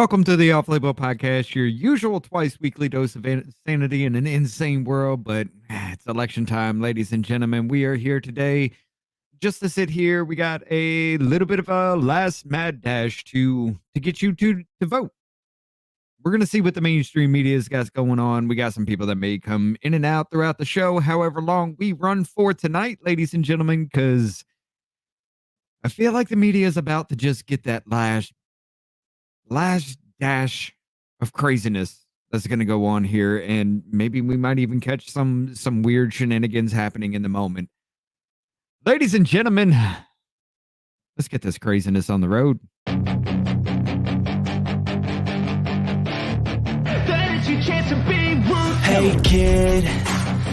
Welcome to the Off Label Podcast, your usual twice weekly dose of insanity in an insane world. But it's election time, ladies and gentlemen. We are here today just to sit here. We got a little bit of a last mad dash to get you to vote. We're going to see what the mainstream media's got going on. We got some people that may come in and out throughout the show, however long we run for tonight, ladies and gentlemen, because I feel like the media is about to just get that last dash of craziness that's going to go on here, and maybe we might even catch some weird shenanigans happening in the moment. Ladies and gentlemen, let's get this craziness on the road. Hey kid,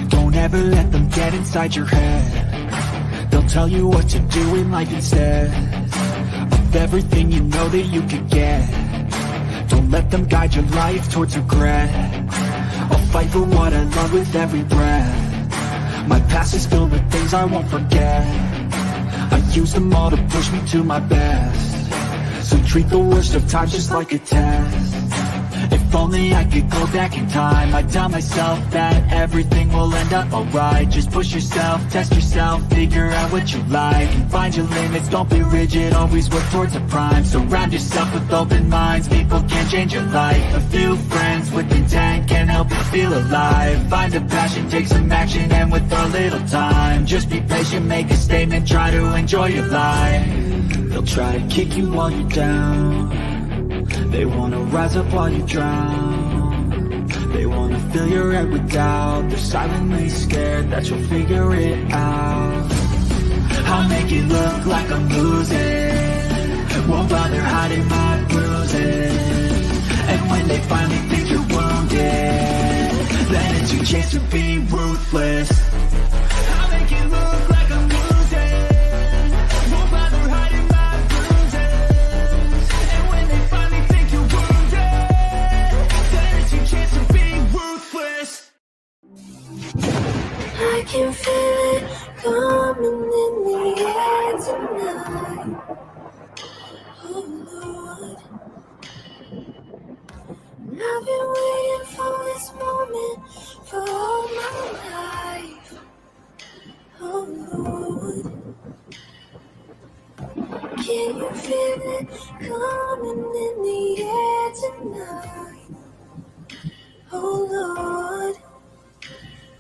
don't ever let them get inside your head. They'll tell you what to do in life instead of everything you know that you could get. Don't let them guide your life towards regret. I'll fight for what I love with every breath. My past is filled with things I won't forget. I use them all to push me to my best. So treat the worst of times just like a test. If only I could go back in time, I'd tell myself that everything will end up alright. Just push yourself, test yourself, figure out what you like, and find your limits, don't be rigid, always work towards a prime. Surround yourself with open minds, people can change your life. A few friends with intent can help you feel alive. Find a passion, take some action, and with a little time, just be patient, make a statement, try to enjoy your life. They'll try to kick you while you're down. They wanna rise up while you drown. They wanna fill your head with doubt. They're silently scared that you'll figure it out. I'll make it look like I'm losing. Won't bother hiding my bruises. And when they finally think you're wounded, then it's your chance to be ruthless. I'll make it look like I'm losing. Won't bother hiding my bruises. And when they finally think you're wounded, then it's your chance to be ruthless. I can feel it coming in the air tonight. Oh Lord, I've been waiting for this moment for all my life. Oh Lord, can you feel it coming in the air tonight? Oh Lord,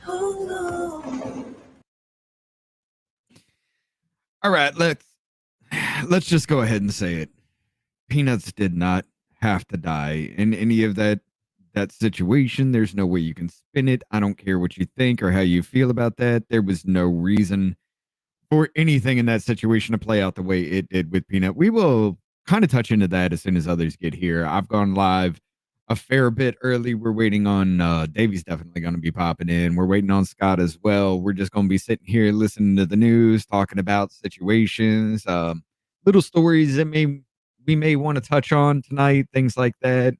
oh Lord. All right, let's just go ahead and say it. Peanuts did not have to die in any of that situation. There's no way you can spin it. I don't care what you think or how you feel about that. There was no reason for anything in that situation to play out the way it did with Peanut. We will kind of touch into that as soon as others get here. I've gone live a fair bit early. We're waiting on Davey's definitely going to be popping in. We're waiting on Scott as well. We're just going to be sitting here listening to the news, talking about situations, little stories that we may want to touch on tonight, things like that.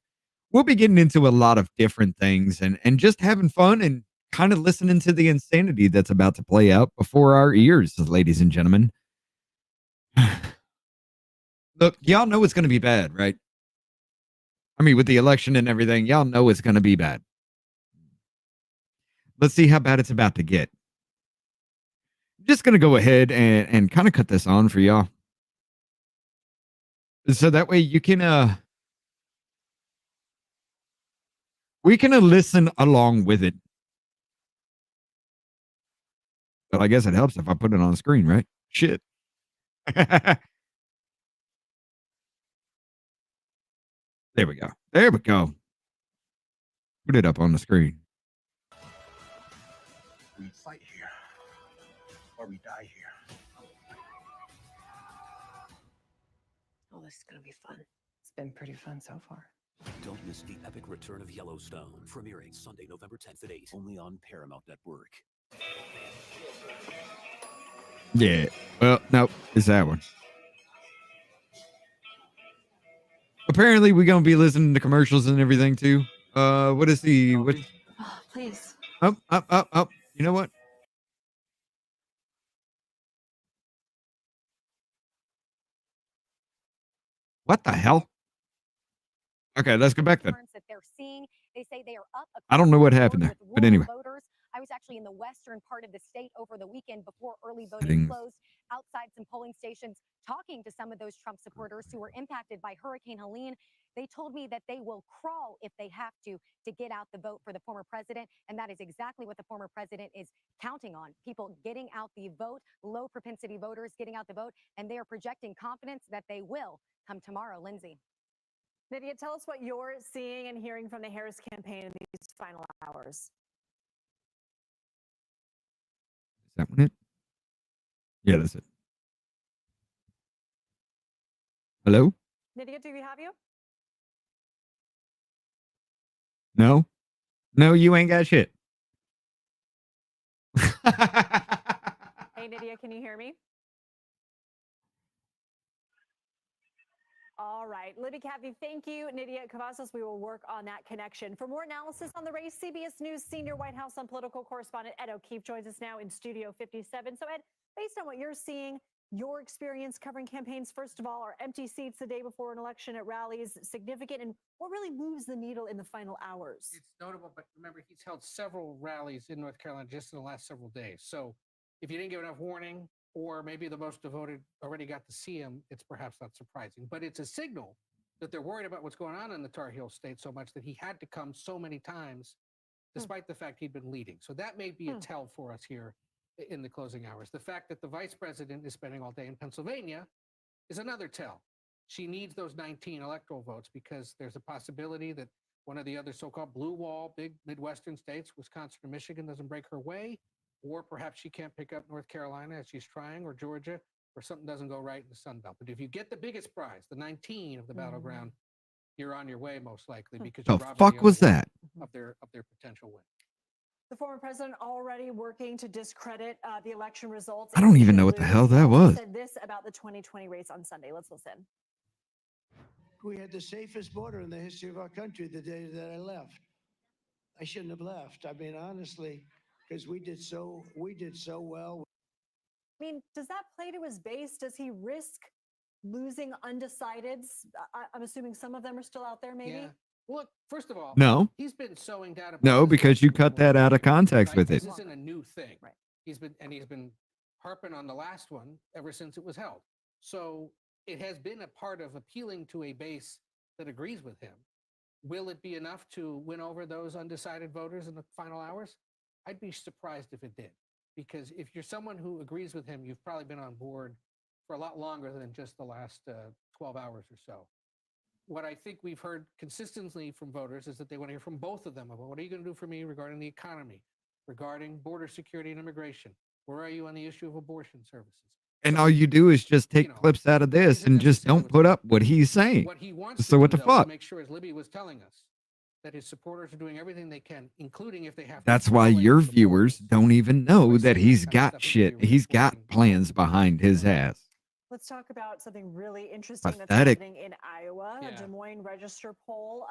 We'll be getting into a lot of different things and just having fun and kind of listening to the insanity that's about to play out before our ears, ladies and gentlemen. Look, y'all know it's going to be bad, right? I mean, with the election and everything, y'all know it's going to be bad. Let's see how bad it's about to get. I'm just going to go ahead and kind of cut this on for y'all. So that way you can, we can listen along with it. But I guess it helps if I put it on the screen, right? Shit. There we go. There we go. Put it up on the screen. We fight here, or we die here. Oh, this is going to be fun. It's been pretty fun so far. Don't miss the epic return of Yellowstone, premiering Sunday, November 10th at 8, only on Paramount Network. Yeah. Well, no, it's that one. Apparently, we're going to be listening to commercials and everything, too. What is the... What? Oh, please. Up. You know what? What the hell? Okay, let's go back then. That they're seeing. They say they are up. I don't know what happened there, but anyway. Voters. I was actually in the western part of the state over the weekend before early voting Settings. closed, outside some polling stations, talking to some of those Trump supporters who were impacted by Hurricane Helene. They told me that they will crawl if they have to get out the vote for the former president. And that is exactly what the former president is counting on. People getting out the vote, low propensity voters getting out the vote. And they are projecting confidence that they will come tomorrow. Lindsay. Nydia, tell us what you're seeing and hearing from the Harris campaign in these final hours. Is that one it? Yeah, that's it. Hello? Nydia, do we have you? No? No, you ain't got shit. Hey, Nydia, can you hear me? All right. Libby, Kathy, thank you. Nydia Cavazos, we will work on that connection. For more analysis on the race, CBS News senior White House and political correspondent Ed O'Keefe joins us now in Studio 57. So, Ed, based on what you're seeing, your experience covering campaigns, first of all, are empty seats the day before an election at rallies significant? And what really moves the needle in the final hours? It's notable, but remember, he's held several rallies in North Carolina just in the last several days. So if you didn't give enough warning, or maybe the most devoted already got to see him, it's perhaps not surprising. But it's a signal that they're worried about what's going on in the Tar Heel state so much that he had to come so many times, despite the fact he'd been leading. So that may be a tell for us here in the closing hours. The fact that the vice president is spending all day in Pennsylvania is another tell. She needs those 19 electoral votes because there's a possibility that one of the other so-called blue wall, big Midwestern states, Wisconsin or Michigan, doesn't break her way. Or perhaps she can't pick up North Carolina as she's trying, or Georgia, or something doesn't go right in the Sun Belt. But if you get the biggest prize, the 19 of the battleground, you're on your way most likely because The you're robbing fuck the was other that? of their potential win. The former president already working to discredit the election results. I don't even know what the hell that was. Said this about the 2020 race on Sunday. Let's listen. We had the safest border in the history of our country the day that I left. I shouldn't have left. I mean, honestly, because we did so well. I mean, does that play to his base? Does he risk losing undecideds? I'm assuming some of them are still out there, maybe? Yeah. Look, first of all, No. he's been sowing data. No, because you cut that out of context with it. This isn't a new thing. Right. He's been harping on the last one ever since it was held. So it has been a part of appealing to a base that agrees with him. Will it be enough to win over those undecided voters in the final hours? I'd be surprised if it did, because if you're someone who agrees with him, you've probably been on board for a lot longer than just the last 12 hours or so. What I think we've heard consistently from voters is that they want to hear from both of them about what are you going to do for me regarding the economy, regarding border security and immigration? Where are you on the issue of abortion services? And all you do is just take clips out of this and just don't put up what he's saying. What he wants So to what do, the though, is fuck? make sure, as Libby was telling us, that his supporters are doing everything they can, including if they have to. That's why your viewers don't even know that he's got shit. He's got plans behind his ass. Let's talk about something really interesting that's Pathetic. happening in Iowa. A Des Moines Register poll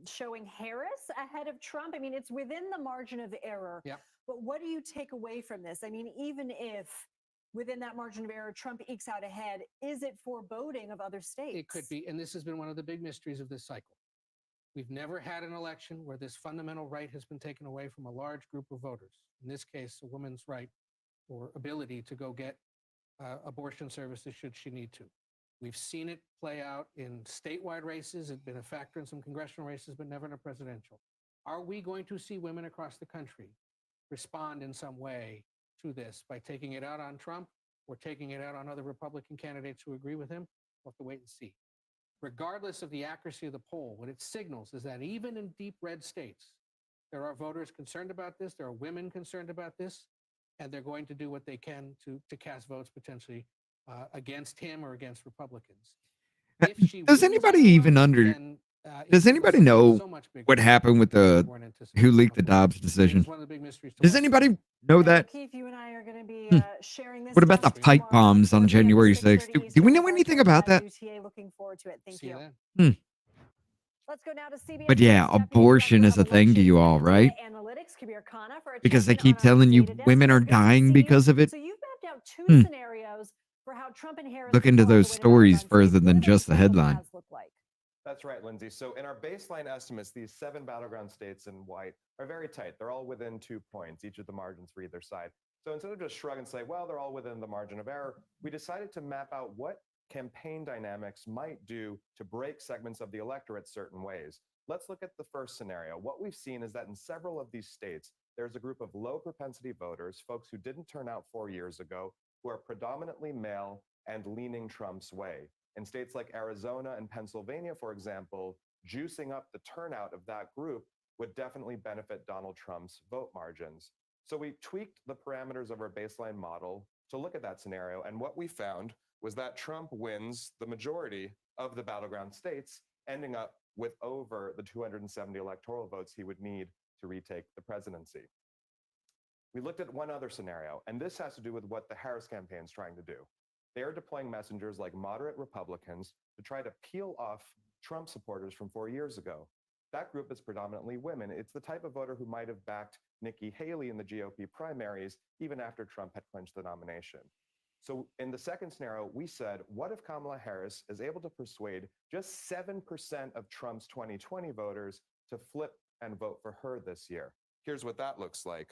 showing Harris ahead of Trump. I mean, it's within the margin of error. Yeah. But what do you take away from this? I mean, even if within that margin of error, Trump ekes out ahead, is it foreboding of other states? It could be. And this has been one of the big mysteries of this cycle. We've never had an election where this fundamental right has been taken away from a large group of voters. In this case, a woman's right or ability to go get abortion services should she need to. We've seen it play out in statewide races. It's been a factor in some congressional races, but never in a presidential. Are we going to see women across the country respond in some way to this by taking it out on Trump or taking it out on other Republican candidates who agree with him? We'll have to wait and see. Regardless of the accuracy of the poll, what it signals is that even in deep red states, there are voters concerned about this, there are women concerned about this, and they're going to do what they can to cast votes potentially against him or against Republicans. Does anybody even does anybody know what happened with who leaked the Dobbs decision? Does anybody know that? Keith, you and I are going to be sharing this. What about the pipe bombs on January 6th? Do we know anything about that? Looking forward to it. Thank you. Let's go now to CBS. But yeah, abortion is a thing to you all, right? Because they keep telling you women are dying because of it. So you've mapped out two scenarios for how Trump and Harris Look into those stories further than just the headline. That's right, Lindsay. So in our baseline estimates, these 7 battleground states in white are very tight. They're all within 2 points, each of the margins for either side. So instead of just shrug and say, well, they're all within the margin of error, we decided to map out what campaign dynamics might do to break segments of the electorate certain ways. Let's look at the first scenario. What we've seen is that in several of these states, there's a group of low propensity voters, folks who didn't turn out 4 years ago, who are predominantly male and leaning Trump's way. In states like Arizona and Pennsylvania, for example, juicing up the turnout of that group would definitely benefit Donald Trump's vote margins. So we tweaked the parameters of our baseline model to look at that scenario. And what we found was that Trump wins the majority of the battleground states, ending up with over the 270 electoral votes he would need to retake the presidency. We looked at one other scenario, and this has to do with what the Harris campaign is trying to do. They're deploying messengers like moderate Republicans to try to peel off Trump supporters from 4 years ago. That group is predominantly women. It's the type of voter who might have backed Nikki Haley in the GOP primaries, even after Trump had clinched the nomination. So in the second scenario, we said, what if Kamala Harris is able to persuade just 7% of Trump's 2020 voters to flip and vote for her this year? Here's what that looks like.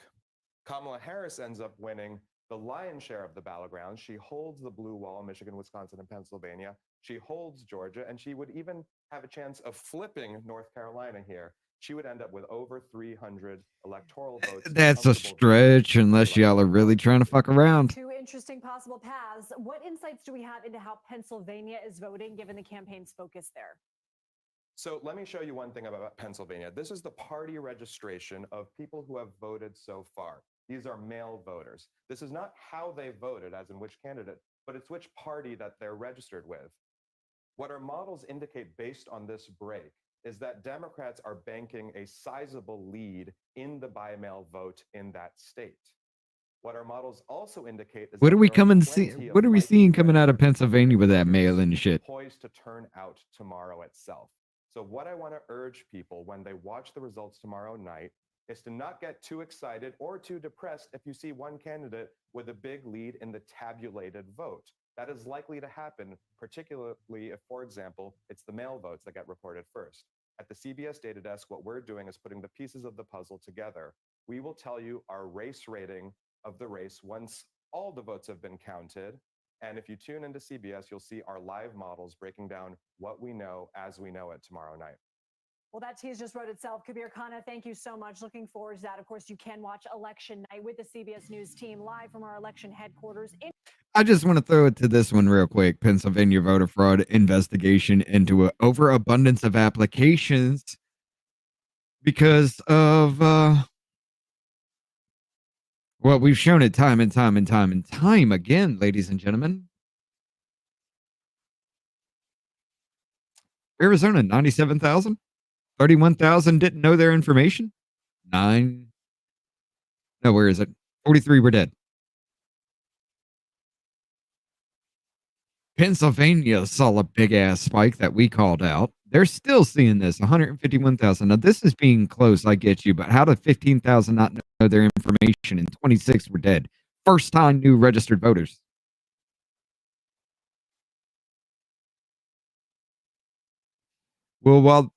Kamala Harris ends up winning the lion's share of the battlegrounds. She holds the blue wall in Michigan, Wisconsin, and Pennsylvania. She holds Georgia, and she would even have a chance of flipping North Carolina here. She would end up with over 300 electoral votes. That's a stretch unless y'all are really trying to fuck around. Two interesting possible paths. What insights do we have into how Pennsylvania is voting, given the campaign's focus there? So let me show you one thing about Pennsylvania. This is the party registration of people who have voted so far. These are male voters. This is not how they voted, as in which candidate, but it's which party that they're registered with. What our models indicate based on this break is that Democrats are banking a sizable lead in the by-mail vote in that state. What our models also indicate is What that are we there coming plenty see? of What are we lightly seeing coming out of registered Pennsylvania with that voters mail-in shit? poised to turn out tomorrow itself. So what I want to urge people when they watch the results tomorrow night is to not get too excited or too depressed if you see one candidate with a big lead in the tabulated vote. That is likely to happen, particularly if, for example, it's the mail votes that get reported first. At the CBS Data Desk, what we're doing is putting the pieces of the puzzle together. We will tell you our race rating of the race once all the votes have been counted. And if you tune into CBS, you'll see our live models breaking down what we know as we know it tomorrow night. Well, that tease just wrote itself. Kabir Khanna, thank you so much. Looking forward to that. Of course, you can watch Election Night with the CBS News team live from our election headquarters. I just want to throw it to this one real quick. Pennsylvania voter fraud investigation into an overabundance of applications because of, well, we've shown it time and time and time and time again, ladies and gentlemen. Arizona, 97,000. 31,000 didn't know their information. 9. No, where is it? 43 were dead. Pennsylvania saw a big ass spike that we called out. They're still seeing this 151,000. Now, this is being close. I get you. But how did 15,000 not know their information and 26 were dead? First time new registered voters. Well, while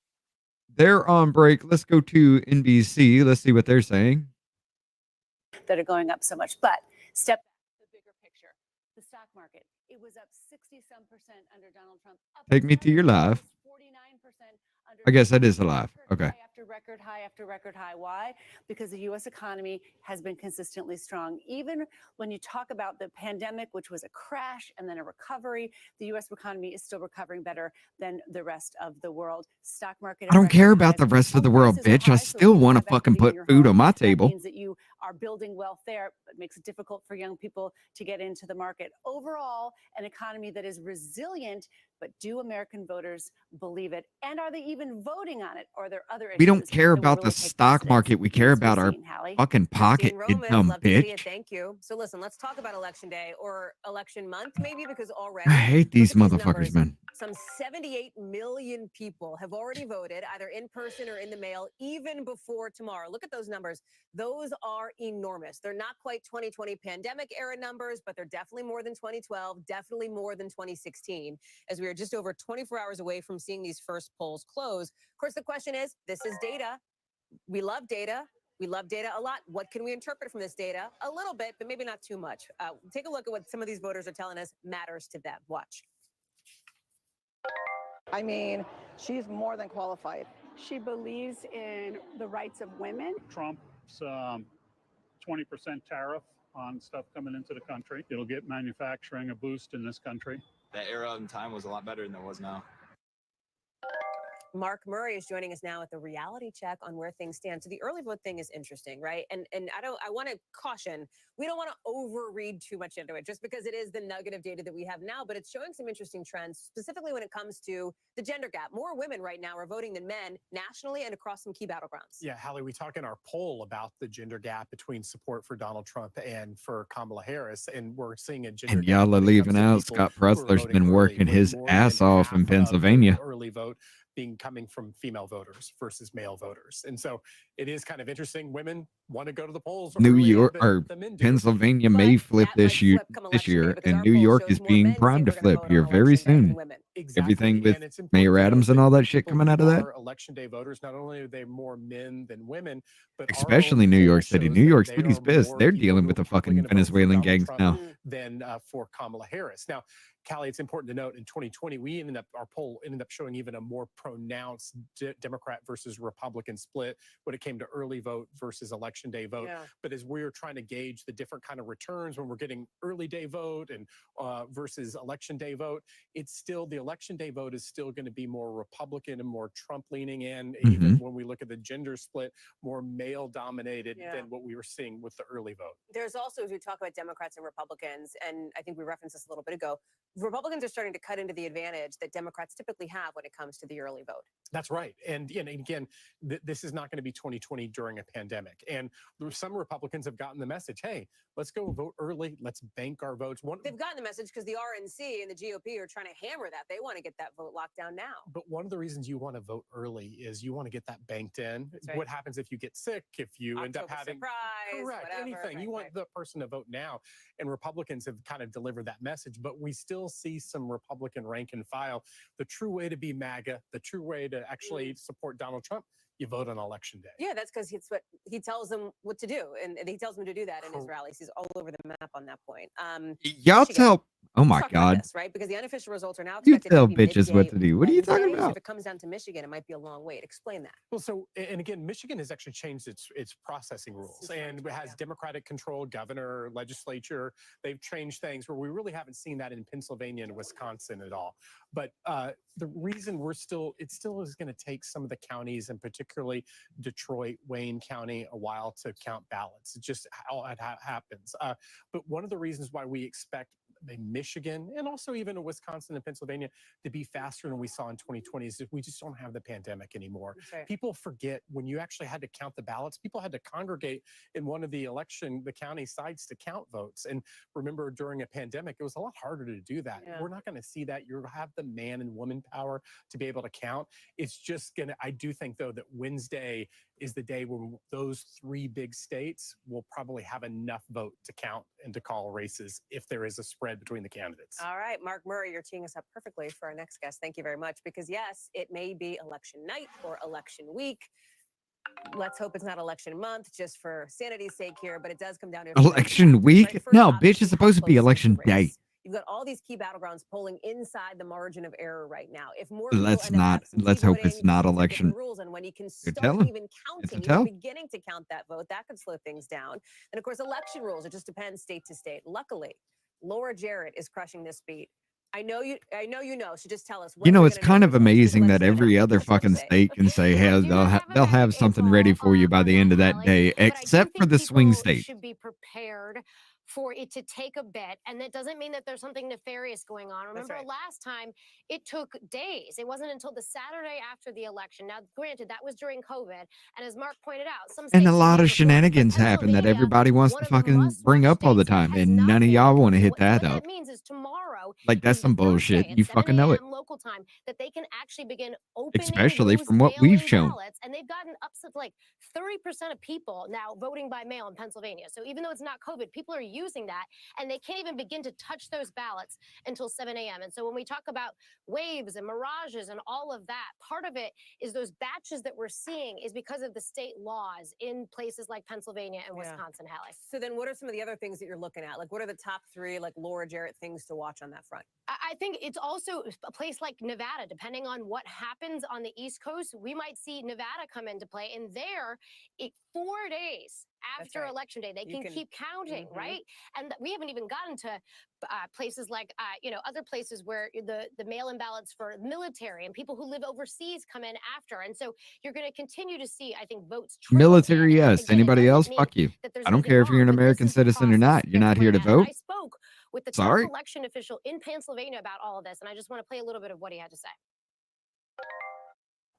they're on break, let's go to NBC. Let's see what they're saying. That are going up so much. But step back to the bigger picture. The stock market, it was up 60-some% under Donald Trump. Take me to your live. 49% under I guess that is a live. Okay. high after record high after record high. Why? Because the U.S. economy has been consistently strong. Even when you talk about the pandemic, which was a crash and then a recovery, the U.S. economy is still recovering better than the rest of the world. Stock market. I don't care about the rest of the world, bitch. I still want to fucking put food on my table. That means that you are building wealth there, but makes it difficult for young people to get into the market. Overall, an economy that is resilient, but do American voters believe it? And are they even voting on it? Or are there other issues? We don't care that will about really the take stock precedence? market. We care about our fucking pocket, you dumb Love to see it. bitch. Thank you. So listen, let's talk about election day or election month, maybe, because already I hate these look at motherfuckers, numbers. man. Some 78 million people have already voted, either in person or in the mail, even before tomorrow. Look at those numbers. Those are enormous. They're not quite 2020 pandemic era numbers, but they're definitely more than 2012, definitely more than 2016. As we were are just over 24 hours away from seeing these first polls close. Of course, the question is, this is data. We love data. We love data a lot. What can we interpret from this data? A little bit, but maybe not too much. Take a look at what some of these voters are telling us matters to them. Watch. I mean, she's more than qualified. She believes in the rights of women. Trump's 20% tariff on stuff coming into the country. It'll get manufacturing a boost in this country. That era and time was a lot better than it was now. Mark Murray is joining us now at the reality check on where things stand. So the early vote thing is interesting, right? And I want to caution, we don't want to overread too much into it just because it is the nugget of data that we have now, but it's showing some interesting trends, specifically when it comes to the gender gap. More women right now are voting than men nationally and across some key battlegrounds. Yeah, Hallie, we talk in our poll about the gender gap between support for Donald Trump and for Kamala Harris, and we're seeing a gender And gap y'all are when it leaving comes to out. people Scott who are Pressler's voting been early, working with his more ass than off in half of the Pennsylvania. early vote being coming from female voters versus male voters. And so it is kind of interesting. Women want to go to the polls New earlier York than or the men do. Pennsylvania may flip this year, and New York is being primed to flip here very soon. Everything with Mayor Adams and all that shit coming out of that. Election day voters, not only are they more men than women, but Especially New York City. New York City's pissed. They're dealing with the fucking Venezuelan gangs now. than for Kamala Harris. Now, Callie, it's important to note in 2020, our poll ended up showing even a more pronounced Democrat versus Republican split when it came to early vote versus election day vote. Yeah. But as we're trying to gauge the different kind of returns when we're getting early day vote and versus election day vote, it's still, the election day vote is still going to be more Republican and more Trump leaning in, even when we look at the gender split, more male dominated than what we were seeing with the early vote. There's also, as we talk about Democrats and Republicans, and I think we referenced this a little bit ago, Republicans are starting to cut into the advantage that Democrats typically have when it comes to the early vote. That's right. And again, this is not going to be 2020 during a pandemic. And some Republicans have gotten the message, hey, let's go vote early. Let's bank our votes. They've gotten the message because the RNC and the GOP are trying to hammer that. They want to get that vote locked down now. But one of the reasons you want to vote early is you want to get that banked in. Right. What happens if you get sick, if you end up having surprise, correct whatever, anything? right, You want the person to vote now. And Republicans have kind of delivered that message, but we still see some Republican rank and file. The true way to be MAGA, the true way to actually support Donald Trump, you vote on election day. Yeah, that's because it's what he tells them what to do, and he tells them to do that in his rallies. He's all over the map on that point. Y'all tell. Oh my Talk about God. this, right? Because the unofficial results are now You expected tell to be bitches what to do. What are you Wednesday. talking So about? if it comes down to Michigan, it might be a long wait. Explain that. Well, so, and again, Michigan has actually changed its processing rules and has Democratic controlled governor, legislature. They've changed things where we really haven't seen that in Pennsylvania and Wisconsin at all. But the reason it still is going to take some of the counties, and particularly Detroit, Wayne County, a while to count ballots. It's just how it happens. But one of the reasons why we expect Michigan and also even Wisconsin and Pennsylvania to be faster than we saw in 2020 is that we just don't have the pandemic anymore. Right. People forget when you actually had to count the ballots, people had to congregate in one of the county sites to count votes. And remember, during a pandemic, it was a lot harder to do that. Yeah. We're not going to see that. You have the man and woman power to be able to count. It's just going to, I do think though, that Wednesday is the day when those three big states will probably have enough vote to count and to call races if there is a spread between the candidates. All right, Mark Murray, you're teeing us up perfectly for our next guest. Thank you very much. Because yes, it may be election night or election week. Let's hope it's not election month, just for sanity's sake here. But it does come down to Election week? No, bitch, it's supposed to be election day. You've got all these key battlegrounds polling inside the margin of error right now. If more Let's hope it's not election. rules, and when you can You're start telling? even It's a counting, tell? even beginning to count that vote, that could slow things down. And of course, election rules, it just depends state to state. Luckily, Laura Jarrett is crushing this beat. I know you know. So just tell us. You know, it's kind of amazing that every other fucking state can say, hey, they'll have something ready for you by the end of that day, except for the swing state. Should be prepared for it to take a bit, and that doesn't mean that there's something nefarious going on. Remember, last time it took days. It wasn't until the Saturday after the election. Now, granted, that was during COVID, and as Mark pointed out, some And a states lot did of before, shenanigans happen that everybody wants to fucking bring up all the time, and none of y'all want to hit that what up. that means is tomorrow Like, that's is some the Thursday bullshit. at You 7 fucking know it. a.m. local time that they can actually begin opening Especially those from what we've mail-in shown. ballots, and they've gotten up to like 30% of people now voting by mail in Pennsylvania. So even though it's not COVID, people are using that, and they can't even begin to touch those ballots until 7 a.m. And so when we talk about waves and mirages and all of that, part of it is those batches that we're seeing is because of the state laws in places like Pennsylvania and Wisconsin, Hallie. So then what are some of the other things that you're looking at? Like, what are the top 3, like, Laura Jarrett things to watch on that front? I think it's also a place like Nevada, depending on what happens on the East Coast, we might see Nevada come into play. And there, 4 days after Election Day, they can keep counting, right? And we haven't even gotten to places like, other places where the mail-in ballots for military and people who live overseas come in after. And so you're going to continue to see, I think, votes. Military, yes. Anybody else? Fuck you. I don't care if you're an American citizen or not. You're not here to vote. I spoke with the Sorry. top election official in Pennsylvania about all of this, and I just want to play a little bit of what he had to say.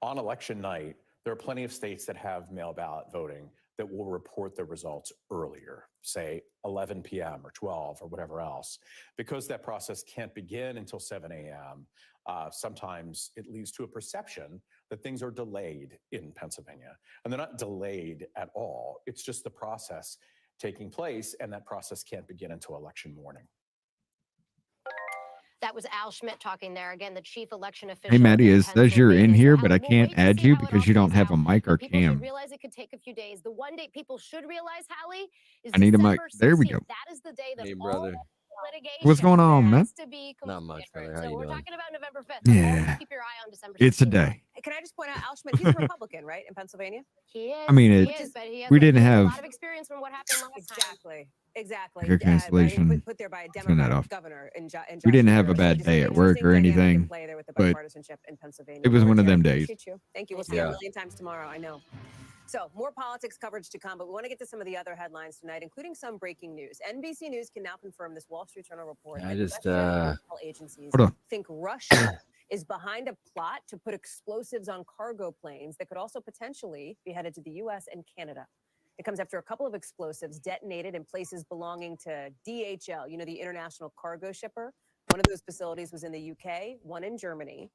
On election night, there are plenty of states that have mail ballot voting that will report the results earlier, say 11 p.m. or 12 or whatever else. Because that process can't begin until 7 a.m., sometimes it leads to a perception that things are delayed in Pennsylvania. And they're not delayed at all. It's just the process taking place, and that process can't begin until election morning. That was Al Schmidt talking there. Again, the chief election official. Hey, Maddie, it says you're in here, but I we'll can't wait to add see you how it because all you don't plays have a mic or People should cam. realize it could take a few days. The one date people should realize, Hallie, is I need a mic. December There we 16th. go. That is the day that Hey, all brother. litigation What's going on, man? has to be Not much, brother. How So you we're doing? talking about November 5th. So Yeah. always keep your eye on December 16th. It's a day. Can I just point out, Al Schmidt, he's a Republican, right, in Pennsylvania? He is. I mean, he it- is, but he has we a, didn't he has a have- lot of experience from what happened last time. Exactly. Your cancellation. Put there by a Turn that Democratic off. governor in We didn't Josh have a Shapiro. So bad just day an at work or interesting dynamic anything, in play there with the but bipartisanship in Pennsylvania. it was Laura one of Jarrett, them days. appreciate you. Thank you. We'll see you Yeah. a million times tomorrow. I know. So more politics coverage to come, but we want to get to some of the other headlines tonight, including some breaking news. NBC News can now confirm this Wall Street Journal report. I that just, US intel agencies Hold on. think Russia is behind a plot to put explosives on cargo planes that could also potentially be headed to the U.S. and Canada. It comes after a couple of explosives detonated in places belonging to DHL, the international cargo shipper. One of those facilities was in the UK, one in Germany.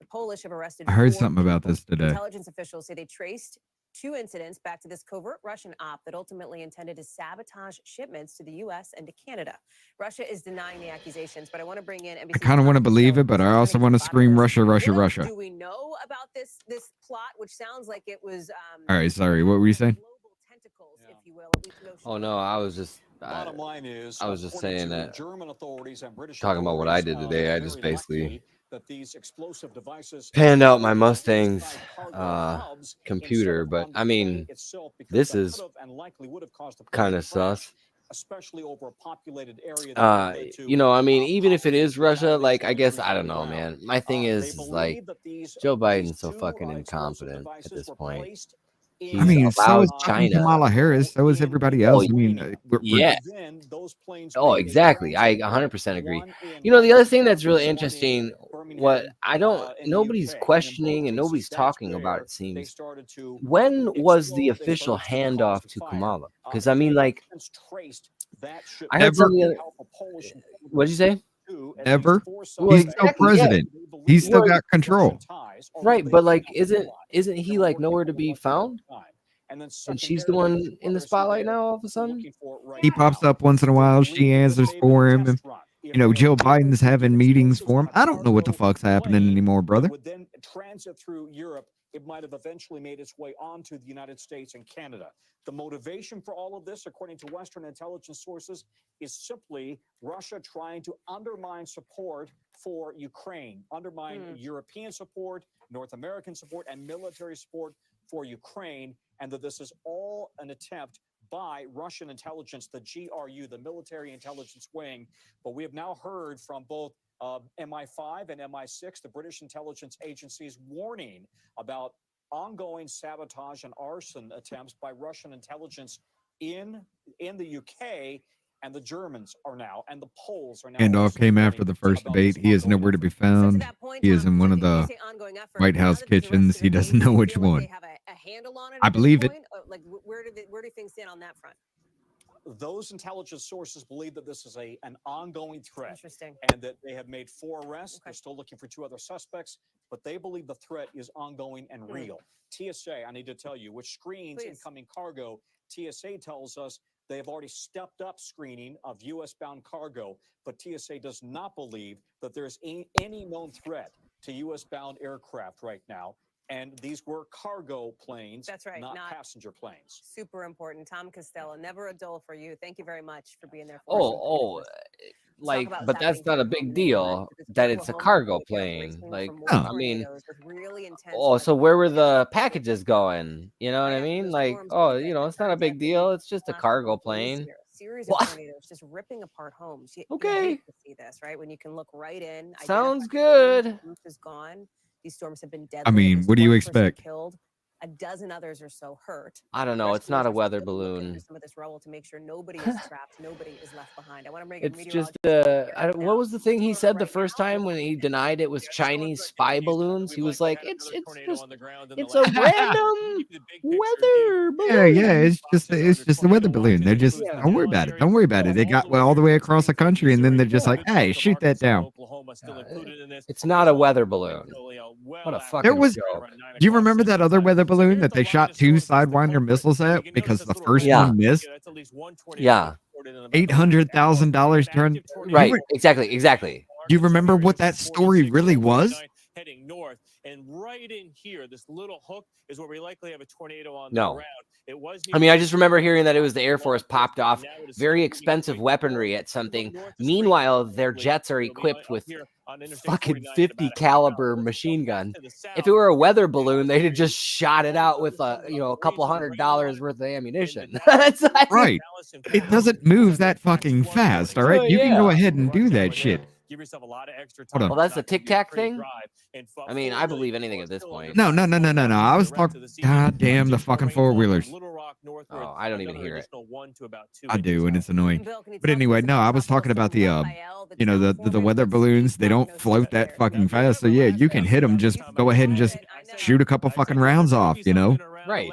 The Polish have arrested I heard 4 something about people. this today. Intelligence officials say they traced 2 incidents back to this covert Russian op that ultimately intended to sabotage shipments to the U.S. and to Canada. Russia is denying the accusations, but I want to bring in NBC's I kind of want to believe it, but I also want to scream Russia, Russia, what else Russia. do we know about this plot, which sounds like it was All right, sorry. What were you saying? global tentacles, if you will, at least no Oh no, I was just Bottom line is, I was just according saying to that German authorities and British talking about what I authorities, did today. I it's just very basically likely that these explosive devices panned out my were Mustang's used by cargo hubs computer, instead but of I on the mean, plane itself, because this that is could have and likely would have caused the plane kind to of crash, sus. especially over a populated area that led to You know, I mean, even if it is Russia, nowadays like, I going guess, through I don't the know, ground. man. My thing They is like, believe that these Joe these Biden's so 2 fucking explosive incompetent at devices this were point. placed I in mean, so allowed is fucking China. Kamala Harris. So is everybody else. I mean, we're Yeah. Then those planes Oh, made a exactly. I transit 100% agree. one in You know, the other thing Manchester, that's really one in interesting, what Birmingham, I don't, in the nobody's UK. And in both questioning and cases, nobody's that's talking about, where it they seems. started to When was the explode. They official started to cause handoff the to fire. Kamala? Because I mean, They like, have since traced that I shipment. heard some Ever? of the other. Powerful Polish What'd you say? to at least Ever? 4 Well, He's suspects still exactly. Yeah. president. they believe He's still Well, got control. Russian ties or right, related but like, to the plot. isn't They he were like working nowhere on to the be plot at the found? time. And then And she's the secondarily, one there's 2 in the others who spotlight they're now. All of a sudden, looking for right He now. pops up once in a They while. She believe that answers this may be for a him. test And, run. If you know, they're Joe able Biden's to having get meetings explosives for on him. a I don't know what the cargo fuck's happening plane anymore, that brother. would then transit through Europe, it might have eventually made its way onto the United States and Canada. The motivation for all of this, according to Western intelligence sources, is simply Russia trying to undermine support for Ukraine, undermine European support, North American support, and military support for Ukraine, and that this is all an attempt by Russian intelligence, the GRU, the military intelligence wing. But we have now heard from both MI5 and MI6, the British intelligence agencies, warning about ongoing sabotage and arson attempts by Russian intelligence in the UK, and the Germans are now, and the Poles are now. Handoff also came warning after the first about debate. this He is ongoing nowhere to be effort. found. that point, He is in one of you the say ongoing effort. White Now House that there's kitchens. arrested He in doesn't Maine, do know you which feel like one. they have a handle on it I at this believe it. point? Like, where do things stand on that front? those intelligence sources believe that this is an ongoing threat. Interesting. And that they have made 4 arrests. They're still looking for 2 other suspects, but they believe the threat is ongoing and real. TSA, I need to tell you, which screens incoming cargo, TSA tells us they have already stepped up screening of U.S.-bound cargo, but TSA does not believe that there's any known threat to U.S.-bound aircraft right now. And these were cargo planes, That's right, not not passenger planes. Super important. Tom Costello, never a dull for you. Thank you very much for being there for us. Like, about but what's that's not a happening big deal that it's a cargo plane. Like, I mean, so where were the packages going? You know what I mean? Like, it's not a big deal. It's just a cargo plane. Series of tornadoes just ripping apart homes. You hate to see this, right? When you can look right in. Sounds good. Roof is gone. These storms have been deadly. I mean, what do you One person expect? Killed. A dozen others are so hurt. I don't know. It's not a weather balloon. Some of this rubble to make sure nobody is trapped, nobody is left behind. I want to bring It's just what was the thing he said the first time when he denied it was Chinese spy balloons? He was like, it's a random weather balloon. Yeah, it's just a weather balloon. They're just don't worry about it. Don't worry about it. They got all the way across the country, and then they're just like, hey, shoot that down. It's not a weather balloon. What a fucking There was. joke. Do you remember that other weather balloon that they shot 2 Sidewinder missiles at because the first one missed? Yeah. $800,000 turned. Right. Exactly. Do you remember what that story really was? Heading north, and right in here, this little hook is where we likely have a tornado on the No. ground. It was. I mean, I just remember hearing that it was the Air Force popped off very expensive weaponry at something. Meanwhile, their jets are equipped with fucking 50 caliber machine gun. If it were a weather balloon, they'd have just shot it out with a couple $100 worth of ammunition. Right. It doesn't move that fucking fast. All right. You can go ahead and do that shit. Give yourself a lot of extra Hold time. on. Well, that's the Tic Tac thing. I mean, I believe anything at this point. No. I was talking. God damn the fucking 4-wheelers. Oh, I don't even hear it. I do, and it's annoying. But anyway, no, I was talking about the the weather balloons. They don't float that fucking fast. So yeah, you can hit them. Just go ahead and just shoot a couple fucking rounds off. Right.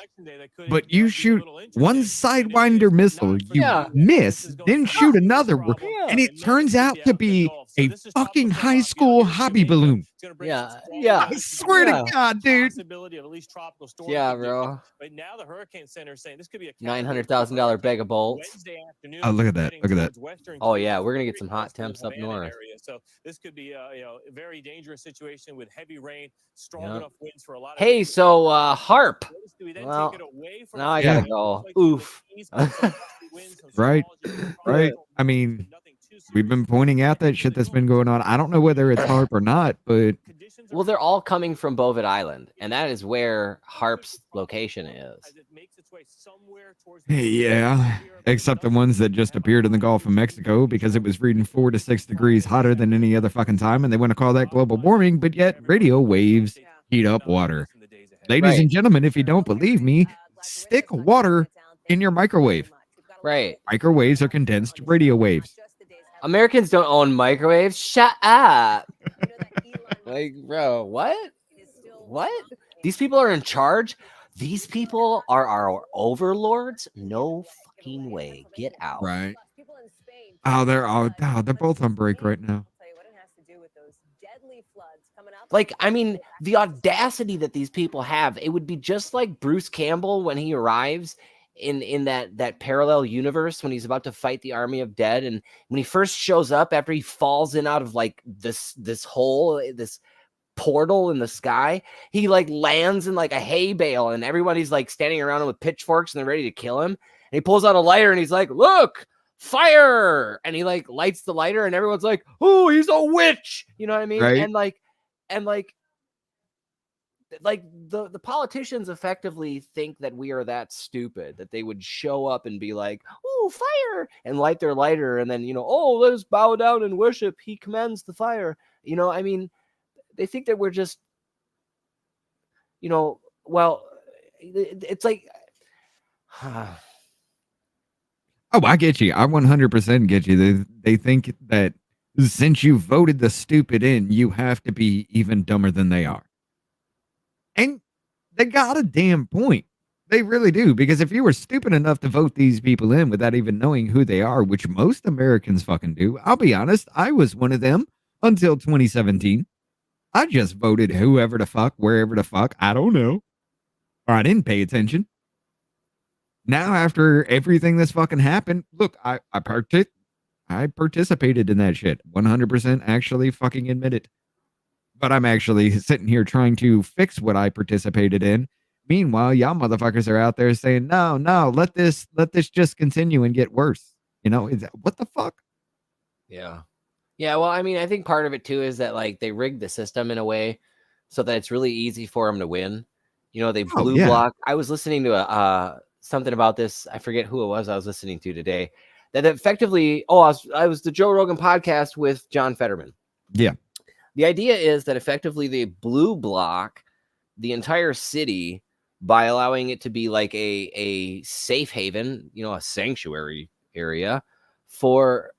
But you shoot one Sidewinder missile, you miss, then shoot another one, and it turns out to be a fucking high school hobby balloon. Yeah. I swear to God, dude. Possibility of at least tropical storm. Yeah, bro. But now the Hurricane Center is saying this could be a $900,000 bag of bolts. Wednesday afternoon. Oh, look at that. Look at that. Oh yeah, we're gonna get some hot temps up north. Area. So this could be a very dangerous situation with heavy rain, strong Yeah. enough winds for a lot of. Hey, so Harp. Well, now I gotta go. Oof. Right. I mean, we've been pointing out that shit that's been going on. I don't know whether it's HARP or not, but Well, they're all coming from Bovid Island, and that is where Harp's location is. yeah, except the ones that just appeared in the Gulf of Mexico because it was reading 4 to 6 degrees hotter than any other fucking time, and they want to call that global warming, but yet radio waves heat up water. Ladies and gentlemen, if you don't believe me, stick water in your microwave. Right. Microwaves are condensed radio waves. Americans don't own microwaves. Shut up. Like, bro, what? What? These people are in charge? These people are our overlords? No fucking way. Get out. Right. Oh, they're both on break right now. Like, I mean, the audacity that these people have, it would be just like Bruce Campbell when he arrives in that parallel universe when he's about to fight the army of dead, and when he first shows up after he falls in out of like this hole, this portal in the sky, he like lands in like a hay bale, and everybody's like standing around him with pitchforks and they're ready to kill him, and he pulls out a lighter and he's like, look, fire, and he like lights the lighter and everyone's like, oh, he's a witch, you know what I mean? Right. And the politicians effectively think that we are that stupid that they would show up and be like, oh, fire, and light their lighter, and then, oh, let us bow down and worship, he commands the fire. I mean, they think that we're just, well, it's like, oh, I get you. I 100% get you. They think that since you voted the stupid in, you have to be even dumber than they are. And they got a damn point. They really do, because if you were stupid enough to vote these people in without even knowing who they are, which most Americans fucking do, I'll be honest, I was one of them until 2017. I just voted whoever the fuck, wherever the fuck, I don't know, or I didn't pay attention. Now, after everything that's fucking happened, look, I participated in that shit. 100% actually fucking admit it. But I'm actually sitting here trying to fix what I participated in. Meanwhile, y'all motherfuckers are out there saying, no, let this just continue and get worse. You know, what the fuck? Yeah. Yeah, well, I mean, I think part of it too is that like they rigged the system in a way so that it's really easy for them to win. You know, they blue block. I was listening to something about this. I forget who it was I was listening to today. That effectively, I was the Joe Rogan podcast with John Fetterman. Yeah. The idea is that effectively they blue block the entire city by allowing it to be like a safe haven, you know, a sanctuary area for,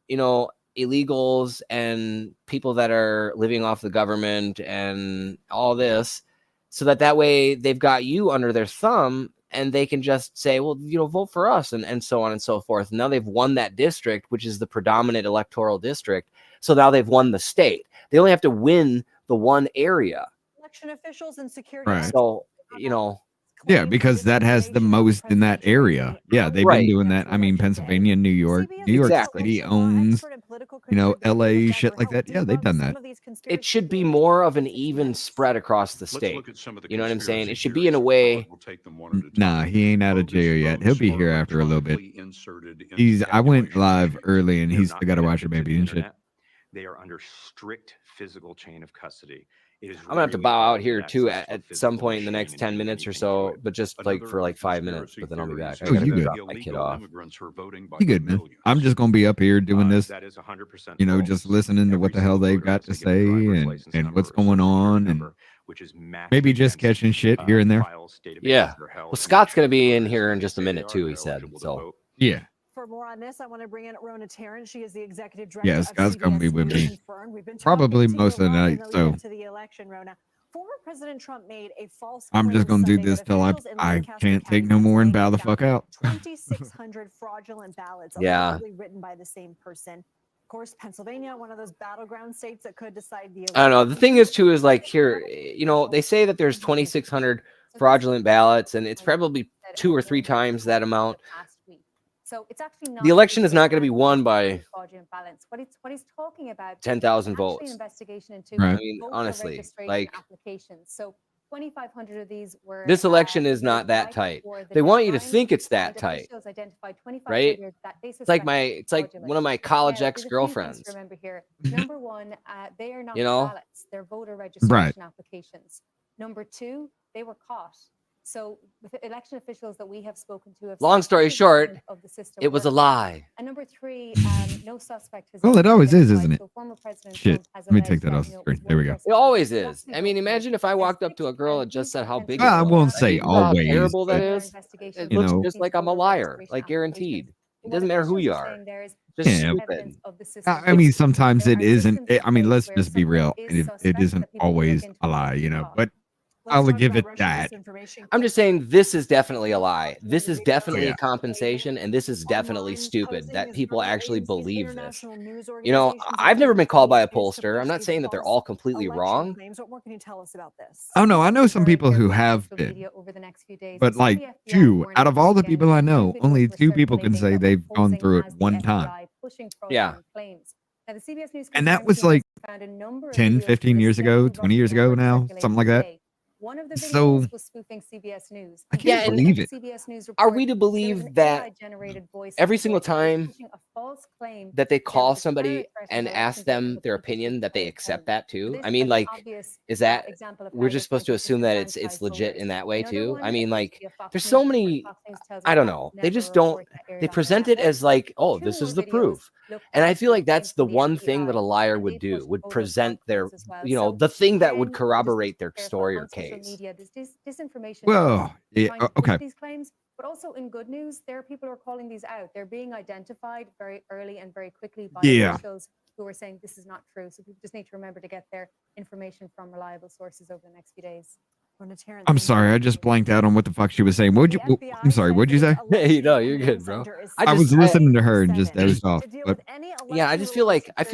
you know, illegals and people that are living off the government and all this, so that way they've got you under their thumb and they can just say, well, you know, vote for us and so on and so forth. Now they've won that district, which is the predominant electoral district. So now they've won the state. They only have to win the one area. Election officials and security. Right. So, you know, yeah, because that has the most in that area. Yeah, they've been doing that. I mean, Pennsylvania, New York City owns, you know, LA, shit like that. Yeah, they've done that. It should be more of an even spread across the state. You know what I'm saying? It should be in a way. Nah, he ain't out of jail yet. He'll be here after a little bit. I went live early and he's still got to watch your baby and shit. They are under strict physical chain of custody. I'm gonna have to bow out here too at some point in the next 10 minutes or so, but just like for like 5 minutes, but then I'll be back. I gotta you good. drop my kid off. You good, man. I'm just gonna be up here doing this, you know, just listening to what the hell they've got to say and what's going on, and maybe just catching shit here and there. Yeah. Well, Scott's gonna be in here in just a minute too, he said. So yeah. For more on this, I want to bring in Rona Tarrant. She is the executive director. Yeah, Scott's gonna be with me probably most of the night. So to the election, Rona. Former President Trump made a false. I'm just gonna do this till I can't take no more and bow the fuck out. 2,600 fraudulent ballots, allegedly written by the same person. Of course, Pennsylvania, one of those battleground states that could decide the election. I don't know. The thing is too is like here, you know, they say that there's 2,600 fraudulent ballots, and it's probably 2 or 3 times that amount. So it's actually not the election is not going to be won by balance. What he's talking about 10,000 votes. An investigation into I mean, honestly, like applications. So 2,500 of these were. This election is not that tight. They want you to think it's that tight, right? It's like one of my college ex-girlfriends. Remember here, number one, they are not ballots; they're voter registration applications. Number 2, they were caught. So with election officials that we have spoken to, long story short, it was a lie. And number 3, no suspect has. Well, it always is, isn't it? So former President Shit. Let me take that off the screen. There we go. It always is. I mean, imagine if I walked up to a girl and just said how big. I won't say always. How terrible that is. It looks just like I'm a liar, like guaranteed. It doesn't matter who you are. Just stupid. I mean, sometimes it isn't. I mean, let's just be real. It isn't always a lie, you know. But I'll give it that. I'm just saying this is definitely a lie. This is definitely a compensation, and this is definitely stupid that people actually believe this. You know, I've never been called by a pollster. I'm not saying that they're all completely wrong. What more can you tell us about this? Oh no, I know some people who have been, but like 2 out of all the people I know, only 2 people can say they've gone through it one time. Yeah. And that was like 10, 15 years ago, 20 years ago now, something like that. One of the videos So was spoofing CBS News. I can't believe it. CBS News Are we to believe that every single time that they call somebody and ask them their opinion that they accept that too? I mean, like, is that we're just supposed to assume that it's legit in that way too? I mean, like, there's so many. I don't know. They just don't. They present it as like, oh, this is the proof. And I feel like that's the one thing that a liar would do, would present their, you know, the thing that would corroborate their story or case. Disinformation. Well, yeah, okay. These claims, but also in good news, there are people who are calling these out. They're being identified very early and very quickly by officials who are saying this is not true. So people just need to remember to get their information from reliable sources over the next few days. I'm sorry, I just blanked out on what the fuck she was saying. I'm sorry, what'd you say? Hey, no, you're good, bro. I was listening to her and just dozed off. But Yeah, I just feel like I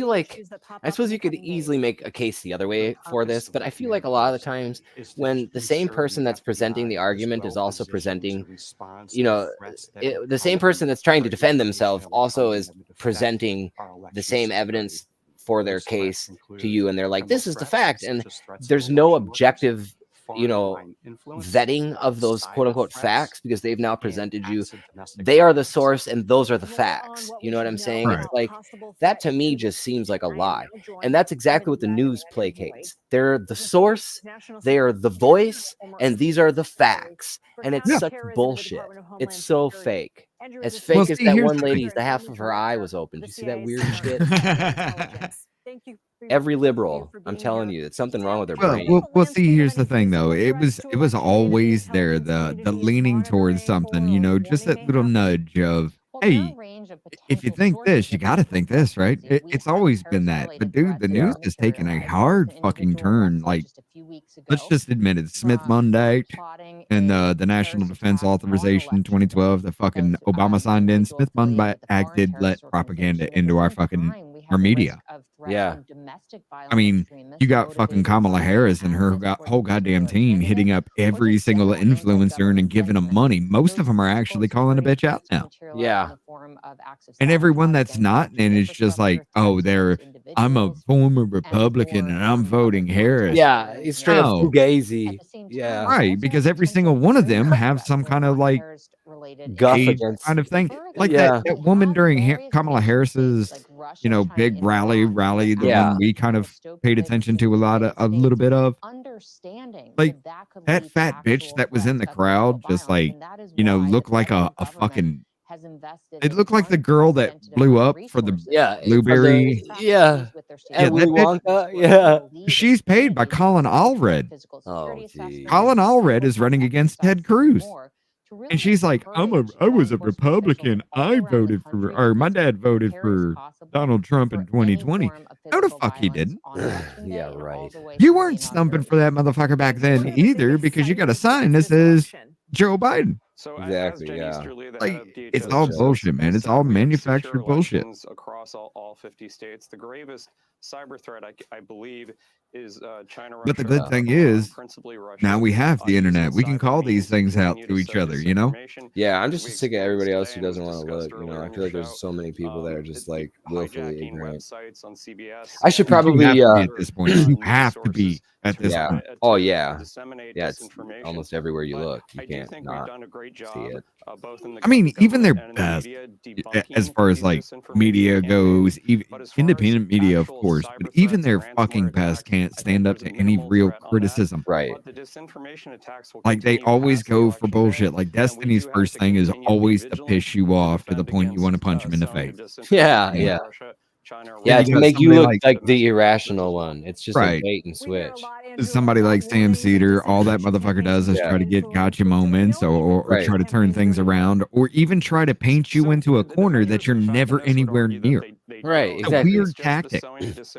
suppose you could easily make a case the other way for this, but I feel like a lot of the times when the same person that's presenting the argument is also presenting, the same person that's trying to defend themselves also is presenting the same evidence for their case to you, and they're like, this is the fact, and there's no objective vetting of those quote unquote facts because they've now presented you. They are the source and those are the facts. You know what I'm saying? Right. It's like that to me just seems like a lie. And that's exactly what the news placates. They're the source, they are the voice, and these are the facts. And it's such bullshit. It's so fake. As fake as that one lady's, the half of her eye was open. Did you see that weird shit? Every liberal, I'm telling you, it's something wrong with their brain. Well, see, here's the thing, though. It was always there, the leaning towards something, just that little nudge of, hey, if you think this, you got to think this, right? It's always been that. But dude, the news has taken a hard fucking turn. Like, let's just admit it. Smith-Mundt and the National Defense Authorization 2012, the fucking Obama signed in. Smith-Mundt Act did let propaganda into our media. Yeah. I mean, you got fucking Kamala Harris and her whole goddamn team hitting up every single influencer and giving them money. Most of them are actually calling a bitch out now. Yeah. And everyone that's not, and it's just like, oh, I'm a former Republican and I'm voting Harris. Yeah, it's straight up fugazi. Yeah. Right, because every single one of them have some kind of like guff age against kind of thing. Like that woman during Kamala Harris's, big rally, the one we kind of paid attention to a little bit of. Like that fat bitch that was in the crowd, just like, looked like a fucking. It looked like the girl that blew up for the blueberry. Yeah. Yeah, Willy Wonka. Yeah. She's paid by Colin Allred. Oh, geez. Colin Allred is running against Ted Cruz. And she's like, I was a Republican. I voted for, or my dad voted for Donald Trump in 2020. No, the fuck he didn't. Yeah, right. You weren't stumping for that motherfucker back then either because you got a sign that says Joe Biden. So Exactly, yeah. Like, it's all bullshit, man. It's all manufactured bullshit. Across all 50 states. The gravest cyber threat, I believe, is China. But the good thing is, now we have the internet. We can call these things out to each other, Yeah, I'm just sick of everybody else who doesn't want to look. I feel like there's so many people that are just like willfully ignorant. I should probably at this point. You have to be at this point. Oh yeah, yeah. It's almost everywhere you look. You can't not see it. I mean, even their best, as far as like media goes, even independent media, of course, but even their fucking best can't stand up to any real criticism. Right. Like they always go for bullshit. Like Destiny's first thing is always to piss you off to the point you want to punch him in the face. Yeah, yeah. Yeah, to make you look like the irrational one. It's just Right. a bait and switch. Somebody like Sam Cedar, all that motherfucker does is try to get gotcha moments or Right. try to turn things around or even try to paint you into a corner that you're never anywhere near. Right, It's exactly. a weird tactic.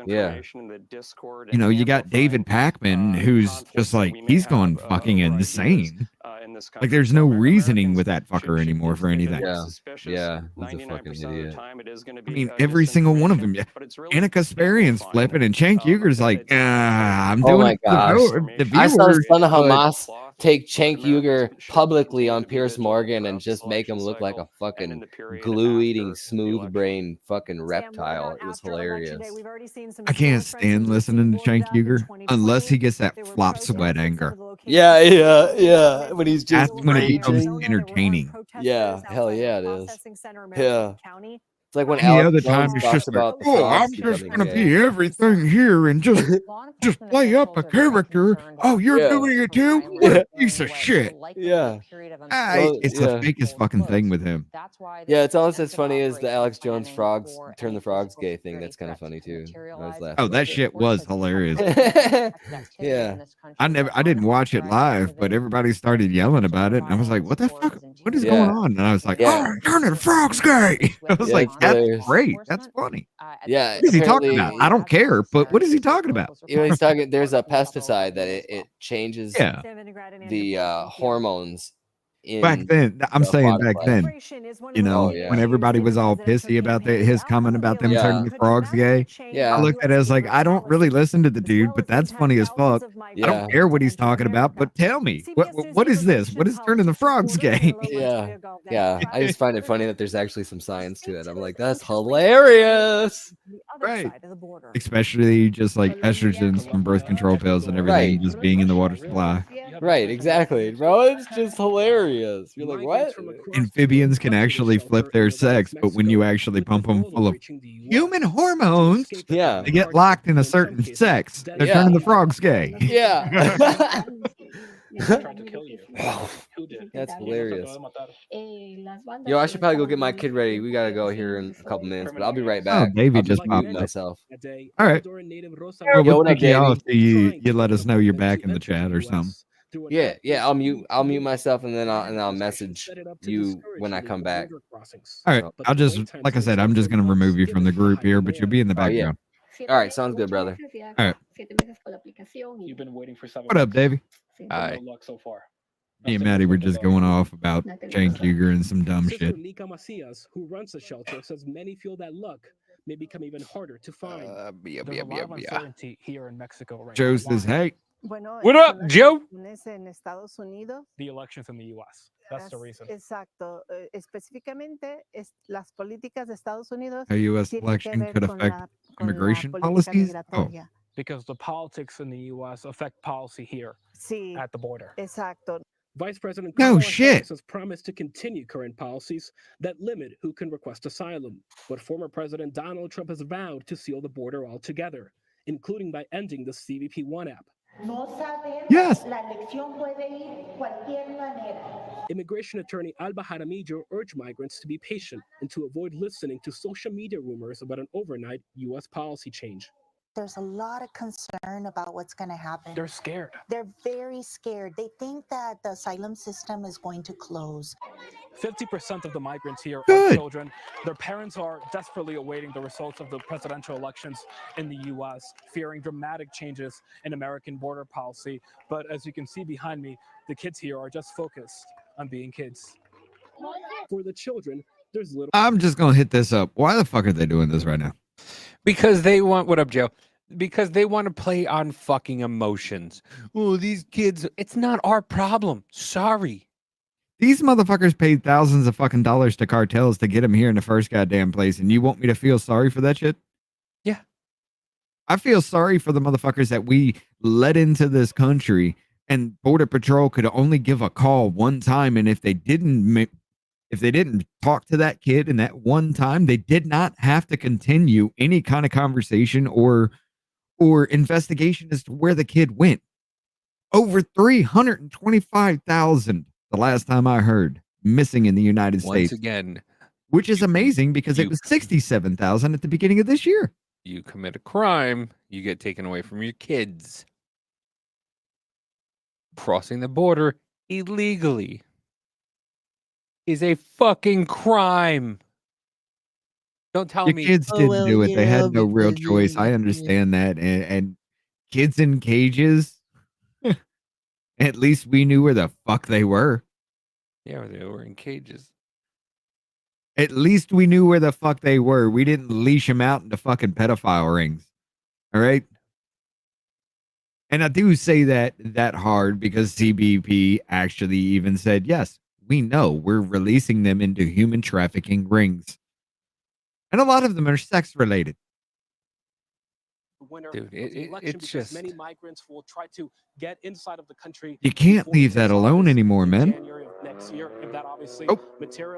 Yeah. You got David Pakman, who's just like, he's gone fucking insane. Like, there's no reasoning with that fucker anymore for anything. Yeah, yeah. He's a fucking idiot. I mean, every single one of them. Yeah. Anna Kasparian's flipping, and Cenk Uyghur's like, I'm doing Oh my it gosh. for the I saw viewers. Son of Hamas take Cenk Uyghur publicly on Piers Morgan and just make him look like a fucking glue-eating, smooth-brain fucking reptile. It was hilarious. I can't stand listening to Cenk Uyghur unless he gets that flop sweat anger. Yeah, yeah, yeah. When he's just That's when it becomes raging. entertaining. Yeah, hell yeah, it is. Yeah. It's like when The Alex other time Jones it's talks just like, about the oh, frogs I'm just becoming gonna gay. be everything here and just play up a character. Oh, you're Yeah. doing it too? What a piece of shit. Yeah. Well, It's yeah. the fakest fucking thing with him. Yeah, it's almost as funny as the Alex Jones frogs turn the frogs gay thing. That's kind of funny too. I was laughing. Oh, that shit was hilarious. Yeah. I didn't watch it live, but everybody started yelling about it, and I was like, "What the fuck? What is Yeah. going on?" And I was like, Yeah. "Oh, turning the frogs gay." I was Yeah, like, it's hilarious. great. That's funny. Yeah, What is he talking apparently, about? I don't care, but what is he talking about? you know, he's talking. There's a pesticide that it changes Yeah. the hormones Back in then, I'm the saying body back plant. then, you know, when everybody was all pissy about his comment about them turning the frogs gay, I looked at it as like, I don't really listen to the dude, but that's funny as fuck. I Yeah. don't care what he's talking about, but tell me, what is this? What is turning the frogs gay? Yeah. I just find it funny that there's actually some science to it. I'm like, that's hilarious. Right. Especially just like estrogens from birth control pills and everything Right. just being in the water supply. Right, exactly, bro. It's just hilarious. You're like, what? Amphibians can actually flip their sex, but when you actually pump them full of human hormones, Yeah. they get locked in a certain sex. They're turning the frogs gay. Yeah. Tried to kill you. Who did? That's hilarious. Yo, I should probably go get my kid ready. We gotta go here in a couple minutes, but I'll be right back. Davey I'll just mute popped up. myself. All right. Well, Yo, we'll what up, take you off Davey? till you let us know you're back in the chat or something. Yeah. I'll mute myself and then I'll message you when I come back. All right. I'll just, like I said, I'm just gonna remove you from the group here, but you'll be in the Oh, yeah. background. All right, sounds good, brother. All right. You've been waiting for 7 What up, Davey? Hi. No luck so far. Me and Maddie were just going off about Cenk Uygur and some dumb Sister shit. Nika Macias, who runs the shelter, says many feel that luck may become even harder to find. There's a lot of uncertainty here in Mexico right Joe now. says, hey. What up, Joe? The elections in the U.S. That's the reason. Exacto. Específicamente, las políticas de Estados Unidos. A U.S. election could affect immigration policies? Oh. Because the politics in the U.S. affect policy here at the border. Exacto. Vice President No Kamala shit. Harris has promised to continue current policies that limit who can request asylum. But former President Donald Trump has vowed to seal the border altogether, including by ending the CBP One app. Yes. Immigration attorney Alba Jaramillo urged migrants to be patient and to avoid listening to social media rumors about an overnight U.S. policy change. There's a lot of concern about what's going to happen. They're scared. They're very scared. They think that the asylum system is going to close. 50% of the migrants here are Good. children. Their parents are desperately awaiting the results of the presidential elections in the U.S., fearing dramatic changes in American border policy. But as you can see behind me, the kids here are just focused on being kids. For the children, there's little. I'm just going to hit this up. Why the fuck are they doing this right now? Because they want, what up, Joe? Because they want to play on fucking emotions. Oh, these kids, it's not our problem. Sorry. These motherfuckers paid thousands of fucking dollars to cartels to get them here in the first goddamn place, and you want me to feel sorry for that shit? Yeah. I feel sorry for the motherfuckers that we let into this country, and Border Patrol could only give a call one time, and if they didn't talk to that kid in that one time, they did not have to continue any kind of conversation or investigation as to where the kid went. Over 325,000 the last time I heard missing in the United States. Once again, which is amazing because it was 67,000 at the beginning of this year. You commit a crime, you get taken away from your kids. Crossing the border illegally is a fucking crime. Don't tell Your me kids didn't do it. They had no real choice. I understand that. And kids in cages, at least we knew where the fuck they were. Yeah, they were in cages. At least we knew where the fuck they were. We didn't leash them out into fucking pedophile rings. All right. And I do say that hard because CBP actually even said, yes, we know we're releasing them into human trafficking rings. And a lot of them are sex related. Winner Dude, of the election it's because just many migrants will try to get inside of the country. You can't leave that alone anymore, man. January of next year, if that obviously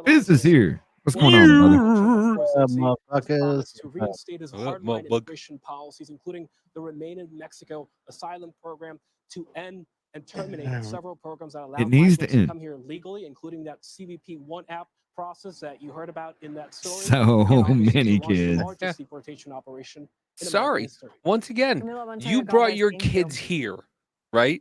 Biz is here. What's going on, brother? motherfuckers. To reinstate his hardline immigration policies, including the Remain in Mexico asylum program, to end and terminate several programs that allow It needs to migrants to end. come here legally, including that CBP One app process that you heard about in that story. So And obviously to many launch the kids. largest deportation operation in American Sorry. history. Once again, you brought your kids here, right?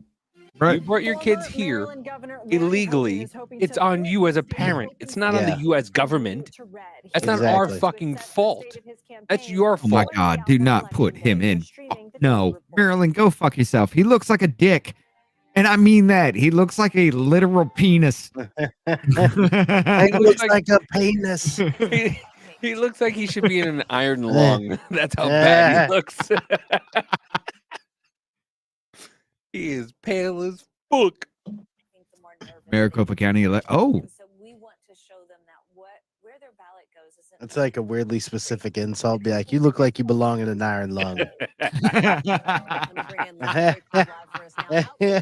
Right. You brought your kids Former here Maryland Governor Larry Hogan illegally. is hoping It's to on flip you as a city's parent. open It's not on the spaces U.S. from blue government. to red. That's He not was our set fucking the fault. state of his That's campaign your Oh my fault. God, do not put him in. No, Marilyn, go fuck yourself. He looks like a dick. And I mean that. He looks like a literal penis. He looks like a penis. He looks like he should be in an iron lung. That's how bad he looks. He is pale as fuck. Maricopa County Oh, So we want to show them that where their ballot goes isn't It's like a weirdly specific insult. Be like, you look like you belong in an iron lung.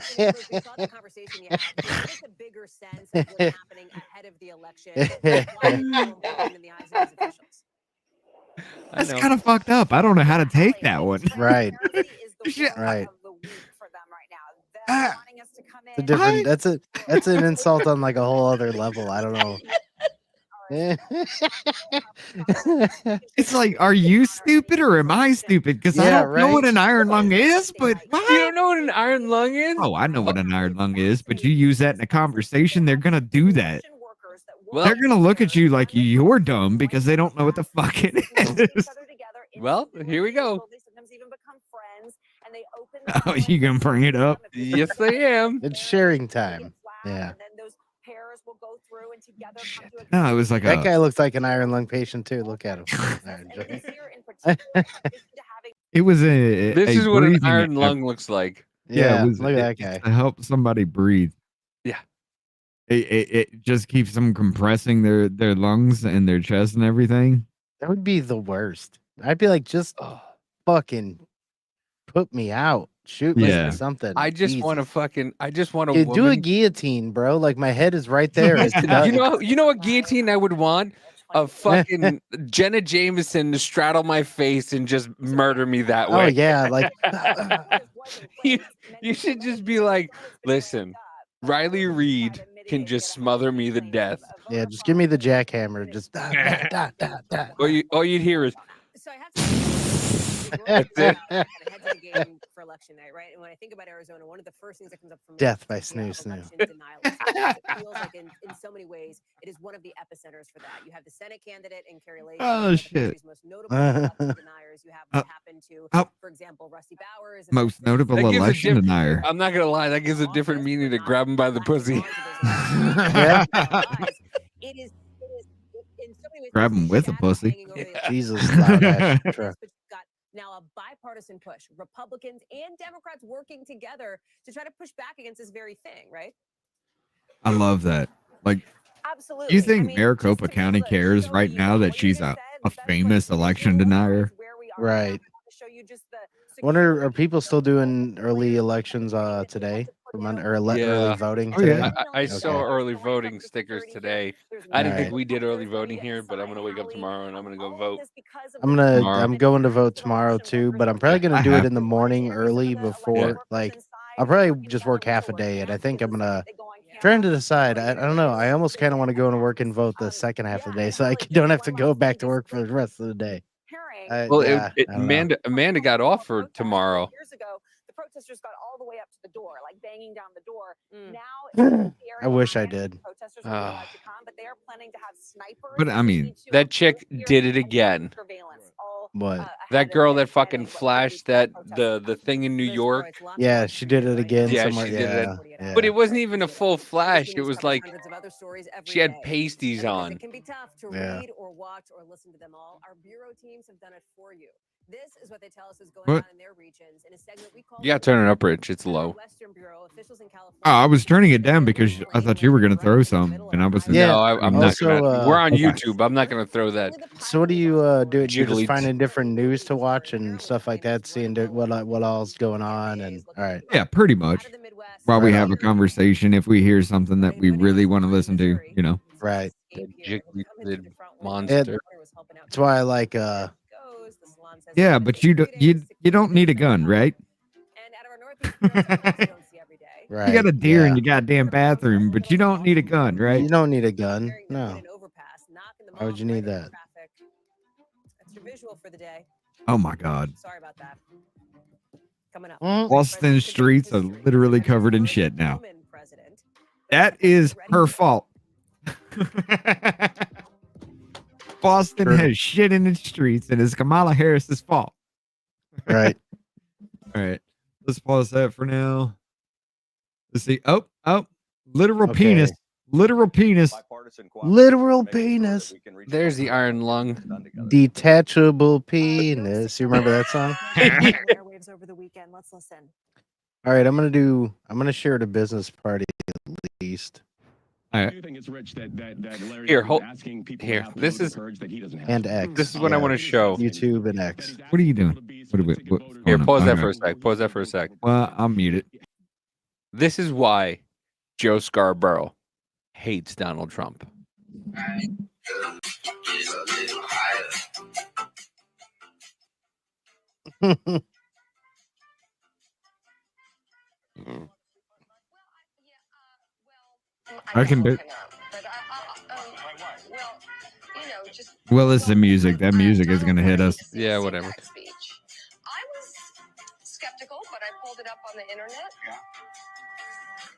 Conversation you had, give us a bigger sense of what's happening ahead of the election. Why it's so important in the eyes of these officials. that's kind of fucked up. I don't know how to take that one. Right. Shit. Right. Ah. It's a different. That's an insult on like a whole other level. I don't know. It's like, are you stupid or am I stupid? Because I Yeah, don't know what right? an iron lung is, but You don't know what an iron lung is? oh, I know what an iron lung is, but you use that in a conversation, they're gonna do that. Well, They're gonna look at you like you're dumb because they don't know what the fuck it is. Well, here we go. Oh, you gonna bring it up? Yes, I am. It's sharing time. Yeah. No, it was like That a. guy looks like an iron lung patient too. Look at him. Iron lung. It was a. This a is what an breathing iron app. lung looks like. Yeah, Yeah, it was, look at that it's guy. to help somebody breathe. Yeah. It just keeps them compressing their lungs and their chest and everything. That would be the worst. I'd be like, just fucking put me out. Shoot me Yeah. or something. I just want to Jesus. fucking. I just want a Yeah, do a woman. guillotine, bro. Like my head is right there. It's You know what guillotine I would want? A fucking Jenna Jameson to straddle my face and just murder me that way. Oh yeah, like you should just be like, listen, Riley Reed can just smother me to death. yeah. Just give me the jackhammer. Just da. All you'd hear is. So I have to That's it. head to the game for election night, right? And when I think about Arizona, one of the first things that comes up for me Death is by the idea of snoo snoo. election denialism. It feels like in so many ways it is one of the epicenters for that. You have the Senate candidate in Carrie Lake. Oh, shit. Most notable election deniers. You have what happened to, for example, Rusty Bowers. Most notable That gives a election diff- denier. I'm not gonna lie, that gives a different meaning to grab him by the pussy. It is in so many ways. Grab him with a pussy. Jesus, loud ass truck. But you've got now a bipartisan push, Republicans and Democrats working together to try to push back against this very thing, right? I love that. Like, Absolutely. do you think Maricopa County cares right now that she's a famous election denier? Right. Wonder, are people still doing early elections today? Early voting Oh, today? yeah. I saw Okay. early voting stickers today. I didn't think Alright. we did early voting here, but I'm gonna wake up tomorrow and I'm gonna go vote. Tomorrow. I'm going to vote tomorrow too, but I'm probably gonna I do it have in the morning early before like I'll probably just work half a day, and I think I'm gonna trying to decide. I don't know. I almost kind of want to go to work and vote the second half of the day, so I don't have to go back to work for the rest of the day. Well, Yeah, I don't know. Amanda got offered tomorrow. Years ago, the protesters got all the way up to the door, like banging down the door. Now, I wish I did. protesters are allowed to come, but they are planning to have snipers. But I mean, That chick did it again. What? That girl that fucking flashed the thing in New York. Yeah, she did it again Yeah, somewhere. she did Yeah, it. But yeah. it wasn't even a full flash. It was like she had pasties on. It can be tough to Yeah. read or watch or listen to them all. Our bureau teams have done it for you. This is what they tell us is going What? on in their regions in a segment we call You gotta turn it up, Rich. It's low. Western Bureau. Officials in California. Oh, I was turning it down because I thought you were gonna throw some, and I was. Yeah, No, I'm not also, gonna. We're on okay. YouTube. I'm not gonna throw that. So what do you do? You're just Jiggly. finding different news to watch and stuff like that, seeing what all's going on, and all right. Yeah, pretty much. While we have a conversation, if we hear something that we really want to listen to, you know. Right. The jiggly monster. That's why I like Yeah, but you don't need a gun, right? right. You got a deer yeah. in your goddamn bathroom, but you don't need a gun, right? You don't need a gun. No. Why would you need that? That's your visual for the day. Oh my god. Sorry about that. coming up. Boston streets are literally covered in shit now. That is her fault. Boston has shit in its streets, and it's Kamala Harris's fault. Right. All right. Let's pause that for now. Let's see. Oh, literal Okay. penis. Literal penis. Literal penis. There's the iron lung. Detachable penis. You remember that song? Airwaves over the weekend. Let's listen. All right, I'm gonna share at a business party at least. All right. I do think it's rich that Larry Here, is asking people here. to have the This is courage that he doesn't have. And X. This is what I want to show. YouTube and X. What are you doing? What's Here, going on? pause that Okay. for a sec. Pause that for a sec. Well, I'll mute it. This is why Joe Scarborough hates Donald Trump. I can do. Well, it's the music. That music is gonna hit us. Yeah, whatever. Skeptical, but I pulled it up on the internet. Yeah.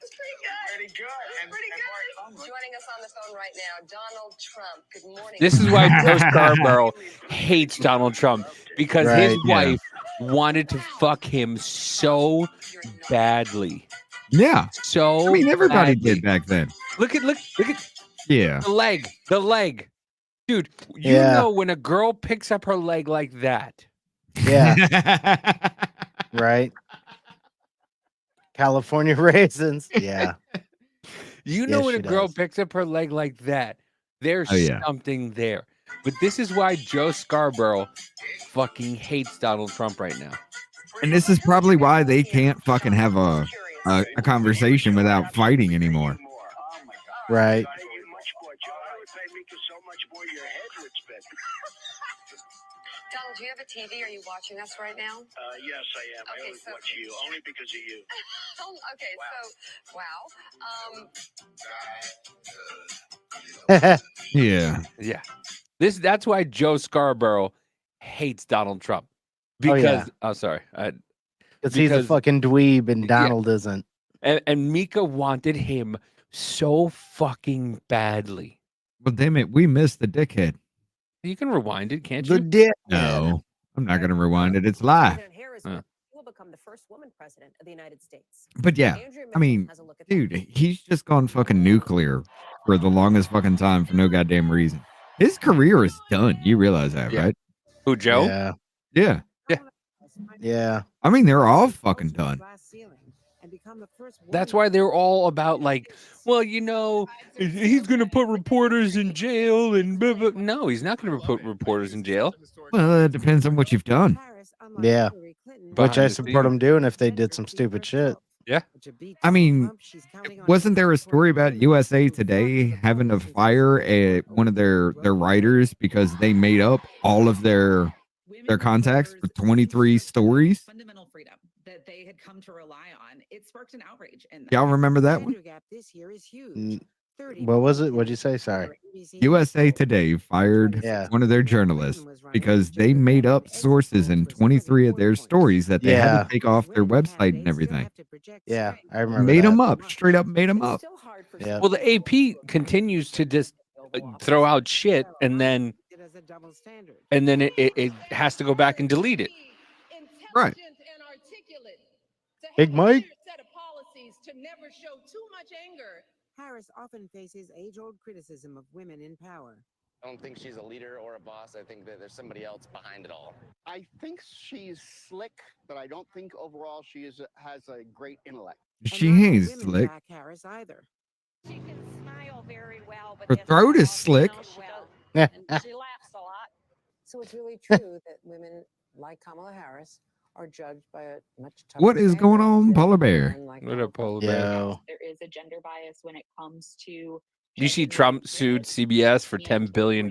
It's pretty good. Joining us on the phone right now, Donald Trump. Good morning. This is why Joe Scarborough hates Donald Trump, because his wife wanted to fuck him so badly. Yeah. So I mean, everybody badly. did back then. Look at Yeah. the leg. Dude, you know when a girl picks up her leg like that. Yeah. Right. California raisins. Yeah. You know Yes, when a she girl does. picks up her leg like that, there's Oh, yeah. something there. But this is why Joe Scarborough fucking hates Donald Trump right now. And this is probably why they can't fucking have a conversation without fighting anymore. Right. Donald, do you have a TV? Are you watching us right now? Yes, I am. I only watch you, only because of you. Yeah. Yeah. That's why Joe Scarborough hates Donald Trump. Oh, Because yeah. sorry. Because he's a fucking dweeb and Donald isn't. And Mika wanted him so fucking badly. Well, damn it, we missed the dickhead. You can rewind it, can't The you? dick. No, I'm not gonna rewind it. It's live. President Harris will become the first woman president of the United States. But yeah, I mean, dude, he's just gone fucking nuclear for the longest fucking time for no goddamn reason. His career is done. You realize that, right? Who, Joe? Yeah. Yeah. Yeah. I mean, they're all fucking done. That's why they're all about like, well, you know, he's going to put reporters in jail and blah, blah. No, he's not going to put reporters in jail. Well, it depends on what you've done. Yeah. Which I the support them doing if they did some stupid shit. Yeah. I mean, wasn't there a story about USA Today having to fire one of their writers because they made up all of their contacts for 23 stories? Fundamental freedom that they had come to rely on. It sparked an outrage. And Y'all remember that one? What was it? What'd you say? Sorry. USA Today fired one of their journalists because they made up sources in 23 of their stories that they had to take off their website and everything. Yeah, I remember. Made that. them up, straight up made them up. Yeah. Well, the AP continues to just throw out shit and then it has to go back and delete it. Right. Big Mike. set of policies to never show too much anger. Harris often faces age-old criticism of women in power. I don't think she's a leader or a boss. I think that there's somebody else behind it all. I think she's slick, but I don't think overall she has a great intellect. She ain't slick. Harris either. She can smile very well, but Her throat is slick. she laughs a lot. So it's really true that women like Kamala Harris are judged by a much tougher What is going on, standard Polar than Bear? men like What Donald up, Polar Trump. Bear? Yo. There is a gender bias when it comes to You see Trump sued CBS for $10 billion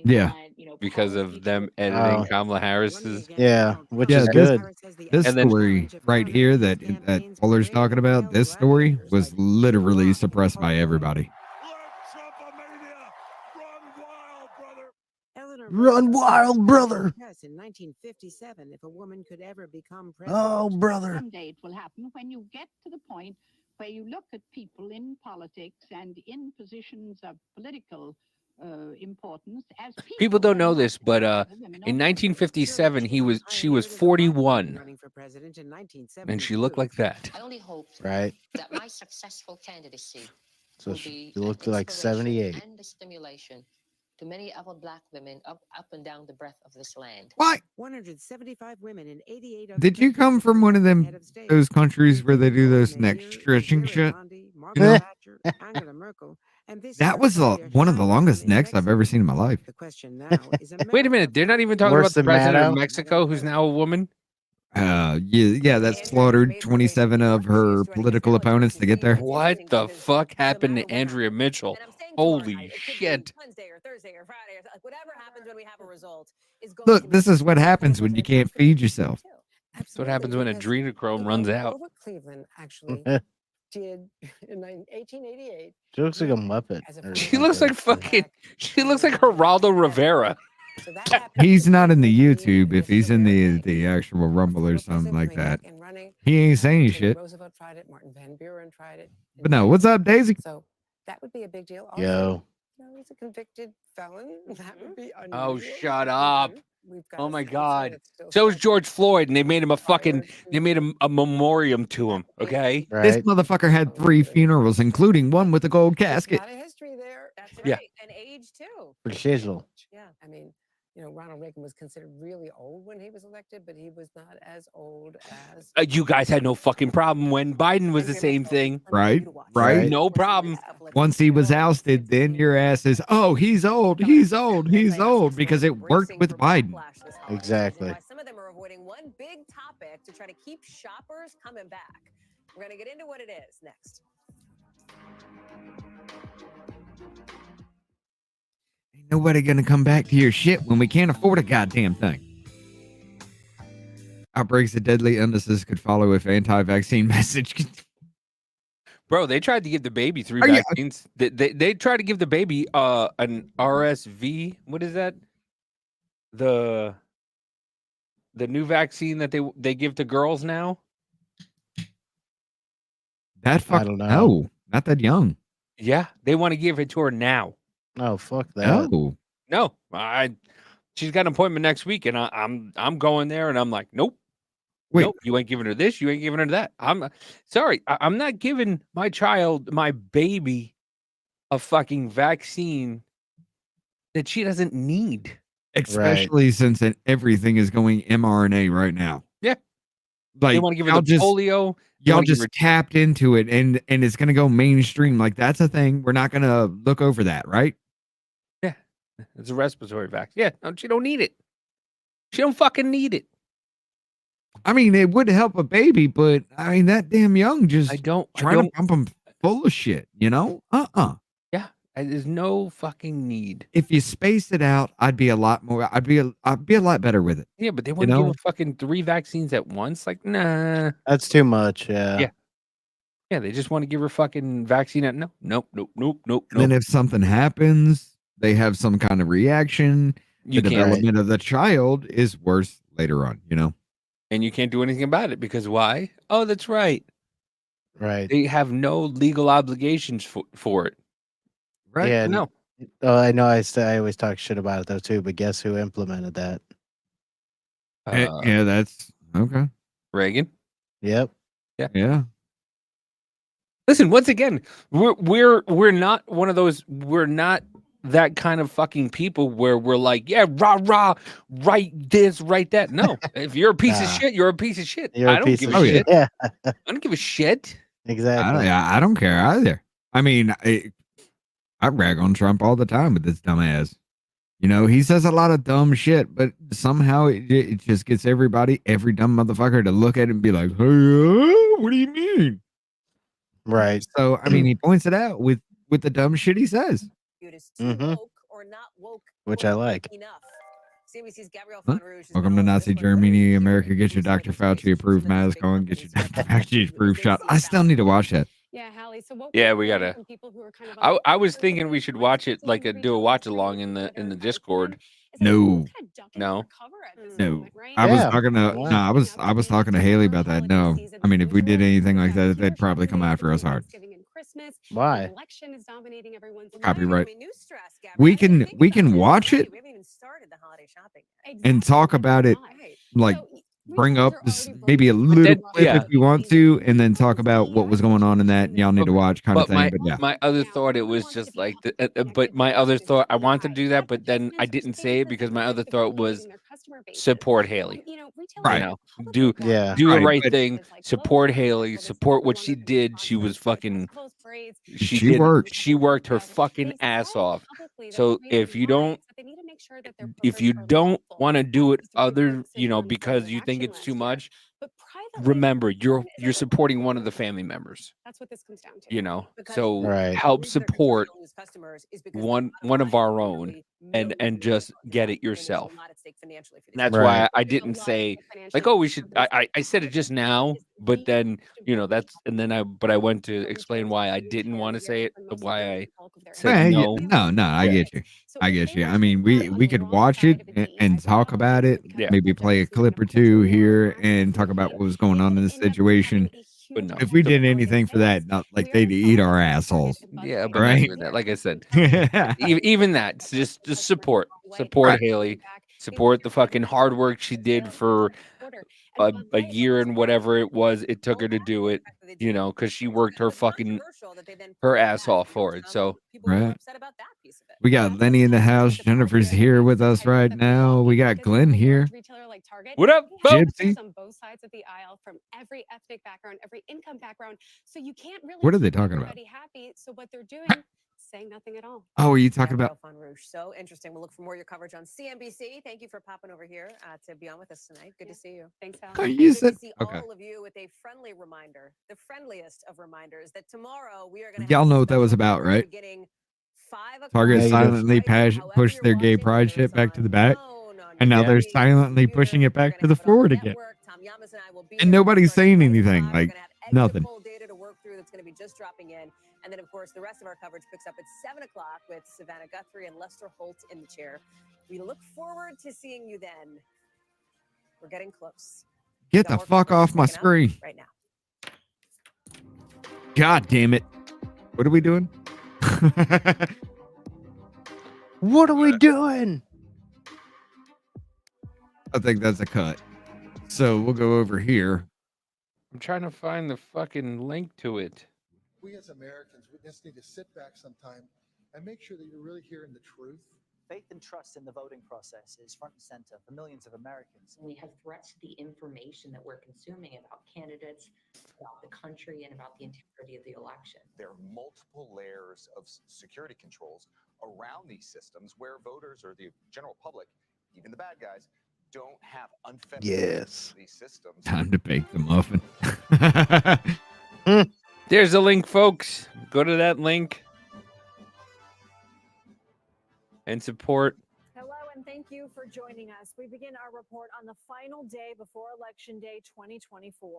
Yeah. because of them editing Kamala Harris's. Yeah, which is good. This And then- story right here that Polar's talking about, this story was literally suppressed by everybody. Eleanor Run wild, brother. Yes, in 1957, if a woman could ever become president. Oh, brother. Someday it will happen when you get to the point where you look at people in politics and in positions of political importance as People don't know and this, not but as other women in or men. 1957 she was 41, and she looked like that. I only hope Right. that my successful candidacy So will she be looked an like inspiration 78. and a stimulation to many other black women up and down the breadth of this land. Why? 175 women and 88 Did you come from one of them those countries where they do those neck stretching shit? You know, that was one of the longest necks I've ever seen in my life. The question now is Wait a minute, they're not even talking Worse about the than president of Maddow? Mexico, who's now a woman. Yeah, that slaughtered 27 of her political opponents to get there. What the fuck happened to Andrea Mitchell? Holy shit! Wednesday or Thursday or Friday or whatever happens when we have a result is going Look, to this is what happens when you can't feed yourself. That's what happens when adrenochrome runs out. Grover Cleveland actually did in 1888. She looks like a Muppet. or She looks like something. fucking. She looks like Geraldo Rivera. He's not in the YouTube. If he's in the actual Rumble or something like that, he ain't saying shit. Roosevelt tried it. Martin Van Buren tried it. But no, what's up, Daisy? So that would be a big deal. Yo. He's a convicted felon. That would be Oh, unusual. shut up! We've got Oh a my statesman God! that's still So is George Floyd, and they made him a fucking. They made him a memoriam to him. Okay. This motherfucker had 3 funerals, including one with a gold casket. a lot of history there. That's Yeah. right. And age too. Precision. Yeah, I mean, Ronald Reagan was considered really old when he was elected, but he was not as old as. You guys had no fucking problem when Biden was the same thing. Right? Right? No problem. Once he was ousted, then your ass is, oh, he's old, he's old, he's old, because it worked with Biden. Exactly. Why some of them are avoiding one big topic to try to keep shoppers coming back. We're going to get into what it is next. Ain't nobody gonna come back to your shit when we can't afford a goddamn thing. Outbreaks of deadly illnesses could follow if anti-vaccine message. Bro, they tried to give the baby 3 Are you- vaccines. They tried to give the baby an RSV. What is that? The new vaccine that they give to girls now. That I fuck don't know. no, not that young. Yeah, they want to give it to her now. No, fuck that. No. No, she's got an appointment next week, and I'm going there, and I'm like, nope. Wait. Nope, you ain't giving her this, you ain't giving her that. I'm sorry, I'm not giving my child, my baby, a fucking vaccine that she doesn't need. Especially since everything is going mRNA right now. Yeah. Like They want to give her y'all the just, polio. They y'all wanna give just her- tapped into it, and it's gonna go mainstream. Like that's a thing. We're not gonna look over that, right? Yeah, it's a respiratory vaccine. Yeah, no, she don't need it. She don't fucking need it. I mean, it would help a baby, but I mean that damn young just trying to pump them full of shit. You know? Yeah, there's no fucking need. If you space it out, I'd be a lot more. I'd be a lot better with it. Yeah, but they You want to give know? her fucking 3 vaccines at once. Like, nah. That's too much. Yeah. Yeah. Yeah, they just want to give her fucking vaccine at nope. And then if something happens, they have some kind of reaction. You the can't- development of the child is worse later on. You know? And you can't do anything about it because why? Oh, that's right. Right. They have no legal obligations for it. Right? Yeah. No. Oh, I know. I always talk shit about it though too. But guess who implemented that? Yeah, that's okay. Reagan. Yep. Yeah. Listen, once again, we're not one of those. We're not that kind of fucking people where we're like, yeah, rah, write this, write that. No, if you're a piece of Nah. shit, you're a piece of shit. You're a I don't piece give of a shit. shit. Yeah. I don't give a shit. Exactly. I don't care either. I mean, I rag on Trump all the time with this dumbass. You know, he says a lot of dumb shit, but somehow it just gets every dumb motherfucker to look at it and be like, hey, what do you mean? Right. So, I mean, he points it out with the dumb shit he says. Mhm. Or not woke Which I like. enough. CNBC's Gabrielle Huh? Welcome to Nazi Germany, America. Get your Dr. Fauci approved mask on. Get your Dr. Fauci approved shot. I still need to watch that. Yeah, Hallie. So what Yeah, we're we hearing gotta. from people who are kind of on I the was fence thinking with we this, should why watch it some like do a retailers watch are starting along to in the consider Discord. is that people No. kind of ducking No. for cover at this No. moment, right? I was Yeah. talking to Why? no, I was talking to Haley about that. No. I mean, if we did anything like that, they'd probably come after us hard. Thanksgiving and Christmas. The Why? election is dominating everyone's Copyright. Me new stress, Gabby. We I didn't can think we about can this. watch Right. it We haven't even started the holiday shopping yet. and talk about it, like bring up this, maybe a little then, clip yeah. if you want to, and then talk about what was going on in that, and y'all need to watch kind of But thing. But yeah, my other thought, it was just like, but my other thought, I want to do that, but then I didn't say it because my other thought was support Haley. Right. You know, do Yeah. do the Right, right but- thing, support Haley, support what she did. She was fucking. She worked. She worked her fucking ass off. So if you don't want to do it because you think it's too much, remember you're supporting one of the family members. That's what this comes down to. You know, so Right. help support one of our own and just get it yourself. That's why Right. I didn't say like, oh, we should. I said it just now, but then I went to explain why I didn't want to say it, why I said Hey, no. no, I Yeah. get you. I get you. I mean, we could watch it and talk about it. Yeah. Maybe play a clip or two here and talk about what was going on in this situation. But no, If we did anything for that, not like they'd eat our assholes. yeah, but Right? not even that. Like I said, even that, just support Right. Haley, support the fucking hard work she did for a year and whatever it was it took her to do it. You know, because she worked her ass off for it. So Right. We got Lenny in the house. Jennifer's here with us right now. We got Glenn here. what up, folks? Gypsy. On both sides of the aisle, from every ethnic background, every income background. So you can't really What are they keep talking about? everybody happy. So what they're doing, saying nothing at all. Oh, are you talking about? Fun Rouge. So interesting. We'll look for more of your coverage on CNBC. Thank you for popping over here to be on with us tonight. Good to see you. Thanks, Al. Oh, And you good said to see okay. all of you with a friendly reminder, the friendliest of reminders, that tomorrow we are going to Y'all know what that was about, right? beginning 5 o'clock. Target Negative. silently pushed their gay pride shit back to the back, and now they're silently pushing it back to the forward again. Tom Yamas and I will be And there nobody's starting saying right at anything, 5. like We're gonna have nothing. exit poll data to work through that's going to be just dropping in. And then, of course, the rest of our coverage picks up at 7 o'clock with Savannah Guthrie and Lester Holt in the chair. We look forward to seeing you then. We're getting close. Get Got the more fuck coverage off my picking up screen. right now. God damn it. What are we doing? What are we doing? I think that's a cut. So we'll go over here. I'm trying to find the fucking link to it. We as Americans, we just need to sit back sometime and make sure that you're really hearing the truth. Faith and trust in the voting process is front and center for millions of Americans. We have threats to the information that we're consuming about candidates, about the country, and about the integrity of the election. There are multiple layers of security controls around these systems where voters or the general public, even the bad guys, don't have unfettered Yes. these systems. Time to bake the muffin. There's a link, folks. Go to that link and support. Hello, and thank you for joining us. We begin our report on the final day before Election Day 2024.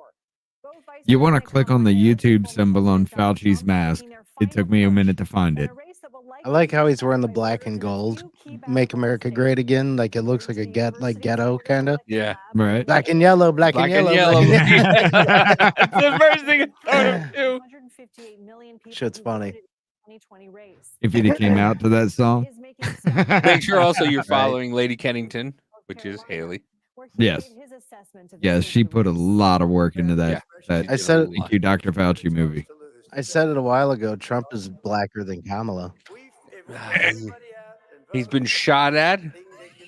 Both Vice You want to President click on the Kamala Harris and YouTube former symbol on President Donald Fauci's Trump mask. making their It took me a minute to find in it. a race that will I like how likely he's wearing the be black decided and by gold. two key Make battleground America states. great again. Like it looks like a ghetto kind of. Yeah. Right. Black and yellow, black and yellow. That's black and- the first thing I thought of too. 158 million people Shit's who funny. voted in the 2020 race. If you'd have came out to that song. Is making some Make sure also you're Right. following Lady Kennington, which is Haley. where he Yes. gave his assessment of the Yes, state she of the put a race. lot of work into that. Yeah. That I said it- Thank you, Dr. Fauci movie. I said it a while ago. Trump is blacker than Kamala. He's been shot at.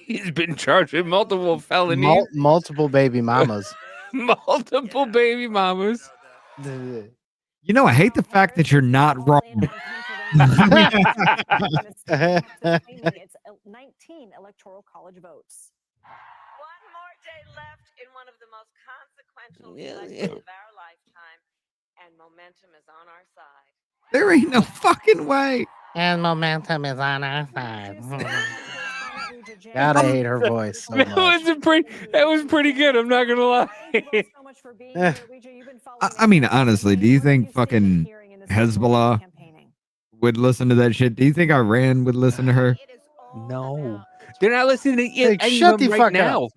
He's been charged with multiple felonies, Multiple baby mamas. multiple baby mamas. You know, I hate the fact that you're not wrong. It's 19 electoral college votes. One more day left in one of the most consequential elections of our lifetime, and momentum is on our side. There ain't no fucking way. And momentum is on our side. God, I hate her voice so much. That was pretty good. I'm not gonna lie. Thank you all so much for being here, Ouija. You've been following I mean, honestly, do you think fucking Hezbollah would listen to that shit? Do you think Iran would listen to her? No, they're not listening to any shut of them the right fuck now. up.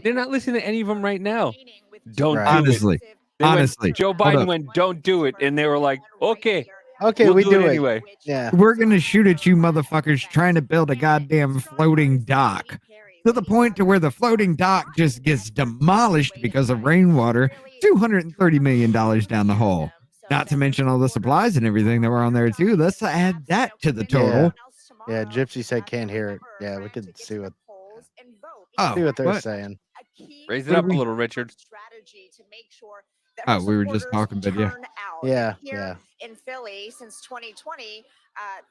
They're not listening to any of them right now. Don't Right. do Honestly, it. They went- honestly, Joe hold Biden up. went, "Don't do it," and they were like, "Okay, Okay, we'll we do it do it anyway." Yeah. We're gonna shoot at you, motherfuckers, trying to build a goddamn floating dock to the point to where the floating dock just gets demolished because of rainwater. $230 million down the hole. Not to mention all the supplies and everything that were on there too. Let's add that to the total. Yeah, Gypsy said can't hear it. Yeah, we could see what Oh, they're what? saying. Raise it What up are we- a little, Richard. Strategy to make sure that Oh, we were just talking, but yeah. turn out. Yeah, And here yeah. in Philly, since 2020,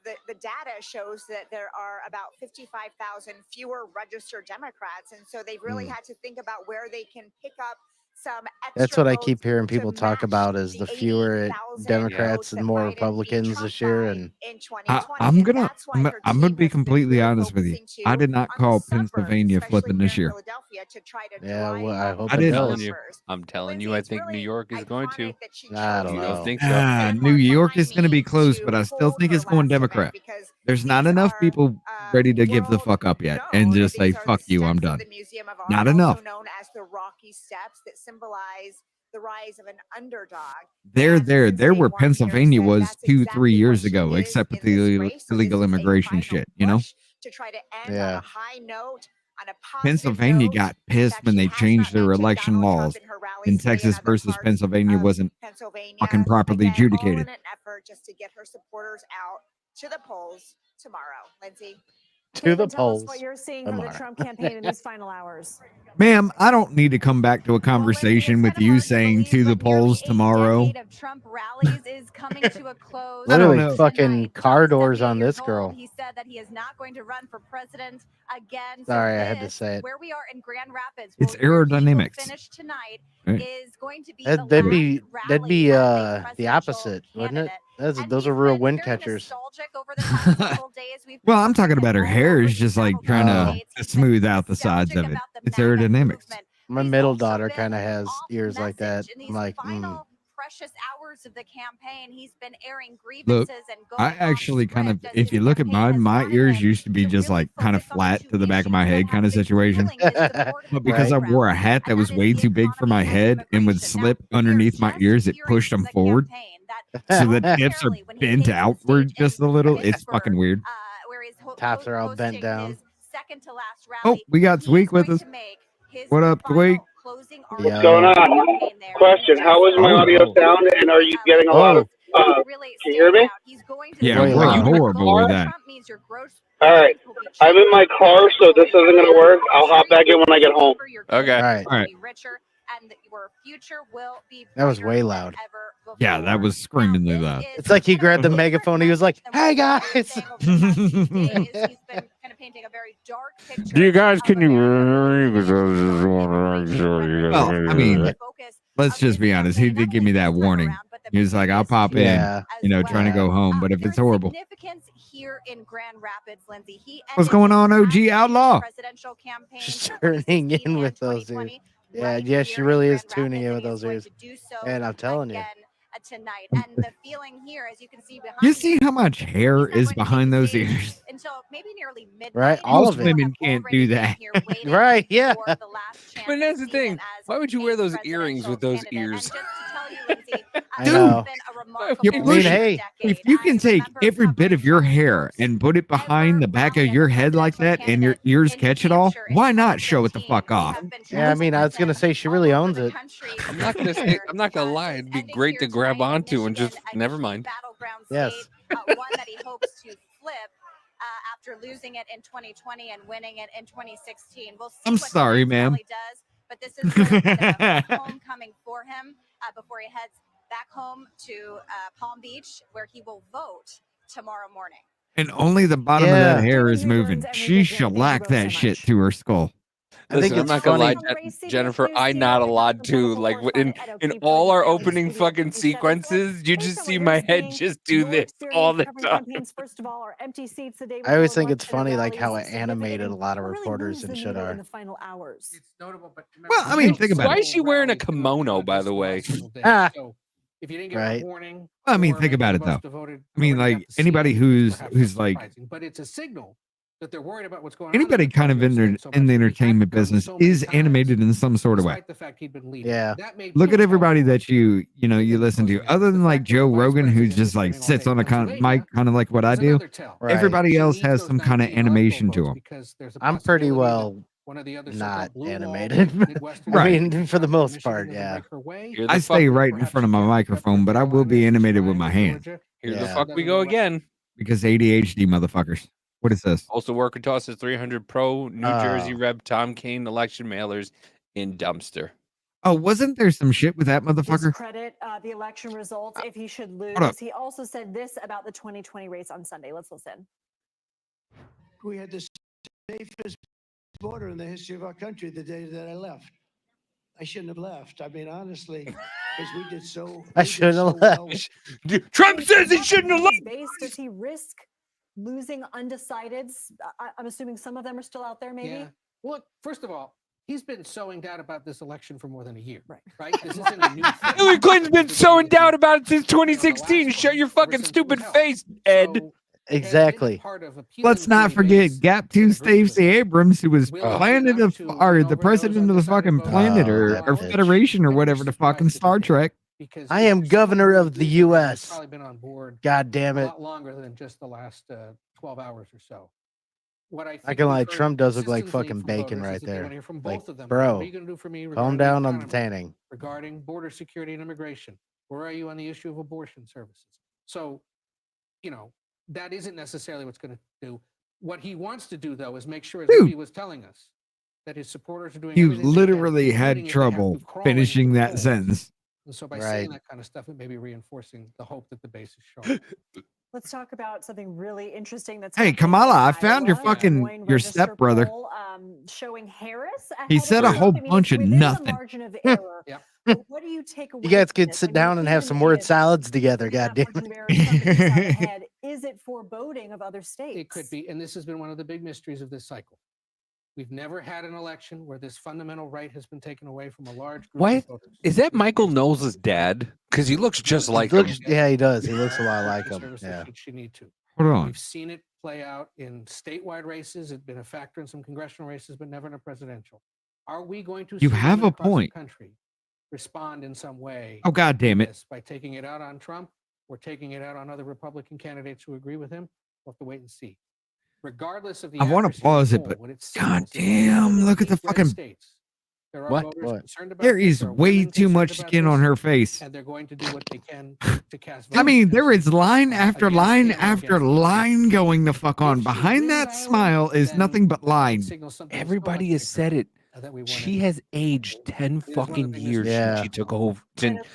the data shows that there are about 55,000 fewer registered Democrats, and so they've really had to think about where they can pick up some extra. That's what I votes keep hearing to people talk match about is the fewer 80,000 Democrats votes and that more Biden beat Republicans Trump this year. by And in 2020. I'm And gonna that's why her I'm gonna team be has been completely really honest with you. focusing I to did not on the call suburbs, Pennsylvania especially flipping here this in year. Philadelphia, to try to yeah, drive well, I up hope I it didn't. does. numbers. I'm telling Lindsay, you, I it's think New really York is going to. iconic that she I chose don't You know. don't think so? New York is going to be close, but I still think it's going Democrat. There's not enough people ready to give the fuck up yet and just say, fuck you, I'm done. The Museum of Art, Not enough. also known as the Rocky Steps, that symbolize the rise of an underdog. They're And there. They're Lindsay where Weinberg Pennsylvania said was that's 2-3 exactly years what she ago, is except with in this the race. So this illegal is a immigration final shit, you know? push to try to end on Yeah. a high note, on a positive Pennsylvania note. got In pissed fact, when she they has changed not their mentioned election Donald laws. Trump in her rallies In today in Texas other versus parts Pennsylvania of wasn't Pennsylvania. fucking properly Again, all adjudicated. in an effort just to get her supporters out to the polls tomorrow. Lindsay. To the Caitlin, tell us what polls you're seeing from the tomorrow. Trump campaign in these final hours. Ma'am, I don't need to come back to a conversation with you saying to the polls tomorrow. Of Trump rallies is coming to a close. I don't Literally know. fucking car doors on this girl. He said that he is not going to run for president again. Sorry, I had to say it. Where we are in Grand Rapids, It's aerodynamics. finish tonight Right. is going to be That'd be the opposite, wouldn't it? Those are real wind catchers. Well, I'm talking about her hair is just like trying to smooth out the sides of it. It's aerodynamics. My middle daughter kind of has ears like that. I'm like, precious hours of the campaign, he's been airing Look, grievances and I actually kind of, if you look at my ears used to be just like kind of flat to the back of my head kind of situation. But because I wore a hat that was way too big for my head and would slip underneath my ears, it pushed them forward. So the tips are bent outward just a little. It's fucking weird. Tops are all bent down. Oh, we got Tweak with us. What up, Tweak? What's going on? Question: how is my audio sound, and are you getting a lot of? Can you hear me? Yeah, we're horrible with that. All right, I'm in my car, so this isn't gonna work. I'll hop back in when I get home. Okay. All right. That was way loud. Yeah, that was screamingly loud. It's like he grabbed the megaphone. He was like, "Hey guys." Do you guys can you hear me? Because I just want to make sure you guys Well, can I hear mean, me. let's just be honest. He did give me that warning. He was like, I'll pop in, trying to go home. But if it's horrible. Here in Grand Rapids, Lindsay. What's going on, OG Outlaw? She's turning in with those ears. Yeah, she really is tuning in with those ears. And I'm telling you. Tonight, and the feeling here, as you can see behind You see how much hair is behind those ears? until maybe nearly midnight. Right, all Most of it. women can't do that. Right, yeah. But that's the thing. Why would you wear those earrings with those ears? I know. If you can take every bit of your hair and put it behind the back of your head like that and your ears catch it all, why not show it the fuck off? Yeah, I mean, I was gonna say she really owns it. I'm not gonna say. I'm not gonna lie. It'd be great to grab onto and just never mind. Yes. One that he hopes to flip after losing it in 2020 and winning it in 2016. We'll see I'm what sorry, Trump ma'am. really does, but this is really kind of a homecoming for him before he heads back home to Palm Beach, where he will vote tomorrow morning. And only the bottom of that hair is moving. She shellacked that shit to her skull. Listen, I'm not gonna lie, Jennifer. I nod a lot too. Like in all our opening fucking sequences, you just see my head just do this all the time. First of all, are empty seats the day I always before think it's election funny, like how rallies is animated a significant. lot of It really reporters moves and the shit needle are. in the final hours. Well, I mean, think about Why it. is she wearing a kimono, by the way? Ah. If you didn't get Right. a warning, I mean, or think maybe about the it though. most devoted I mean, already got like to see anybody it, who's perhaps that's like surprising, but it's a signal that they're worried about what's going on. anybody kind of in the entertainment business is animated in some sort of way. Despite the fact he'd been leading. Yeah. That made Look at people everybody that you listen to, other than like Joe Rogan, who just like sits on a mic, kind of like what I do. Right. Everybody else has some kind of animation to them. because there's a I'm pretty possibility that well one of the other not so-called blue wall animated. Midwestern I Right. mean, for the most Michigan part, doesn't yeah. break her way. Here the I stay fuck, right in front of my microphone, but I will be animated with my hands here Yeah. the fuck we go again. because ADHD, motherfuckers. What is this? Also, worker tosses 300 pro New Jersey Rep Tom Keane election mailers in dumpster. Oh, wasn't there some shit with that motherfucker? Discredit the election results if he should up. lose. He also said this about the 2020 race on Sunday. Let's listen. We had the safest border in the history of our country the day that I left. I shouldn't have left. I mean, honestly, because we did so. I shouldn't have left. Trump says he shouldn't have left. Base, does he risk losing undecideds? I'm assuming some of them are still out there, maybe. Yeah. Look, first of all, he's been sowing doubt about this election for more than a year. Right? This isn't a new thing. Hillary Clinton's been sowing doubt about it since 2016. Shut your fucking stupid face, Ed. Exactly. Let's not forget Gap 2 Stacey Abrams, who was planet of, or the president of the fucking planet or Federation or whatever the fucking Star Trek. I am governor of the U.S. Probably been on board God damn a it. lot longer than just the last 12 hours or so. What I I think can we've like heard Trump does look like consistently fucking from bacon voters right is that they there. wanna hear from Like, both of them. bro, What are you going to do for me calm regarding down the on the economy, tanning. regarding border security and immigration? Where are you on the issue of abortion services? So, you know, that isn't necessarily what's going to do. What he wants to do, though, is make sure, as he was telling us, that his supporters are doing You everything they can, literally including had if they have trouble to crawl finishing into the that polls. sentence. And so by Right. saying that kind of stuff, it may be reinforcing the hope that the base is showing. Let's talk about something really interesting that's Hey, happening Kamala, in I found your Iowa. fucking, Des Moines your Register stepbrother. poll, showing Harris He ahead said of a whole Trump. I mean, bunch it's of within the nothing. margin of error. But what do you take away? You guys from could this? sit I mean, down and have even some word if salads together. within God that damn margin of it. error, Trump is out ahead. Is it foreboding of other states? It could be, and this has been one of the big mysteries of this cycle. We've never had an election where this fundamental right has been taken away from a large group What of voters. is that? Michael Knowles' dad? Because he looks just like him. Yeah, he does. He looks a lot like him. Services Yeah. should she need to. Hold on. We've seen it play out in statewide races. It's been a factor in some congressional races, but never in a presidential. Are we going to You see have women a across the point. country respond in some way? Oh, God damn to it. this by taking it out on Trump or taking it out on other Republican candidates who agree with him? We'll have to wait and see. Regardless of the I want to accuracy of the pause it, poll, but what it God signals is damn, that look at the in red fucking. states, there are What? voters concerned about There this, is there are way women too concerned much about skin on this, her face. and they're going to do what they can to cast I votes. mean, there is line after against line him or after against line going the fuck on. Behind that smile is nothing but line. Everybody has said it. She has aged 10 fucking years Yeah. since she took over.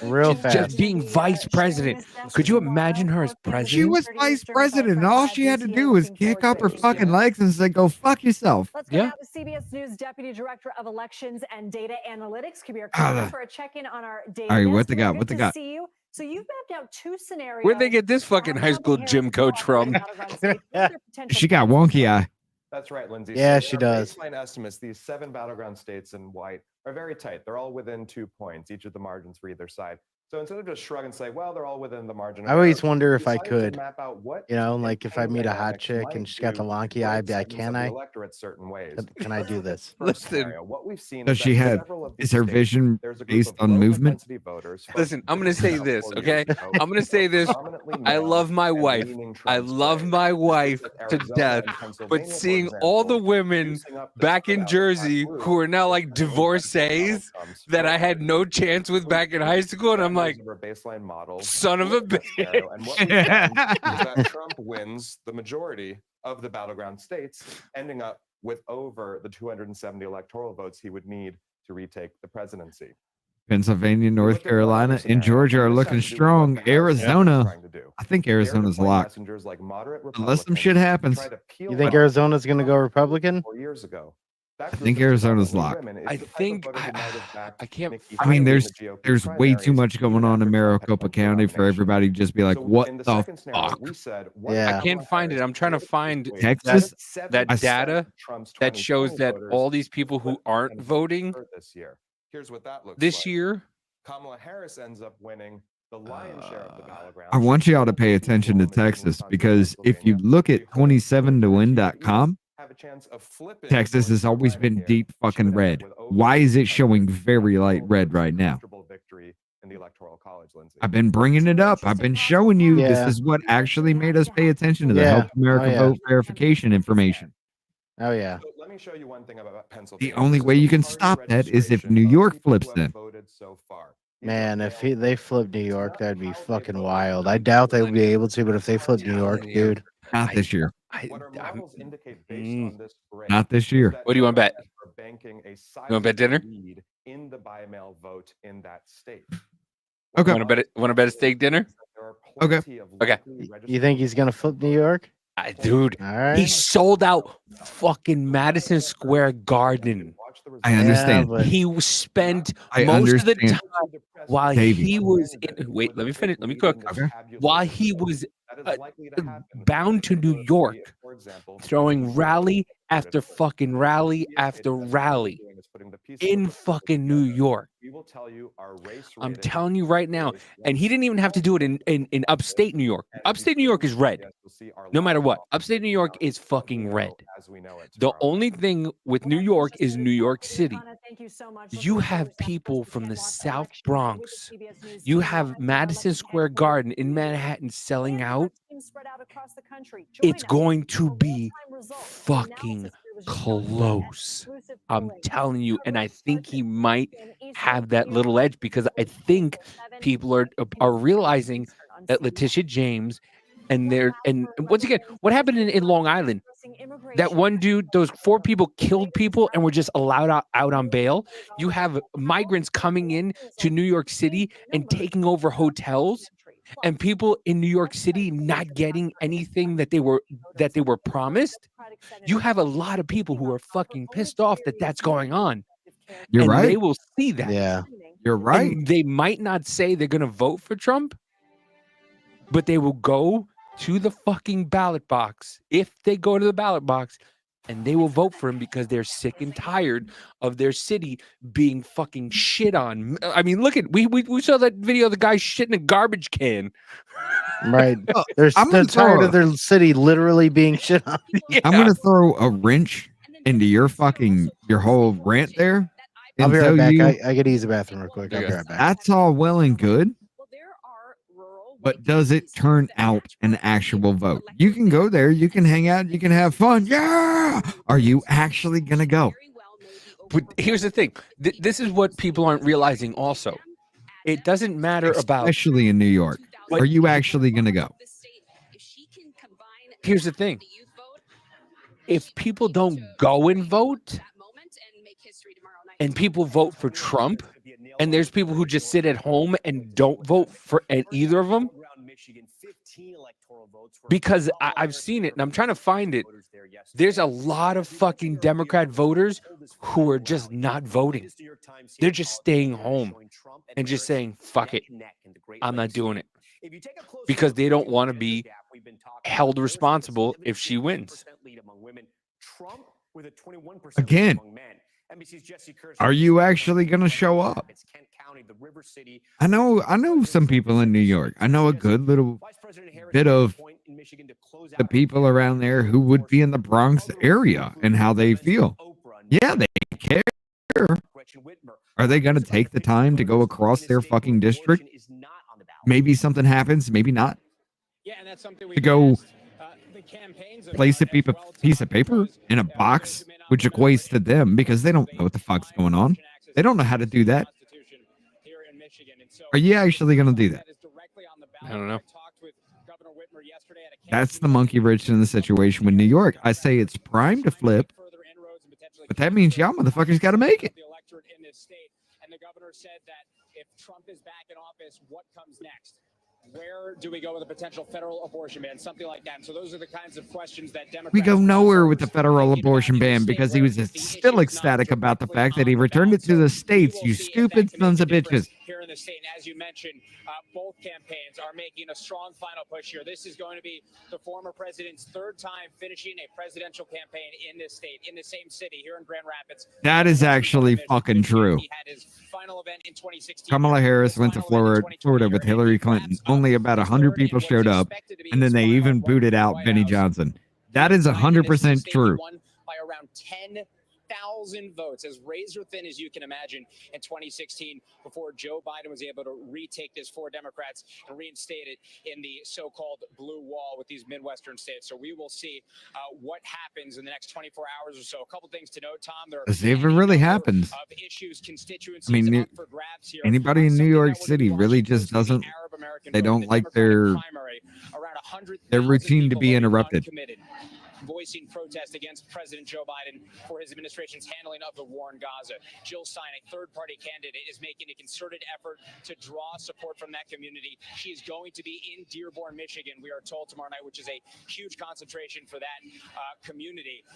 Real Just fast. being vice president. Could you imagine her as president? She was vice president, and all she had to do was kick up her fucking legs and say, "Go fuck yourself." Let's go now to CBS News Deputy Director of Elections and Data Analytics, Kabir Khan, for a check-in on our data. All right, what desk. they Kabir, got? good What they to got? See you. So you've mapped out two scenarios. Where'd they get this fucking high school gym coach from? She got wonky eye. That's right, Lindsay. Yeah, So she our does. Baseline estimates, these 7 battleground states in white are very tight. They're all within 2 points, each of the margins for either side. So instead of just shrug and say, well, they're all within the margin of I always error, wonder we if I decided to could, map out what you know, like if I meet a hot dynamics chick might and she's got the do wonky to eye, weight segments can of the I? electorate certain ways. Can I do this? First scenario, what we've seen Does is she that have? several of Is these her states, vision there's a group based of on movement? low-propensity voters, Listen, I'm gonna say about this, 4 okay? years ago, I'm gonna say this. predominantly I male love my and wife. leaning I Trump love sway. my States wife like to Arizona death. and Pennsylvania, But for seeing all the example, women juicing up the back in turnout Jersey blue who are now like is an index of Donald divorcees Trump's that I had voters. no chance with back in high school, and I'm like, Parameters of our baseline model son of a look at this scenario, and what we bitch. found is that Trump wins the majority of the battleground states, ending up with over the 270 electoral votes he would need to retake the presidency. Pennsylvania, North Carolina, and Georgia are looking strong. Arizona, I think Arizona's locked. Unless some shit happens. You think Arizona's going to go Republican? 4 years ago. I think Arizona's locked. I think I can't. I mean, there's way too much going on in Maricopa County for everybody to just be like, what the fuck? I can't find it. I'm trying to find Texas? that I- data that shows that all these people who aren't voting this year. Here's what that looks this like. year. Kamala Harris ends up winning The lion's share of the battleground. I want y'all to pay attention to Texas because if you look at 27towin.com, have a chance of flipping Texas has always been deep fucking red. Why is it showing very light red right now? victory in the electoral college, Lindsay. I've been bringing it up. I've been showing you this Yeah. is what actually made us pay attention to the Yeah. Help America Oh, yeah. Vote verification information. Oh yeah. So let me show you one thing about Pennsylvania. The only way you can stop that is if New York flips them. Man, if they flip New York, that'd be fucking wild. I doubt they'll be able to, but if they flip New York, dude. Not this year. What our models indicate based on this graph Not this year. that What do you want to bet? are banking a You want to bet sizable dinner? lead in the by-mail vote in that state. Okay. Want to bet a steak dinner? Okay. Okay. You think he's gonna flip New York? Dude, All right. he sold out fucking Madison Square Garden. I understand. but- He spent I most of the understand. time while Davey. he was in, wait, let me finish. Let me cook. Okay. While he was bound to New York, throwing rally after fucking rally after rally in fucking New York. We will tell you our race I'm rating telling you right now. And he didn't even have to do it in upstate New York. Upstate New York is red. No matter what. Upstate New York is fucking red. as we know it. The only thing with New York is New York City. Thank you so much. You have people from the South Bronx. You have Madison Square Garden in Manhattan selling out. It's going to be fucking close. I'm telling you, and I think he might have that little edge because I think people are realizing that Letitia James and once again, what happened in Long Island? That one dude, those 4 people killed people and were just allowed out on bail. You have migrants coming in to New York City and taking over hotels, and people in New York City not getting anything that they were promised. You have a lot of people who are fucking pissed off that that's going on. You're and right. They will see that. Yeah. You're right. And they might not say they're going to vote for Trump, but they will go to the fucking ballot box. If they go to the ballot box, and they will vote for him because they're sick and tired of their city being fucking shit on. I mean, look at we saw that video of the guy shitting a garbage can. Right. Oh, They're I'm gonna tired throw of their city literally being shit on. Yeah. I'm gonna throw a wrench into your whole rant there. I'll and be right tell back. you, I gotta use the bathroom real quick. I'll be right back. that's all well and good, but does it turn out an actual vote? You can go there, you can hang out, you can have fun. Yeah. Are you actually gonna go? But here's the thing. This is what people aren't realizing also. It doesn't matter about, Especially in New York. Are you actually gonna go? here's the thing. If people don't go and vote, and people vote for Trump, and there's people who just sit at home and don't vote for either of them, because I've seen it and I'm trying to find it. There's a lot of fucking Democrat voters who are just not voting. They're just staying home and just saying, fuck it, I'm not doing it. Because they don't want to be held responsible if she wins. Again, are you actually going to show up? I know some people in New York. I know a good little bit of the people around there who would be in the Bronx area and how they feel. Yeah, they care. Are they going to take the time to go across their fucking district? Maybe something happens, maybe not. To go place a piece of paper in a box, which equates to them because they don't know what the fuck's going on. They don't know how to do that. Are you actually going to do that? I don't know. That's the monkey wrench in the situation with New York. I say it's prime to flip, but that means y'all motherfuckers got to make it. And the governor said that if Trump is back in office, what comes next? Where do we go with a potential federal abortion ban? Something like that. And so those are the kinds of questions that Democrats... We go nowhere with the federal abortion ban because he was still ecstatic about the fact that he returned it to the states, you stupid sons of bitches. Here in the state. as you mentioned, both campaigns are making a strong final push here. This is going to be the former president's third time finishing a presidential campaign in this state, in the same city here in Grand Rapids. That is actually fucking true. He had his final event in 2016. Kamala Harris went to Florida with Hillary Clinton. Only about 100 people showed up, and then they even booted out Benny Johnson. That is 100% true. By around 10,000 votes, as razor thin as you can imagine in 2016, before Joe Biden was able to retake this for Democrats and reinstate it in the so-called blue wall with these Midwestern states. So we will see what happens in the next 24 hours or so. A couple things to note, Tom. There are See if it really happens. of issues, constituencies I mean, up for grabs here. anybody in New York City really just doesn't. They don't like their routine to be interrupted. Voicing protest against President Joe Biden for his administration's handling of the war in Gaza. Jill Stein, a third-party candidate, is making a concerted effort to draw support from that community. She is going to be in Dearborn, Michigan, we are told tomorrow night, which is a huge concentration for that community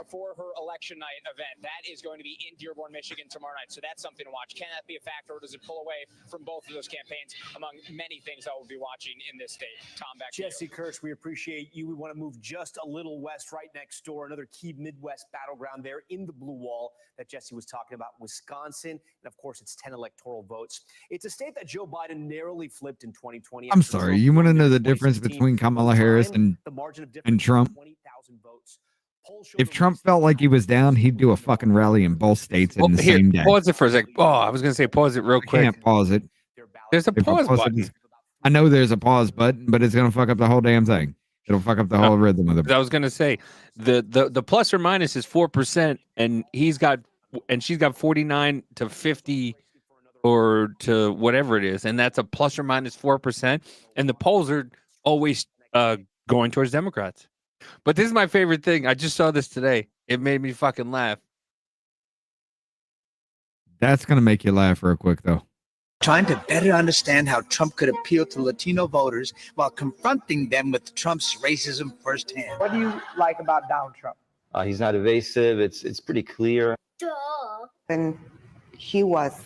for her election night event. That is going to be in Dearborn, Michigan tomorrow night. So that's something to watch. Can that be a factor, or does it pull away from both of those campaigns among many things that we'll be watching in this state? Tom, back to you. Jesse Kirsch, we appreciate you. We want to move just a little west, right next door, another key Midwest battleground there in the blue wall that Jesse was talking about, Wisconsin. And of course, it's 10 electoral votes. It's a state that Joe Biden narrowly flipped in 2020. I'm sorry. You want to know the difference between Kamala Harris and Trump? If Trump felt like he was down, he'd do a fucking rally in both states in the same day. Pause it for a sec. Oh, I was going to say pause it real quick. Can't pause it. There's a If I pause pause it, button. I know there's a pause button, but it's going to fuck up the whole damn thing. It'll fuck up the whole rhythm of it. I was gonna say the plus or minus is 4%, and she's got 49 to 50 or to whatever it is, and that's a plus or minus 4%. And the polls are always going towards Democrats. But this is my favorite thing. I just saw this today. It made me fucking laugh. That's gonna make you laugh real quick though. Trying to better understand how Trump could appeal to Latino voters while confronting them with Trump's racism firsthand. What do you like about Donald Trump? He's not evasive. It's pretty clear. When he was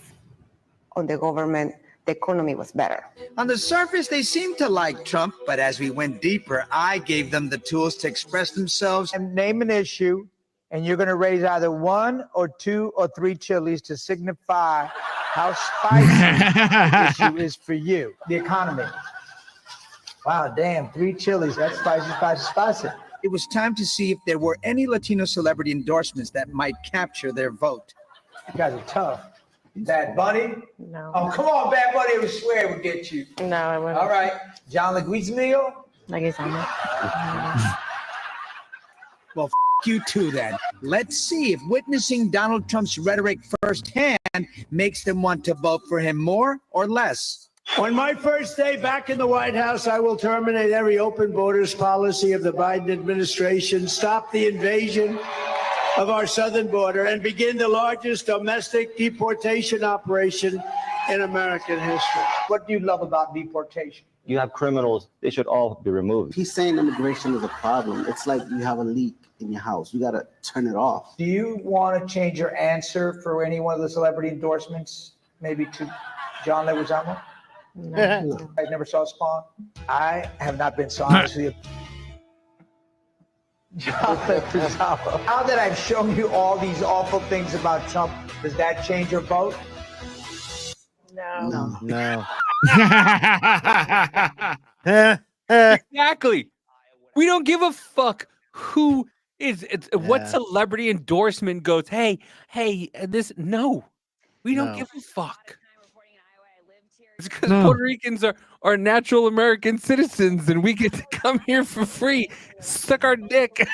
on the government, the economy was better. On the surface, they seemed to like Trump, but as we went deeper, I gave them the tools to express themselves. And name an issue, and you're going to raise either 1 or 2 or 3 chilies to signify how spicy the issue is for you. The economy. Wow, damn, 3 chilies. That's spicy, spicy, spicy. It was time to see if there were any Latino celebrity endorsements that might capture their vote. You guys are tough. Bad Bunny? No. Oh, come on, Bad Bunny. I would swear it would get you. No, I wouldn't. All right. John Leguizamo? Well, you too then. Let's see if witnessing Donald Trump's rhetoric firsthand makes them want to vote for him more or less. On my first day back in the White House, I will terminate every open borders policy of the Biden administration, stop the invasion of our southern border, and begin the largest domestic deportation operation in American history. What do you love about deportation? You have criminals. They should all be removed. He's saying immigration is a problem. It's like you have a leak in your house. You got to turn it off. Do you want to change your answer for any one of the celebrity endorsements, maybe to John Leguizamo? No. I never saw Spawn. I have not been so honest with you. John Leguizamo. Now that I've shown you all these awful things about Trump, does that change your vote? No. Exactly. We don't give a fuck who is what celebrity endorsement goes. Hey, this no. We don't give a fuck. It's because Puerto Ricans are natural American citizens and we get to come here for free. Suck our dick.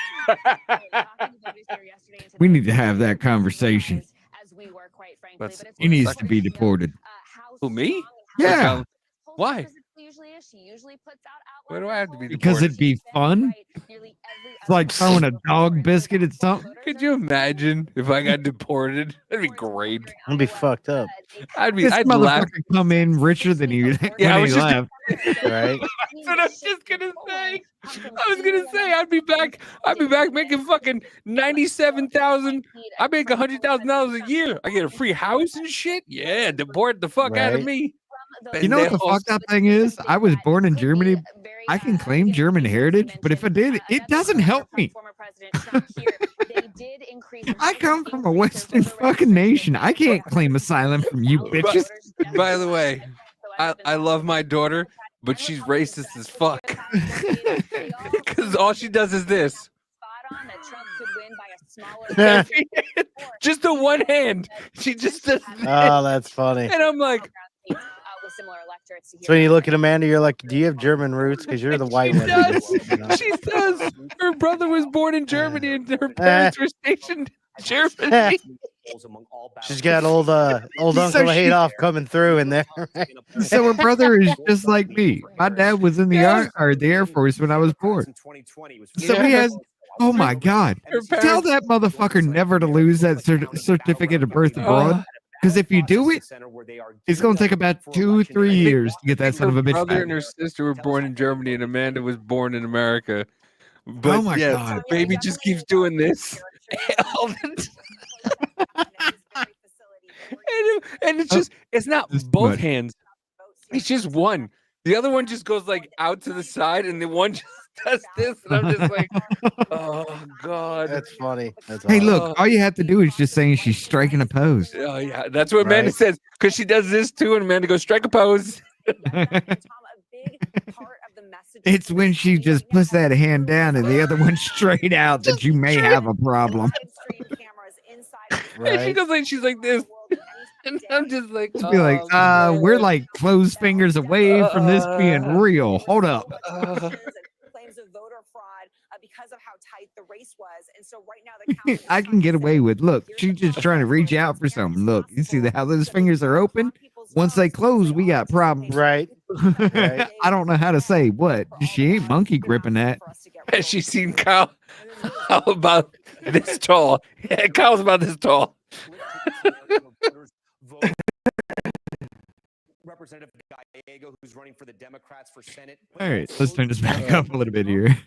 We need to have that conversation. He needs to be deported. Who, me? Yeah. Why? Why do I have to be deported? Because it'd be fun. It's like throwing a dog biscuit at something. Could you imagine if I got deported? That'd be great. I'd be fucked up. I'd This laugh. motherfucker come in richer than you Yeah, I when was he just- left. Right? That's what I was just gonna say. I was gonna say I'd be back making fucking 97,000. I make $100,000 a year. I get a free house and shit. Yeah, deport the fuck out of Right. me. You know what the fucked up thing is? I was born in Germany. I can claim German heritage, but if I did, it doesn't help me. I come from a Western fucking nation. I can't claim asylum from you bitches. By the way, I love my daughter, but she's racist as fuck. Because all she does is this. Just the one hand. She just does this. Oh, that's funny. And I'm like, So when you look at Amanda, you're like, do you have German roots? Because you're the white one. She does. Her brother was born in Germany and her parents were stationed in Germany. She's got old Uncle Adolf coming through in there. Right? So her brother is just like me. My dad was in the Air Force when I was born. So he has. Oh my God! Tell that motherfucker never to lose that certificate of birth abroad. Because if you do it, it's going to take about 2-3 years to get that son of a bitch Her brother back. and her sister were born in Germany, and Amanda was born in America. But Oh my God. the baby just keeps doing this. And it's just, it's not both hands. It's just one. The other one just goes like out to the side, and the one just does this, and I'm just like, oh God. That's funny. That's Hey, awesome. look, all you have to do is just saying she's striking a pose. Oh yeah, that's what Amanda says, because she does this too, and Amanda goes, strike a pose. It's when she just puts that hand down and the other one straight out that you may have a problem. And she goes like, she's like this. And I'm just like, Just be like, we're like closed fingers away from this being real. Hold up. Claims of voter fraud because of how tight the race was, and so right now the count I can get away with, look, she's just trying to reach out for something. Look, you see how those fingers are open? Once they close, we got problems. Right. I don't know how to say what. She ain't monkey gripping that. Has she seen Kyle? How about this tall? Yeah, Kyle's about this tall. Representative Gallego, who's running for the Democrats for Senate. All right, let's turn this back up a little bit here.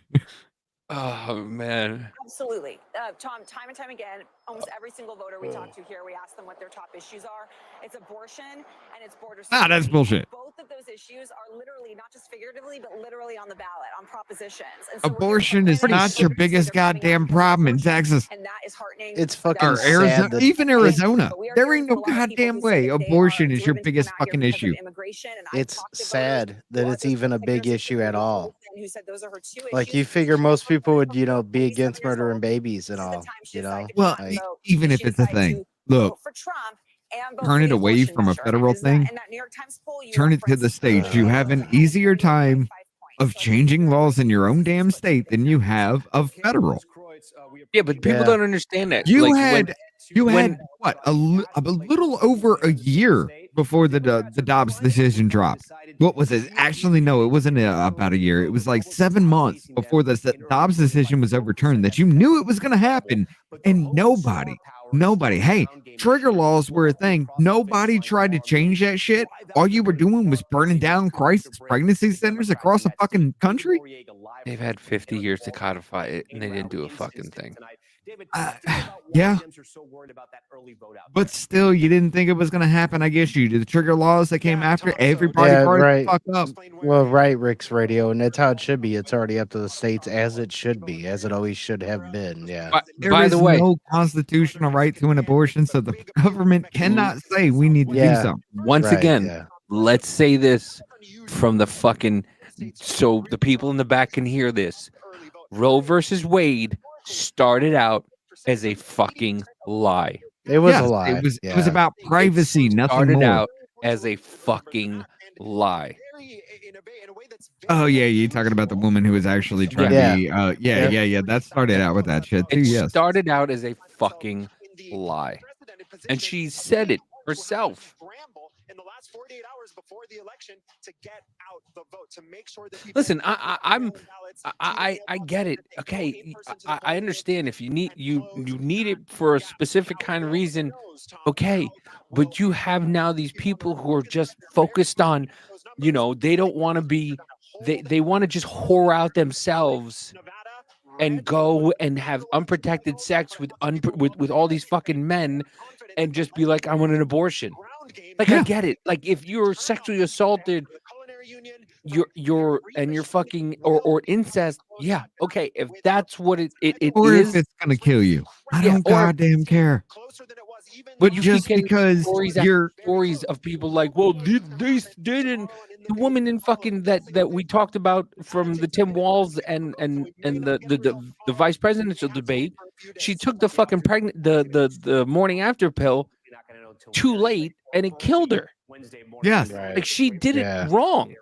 Oh man. Absolutely. Tom, time and time again, almost every single voter we talk to here, we ask them what their top issues are. It's abortion and it's border security. That's bullshit. Both of those issues are literally, not just figuratively, but literally on the ballot, on propositions. And so Abortion is not your biggest goddamn problem in Texas. and that is heartening. It's fucking Or Arizona, sad that even Arizona. There ain't no goddamn way abortion is your biggest fucking issue. it's sad that it's even a big issue at all. Who said those are her two Like issues. you figure most people would, be against murdering babies and all, Well, Like, even if it's a thing, look, turn it away from a federal thing, turn it to the states. You have an easier time of changing laws in your own damn state than you have of federal. Yeah, but people don't understand that. You Like, had what a little over a year before the Dobbs decision dropped. What was it? Actually, no, it wasn't about a year. It was like 7 months before the Dobbs decision was overturned that you knew it was going to happen, and nobody. Hey, trigger laws were a thing. Nobody tried to change that shit. All you were doing was burning down crisis pregnancy centers across the fucking country. they've had 50 years to codify it, and they didn't do a fucking thing. Yeah, but still, you didn't think it was going to happen. I guess you did. The trigger laws that came after everybody brought the fuck up. Well, right, Rick's Radio, and that's how it should be. It's already up to the states as it should be, as it always should have been. Yeah. There is no constitutional right to an abortion, so the government cannot say we need to do something. Once again, let's say this from the fucking, so the people in the back can hear this. Roe versus Wade started out as a fucking lie. It was a lie. It was about privacy, nothing started more. out as a fucking lie. Oh yeah, you're talking about the woman who was actually trying to be. Yeah. That started out with that shit too. It Yes. started out as a fucking lie, and she said it herself. Listen, I get it. Okay, I understand if you need it for a specific kind of reason. Okay, but you have now these people who are just focused on, they don't want to be, they want to just whore out themselves and go and have unprotected sex with all these fucking men and just be like, I want an abortion. Like I get it. Like if you're sexually assaulted, you're fucking or incest. Yeah, okay. If that's what it Or if is, it's gonna kill you. I yeah, don't or goddamn care. but But you keep just getting because stories after you're stories of people like, well, they didn't. The woman in fucking that we talked about from the Tim Walz and the vice presidential debate, she took the fucking the morning after pill too late and it killed her. Yes. Like she did it wrong.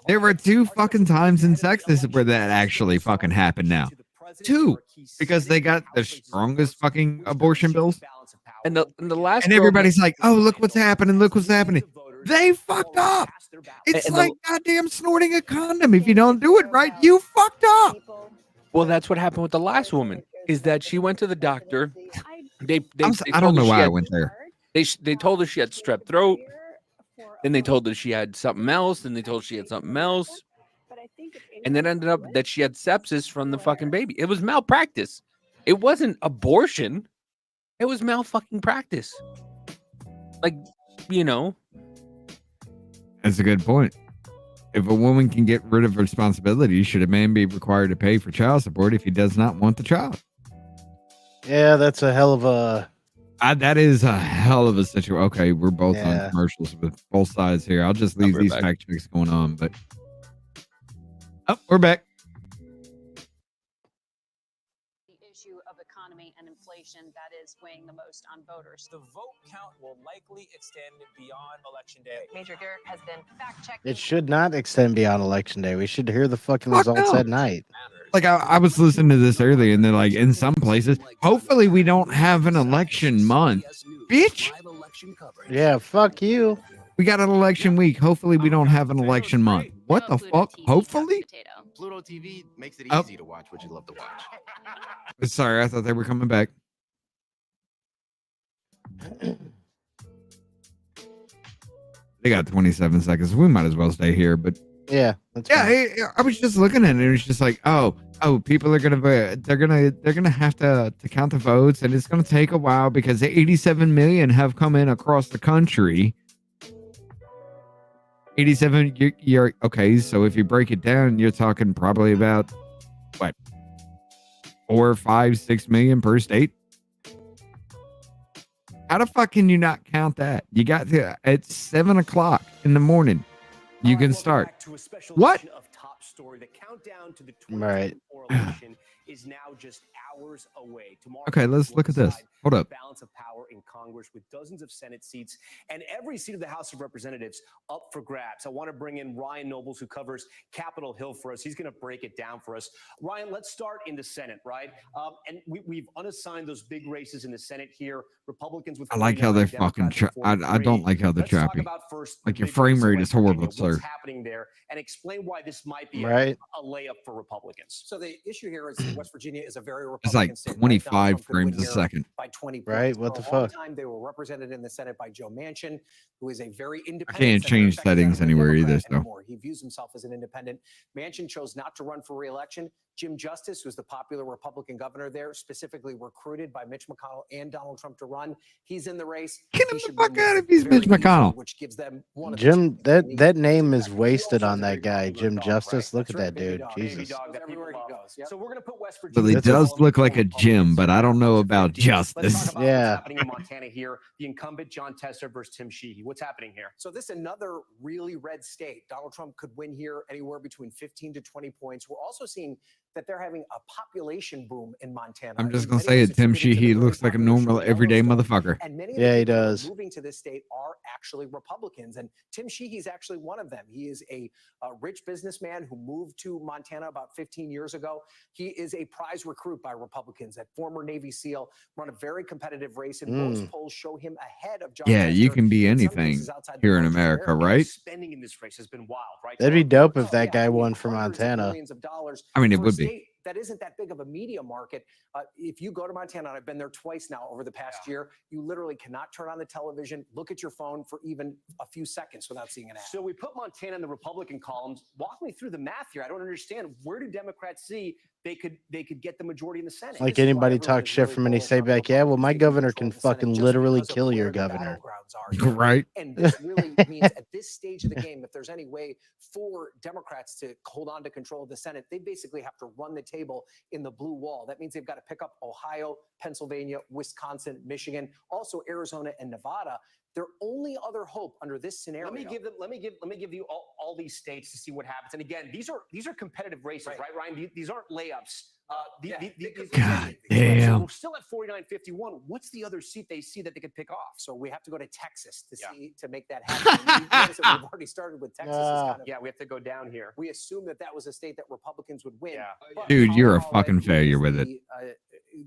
There were 2 fucking times in Texas where that actually fucking happened now. 2. Because they got the strongest fucking abortion bills. And the last And girl everybody's like, "Oh, look what's happening. Look what's happening." They fucked up. It's and like goddamn snorting a condom. If you don't do it right, you fucked up. well, that's what happened with the last woman. Is that she went to the doctor? They I don't told her know she why I had- went there. They told her she had strep throat. Then they told her she had something else. Then they told her she had something else. And then ended up that she had sepsis from the fucking baby. It was malpractice. It wasn't abortion. It was malfucking practice. Like, you know. That's a good point. If a woman can get rid of responsibility, should a man be required to pay for child support if he does not want the child? Yeah, that's a hell of a. That is a hell of a situation. Okay, we're both Yeah. on commercials with both sides here. I'll just leave I'll be these right back. fact checks going on, but we're back. Issue of economy and inflation that is weighing the most on voters. The vote count will likely extend beyond Election Day. Major Garrett has been fact-checked. It should not extend beyond election day. We should hear the fucking Fuck results no. at night. Like I was listening to this earlier, and they're like, in some places, hopefully we don't have an election month, bitch. Yeah, fuck you. We got an election week. Hopefully we don't have an election month. What the fuck? Hopefully. Pluto TV makes it Oh. easy to watch what you love to watch. Sorry, I thought they were coming back. They got 27 seconds. We might as well stay here, but Yeah, that's yeah, fine. I was just looking at it. It was just like, oh, people are gonna they're gonna have to count the votes, and it's gonna take a while because 87 million have come in across the country. 87. You're okay. So if you break it down, you're talking probably about what 4, 5, 6 million per state. How the fuck can you not count that? You got to at 7 o'clock in the morning. You can start. What? Of Top Story. The countdown to the Right. 2024 election is now just hours away. Tomorrow, Okay, let's look at this. Hold up. balance of power in Congress with dozens of Senate seats and every seat of the House of Representatives up for grabs. I want to bring in Ryan Nobles, who covers Capitol Hill for us. He's going to break it down for us. Ryan, let's start in the Senate, right? And we've unassigned those big races in the Senate here. Republicans with I like how they're 49, fucking. Democrats with I don't like how they're Let's talk choppy. about first Like the your big frame race in rate West is horrible, Virginia, sir. what's happening there, and explain why this might be Right. a layup for Republicans. So the issue here is West Virginia is a very It's Republican like state. right? 25 Donald Trump could win frames a here second. by 20 points. Right, what For the a long fuck? time, they were represented in the Senate by Joe Manchin, who is a very independent. I can't senator. change In fact, he's not settings even a anywhere Democrat either, so. anymore. He views himself as an independent. Manchin chose not to run for re-election. Jim Justice, who's the popular Republican governor there, specifically recruited by Mitch McConnell and Donald Trump to run. He's in the race. Get him He the should fuck win this out if he's very Mitch McConnell. easily, which gives them one of the Jim, that name is wasted on that guy, Jim Justice. Look at that dude. Baby Jesus. dog that everywhere people he love. goes. Yep. So we're going to put West Well, Virginia. he That's a- does look like a Jim, but I don't know about Let's talk justice. about Yeah. what's happening in Montana here. The incumbent John Tester versus Tim Sheehy. What's happening here? So this is another really red state. Donald Trump could win here anywhere between 15 to 20 points. We're also seeing that they're having a population boom in Montana. I'm just In gonna many say ways it. Tim attributed to the Sheehy growing looks like a population normal, of everyday Yellowstone. motherfucker. And many of Yeah, the he people who are does. moving to this state are actually Republicans. And Tim Sheehy's actually one of them. He is a rich businessman who moved to Montana about 15 years ago. He is a prize recruit by Republicans, a former Navy SEAL, run a very competitive race, and most polls show him ahead of John Yeah, you Tester can be in some anything cases outside the here in country. America, They're right? Spending in this race has been wild, right? That'd be dope if that yeah, guy I mean, won for hundreds of Montana. millions of dollars I mean, it for a would be. state that isn't that big of a media market. If you go to Montana, and I've been there twice now over the past year, you literally cannot turn on the television, look at your phone for even a few seconds without seeing an ad. So we put Montana in the Republican columns. Walk me through the math here. I don't understand. Where do Democrats see they could get the majority in the Senate. Like This is why anybody everyone talk is shit really from any bullish say on the back, yeah, well, my Republicans taking governor control can of the Senate fucking just literally because of kill your where the governor. battlegrounds are here. Right. And this really means at this stage of the game, if there's any way for Democrats to hold on to control of the Senate, they basically have to run the table in the blue wall. That means they've got to pick up Ohio, Pennsylvania, Wisconsin, Michigan, also Arizona and Nevada. Their only other hope under this scenario. Let me give you all these states to see what happens. And again, these are competitive races, right, Ryan? These aren't layups. God So damn. we're still at 49-51. What's the other seat they see that they could pick off? So we have to go to Texas to make that happen. You notice that we've already started with Texas. We have to go down here. We assume that was a state that Republicans would win. But Dude, you're a Colorado, fucking failure with it.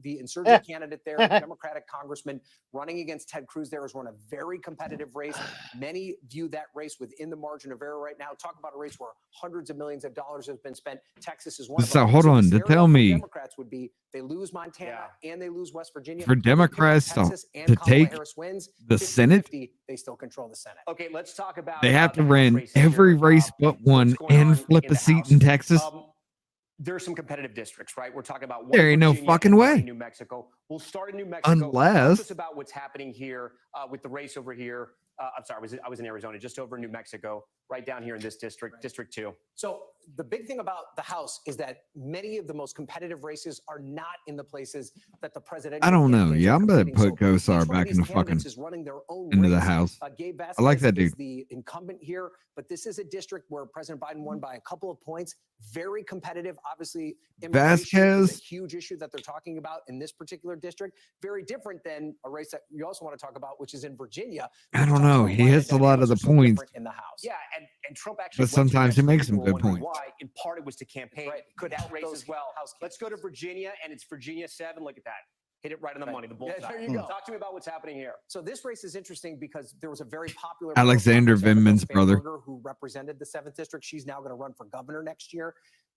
The insurgent candidate there, Democratic congressman running against Ted Cruz there, has run a very competitive race. Many view that race within the margin of error right now. Talk about a race where hundreds of millions of dollars has been spent. Texas is one of So them. hold the on, to scenario tell for me- Democrats would be they lose Montana and they lose West Virginia. For If they pick up Democrats Texas and to Kamala take Harris wins, the Senate, 50-50, they still control the Senate. Okay, let's talk about. they have to the House run races every here. race but one going on and flip in a the seat House. in Texas. There are some competitive districts, right? We're talking about one There ain't no Virginia fucking and one way. in New Mexico. We'll start in New Mexico. Unless- Talk to us about what's happening here with the race over here. I'm sorry, I was in Arizona, just over New Mexico, right down here in this district, District 2. So the big thing about the House is that many of the most competitive races are not in the places that the president. I don't know. Yeah, I'm gonna put Gosar back in the fucking into the house. Gabe I like Vasquez that is dude. the incumbent here, but this is a district where President Biden won by a couple of points. Very competitive. Obviously, immigration is Vasquez- a huge issue that they're talking about in this particular district. Very different than a race that you also want to talk about, which is in Virginia. I don't know. He hits a lot of the points, in the House. Yeah, and Trump actually. but sometimes he makes some good points. Why? In part, it was to campaign. Could help race those as well. House Let's go to Virginia, and it's Virginia 7. Look at that. Hit it right on the money. The bullseye. Yeah, there you go. Talk to me about what's happening here. So this race is interesting because there was a very popular Alexander Vindman's brother. who represented the 7th district. She's now going to run for governor next year.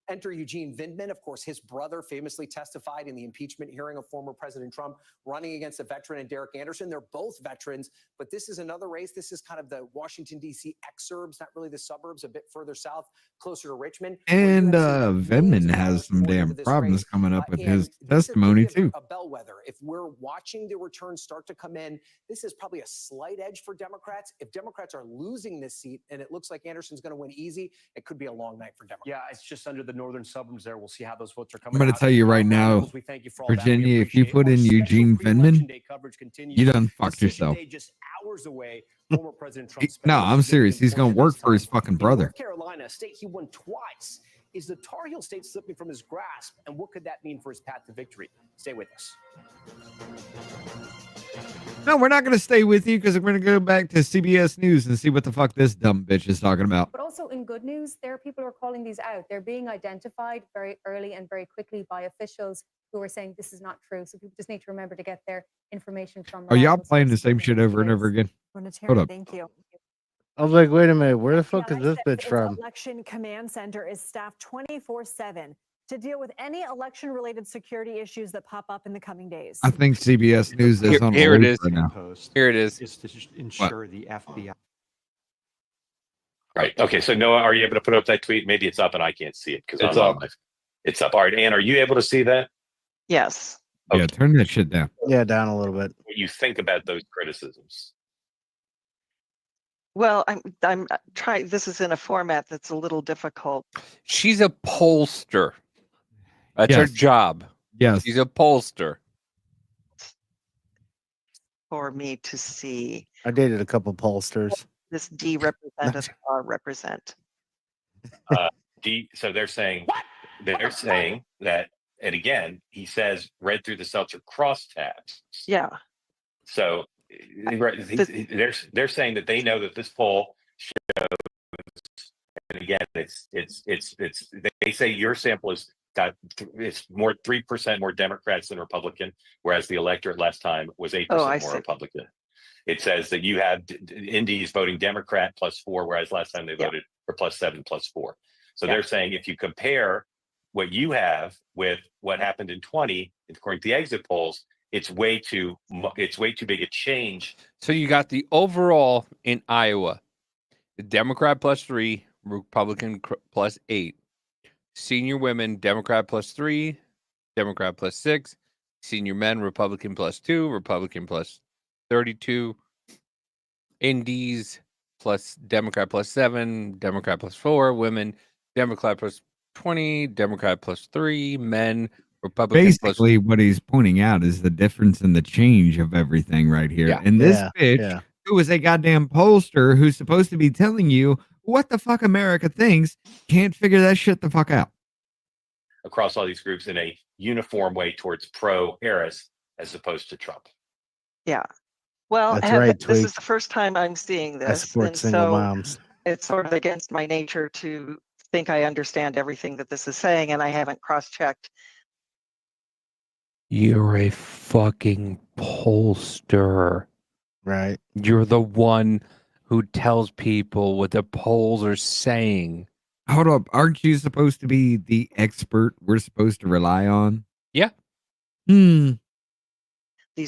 Enter Eugene Vindman. Of course, his brother famously testified in the impeachment hearing of former President Trump, running against a veteran and Derek Anderson. They're both veterans, but this is another race. This is kind of the Washington, D.C. exurbs, not really the suburbs, a bit further south, closer to Richmond. And Vindman has some damn problems coming up with his testimony too. A bellwether. If we're watching the returns start to come in, this is probably a slight edge for Democrats. If Democrats are losing this seat and it looks like Anderson's going to win easy, it could be a long night for Democrats. Yeah, it's just under the northern suburbs there. We'll see how those votes are I'm coming going to tell you right now, We thank you for all that. We Virginia, if you appreciate put it. in Our Eugene special pre-election Vindman, day coverage continues. you done fucked Decision yourself. day just hours away. Former President Trump No, spent a I'm serious. significant He's going to portion of work for his time fucking in brother. North Carolina, a state he won twice. Is the Tar Heel state slipping from his grasp? And what could that mean for his path to victory? Stay with us. No, we're not going to stay with you because we're going to go back to CBS News and see what the fuck this dumb bitch is talking about. But also in good news, there are people who are calling these out. They're being identified very early and very quickly by officials who are saying this is not true. So people just need to remember to get their information from. Are y'all reliable playing the sources. same shit over and over again? Hold up. Thank you. I was like, wait a minute, where the fuck is this bitch Its from? election command center is staffed 24/7 to deal with any election-related security issues that pop up in the coming days. I think CBS News is on Here it alert is. right now. Here it is. Is to ensure the FBI. Right. Okay. So Noah, are you able to put up that tweet? Maybe it's up and I can't see it because It's I'm on up. my. It's up. All right. Ann, are you able to see that? Yes. Yeah, turn that shit down. Yeah, down a little bit. What you think about those criticisms? Well, I'm trying. This is in a format that's a little difficult. She's a pollster. That's her Yes. job. Yes. She's a pollster. For me to see I dated a couple pollsters. this D representative represent. So they're saying that, and again, he says read through the Seltzer crosstabs. Yeah. So they're saying that they know that this poll shows, and again, they say your sample is got it's more 3% more Democrats than Republican, whereas the electorate last time was 8% Oh, I more see. Republican. It says that you have Indies voting Democrat +4, whereas last time they voted for +7, +4. So they're saying if you compare what you have with what happened in 20, according to the exit polls, it's way too big a change. So you got the overall in Iowa, the Democrat +3, Republican +8. Senior women, Democrat +3, Democrat +6. Senior men, Republican +2, Republican +32. Indies plus Democrat +7, Democrat +4. Women, Democrat +20, Democrat +3. Men, Republican Basically, what he's pointing out is the difference in the change of everything right here. Yeah. And this Yeah, bitch, yeah. who is a goddamn pollster who's supposed to be telling you what the fuck America thinks, can't figure that shit the fuck out. Across all these groups in a uniform way towards pro-Harris as opposed to Trump. Yeah. Well, That's right, this Tweet. is the first time I'm seeing I this. support And single so moms. it's sort of against my nature to think I understand everything that this is saying, and I haven't cross-checked. You're a fucking pollster. Right. You're the one who tells people what the polls are saying. Hold up. Aren't you supposed to be the expert we're supposed to rely on? Yeah. These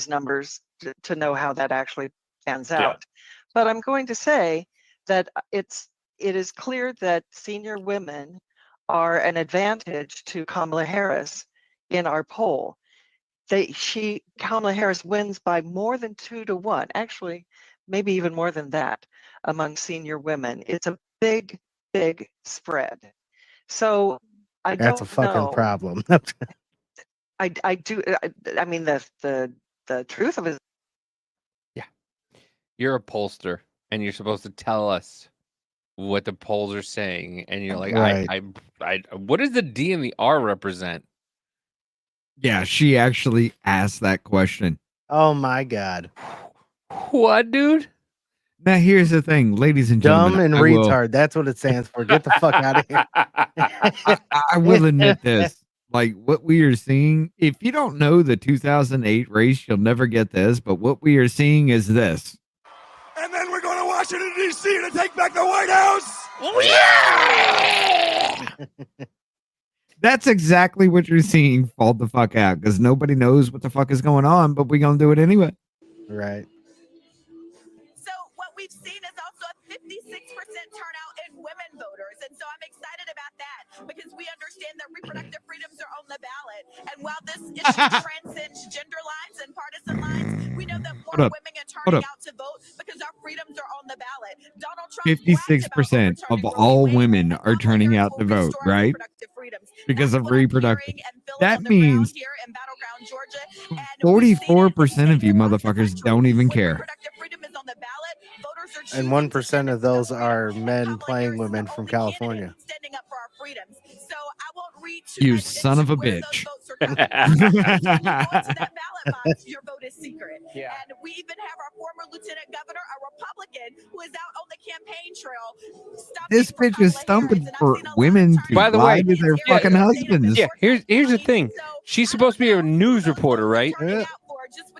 numbers to know how that actually pans Yeah. out. But I'm going to say that it is clear that senior women are an advantage to Kamala Harris in our poll. Kamala Harris wins by more than 2-1, actually, maybe even more than that among senior women. It's a big, big spread. So I That's don't a fucking know. problem. I mean, the truth of it. You're a pollster, and you're supposed to tell us what the polls are saying. And you're like, Right. what does the D and the R represent? Yeah, she actually asked that question. Oh my God. What, dude? Now, here's the thing, ladies and Dumb gentlemen. and I will- retard. That's what it stands for. Get the fuck out of here. I will admit this. Like, what we are seeing, if you don't know the 2008 race, you'll never get this. But what we are seeing is this. And then we're going to Washington, D.C. to take back the White House. Yeah! That's exactly what you're seeing fall the fuck out because nobody knows what the fuck is going on, but we're going to do it anyway. Right. So what we've seen is also a 56% turnout in women voters. And so I'm excited about that because we understand that reproductive freedoms are on the ballot. And while this issue transcends gender lines and partisan lines, we know that more women are turning out to vote because our freedoms are on the ballot. Donald Trump 56% of all women are turning out to vote, right? Because of reproductive. That means 44% of you motherfuckers don't even care. And 1% of those are men playing women from California. You son of a bitch. Your vote is secret. Yeah. And we even have our former lieutenant governor, a Republican, who is out on the campaign trail. This bitch is stumping for women to By the lie way, to their fucking husbands. Yeah, here's the thing. She's supposed to be a news reporter, right?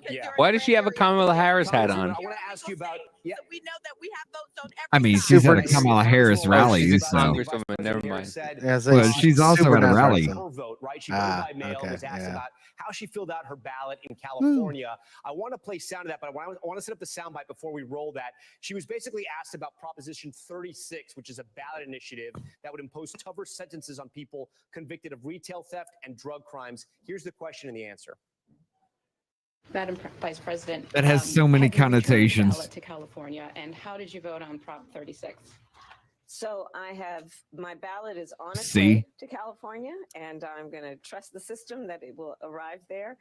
Yeah. Why does she have a Kamala Harris hat on? I want to ask you about. Yeah. We know that we have votes on every I mean, side. she's at a Kamala Harris rally, She's a so. congresswoman. Never mind. Yeah, so Well, she's also super at a rally. nonpartisan. Her vote, right? She voted by mail. okay, Was asked yeah. about how she filled out her ballot in California. I want to play sound of that, but I want to set up the soundbite before we roll that. She was basically asked about Proposition 36, which is a ballot initiative that would impose tougher sentences on people convicted of retail theft and drug crimes. Here's the question and the answer. Madam Vice President, That has so many have you returned the connotations. ballot to California, and how did you vote on Prop 36? So I have, my ballot is on its See? way to California, and I'm going to trust the system that it will arrive there.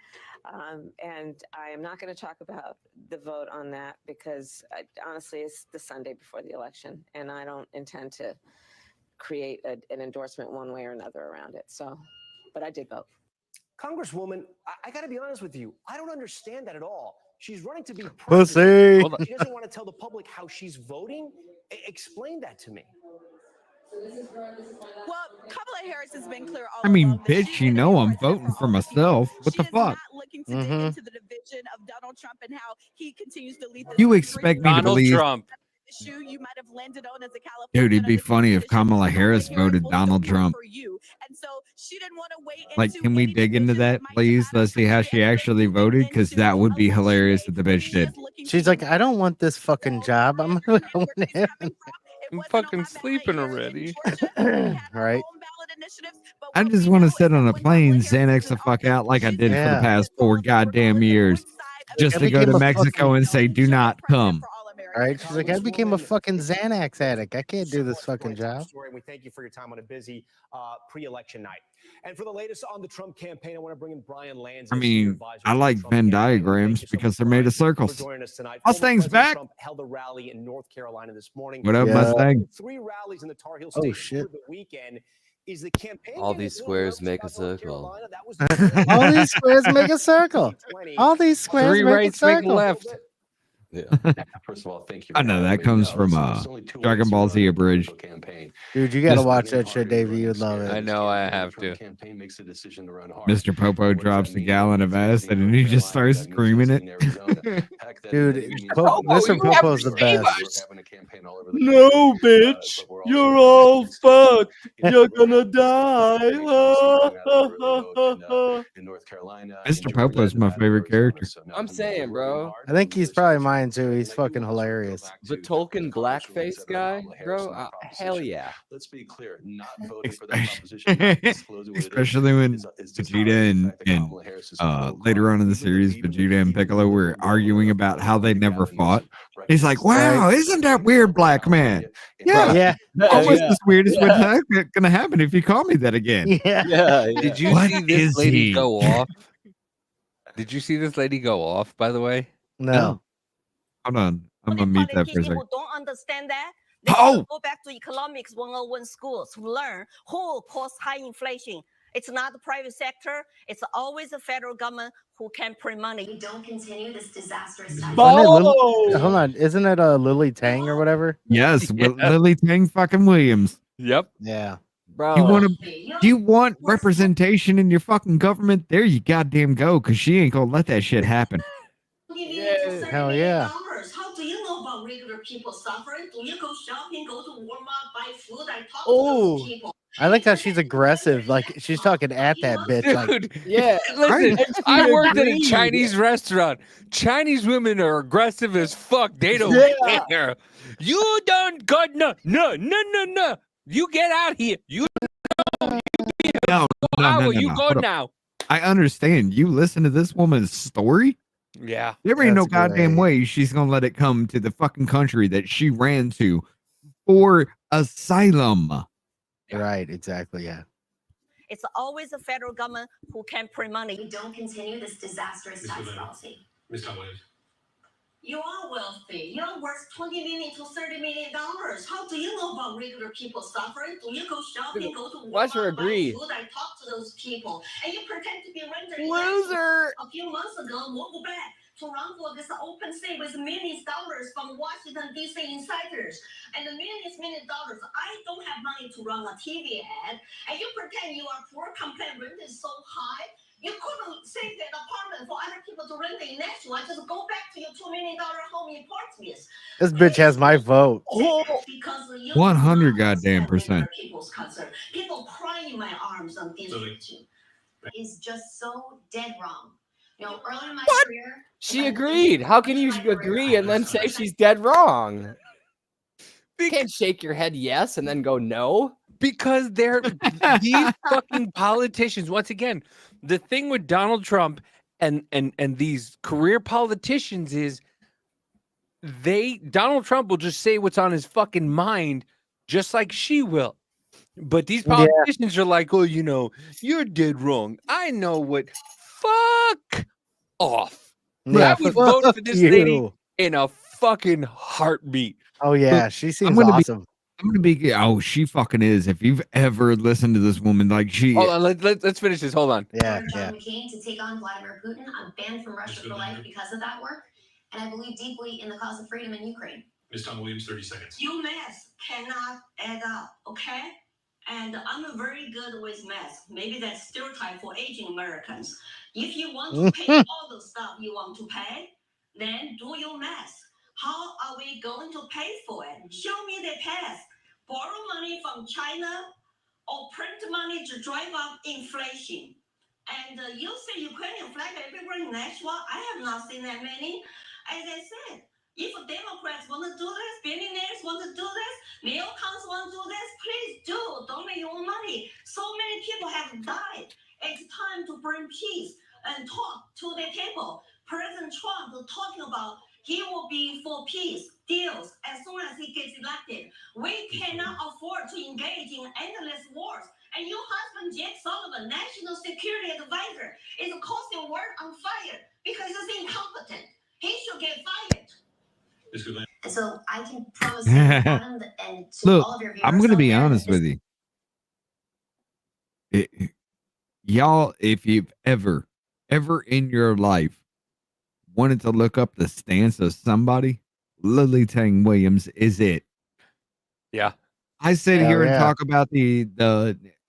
And I am not going to talk about the vote on that because honestly, it's the Sunday before the election, and I don't intend to create an endorsement one way or another around it. So, but I did vote. Congresswoman, I got to be honest with you. I don't understand that at all. She's running to be Pussy. president. She doesn't want to tell the public how she's voting. Explain that to me. Well, Kamala Harris has been clear all I mean, along that bitch, you know I'm voting for myself. What the fuck? looking to dig into the division of Donald Trump and how he continues to lead this You country. expect me to Donald believe? Trump. Issue you might have landed on as a California. Dude, it'd be funny if Kamala Harris voted Donald Trump. For you. And so she didn't want to wait Like, can we dig into that, please? Let's see how she actually voted, because that would be hilarious if the bitch did. She's like, I don't want this fucking job. I'm gonna go in heaven. I'm fucking sleeping already. Right. initiatives. But I just want to sit on a plane, Xanax the fuck out like I did for the past 4 goddamn years, just I to go to became a Mexico fucking- and say, "Do not come." All right, she's like, I became a fucking Xanax addict. I can't do this fucking job. Story. We thank you for your time on a busy pre-election night. And for the latest on the Trump campaign, I want to bring in Brian Lanza. I mean, I like Venn diagrams because they're made of circles. Joining us tonight. Mustang's back. Trump held a rally in North Carolina this morning. What up, Mustang? 3 rallies in the Tar Heel State shit. over the weekend. Is the campaign All these squares make a circle. All these squares make a circle. All these squares 3 make rights a make a circle. left. Yeah. First of all, thank you. I know that comes from Dragon Ball Z abridged. Dude, you gotta Just- watch that shit, Davey. You'd love it. I know I have to. Mr. Popo drops a gallon of acid and he just starts screaming it. Dude, Mr. Popo's the best. No, bitch. You're all fucked. You're gonna die. Mr. Popo's my favorite character. I'm saying, bro. I think he's probably mine too. He's fucking hilarious. The Tolkien blackface guy, bro. Hell yeah. Let's be clear, not voting for that proposition. Especially when Vegeta and later on in the series, Vegeta and Piccolo were arguing about how they never fought. He's like, "Wow, isn't that weird, black man?" Yeah, Yeah. almost as weird as what's gonna happen if you call me that again. Yeah. Did you What see this is lady he? go off? Did you see this lady go off, by the way? No. Hold on, I'm gonna mute that for a second. People don't understand that. They Oh! should go back to economics 101 school to learn who caused high inflation. It's not the private sector. It's always the federal government who can print money. We don't continue this disastrous Hold on, isn't it Lily Tang or whatever? Yes, Lily Tang fucking Williams. Yep. Yeah. Bro. Do you want representation in your fucking government? There you goddamn go, because she ain't gonna let that shit happen. Hell yeah. How do you know about regular people suffering? Do you go shopping, go to Walmart, buy food, and talk to Oh, those people? I like how she's aggressive. Like she's talking at that bitch. Dude, Like, Yeah. listen, I worked at a agreed. Chinese restaurant. Chinese women are aggressive as fuck. They don't care. You don't got no. You get out here. You No, you go Hold up. now. I understand. You listen to this woman's story. Yeah. There ain't no That's goddamn great. way she's gonna let it come to the fucking country that she ran to for asylum. right, exactly. Yeah. It's always the federal government who can print money. We don't continue this disastrous tax policy. Ms. Tom Williams. You are wealthy. You're worth $20 million to $30 million. How do you know about regular people suffering? Do you go shopping, go to Watch her Walmart, buy agree. food, and talk to those people? And you pretend to be renter. Loser. A few months ago, moved back to run for this open seat with millions of dollars from Washington, D.C. insiders. And the millions of dollars. I don't have money to run a TV ad. And you pretend you are poor, complain rent is so high. You couldn't save that apartment for other people to rent it next to. I just go back to your $2 million home in Portsmouth. This bitch has my vote. Because you 100 goddamn percent. people's concern. People cry in my arms on this issue. Is just so dead wrong. You know, early in my career, She agreed. How can you agree and then say she's dead wrong? You can't shake your head yes and then go no. Because they're these fucking politicians. Once again, the thing with Donald Trump and these career politicians is Donald Trump will just say what's on his fucking mind, just like she will. But these politicians are like, oh, you know, you're dead wrong. I know what. Fuck off. Yeah, I would vote fuck for this you. lady in a fucking heartbeat. Oh yeah, Look, she seems I'm gonna awesome. I'm gonna be. Oh, she fucking is. If you've ever listened to this woman, like she. Hold on, let's finish this. Hold on. Yeah, John McCain to take on Vladimir Putin. I'm banned from Russia for life because of that work. And I believe deeply in the cause of freedom in Ukraine. Ms. Tom Williams, 30 seconds. You math cannot add up, okay? And I'm very good with math. Maybe that's stereotype for aging Americans. If you want to pay all the stuff you want to pay, then do your math. How are we going to pay for it? Show me the path. Borrow money from China or print money to drive up inflation. And you say Ukrainian flag everywhere in Nashua. I have not seen that many. As I said, If Democrats want to do this, billionaires want to do this, neocons want to do this, please do. Donate your own money. So many people have died. It's time to bring peace and talk to the table. President Trump is talking about he will be for peace deals as soon as he gets elected. We cannot afford to engage in endless wars. And your husband, Jake Sullivan, National Security Advisor, is causing world on fire because he's incompetent. He should get fired. And so I can promise you, Adam, and to Look, all of your viewers I'm gonna out be there, honest that with you. Y'all, if you've ever in your life wanted to look up the stance of somebody, Lily Tang Williams is it. Yeah. I sit Hell here and yeah. talk about the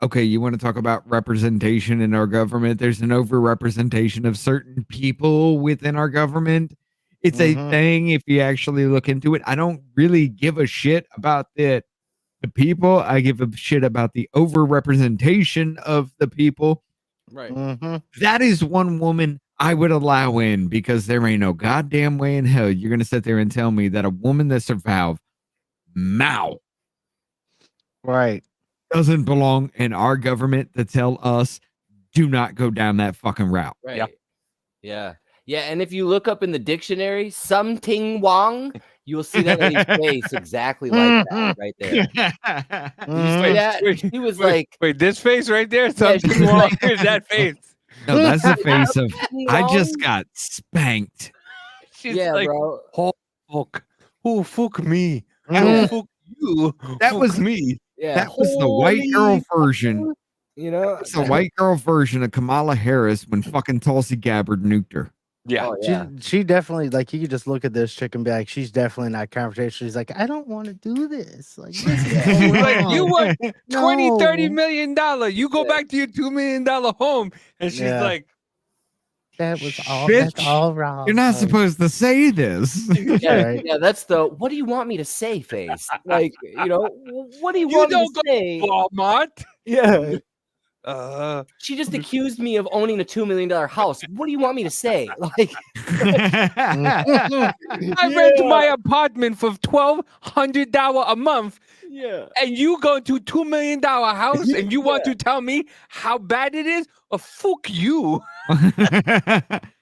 okay, you want to talk about representation in our government? There's an overrepresentation of certain people within our government. It's a thing if you actually look into it. I don't really give a shit about the people. I give a shit about the overrepresentation of the people. Right. That is one woman I would allow in because there ain't no goddamn way in hell you're going to sit there and tell me that a woman that survived Mao Right. doesn't belong in our government to tell us do not go down that fucking route. Right. Yeah. Yeah. And if you look up in the dictionary, something Wong, you will see that lady's face exactly like that right there. Did you see that? He was like, wait, this face right there? Yeah, Something she was wrong like- with that face. No, that's the face of I just got spanked. She's Yeah, like, bro. Oh, fuck. Oh, fuck me. Yeah. Oh, fuck you. That fuck was me. Yeah. That was the white girl Holy version. You know, It's the white girl version of Kamala Harris when fucking Tulsi Gabbard nuked her. Yeah. Oh, yeah. She definitely, like, you could just look at this chick and be like, she's definitely not confrontational. She's like, I don't want to do this. Like, this is so Like, you wrong. want 20, No. $30 million. You go back to your $2 million home. And she's Yeah. like, That was all. Bitch, That's all wrong. You're not supposed to say this. Yeah, Right. yeah, that's the what do you want me to say face? Like, you know, what do you you want me don't to go say? Walmart. Yeah. She just accused me of owning a $2 million house. What do you want me to say? Like, I rent my apartment for $1,200 a month. Yeah. And you go to $2 million house and you want to tell me how bad it is? Fuck you.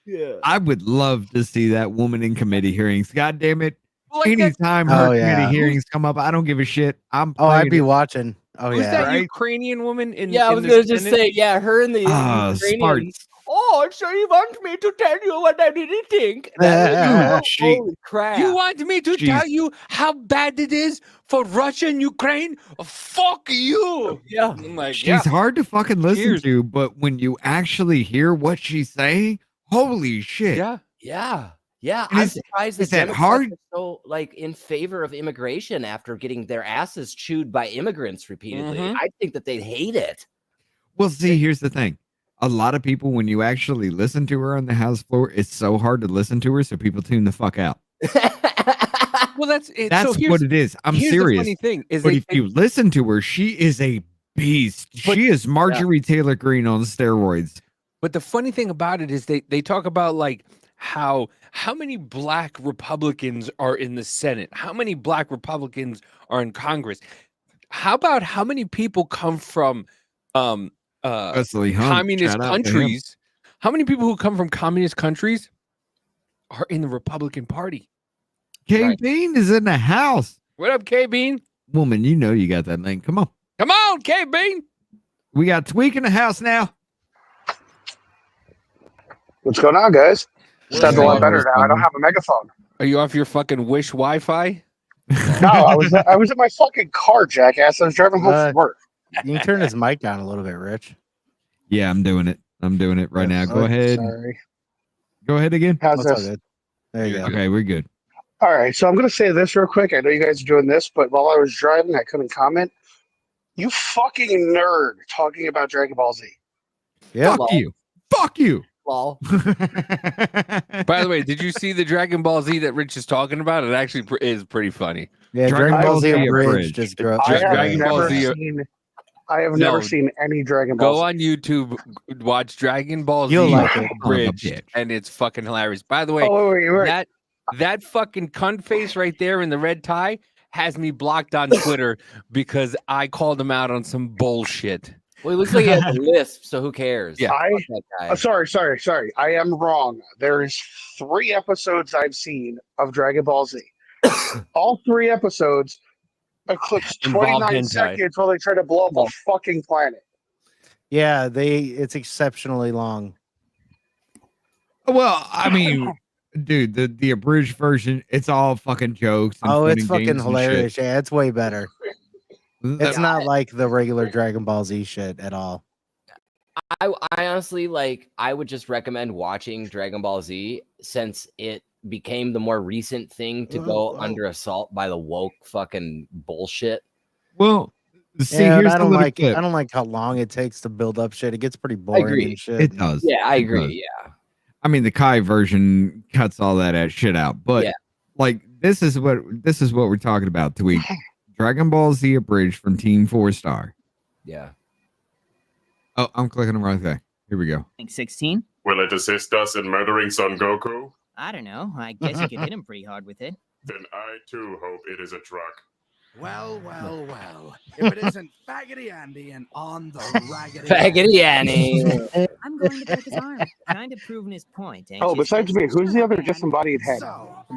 Yeah. I would love to see that woman in committee hearings. God damn it. Like that- Anytime her Oh, committee yeah. hearings come up, I don't give a shit. I'm Oh, I'd playing be it. watching. Oh, Who's yeah. that Right? Ukrainian woman in Yeah, I in was the gonna just Senate? say, yeah, her and the Ah, Ukrainian. Sparks. Oh, so you want me to tell you what I really think? That is, She- holy crap! You want me to tell you how bad it is for Russia and Ukraine? Fuck you. Yeah. I'm like, She's yeah. hard to fucking listen Cheers. to, but when you actually hear what she's saying, holy shit. Yeah. Yeah, And I'm is- surprised is the that Democrats hard? are so like in favor of immigration after getting their asses chewed by immigrants repeatedly. Mhm. I think that they'd hate it. Well, see, here's the thing. A lot of people, when you actually listen to her on the House floor, it's so hard to listen to her, so people tune the fuck out. Well, that's it. That's so here's, what it is. I'm here's serious. The funny thing is, But if you listen to her, she is a beast. But- She is Marjorie Taylor Greene on steroids. but the funny thing about it is they talk about like how many black Republicans are in the Senate, how many black Republicans are in Congress. How about how many people come from Wesley Hunt, communist shout out to him. countries? How many people who come from communist countries are in the Republican Party? K Right. Bean is in the house. What up, K Bean? Woman, you know you got that link. Come on. Come on, K Bean. We got Tweak in the house now. What's going on, guys? Sounds a lot going better on? now. I don't have a megaphone. Are you off your fucking Wish Wi-Fi? No, I was in my fucking car, jackass. I was driving home from work. You can turn his mic down a little bit, Rich. Yeah, I'm doing it. I'm doing it right now. Go Oh, ahead. Sorry. Go ahead again. How's That's all this? good. There you go. Okay, we're good. All right, so I'm going to say this real quick. I know you guys are doing this, but while I was driving, I couldn't comment. You fucking nerd talking about Dragon Ball Z. Yeah. Fuck you. Fuck you. Lol. By the way, did you see the Dragon Ball Z that Rich is talking about? It actually is pretty funny. Yeah, Dragon Dragon Ball Ball Z Z abridged. Abridged just grew up. I have Dragon Ball never Z- seen. I have No. never seen any Dragon Ball. Go Z. on YouTube, watch Dragon Ball You'll Z like it. Abridged, Son of a bitch. and it's fucking hilarious. By the way, Oh, wait. that that fucking cunt face right there in the red tie has me blocked on Twitter because I called him out on some bullshit. Well, he looks like he has a lisp, so who cares? Yeah. Fuck that guy. Sorry. I am wrong. There's 3 episodes I've seen of Dragon Ball Z. All 3 episodes eclipse Involve 29 hentai. seconds while they try to blow up a fucking planet. Yeah, it's exceptionally long. Well, I mean, dude, the abridged version, it's all fucking jokes. And Oh, fun it's and fucking games and shit. hilarious. Yeah, it's way better. It's not like the regular Dragon Ball Z shit at all. I honestly I would just recommend watching Dragon Ball Z since it became the more recent thing to go under assault by the woke fucking bullshit. Well, see, Yeah, here's I the don't little like clip. I don't like how long it takes to build up shit. It gets pretty boring agree. and shit. It does. Yeah, I It agree. does. Yeah. I mean, the Kai version cuts all that shit out, but Yeah. like this is what we're talking about. Tweet Dragon Ball Z abridged from Team 4-Star. Yeah. Oh, I'm clicking the wrong thing. Here we go. 16? Will it assist us in murdering Son Goku? I don't know. I guess you could hit him pretty hard with it. Then I too hope it is a truck. Well. If it isn't Faggoty Andy and on the raggedy. Faggoty Annie. I'm going to break his arm. Kind of proving his point. Ain't Oh, you, besides me, Spencer? who's the other disembodied head?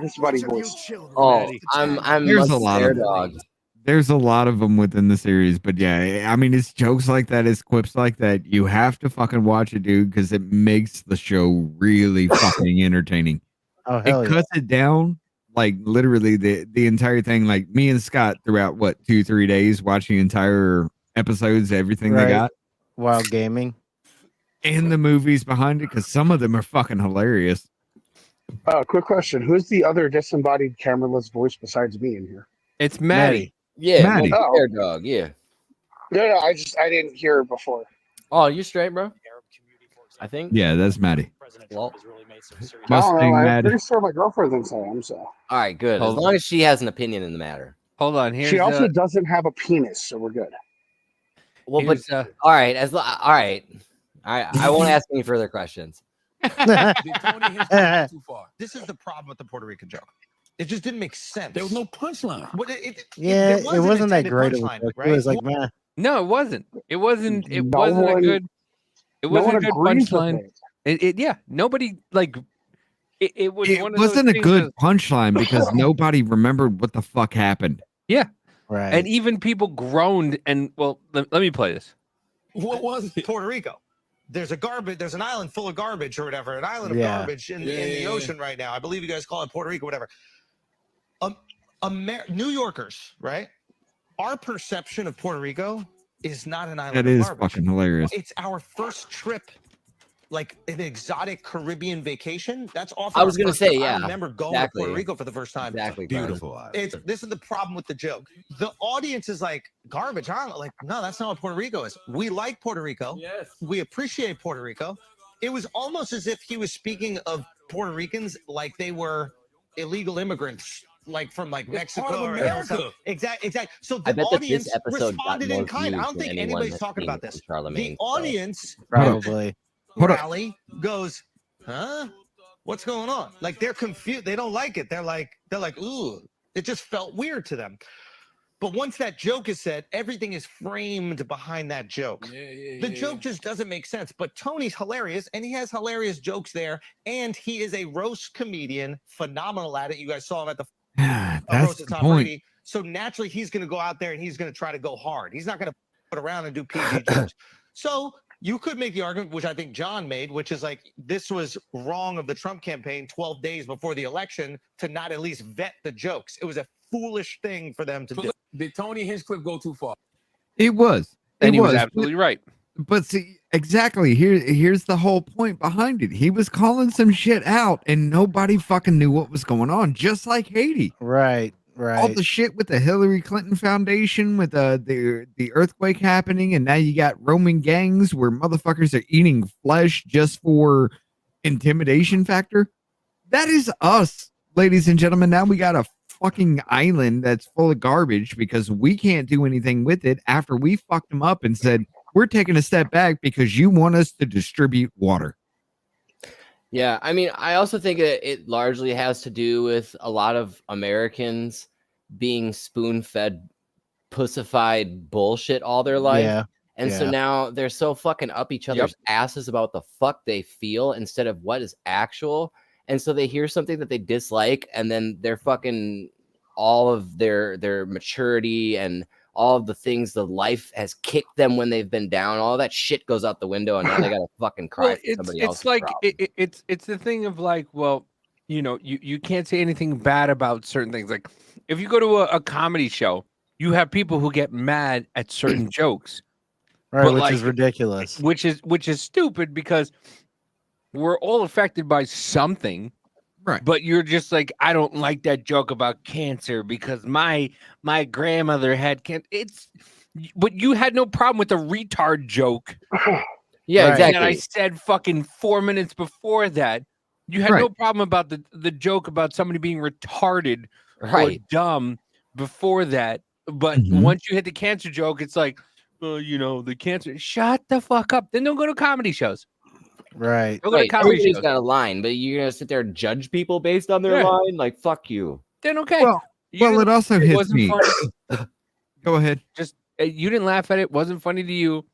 Disembodied voice. Oh, I'm There's Must a lot Bear of dog. There's a lot of them within the series, but yeah, I mean, it's jokes like that, it's quips like that. You have to fucking watch it, dude, because it makes the show really fucking entertaining. Oh, hell It yeah. cuts it down like literally the entire thing. Like me and Scott throughout 2-3 days watching entire episodes, everything they got, while gaming. and the movies behind it, because some of them are fucking hilarious. Quick question: who's the other disembodied cameraless voice besides me in here? It's Maddie. Yeah, Maddie. Must Bear dog. Yeah. No, I didn't hear it before. Oh, you're straight, bro. I think. Yeah, that's Maddie. Well, I don't Mustang know. I'm Maddie. pretty sure my girlfriend thinks I am. So all right, good. As Hold long as she has an opinion in the matter. Hold on. Here's she also doesn't have a penis, so we're good. Well, but all right. All right. I won't ask any further questions. Too far. This is the problem with the Puerto Rican joke. It just didn't make sense. There was no punchline. But Yeah, there it was an wasn't that intended great of a punchline, joke. right? It was like, man. No, it wasn't. It wasn't. It No wasn't a one- good. It no wasn't one a good agrees with punchline. it. Yeah. Nobody like. It was. It one of those wasn't a things good of- punchline because nobody remembered what the fuck happened. Yeah. Right. And even people groaned. And well, let me play this. What was Puerto Rico? There's an island full of garbage or whatever, an island of Yeah. garbage in the ocean right now. I believe you guys call it Puerto Rico, whatever. New Yorkers, right? Our perception of Puerto Rico is not an island That of is garbage. fucking hilarious. It's our first trip, like an exotic Caribbean vacation. That's often. I was our gonna first say, trip. yeah, I remember going exactly. to Puerto Rico for the first time. Exactly. Beautiful island. This is the problem with the joke. The audience is like garbage. Like, no, that's not what Puerto Rico is. We like Puerto Rico. Yes. We appreciate Puerto Rico. It was almost as if he was speaking of Puerto Ricans like they were illegal immigrants, like from Mexico part of or America. something. Exactly. So I the bet that audience this episode got responded more in kind. I views don't than think anyone anybody's that's talking seen about it this. from Charlemagne, The so. audience Probably. Hold on. rally goes, huh? What's going on? Like they're confused. They don't like it. They're like, ooh. It just felt weird to them. But once that joke is said, everything is framed behind that joke. The joke just doesn't make sense. But Tony's hilarious, and he has hilarious jokes there. And he is a roast comedian, phenomenal at it. You guys saw him at the That's roast the of Tom point. Brady. So naturally, he's going to go out there and he's going to try to go hard. He's not going to put around and do PG jokes. So you could make the argument, which I think John made, which is like this was wrong of the Trump campaign 12 days before the election to not at least vet the jokes. It was a foolish thing for them to do. Did Tony Hinchcliffe go too far? It was. And It he was was. absolutely right. But see, exactly here's the whole point behind it. He was calling some shit out, and nobody fucking knew what was going on. Just like Haiti, Right. all the shit with the Hillary Clinton Foundation, with the earthquake happening, and now you got Roman gangs where motherfuckers are eating flesh just for intimidation factor. That is us, ladies and gentlemen. Now we got a fucking island that's full of garbage because we can't do anything with it after we fucked them up and said we're taking a step back because you want us to distribute water. Yeah, I mean, I also think it largely has to do with a lot of Americans being spoon-fed, pussified bullshit all their life. Yeah. And so Yeah. now they're so fucking up each other's asses about the fuck they feel instead of what is actual. And so they hear something that they dislike, and then they're fucking all of their maturity and all of the things the life has kicked them when they've been down, all that shit goes out the window, and now they gotta fucking cry Well, for it's somebody it's else's like problem. it's the thing of like, well, you know, you can't say anything bad about certain things. Like if you go to a comedy show, you have people who get mad at certain jokes, Right, but which like is ridiculous. which is stupid because we're all affected by something. Right. But you're just like, I don't like that joke about cancer because my grandmother had cancer. But you had no problem with the retard joke. Yeah, Right. That I exactly. said fucking 4 minutes before that. You had no problem about the joke about somebody being retarded or Right. dumb before that. But Mhm. once you hit the cancer joke, it's like, well, you know, the cancer. Shut the fuck up. Then don't go to comedy shows. Right. Go to Right. comedy Everybody's shows. got a line, but you're gonna sit there and judge people based on their Yeah. line? Like, fuck you. Then okay. Well, You well, didn't it also laugh at hits wasn't me. funny. Go ahead. Just you didn't laugh at it. Wasn't funny to you.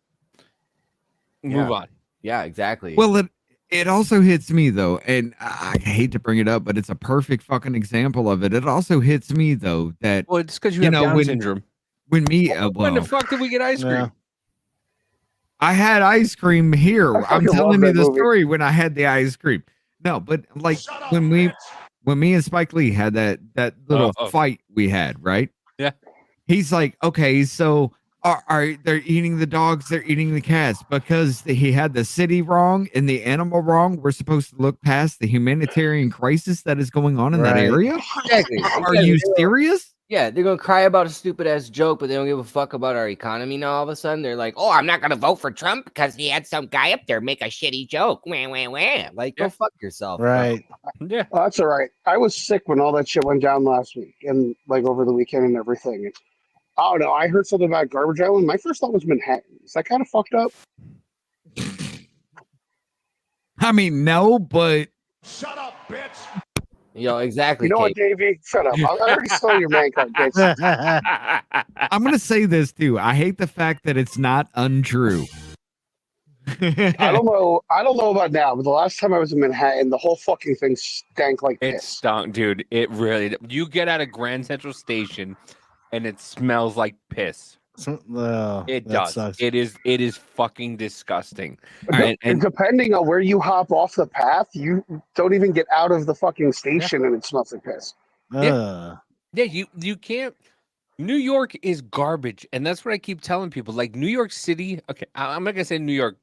Move Yeah. on. Yeah, exactly. Well, it also hits me though, and I hate to bring it up, but it's a perfect fucking example of it. It also hits me though that Well, it's because you have Down syndrome. when me When the fuck did we get ice cream? Yeah. I had ice cream here. I I'm fucking telling love you that the movie. story when I had the ice cream. No, but like when me and Spike Lee had that little fight we had, right? Yeah. He's like, okay, so are they're eating the dogs, they're eating the cats because he had the city wrong and the animal wrong. We're supposed to look past the humanitarian crisis that is going on in that Right. area. Exactly. Are you serious? Yeah, they're gonna cry about a stupid ass joke, but they don't give a fuck about our economy now. All of a sudden, they're like, "Oh, I'm not gonna vote for Trump because he had some guy up there make a shitty joke." Wah, wah, wah. Like, go fuck yourself. bro. Right. Yeah. Oh, that's all right. I was sick when all that shit went down last week and like over the weekend and everything. And, I don't know. I heard something about Garbage Island. My first thought was Manhattan. Is that kind of fucked up? I mean, no, but Shut up, bitch. Yo, exactly. You know what, Kate. Davey? Shut up. I already stole your man card, bitch. I'm gonna say this too. I hate the fact that it's not untrue. I don't know about now, but the last time I was in Manhattan, the whole fucking thing stank like It piss. stunk, dude. It really. You get out of Grand Central Station, and it smells like piss. Oh, It that does. sucks. It is fucking disgusting. And depending on where you hop off the path, you don't even get out of the fucking station and it smells like piss. Uh, Yeah, you can't. New York is garbage, and that's what I keep telling people. Like New York City. Okay, I'm not gonna say New York.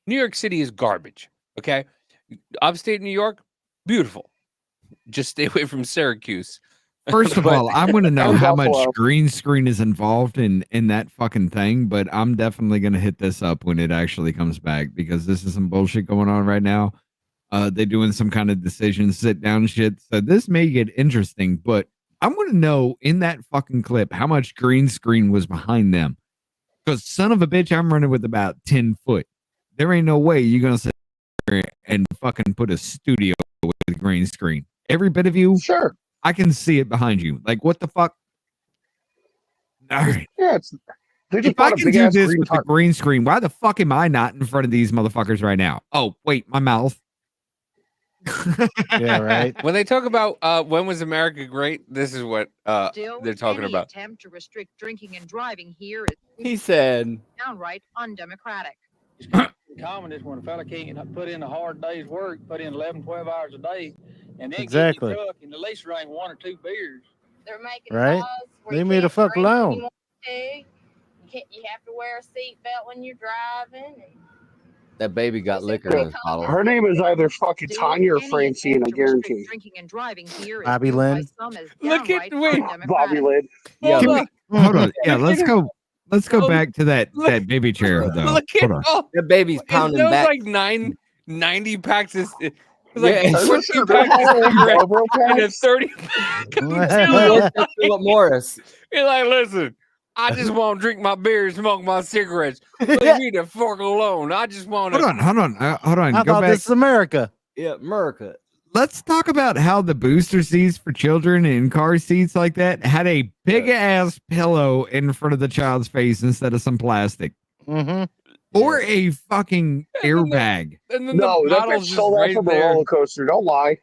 New York City is garbage. Okay, upstate New York, beautiful. Just stay away from Syracuse. First of But- all, I want to know And how much Buffalo. green screen is involved in that fucking thing, but I'm definitely gonna hit this up when it actually comes back because this is some bullshit going on right now. They're doing some kind of decision sit down shit, so this may get interesting. But I want to know in that fucking clip how much green screen was behind them. Because son of a bitch, I'm running with about 10 foot. There ain't no way you're gonna sit there and fucking put a studio with green screen. Every bit of you, Sure. I can see it behind you. Like, what the fuck? All right. Yeah, they just If I bought a can big do ass this green with the tarp. green screen, why the fuck am I not in front of these motherfuckers right now? Oh, wait, my mouth. yeah, right. When they talk about when was America great, this is what they're talking any about. attempt to restrict drinking and driving here is He said, downright undemocratic. Communist when a fella can't put in a hard day's work, put in 11, 12 hours a day, and then Exactly. get in the truck and at least drink 1 or 2 beers. They're making Right? laws where Leave you me the can't fuck drink when alone. you want to. You have to wear a seatbelt when you're driving. And that baby got liquor in his bottle. Her name is either fucking Tanya or any Francine, I attempt to restrict guarantee. drinking and driving here is Bobby viewed by Lynn. some as Look at downright wait. Bobby undemocratic. Lid. Yo, Give me, hold on. Yeah, let's Look- go. Let's go Oh, back to that look- baby chair though. Look at Hold on. oh, that baby's it pounding smells back. like 90 packs of it's Yeah. like I was 20 sure packs of they're cigarettes Marlboro and a packs. 30 He worked at Philip Morris. You're like, listen, I just want to drink my beer and smoke my cigarettes. Leave me the fuck alone. I just want Hold to. on. Hold on. I Go thought back. this is America. Yeah, America. Let's talk about how the booster seats for children in car seats like that had a big ass pillow in front of the child's face instead of some plastic. Or a fucking airbag. And then No, the that bottle's bitch just stole that right from a there. roller coaster. Don't lie.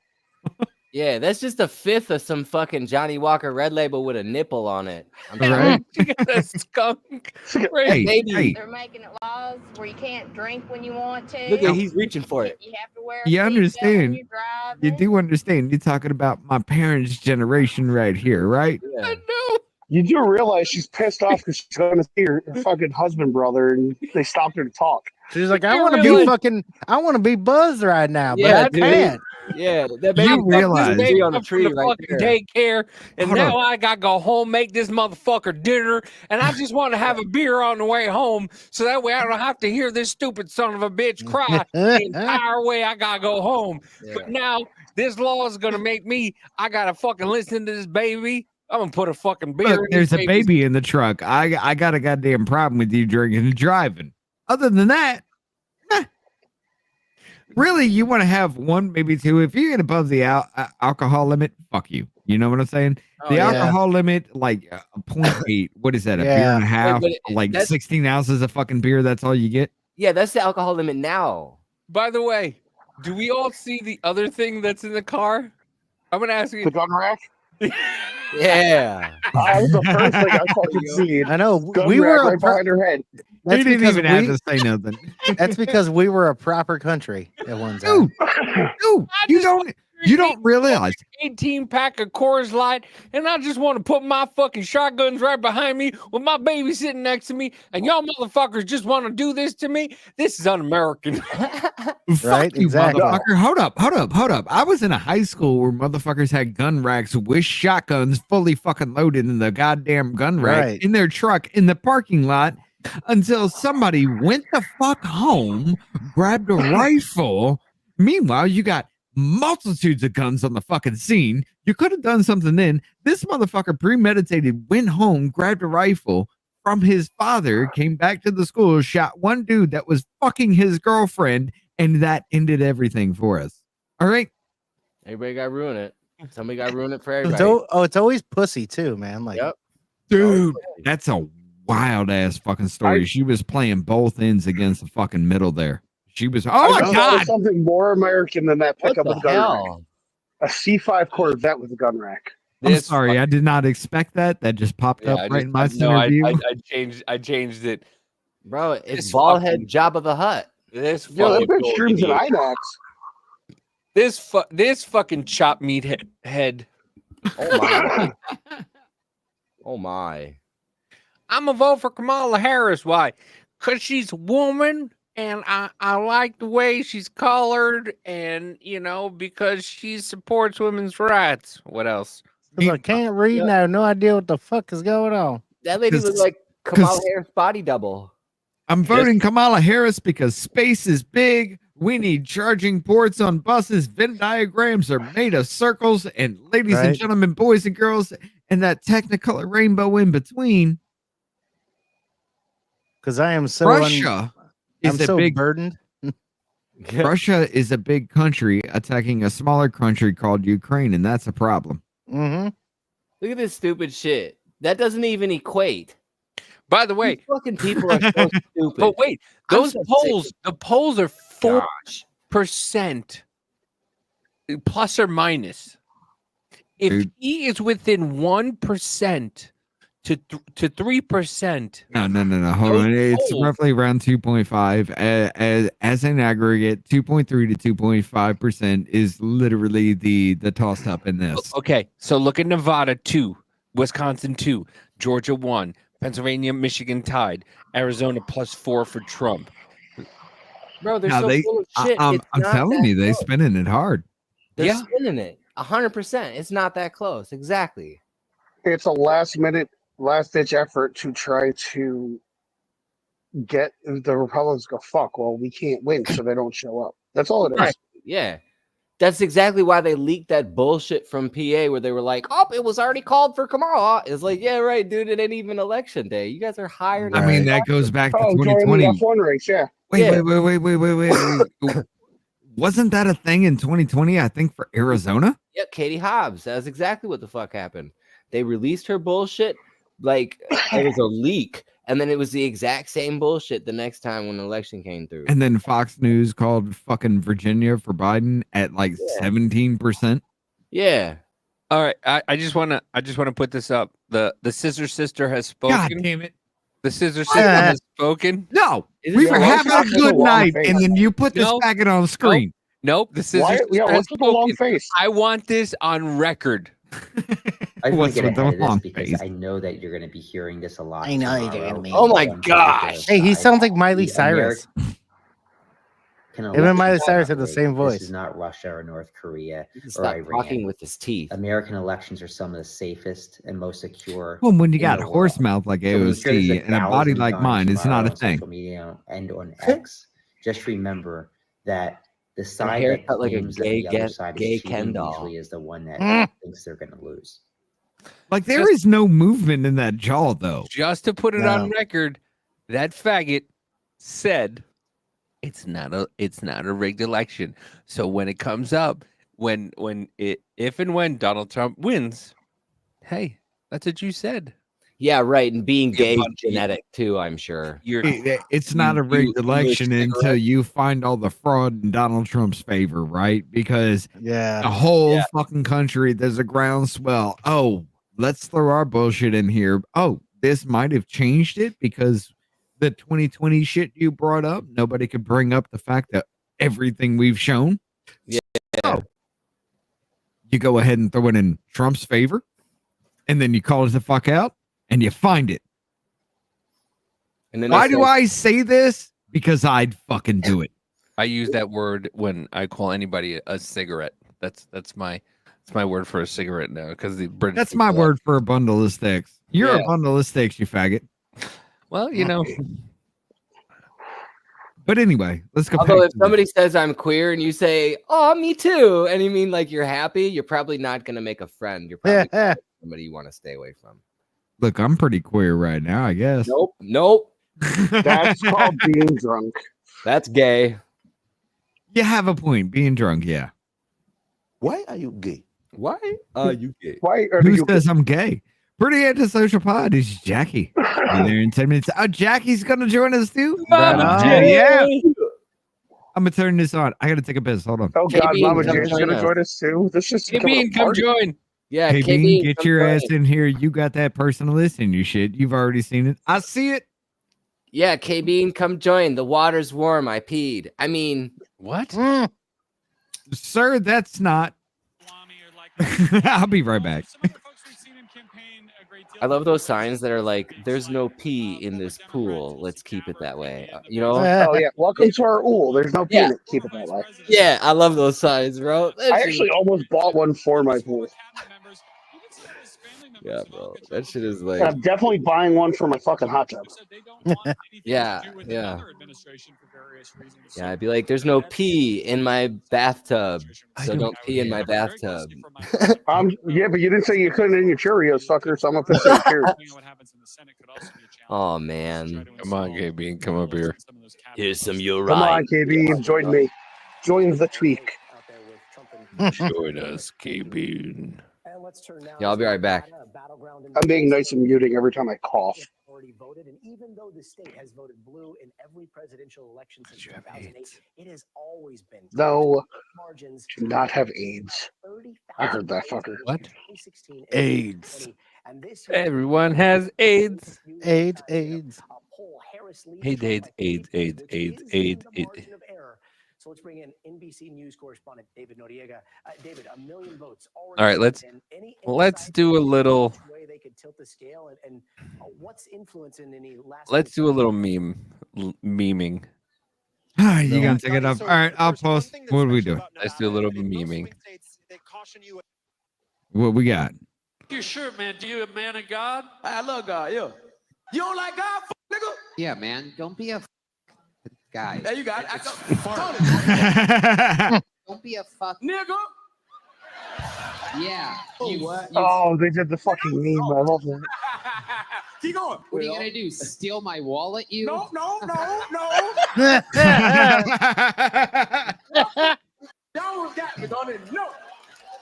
Yeah, that's just a fifth of some fucking Johnny Walker Red Label with a nipple on it. I'm Right. You got a skunk. Right. Hey, baby. hey. They're making it laws where you can't drink when you want to. Look at he's reaching for it. You have to wear a You seatbelt when understand? you're driving. You do understand. You're talking about my parents' generation right here, right? Yeah. You do realize she's pissed off because she's going to see her fucking husband, brother, and they stopped her to talk. She's like, I want to be fucking, I want to be buzzed right now, but I can't. Yeah, that You baby realize tree on the Up from tree the right fucking there. daycare, and Hold now up. I gotta go home, make this motherfucker dinner, and I just want to have a beer on the way home, so that way I don't have to hear this stupid son of a bitch cry the entire way I gotta go home. But now this law is gonna make me, I gotta fucking listen to this baby. I'm gonna put a fucking beer Look, in there's this a baby's- baby in the truck. I got a goddamn problem with you drinking and driving. Other than that, really, you want to have one, maybe two. If you get above the alcohol limit, fuck you. You know what I'm saying? The alcohol limit, like 0.8. What is that? A beer and a half? Like 16 ounces of fucking beer. That's all you get. Yeah, that's the alcohol limit now. By the way, do we all see the other thing that's in the car? I'm gonna ask you. The gun rack? Yeah. That was the first thing I fucking seen. I know. Gun We rack were right behind her head. He didn't even have to say nothing. That's because we were a proper country at one time. Dude, you don't realize. 18 pack of Coors Light, and I just want to put my fucking shotguns right behind me with my baby sitting next to me, and y'all motherfuckers just want to do this to me. This is un-American. Fuck you, motherfucker. Hold up. I was in a high school where motherfuckers had gun racks with shotguns fully fucking loaded in the goddamn gun rack in their truck in the parking lot until somebody went the fuck home, grabbed a rifle. Meanwhile, you got multitudes of guns on the fucking scene. You could have done something then. This motherfucker premeditated, went home, grabbed a rifle from his father, came back to the school, shot one dude that was fucking his girlfriend, and that ended everything for us. All right? Everybody got to ruin it. Somebody got to ruin it for everybody. It's always pussy too, man. Like, Dude, that's a wild ass fucking story. She was playing both ends against the fucking middle there. She was, oh my I thought God. of something more American than that pickup with a gun hell? rack. A C5 Corvette with a gun rack. I'm sorry, I did not expect that. That just popped up right in my center view. I changed it. Bro, it's ballhead Jabba the Hutt. This Yo, that fucking bitch streams an IMAX. this fucking chop meat head. Oh my. Oh my. I'm a vote for Kamala Harris. Why? Because she's a woman, and I like the way she's colored, and because she supports women's rights. What else? I can't read now. No idea what the fuck is going on. That lady looked like Kamala Harris body double. I'm voting Kamala Harris because space is big. We need charging ports on buses. Venn diagrams are made of circles. And ladies and gentlemen, boys and girls, and that technicolor rainbow in between. Because I am so Russia is a big burdened. Russia is a big country attacking a smaller country called Ukraine, and that's a problem. Mm-hmm. Look at this stupid shit. That doesn't even equate. By the way, these fucking people are so stupid. But wait, those polls, the polls are 4% plus or minus. If he is within 1% to 3%. No. Hold on. It's roughly around 2.5. As an aggregate, 2.3 to 2.5% is literally the toss up in this. Okay, so look at Nevada 2, Wisconsin 2, Georgia 1, Pennsylvania, Michigan tied, Arizona +4 for Trump. Bro, they're so full of shit. I'm telling you, they're spinning it hard. They're spinning it 100%. It's not that close. Exactly. It's a last ditch effort to try to get the Republicans to go, fuck, well, we can't win, so they don't show up. That's all it is. Right. Yeah. That's exactly why they leaked that bullshit from PA where they were like, oh, it was already called for Kamala. It's like, yeah, right, dude. It ain't even election day. You guys are hired. I mean, that goes back to Join 2020. the F1 race, yeah. Wait. Wasn't that a thing in 2020? I think for Arizona. Yep, Katie Hobbs. That's exactly what the fuck happened. They released her bullshit like it was a leak, and then it was the exact same bullshit the next time when the election came through. And then Fox News called fucking Virginia for Biden at like 17%. Yeah. All right. I just wanna put this up. The scissor sister has spoken. God damn it. The scissor sister has spoken. No, we were having a good night, and then you put this faggot on the screen. Nope. The scissor sister has what's with the long spoken. face? I want this on record. I just want What's to get with the ahead of long this because face? I know that you're going to be hearing this a lot. I know you tomorrow. do, man. Oh my From gosh. Hey, he side. sounds like Miley The Cyrus. Can Him and Miley elections Cyrus have the operate. same voice. This is not Russia or North Korea He can or stop Iran. talking with his teeth. American elections are some of the safest and most secure. Well, when you in got the horse world. mouth like So when you hear there's AOC and a body 1,000 like guns mine, it's tomorrow not a on thing. social media and on X, just remember that the side hair that cut like a claims that gay the other get- side gay is Ken cheating doll. usually is the one that thinks they're going to lose. Like there is no movement in that jaw, though. Just to put it No. on record, that faggot said it's not a rigged election. So when it comes up, if and when Donald Trump wins, hey, that's what you said. Yeah, right. And being gay but- is genetic too, I'm sure. It's not a rigged election until you find all the fraud in Donald Trump's favor, right? Because the whole fucking country, there's a groundswell. Oh, let's throw our bullshit in here. Oh, this might have changed it because the 2020 shit you brought up, nobody could bring up the fact that everything we've shown. Yeah. Oh, you go ahead and throw it in Trump's favor, and then you call it the fuck out, and you find it. And then Why I do say- I say this? Because I'd fucking do it. I use that word when I call anybody a cigarette. That's my word for a cigarette now because the British. That's my word for a bundle of sticks. You're Yeah. a bundle of sticks, you faggot. Well, you know. But anyway, let's go. Although back if to somebody says I'm queer and you say, "Oh, me too," and you mean like you're happy, you're probably not gonna make a friend. You're probably gonna make somebody you want to stay away from. Look, I'm pretty queer right now, I guess. Nope. That's called being drunk. That's gay. You have a point. Being drunk, yeah. Why are you gay? Why are you gay? Why are Who you says I'm gay? Pretty antisocial pod is Jackie. Be there in 10 minutes. Oh, Jackie's gonna join us too. Right on. Yeah. I'm gonna turn this on. I gotta take a piss. Hold on. Oh God, KB, Mama come Jane's join gonna us. join us too. This is Bean, come join. Yeah, Hey, KB, Bean, get come your join. ass in here. You got that personalist in your shit. You've already seen it. I see it. Yeah, KB, come join. The water's warm. I peed. I mean, what? Sir, that's not. I'll be right back. I love those signs that are like, "There's no pee in this pool. Let's keep it that way." You know? Oh yeah, welcome to our ool. There's no Yeah. payment. Keep it that way. Yeah, I love those signs, bro. That I shit- actually almost bought one for my pool. yeah, bro. That shit is And like, I'm definitely buying one for my fucking hot tub. yeah. Yeah, I'd be like, "There's no pee in my bathtub, so don't pee in my bathtub." Yeah, but you didn't say you couldn't in your Cheerios, fucker. So I'm gonna piss in your Cheerios. Oh man, Come on, Gay Bean, come up here. Here's some you're Come right. on, KB, join me. Join the tweak. Join us, Gay Bean. Yeah, I'll be right back. I'm being nice and muting every time I cough. Voted, and even though the state has voted blue in every presidential election since 2008, it has always been No, margins. do not have AIDS. I heard that fucker. What? AIDS. Everyone has AIDS. AIDS. AIDS, AIDS. So let's bring in NBC News correspondent David Noriega. David, 1 million votes. All right, let's do a little. Way they could tilt the scale, and what's influencing any last? Let's do a little memeing. You gonna take it up? All right, I'll post. What are we doing? Let's do a little memeing. What we got? Your shirt, man. Do you a man of God? I love God, yeah. You don't like God, nigga? Yeah, man. Don't be a guy. There you got it. Don't be a fuck nigga. Yeah. Oh, they did the fucking meme. I love that. Keep going. What are you gonna do? Steal my wallet, you? No. No, that was on it. No.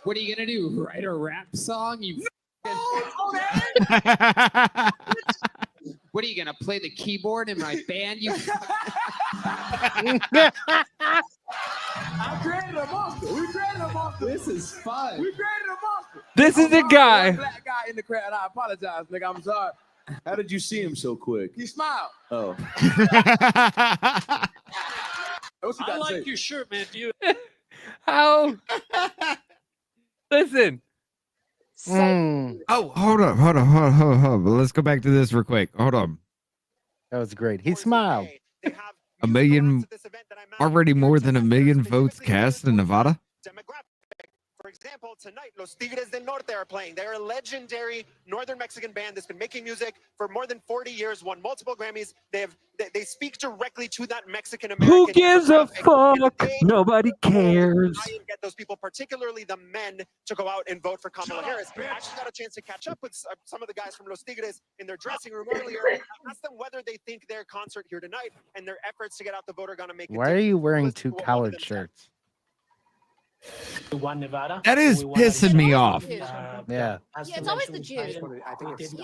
What are you gonna do? Write a rap song? You. What are you gonna play the keyboard in my band? You. I created a monster. We created a monster. This is fun. We created a monster. This is the guy. One black guy in the crowd. I apologize, nigga. I'm sorry. How did you see him so quick? He smiled. Oh. What's he I got to like say? your shirt, man. Do you? How? Listen. Oh, hold up. Let's go back to this real quick. Hold on. That was great. He smiled. A million, already more than a million votes cast in Nevada. For example, tonight, Los Tigres del Norte are playing. They're a legendary northern Mexican band that's been making music for more than 40 years, won multiple Grammys. They speak directly to that Mexican American. Who gives a fuck? Nobody cares. Try and get those people, particularly the men, to go out and vote for Kamala Harris. I actually got a chance to catch up with some of the guys from Los Tigres in their dressing room earlier. I asked them whether they think their concert here tonight and their efforts to get out the vote are going to make. Why are you wearing two collared shirts? Nevada. That is pissing me off. Yeah. Yeah, it's always the Jew. Yeah,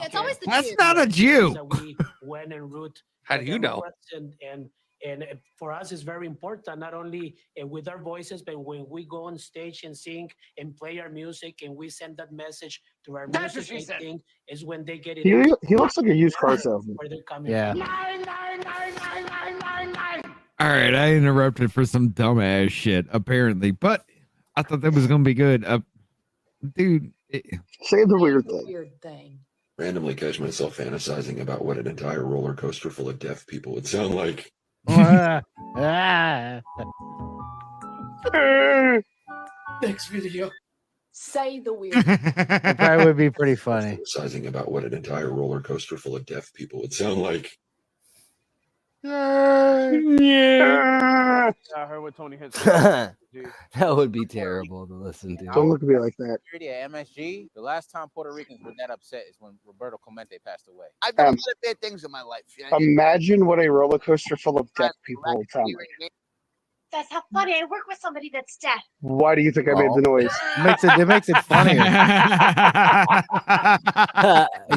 it's always the That's Jew. not a Jew. We went en route. How do you know? And for us, it's very important, not only with our voices, but when we go on stage and sing and play our music and we send that message to our music, I think is when they get it. He looks like a used car salesman. Where they're coming Yeah. from. All right, I interrupted for some dumbass shit, apparently, but I thought that was gonna be good. Dude, say the weird thing. Weird thing. Randomly catch myself fantasizing about what an entire roller coaster full of deaf people would sound like. Next video. Say the weird. That probably would be pretty funny. Fantasizing about what an entire roller coaster full of deaf people would sound like. Yeah. I heard what Tony had That would be terrible to listen to. Don't look at me like that. At MSG, the last time Puerto Ricans were that upset is when Roberto Clemente passed away. I've done a lot of bad things in my life. You know? Imagine what a roller coaster full of deaf people would sound like. That's not funny. I work with somebody that's deaf. Why do you think I made the noise? It makes it funnier.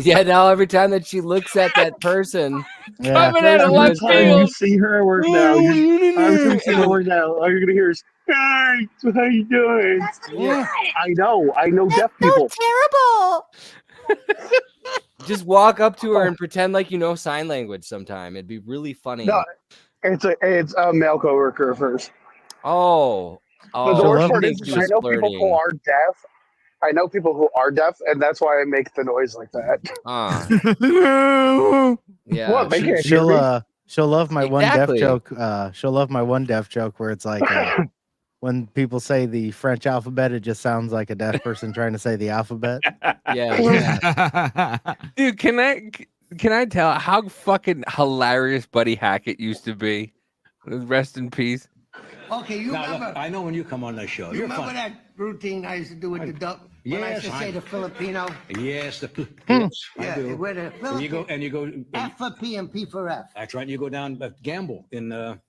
Yeah, now every time that she looks at that person, coming out of left You field. see her at work now. I was going to see her at work now. All you're going to hear is, "Hey, so how you doing?" Yeah. I know deaf people. Terrible. just walk up to her and pretend like you know sign language sometime. It'd be really funny. No, it's a male coworker of hers. Oh. But the worst part is, she I was know people flirting. who are deaf. I know people who are deaf, and that's why I make the noise like that. Yeah. What? They can't hear me? She'll love my one deaf Exactly. joke. She'll love my one deaf joke where it's like when people say the French alphabet, it just sounds like a deaf person trying to say the alphabet. Yeah. Dude, can I tell how fucking hilarious Buddy Hackett used to be? Rest in peace. Okay, you Now, remember? look, I know when you come on the show. You You're remember fun. that routine I used to do with the duck? When I used to say the Filipino. Yes, yes, I Yeah, do. where the And you go. F for P and P for F. That's right. You go down gamble in what?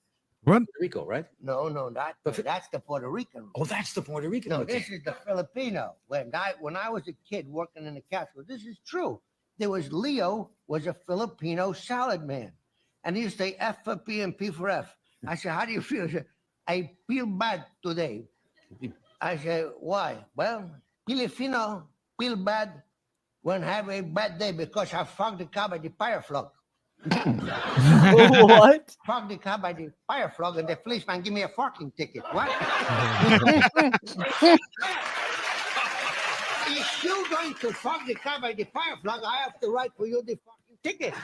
Puerto Rico, right? No, that's the Puerto Rican. Oh, that's the Puerto Rican. No, Okay. this is the Filipino. When I was a kid working in the Catskills, this is true. There was Leo was a Filipino salad man, and he used to say F for P and P for F. I said, "How do you feel?" He said, "I feel bad today." I said, "Why?" "Well, Filipino feel bad when have a bad day because I fucked the car by the fire flock." What? Fuck the car by the fire flock, and the policeman give me a parking ticket. What? If you're going to fuck the car by the fire flock, I have to write for you the fucking ticket.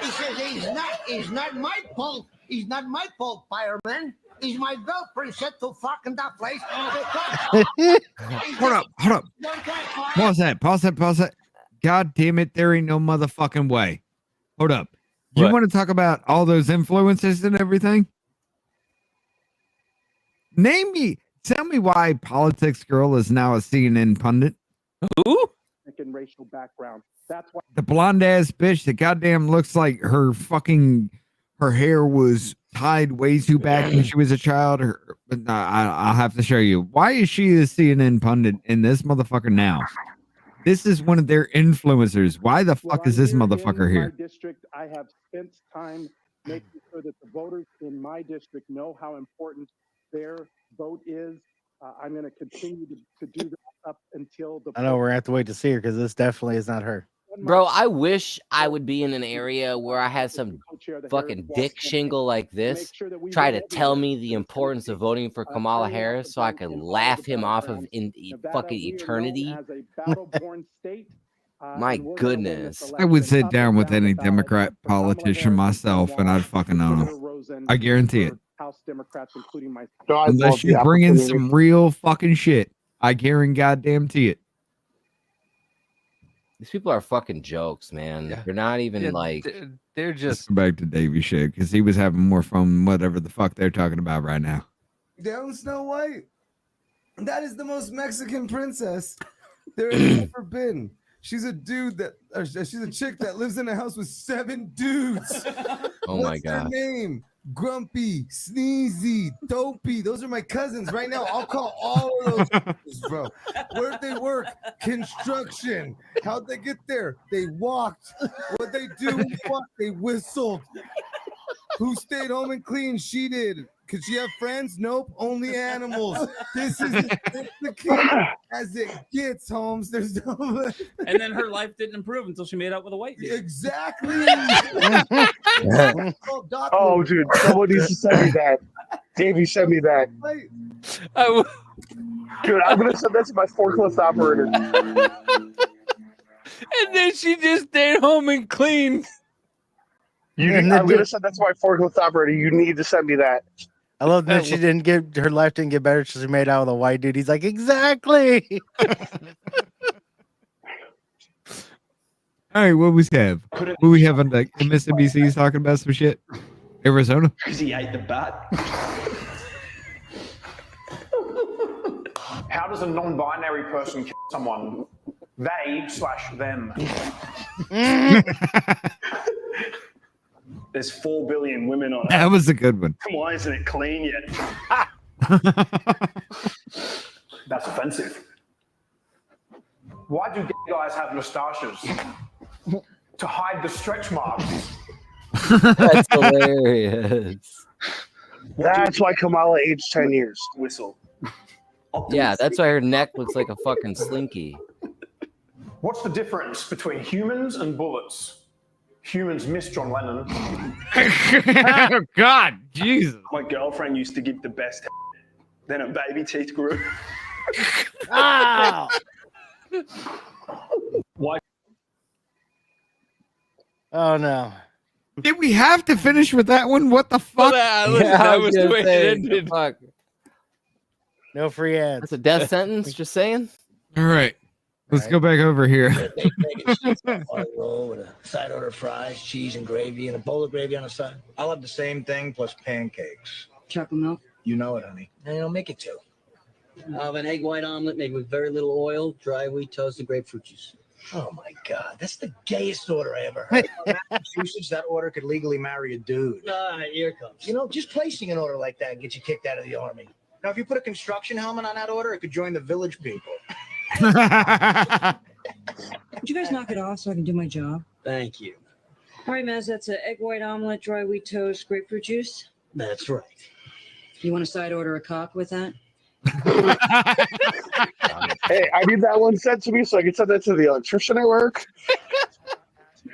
He says, it's not my fault. It's not my fault, fireman. It's my girlfriend said to fuck in that place. Hold up. Pause that. God damn it, there ain't no motherfucking way. Hold up. You What? want to talk about all those influences and everything? Tell me why Politics Girl is now a CNN pundit. Who? And racial background. That's why The blonde ass bitch that goddamn looks like her hair was tied way too back when she was a child. But I'll have to show you. Why is she a CNN pundit in this motherfucker now? This is one of their influencers. Why the fuck is this motherfucker here? My district, I have spent time making sure that the voters in my district know how important their vote is. I'm going to continue to do that up until the. I know we're gonna have to wait to see her because this definitely is not her. Bro, I wish I would be in an area where I had some fucking dick shingle like this try to tell me the importance of voting for Kamala Harris so I could laugh him off of fucking eternity. My goodness. I would sit down with any Democrat politician myself and I'd fucking own him. I guarantee it. House Democrats, including myself. Unless you bring in some real fucking shit. I guarantee it. These people are fucking jokes, man. They're not even like... They're Let's just... go back to Davey shit because he was having more fun than whatever the fuck they're talking about right now. Down Snow White. That is the most Mexican princess there has ever been. She's a dude that, or she's a chick that lives in a house with 7 dudes. Oh my God. What's their name? Grumpy, Sneezy, Dopey. Those are my cousins. Right now, I'll call all of those, bro. Where'd they work? Construction. How'd they get there? They walked. What'd they do? What? They whistled. Who stayed home and cleaned? She did. Could she have friends? Nope. Only animals. This is the kid as it gets, Holmes. There's no. And then her life didn't improve until she made out with a white dude. Exactly. Oh, dude, someone needs to send me that. Davey, send me that. Dude, I'm gonna send that to my forklift operator. And then she just stayed home and cleaned. I'm gonna send that to my forklift operator. You need to send me that. I love that her life didn't get better. She made out with a white dude. He's like, exactly. All right, what we have? What we have on like MSNBC's talking about some shit? Arizona? Because he ate the bat. How does a non-binary person kill someone? They/them. There's 4 billion women on it. That was a good one. Why isn't it clean yet? That's offensive. Why do gay guys have mustaches? To hide the stretch marks. That's hilarious. That's why Kamala aged 10 years. Whistle. Yeah, that's why her neck looks like a fucking slinky. What's the difference between humans and bullets? Humans miss John Lennon. Oh, God, Jesus. My girlfriend used to give the best. Then her baby teeth grew. Ow! Why? Oh, no. Did we have to finish with that one? What the fuck? That was the way it ended. Fuck. No free ads. That's a death sentence, just saying. All right. Let's go back over here. On a roll with a side order of fries, cheese, and gravy, and a bowl of gravy on the side. I'll have the same thing plus pancakes. Chocolate milk? You know it, honey. And make it 2. I'll have an egg white omelet made with very little oil, dry wheat toast, and grapefruit juice. Oh my God, that's the gayest order I ever heard. Massachusetts, that order could legally marry a dude. All right, here it comes. You know, just placing an order like that gets you kicked out of the army. Now, if you put a construction helmet on that order, it could join the village people. Would you guys knock it off so I can do my job? Thank you. All right, Maz, that's an egg white omelet, dry wheat toast, grapefruit juice. That's right. You want a side order of cock with that? Hey, I need that one sent to me so I can send that to the electrician at work.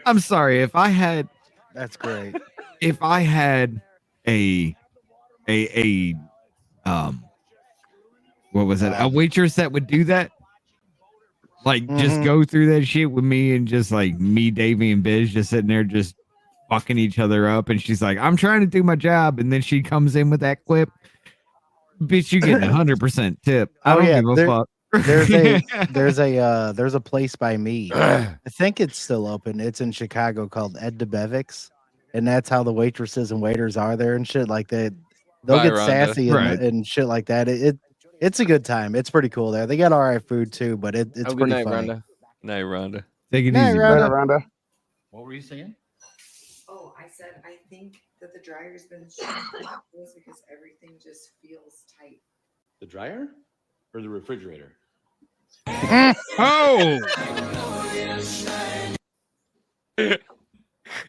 I'm sorry if I had. That's great. If I had a what was it? A waitress that would do that. Like just go through that shit with me and just like me, Davey, and Biz just sitting there just fucking each other up. And she's like, I'm trying to do my job. And then she comes in with that clip. Bitch, you get 100% tip. I don't give a fuck. There's a place by me. I think it's still open. It's in Chicago called Ed DeBevick's. And that's how the waitresses and waiters are there and shit like that. They'll get sassy and shit like that. It's a good time. It's pretty cool there. They got all right food too, but it's pretty night, funny. Rhonda. Night, Rhonda. Take it Night, easy, Rhonda. Rhonda. What were you saying? Oh, I said I think that the dryer's been shut because everything just feels tight. The dryer or the refrigerator? Oh,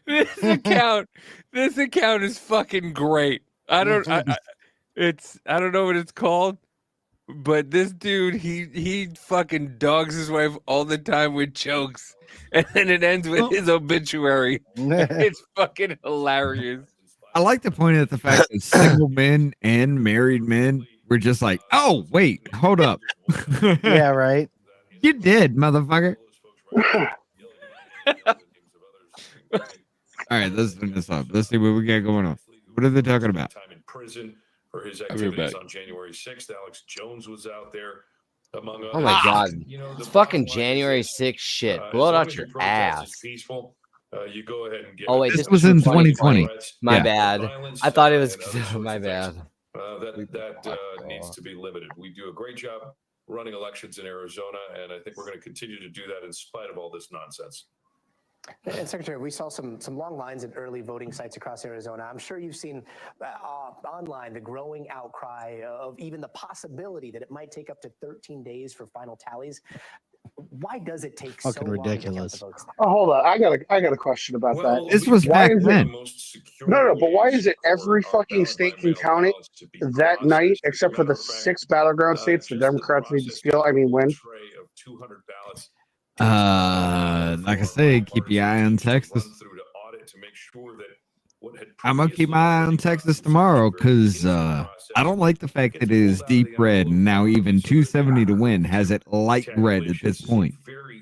this account is fucking great. I don't know what it's called, but this dude he fucking dogs his wife all the time with jokes, and then it ends with his obituary. It's fucking hilarious. I like to point at the fact that single men and married men were just like, oh, wait, hold up. Yeah, right. You did, motherfucker. All right, let's turn this up. Let's see what we got going on. What are they talking about? Time in prison for his I'll be activities back. on January 6th. Alex Jones was out there, among others. Oh my God. You know, It's the fucking bottom line is January this, 6th shit. as Blow it long out as your protest is ass. peaceful, you go ahead and get Oh it. wait, This this was is in from 2020. 2020. My Yeah. bad. Violence, I thought it was and other sorts my of things. bad. That needs to be limited. We do a great job running elections in Arizona, and I think we're going to continue to do that in spite of all this nonsense. And Secretary, we saw some long lines at early voting sites across Arizona. I'm sure you've seen online the growing outcry of even the possibility that it might take up to 13 days for final tallies. Why does it take so Fucking long ridiculous. to count the votes? Oh, hold on. I got a question about that. This was Why back is it? then. No, but why is it every fucking state can count it that night, except for the 6 battleground states the Democrats need to steal? I mean, win. Like I said, keep your eye on Texas. I'm gonna keep my eye on Texas tomorrow because I don't like the fact that it is deep red and now even 270 to win has it light red at this point.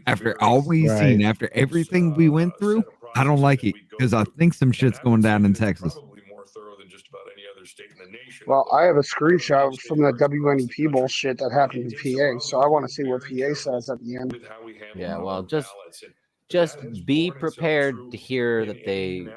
After all we've seen, after everything we went through, I don't like it because I think some shit's going down in Texas. Well, I have a screenshot from the WNEP bullshit that happened in PA, so I want to see what PA says at the end. Yeah, well, just be prepared to hear that they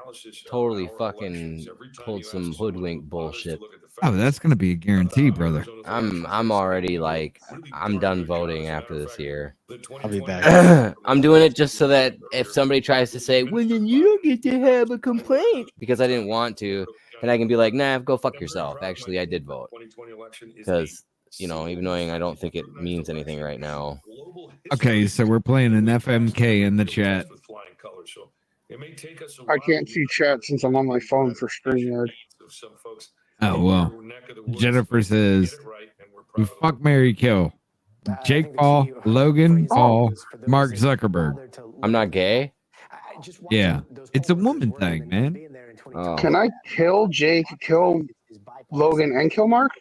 totally fucking pulled some hoodwink bullshit. Oh, that's gonna be a guarantee, brother. I'm already like I'm done voting after this year. I'll be back. I'm doing it just so that if somebody tries to say, well, then you don't get to have a complaint because I didn't want to, and I can be like, nah, go fuck yourself. Actually, I did vote because even knowing I don't think it means anything right now. Okay, so we're playing an FMK in the chat. I can't see chat since I'm on my phone for StreamYard. Oh well. Jennifer says, "Fuck, Mary, kill." Jake Paul, Logan Paul, Mark Zuckerberg. I'm not gay. Yeah, it's a woman thing, man. Oh. Can I kill Jake, kill Logan, and kill Mark?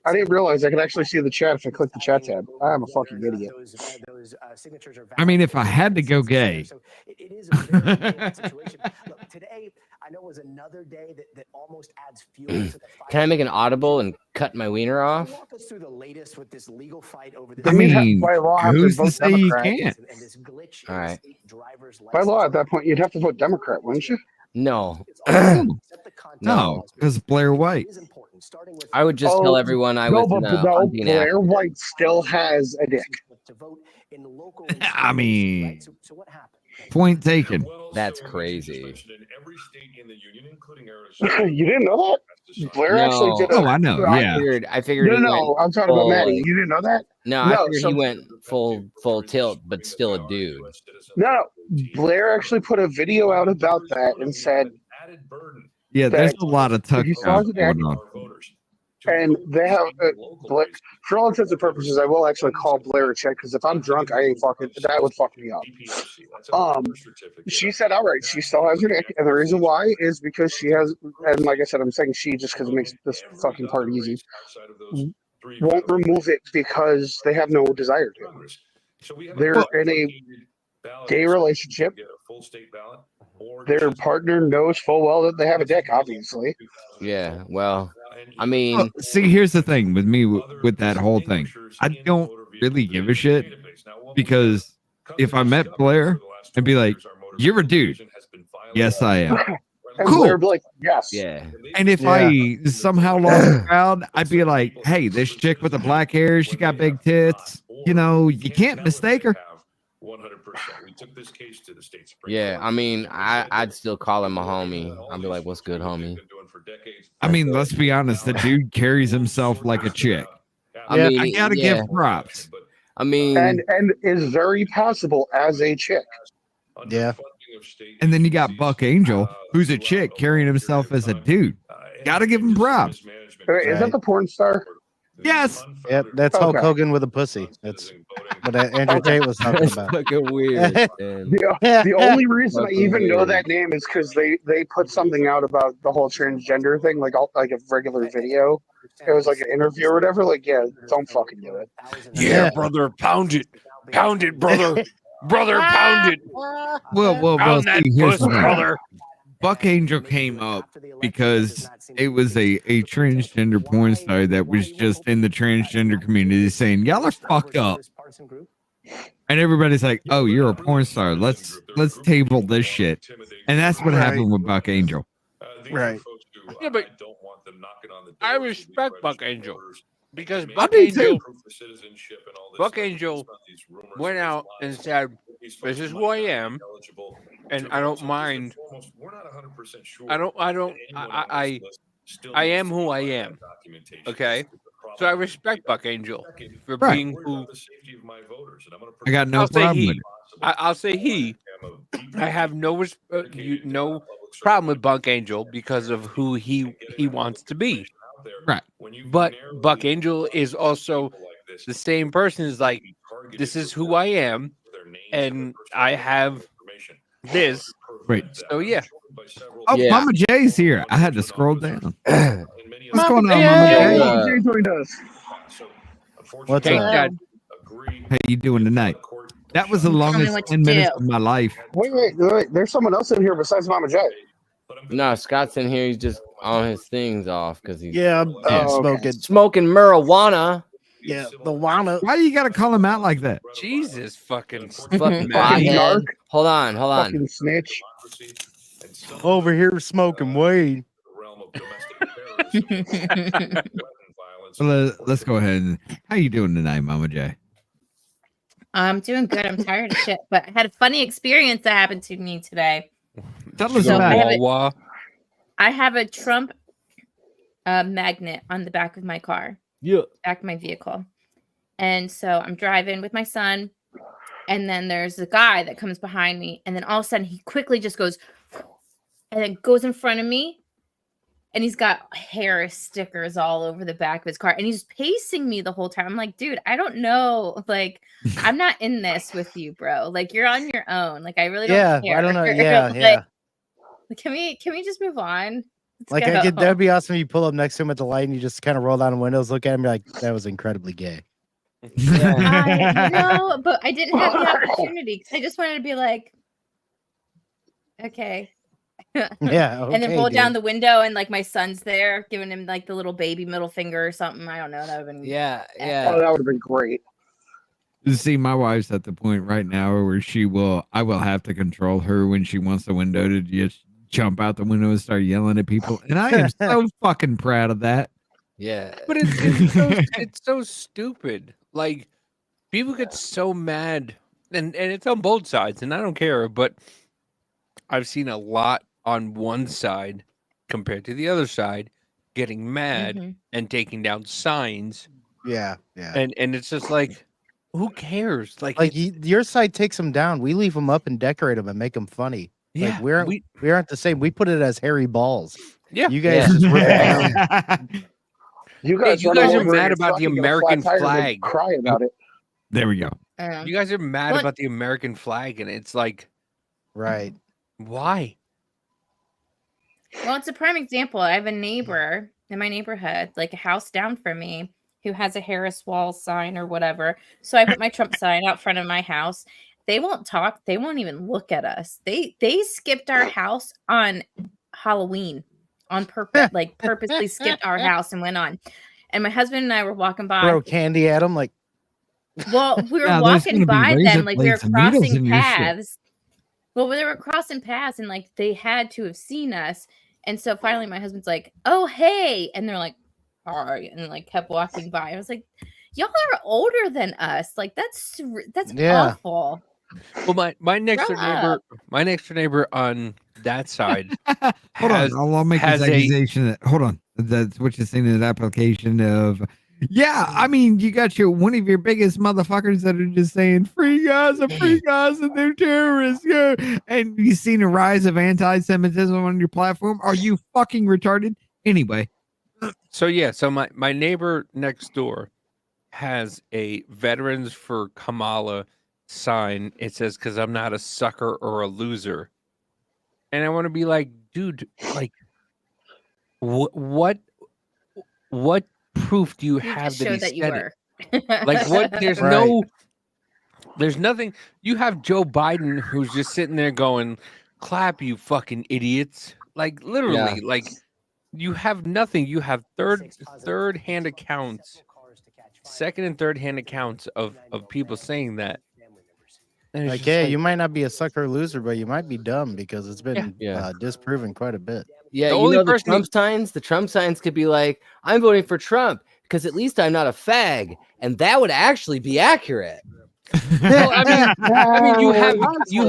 I didn't realize I could actually see the chat if I click the chat tab. I'm a fucking idiot. I mean, if I had to go gay. Today, I know, was another day that almost adds fuel to the fight. Can I make an audible and cut my wiener off? Walk us through the latest with this legal fight over this. I mean, by law, have to who's to vote say you Democrat. can't? And this glitch All right. By law, at that point, you'd have to vote Democrat, wouldn't you? No. No, because Blair White. I would just tell everyone I was in a hunting Blair accident. White still has a dick. I mean, point taken. That's crazy. You didn't know that? Blair actually did. Oh, I know. Yeah. I figured. No, he no, went I'm talking about full, Maddie. like- You didn't know that? No, I figured so- he went full tilt, but still a dude. No, Blair actually put a video out about that and said, Yeah, there's a lot of tuck he saw the going dick, on. and they have Blair, for all intents and purposes, I will actually call Blair a check because if I'm drunk, I ain't fucking. That would fuck me up. She said, all right, she still has her dick, and the reason why is because she has, and like I said, I'm saying she just because it makes this fucking part easy. Won't remove it because they have no desire to. They're in a gay relationship. Their partner knows full well that they have a dick, obviously. Yeah, well, I mean, See, here's the thing with me with that whole thing. I don't really give a shit because if I met Blair and be like, "You're a dude," yes, I am. And Cool. Blair would be like, yes. Yeah. And if I somehow lost the crowd, I'd be like, "Hey, this chick with the black hair, she got big tits. You know, you can't mistake her." 100%. We took this case to the state Supreme Yeah, Court. I mean, I'd still call him a homie. I'd be like, "What's good, homie?" I mean, let's be honest. The dude carries himself like a chick. I mean, I gotta yeah. give props. I mean, and is very passable as a chick. Yeah. And then you got Buck Angel, who's a chick carrying himself as a dude. Gotta give him props. Is that the porn star? Yes. Yep, that's Hulk Okay. Hogan with a pussy. That's what Andrew Tate was talking That's about. fucking weird. Man. The only reason I Fucking even know weird. that name is because they put something out about the whole transgender thing, like a regular video. It was like an interview or whatever. Like, yeah, don't fucking do it. Yeah, brother, pound it, brother, brother, pound it. Well, Pound that see, here's puss, the thing. brother. Buck Angel came up because it was a transgender porn star that was just in the transgender community saying, "Y'all are fucked up," and everybody's like, "Oh, you're a porn star. Let's table this shit," and that's what happened with Buck Angel. Right. Yeah, but I respect Buck Angel because I Buck do Angel, too. Buck Angel went out and said, "This is who I am, and I don't mind. I am who I am." Okay, so I respect Buck Angel for Right. being who. I got no I'll say problem with he. it. I'll say he. I have no no problem with Buck Angel because of who he wants to be. Right. But Buck Angel is also the same person. Is like, this is who I am, and I have this. Wait. So yeah. Oh, Yeah. Mama J's here. I had to scroll down. What's Mama going on, J. Mama Hey. J? Mama J joined us. What's Hey, up? Dad. How you doing tonight? That was the Tell me longest what to 10 minutes do. of my life. Wait. There's someone else in here besides Mama J. No, Scott's in here. He's just on his things off because he's Yeah, I'm okay. smoking marijuana. Yeah, the wanna. Why you gotta call him out like that? Jesus fucking Fucking Fucking pothead. narc. Hold on. Fucking snitch. Over here smoking weed. Well, let's go ahead. And, how you doing tonight, Mama J? I'm doing good. I'm tired of shit, but I had a funny experience that happened to me today. Tell us So about it. I have a Trump magnet on the back of my car. Yeah. Back of my vehicle. And so I'm driving with my son, and then there's a guy that comes behind me, and then all of a sudden he quickly just goes and then goes in front of me, and he's got Harris stickers all over the back of his car, and he's pacing me the whole time. I'm like, dude, I don't know. Like, I'm not in this with you, bro. Like, you're on your own. Like, I really don't care. I don't know. Yeah, Like, yeah. Can we just move on? Let's Like go. that'd be awesome if you pull up next to him at the light and you just kind of roll down the windows, look at him, be like, that was incredibly gay. I know, but I didn't have the opportunity because I just wanted to be like, okay. Yeah. And then okay, pull down dude. the window, and like my son's there giving him like the little baby middle finger or something. I don't know. That would have been Yeah. Oh, that would have been great. See, my wife's at the point right now where I will have to control her when she wants the window to just jump out the window and start yelling at people. And I am so fucking proud of that. Yeah. But it's so stupid. Like, people get so mad, and it's on both sides, and I don't care, but I've seen a lot on one side compared to the other side getting mad and taking down signs. Yeah. Yeah. And it's just like, who cares? Like your side takes them down. We leave them up and decorate them and make them funny. Yeah, Like we aren't the same. We put it as hairy balls. Yeah. You guys just rip it down. You Hey, guys, you run guys all are over in mad your about truck the and get a flat American tire and then flag. Cry about it. There we go. You guys are mad What? about the American flag, and it's like, Right. why? Well, it's a prime example. I have a neighbor in my neighborhood, like a house down from me, who has a Harris wall sign or whatever. So I put my Trump sign out front of my house. They won't talk. They won't even look at us. They skipped our house on Halloween on purpose, like purposely skipped our house and went on. And my husband and I were walking by. Throw candy at them like. Well, we were Yeah, there's walking gonna be by razor them, like we were blades and needles crossing in your shit. paths. Well, they were crossing paths, and like they had to have seen us. And so finally, my husband's like, "Oh, hey," and they're like, "All right," and like kept walking by. I was like, "Y'all are older than us. Like that's Yeah. awful." Well, my next door neighbor on that side Hold on, I'll make this accusation. Hold on, that's what you're saying in that application of. Yeah, I mean, you got one of your biggest motherfuckers that are just saying free Gaza, and they're terrorists. Yeah, and you've seen a rise of anti-Semitism on your platform. Are you fucking retarded? Anyway, so my neighbor next door has a Veterans for Kamala sign. It says, "Because I'm not a sucker or a loser," and I want to be like, dude, like, what proof do you have that show he that you said were. it? Like, what? There's there's nothing. You have Joe Biden who's just sitting there going, "Clap, you fucking idiots!" Like, literally, like, you have nothing. You have third hand accounts, second and third hand accounts of people saying that. And it's Like, just yeah, you might not be a sucker or loser, but you might be dumb because it's been Yeah. disproven quite a bit. Yeah, The you only know the person Trump signs? The Trump signs could be like, I'm voting for Trump because at least I'm not a fag. And that would actually be accurate. Well, I mean, you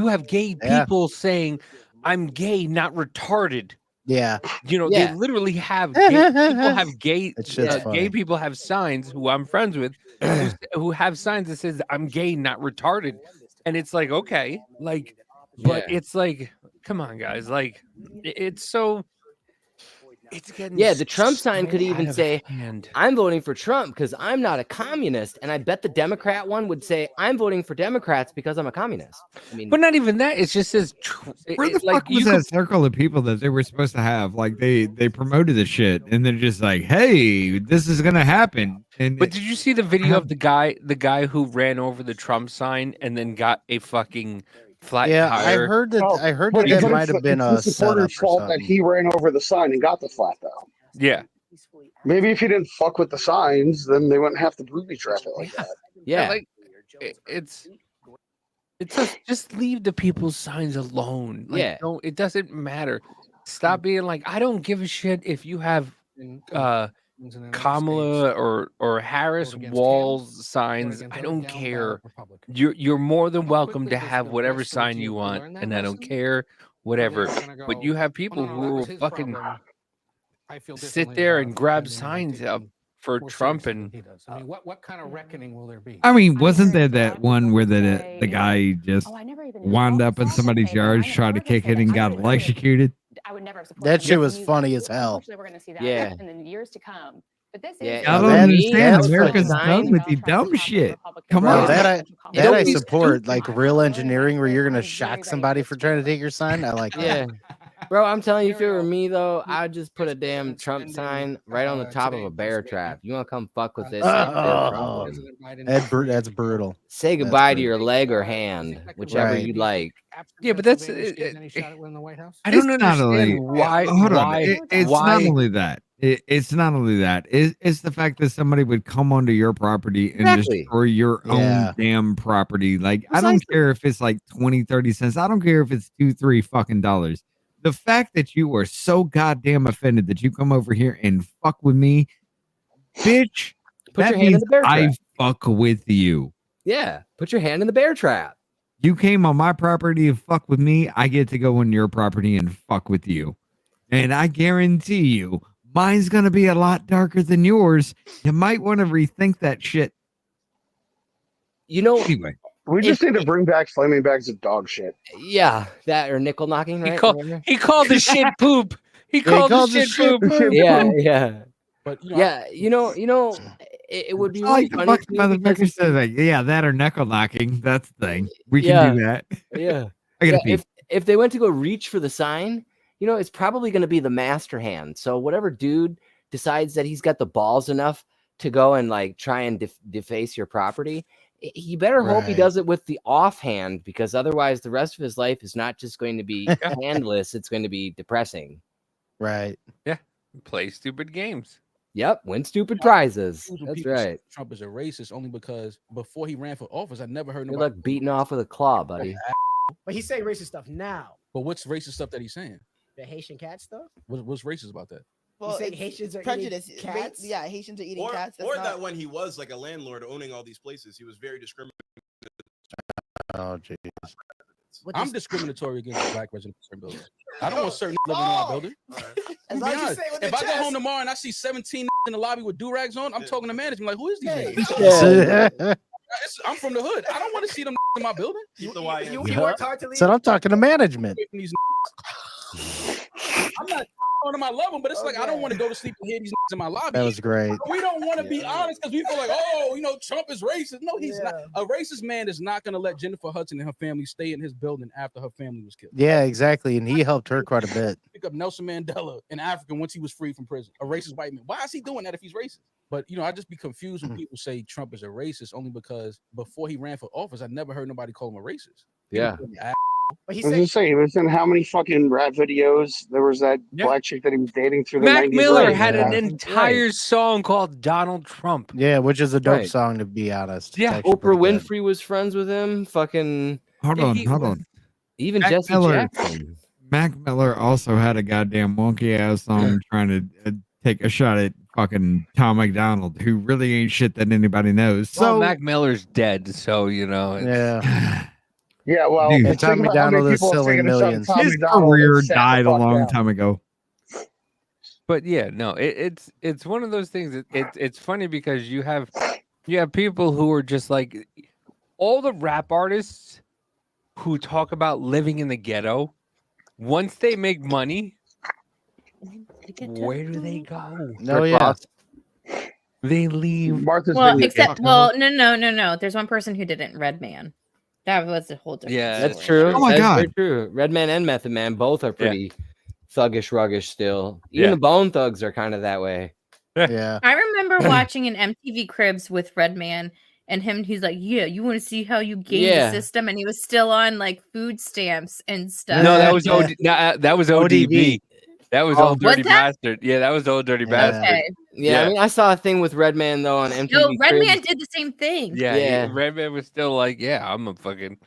have gay Yeah. people saying, "I'm gay, not retarded." Yeah. You know, Yeah. they literally have gay That shit's gay funny. people have signs who I'm friends with who have signs that says I'm gay, not retarded. And it's like, okay, like, but Yeah. it's like, come on, guys, like, it's getting Yeah, the Trump sign so could out even of say, hand. I'm voting for Trump because I'm not a communist. And I bet the Democrat one would say, I'm voting for Democrats because I'm a communist. I mean, But not even that. It just says where the fuck was that circle of people that they were supposed to have? Like they promoted the shit, and they're just like, "Hey, this is gonna happen." And But did you see the video of the guy who ran over the Trump sign and then got a fucking flat Yeah, tire? I heard that But that it's might have been it's the a supporter's setup or fault that something. he ran over the sign and got the flat though. Yeah. Maybe if he didn't fuck with the signs, then they wouldn't have to booby trap it like that. Yeah. Like it's just leave the people's signs alone. Like, Yeah. don't, it doesn't matter. Stop being like, I don't give a shit if you have Kamala or Harris Walls signs. I don't care. You're more than welcome to have whatever sign you want, and I don't care, whatever. But you have people who will fucking sit there and grab signs up for Trump and I mean, what kind of reckoning will there be? I mean, wasn't there that one where the guy just wound up in somebody's yard, tried to kick it, and got electrocuted? I would never support That shit was funny as hell. Unfortunately, we're going to see that Yeah. in the years to come. But this Yeah, is I don't understand. America's done with the dumb shit. Come Bro, on. that I support, like real engineering where you're gonna shock somebody for trying to take your sign. I like that. Yeah. Bro, I'm telling you, if it were me though, I'd just put a damn Trump sign right on the top of a bear trap. You want to come fuck with this? Oh, that's brutal. Say goodbye to your leg or hand, whichever Right. you'd like. yeah, but that's I don't It's not only understand why. hold on. Why? It's why? not only that. It's not only that. It's the fact that somebody would come onto your property and Exactly. destroy your Yeah. own damn property. Like, I don't care if it's like 20, 30 cents. I don't care if it's $2, $3 fucking dollars. The fact that you are so goddamn offended that you come over here and fuck with me, bitch, Put that your hand in means the bear trap. I fuck with you. Yeah, put your hand in the bear trap. You came on my property and fuck with me. I get to go on your property and fuck with you. And I guarantee you, mine's going to be a lot darker than yours. You might want to rethink that shit. You know, Anyway, We just need to bring back flaming bags of dog shit. yeah, that or nickel knocking, right? He called the shit poop. He called the shit poop. Yeah, yeah. But Yeah, you know, it would be I really like the funny fucking too, because motherfucker said like, yeah, that or knuckle knocking. That's the thing. We Yeah. can do that. yeah. I gotta Yeah, pee. if they went to go reach for the sign, you know, it's probably going to be the master hand. So whatever dude decides that he's got the balls enough to go and like try and deface your property, he better hope he Right. does it with the offhand, because otherwise the rest of his life is not just going to be handless, it's going to be depressing. Right. Yeah. Play stupid games. Yep, win stupid prizes. When That's people say right. Trump is a racist only because before he ran for office, I never heard You're nobody. like beating off with a claw, buddy. But he's saying racist stuff now. But what's racist stuff that he's saying? The Haitian cat stuff. What's racist about that? Well, saying it's Haitians are prejudice. eating cats. Yeah, Haitians are eating Or, cats. That's or not- that when he was like a landlord owning all these places, he was very discriminatory Oh, jeez. I'm discriminatory against black residents in buildings. I don't want certain living in my building. I'm gonna be honest. If I go home tomorrow and I see 17 in the lobby with do-rags on, I'm talking to management like, who is these niggas? I'm from the hood. I don't want to see them in my building. You worked hard to leave. So I'm talking to management. I'm not on my level, but it's like I don't want to go to sleep and hear these in my lobby. That was great. We don't want to be honest because we feel like, oh, Trump is racist. No, he's not. A racist man is not going to let Jennifer Hudson and her family stay in his building after her family was killed. Yeah, exactly. And he helped her quite a bit. Pick up Nelson Mandela in Africa once he was free from prison. A racist white man. Why is he doing that if he's racist? But I just be confused when people say Trump is a racist only because before he ran for office, I never heard nobody call him a racist. Yeah. But I was gonna say he was in how many fucking rap videos? There was that black chick that he was dating through the Mac 90s. Miller right? had an Yeah. entire song called Donald Trump. Yeah, which is a dope Right. song, to be honest. Yeah. It's actually Oprah pretty good. Winfrey was friends with him. Fucking. Hold on. Even Mac Jesse Miller. Jackson. Mac Miller also had a goddamn wonky ass song trying to take a shot at fucking Tom McDonald, who really ain't shit that anybody knows. So So Mac Miller's dead, so it's- Yeah. Yeah, well, Dude. think Tom about how many McDonald is people have selling taken a shot at millions. Tom his McDonald career and sat the died a fuck long down. time ago. But yeah, no, it's one of those things that it's funny because you have people who are just like all the rap artists who talk about living in the ghetto. Once they make money, where do they go? No, yeah. They leave. Martha's Well, Vineyard. except no. There's one person who didn't. Redman. That was a whole different. Yeah, That's story. true. Oh my That's God. very true. Redman and Method Man both are pretty thuggish, ruggish still. Even Yeah. the Bone Thugs are kind of that way. Yeah. I remember watching an MTV Cribs with Redman and him. He's like, "Yeah, you want to see how you game Yeah. the system?" And he was still on like food stamps and stuff. No, that was Yeah. that was ODB. That was Oh, Old Dirty was that? Bastard. Yeah, that was Old Dirty Bastard. Okay. Yeah, I Yeah. mean, I saw a thing with Redman though on MTV. No, Redman Cribs. did the same thing. Yeah, Yeah. Redman was still like, yeah, I'm a fucking.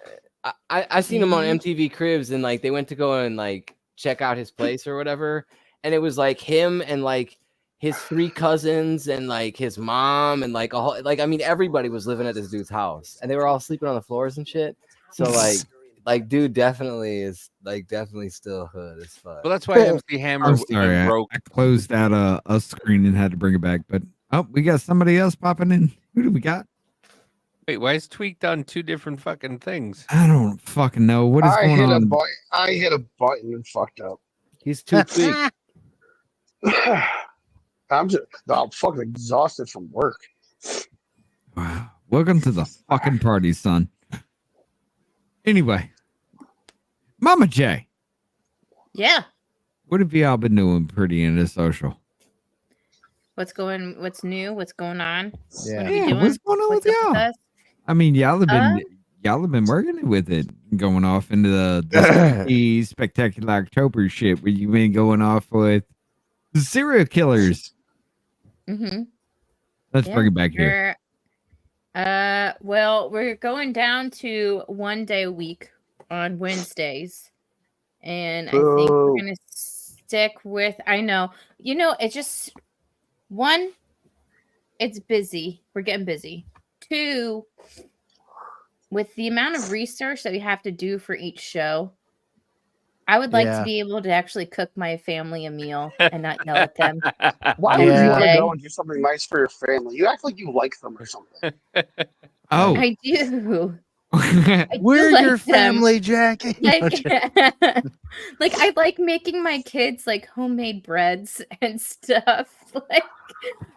I seen him on Mhm. MTV Cribs and like they went to go and like check out his place or whatever, and it was like him and like his 3 cousins and like his mom and like a whole I mean everybody was living at this dude's house and they were all sleeping on the floors and shit. So like dude definitely is definitely still hood as fuck. Well, that's why MC Hammer I'm sorry, and I broke. closed out a screen and had to bring it back. But we got somebody else popping in. Who do we got? Wait, why is Tweaked on 2 different fucking things? I don't fucking know what is I going hit on. I hit a button and fucked up. He's too tweaked. I'm fucking exhausted from work. Wow. Welcome to the fucking party, son. Anyway, Mama J, Yeah. what have y'all been doing pretty in this social? What's new? What's going on? Yeah. What are we Yeah, doing? what's going on with up y'all? us? I mean, y'all have been working with it, going off into the spectacular October shit where you've been going off with serial killers. Mm-hmm. Let's bring it back here. Well, we're going down to 1 day a week on Wednesdays. And I think we're Boo. gonna stick with it's just 1, it's busy. We're getting busy. 2, with the amount of research that we have to do for each show, I would like to be able to actually cook my family a meal and not yell at them. Why would you every want to day. go and do something nice for your family? You act like you like them or something. Oh, I do. I do We're like your them. family, Jackie. Like I like making my kids like homemade breads and stuff. Like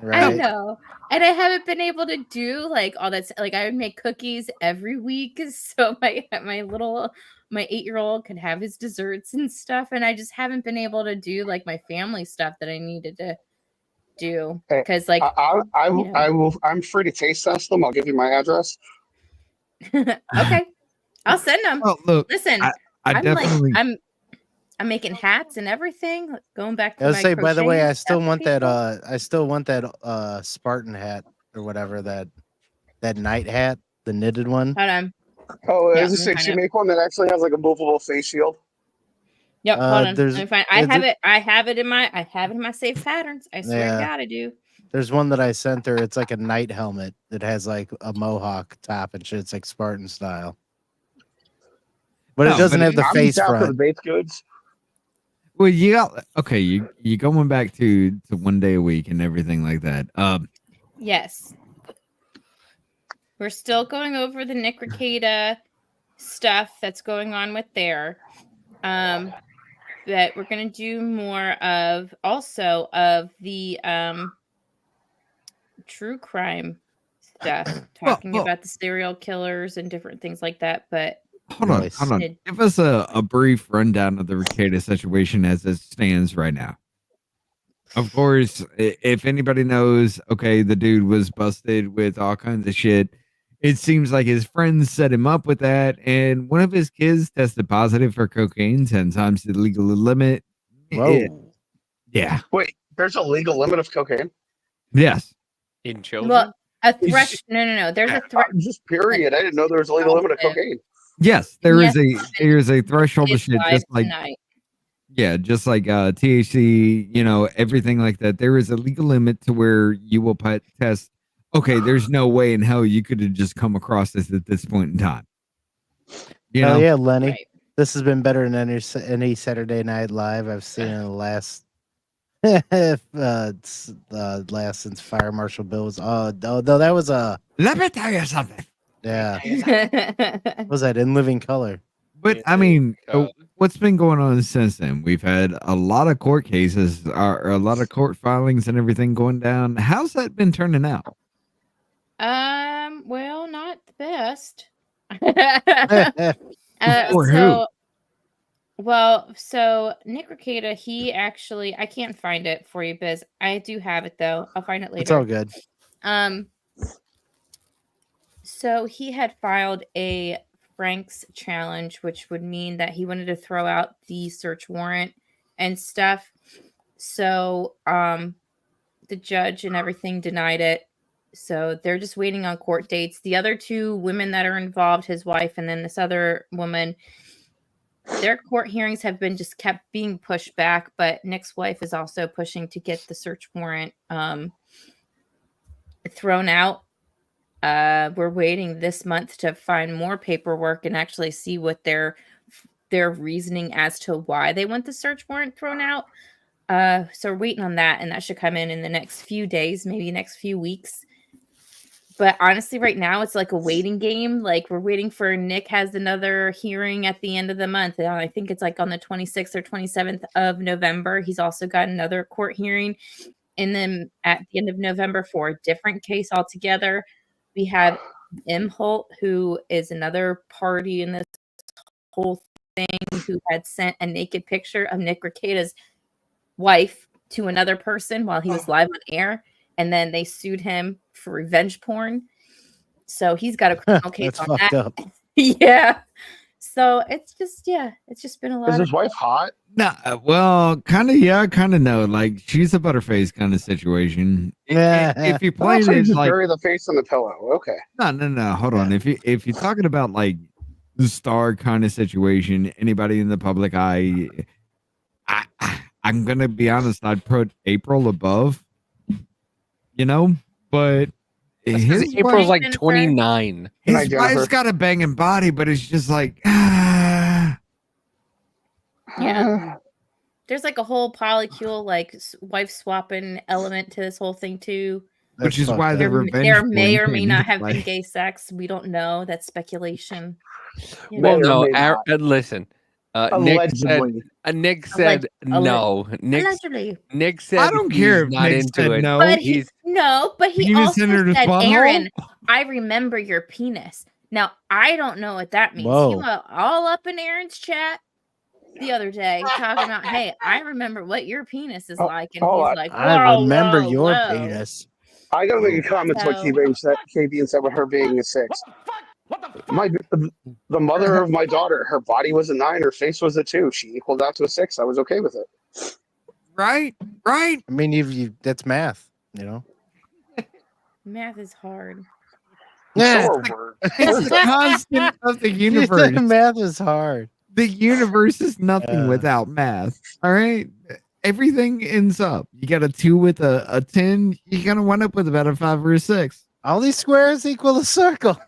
I Right. know. And I haven't been able to do like all that. Like I would make cookies every week. So my 8-year-old could have his desserts and stuff. And I just haven't been able to do like my family stuff that I needed to do. Hey, Because like I'm free to taste test them. I'll give you my address. okay. I'll send them. Well, look, Listen, I I'm definitely. like I'm making hats and everything. Going back to I my was say, by the way, crocheting I still stuff, want people. that. I still want that Spartan hat or whatever that night hat, the knitted one. Hold on. Oh, Yeah, is this let me six? find You it. make one that actually has like a movable face shield. Yep, hold on. there's- Let me find. I is have it- it. I have it in my safe patterns. I swear Yeah. to God, I do. There's one that I sent her. It's like a night helmet that has like a mohawk top and shit. It's like Spartan style. But it No, doesn't but have the I'm face down for the front. baked goods. Well, you got okay. You going back to 1 day a week and everything like that. Yes. We're still going over the Nick Rekieta stuff that's going on with there. But we're gonna do more of also of the true crime stuff, talking about the serial killers and different things like that. But hold on. Give us a brief rundown of the Rekieta situation as it stands right now. Of course, if anybody knows, okay, the dude was busted with all kinds of shit. It seems like his friends set him up with that, and one of his kids tested positive for cocaine 10 times the legal limit. Whoa. Yeah. Wait, there's a legal limit of cocaine? Yes. In children? Well, a no. There's a Just period. I didn't know there was a legal limit of cocaine. Yes, there is a threshold of It's shit, live just like tonight. yeah, just like THC, everything like that. There is a legal limit to where you will test. Okay, there's no way in hell you could have just come across this at this point in time. Oh yeah, Lenny. Right. This has been better than any Saturday Night Live I've seen in the last last since Fire Marshal Bill was. Oh no, that was a. Let me tell you something. Yeah. What was that In Living Color? But I mean, what's been going on since then? We've had a lot of court cases, or a lot of court filings, and everything going down. How's that been turning out? Well, not the best. For who? So Nick Rekieta, he actually, I can't find it for you, Biz. I do have it though. I'll find it later. It's all good. So he had filed a Frank's challenge, which would mean that he wanted to throw out the search warrant and stuff. So the judge and everything denied it. So they're just waiting on court dates. The other two women that are involved, his wife and then this other woman, their court hearings have been just kept being pushed back. But Nick's wife is also pushing to get the search warrant thrown out. We're waiting this month to find more paperwork and actually see what their reasoning as to why they want the search warrant thrown out. So we're waiting on that, and that should come in the next few days, maybe next few weeks. But honestly, right now it's like a waiting game. Like we're waiting for Nick has another hearing at the end of the month. I think it's like on the 26th or 27th of November. He's also got another court hearing. And then at the end of November for a different case altogether. We have M. Holt, who is another party in this whole thing, who had sent a naked picture of Nick Rekieta's wife to another person while he was live on air. And then they sued him for revenge porn. So he's got a criminal case on that. Up. Yeah. So it's just been a lot. Is his wife hot? No, well, kind of, yeah, kind of no. Like she's a butterface kind of situation. If you're playing it just like bury the face on the pillow. Okay. No. Hold on. If you're talking about like the star kind of situation, anybody in the public eye, I'm gonna be honest. I'd put April above. But April's like 29. His wife's got a banging body, but it's just like, yeah. There's like a whole polycule, like wife swapping element to this whole thing too. Which is why the revenge. There may or may not have been gay sex. We don't know. That's speculation. Well, no. Listen. Nick said no. Nick said I don't care if not Nick into said it. no. But he also said, Aaron, I remember your penis. Now I don't know what that means. Whoa. He went all up in Aaron's chat the other day talking about, hey, I remember what your penis is like, and he's like, I remember your penis. I gotta make a comment to what KB said with her being a 6. The mother of my daughter, her body was a 9, her face was a 2. She equaled out to a 6. I was okay with it. Right. I mean, you that's math, Math is hard. Yeah, it's the constant of the universe. Math is hard. The universe is nothing without math. All right. Everything ends up. You got a 2 with a 10. You're gonna wind up with about a 5 or a 6. All these squares equal a circle.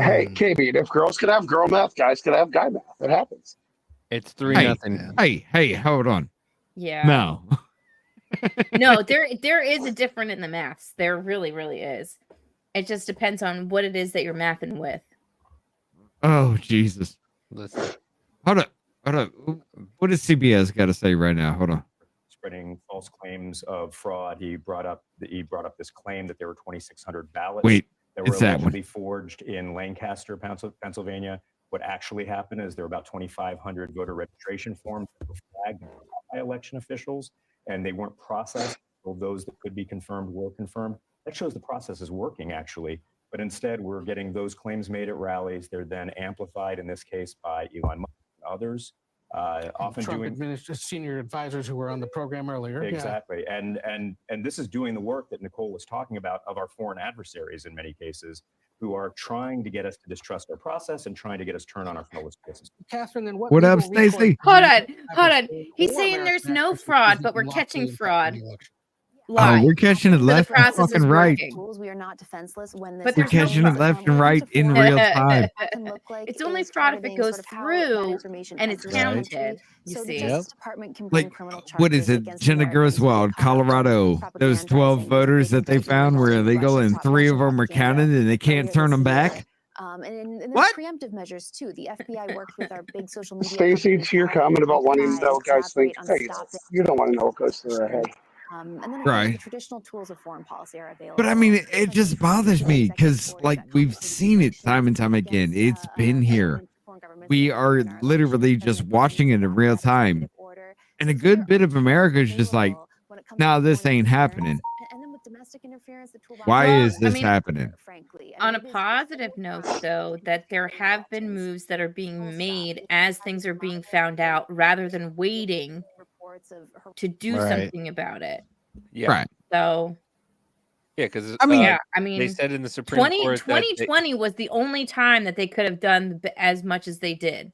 Hey, KB, if girls could have girl math, guys could have guy math. It happens. It's 3-0. Hey, hold on. Yeah. No. No, there is a difference in the maths. There really, really is. It just depends on what it is that you're mathing with. Oh, Jesus. Listen. Hold up. What does CBS got to say right now? Hold on. Spreading false claims of fraud. He brought up this claim that there were 2,600 ballots Wait, that were it's that one. allegedly forged in Lancaster, Pennsylvania. What actually happened is there were about 2,500 voter registration forms that were flagged by election officials, and they weren't processed. So those that could be confirmed were confirmed. That shows the process is working, actually. But instead, we're getting those claims made at rallies. They're then amplified, in this case, by Elon Musk and others. Often Trump doing senior advisors who were on the program earlier. exactly, and this is doing the work that Nicole was talking about of our foreign adversaries in many cases, who are trying to get us to distrust our process and trying to get us turn on our fellow citizens. Catherine, then What up, Stacey? Hold on. He's saying there's no fraud, but we're catching fraud. Oh, we're catching it So the left and process is fucking right. working. We are not defenseless when this But We're there's no catching it fraud. left and right in real time. It's only fraud if it goes through and it's counted. You So the see. Justice Department can bring Like, criminal charges what is it? against Jenna Griswold, Colorado. Those 12 voters that they found were illegal, and 3 of them were counted, and they can't turn them back. And there's What? preemptive measures too. The FBI worked with our big social media. Stacey, to your comment about wanting to know what guys think, hey, you don't want to know what goes through their head. And then of course, Right. the traditional tools of foreign policy are available. But I mean, it just bothers me because, like, we've seen it time and time again. It's been here. We are literally just watching it in real time. And a good bit of America is just like, no, this ain't happening. And then with domestic interference, the toolbox. Why Well, is I this mean, happening? On a positive note, though, that there have been moves that are being made as things are being found out rather than waiting to do Right. something about it. Yeah. Right. So, Yeah, because I mean, they said in the Supreme Court that 2020 was the only time that they could have done as much as they did.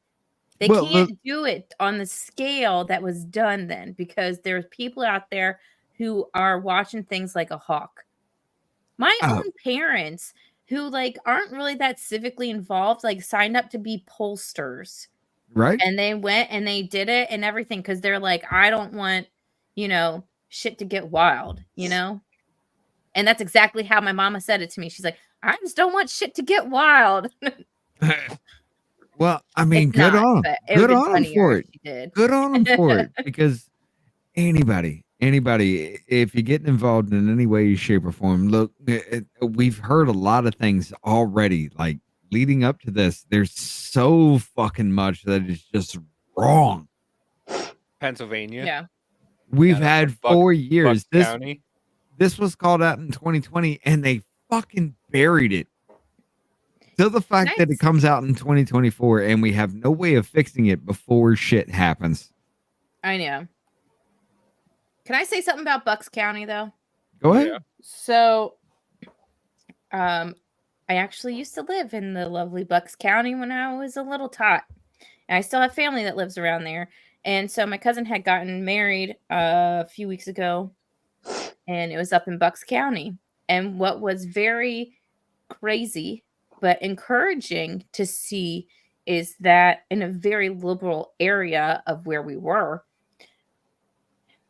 They Well, can't do it on the scale that was done then because there's people out there who are watching things like a hawk. My own parents who like aren't really that civically involved like signed up to be pollsters. Right. And they went and they did it and everything because they're like, I don't want, shit to get wild, And that's exactly how my mama said it to me. She's like, I just don't want shit to get wild. Well, I mean, It's good not, on but it them. Good would've on been them funnier for if it. she did. Good on them for it because anybody, if you're getting involved in any way, shape, or form, look, we've heard a lot of things already. Like leading up to this, there's so fucking much that is just wrong. Pennsylvania. Yeah. We've had 4 years. Bucks County. This was called out in 2020, and they fucking buried it. So the fact that it comes out in 2024 and we have no way of fixing it before shit happens. I know. Can I say something about Bucks County though? Go ahead. So, I actually used to live in the lovely Bucks County when I was a little tot. And I still have family that lives around there. And so my cousin had gotten married a few weeks ago, and it was up in Bucks County. And what was very crazy but encouraging to see is that in a very liberal area of where we were,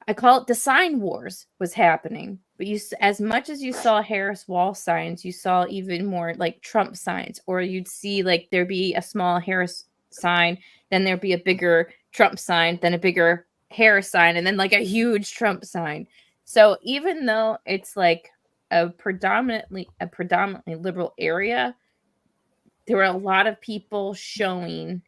I call it the sign wars was happening. But as much as you saw Harris wall signs, you saw even more like Trump signs, or you'd see like there'd be a small Harris sign, then there'd be a bigger Trump sign, then a bigger Harris sign, and then like a huge Trump sign. So even though it's like a predominantly liberal area, there were a lot of people showing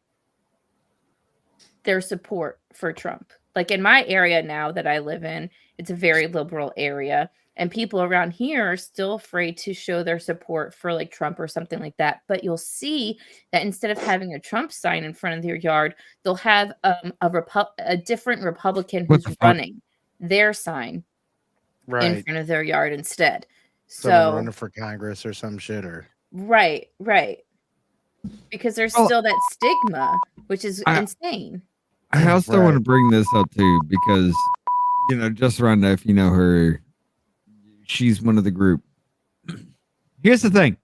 their support for Trump. Like in my area now that I live in, it's a very liberal area, and people around here are still afraid to show their support for like Trump or something like that. But you'll see that instead of having a Trump sign in front of their yard, they'll have a different Republican who's running their sign in front of their yard instead. Someone So running for Congress or some shit, or right. Because there's still that stigma, which is insane. I also want to bring this up too because, just Rhonda, if you know her, she's one of the group. Here's the thing.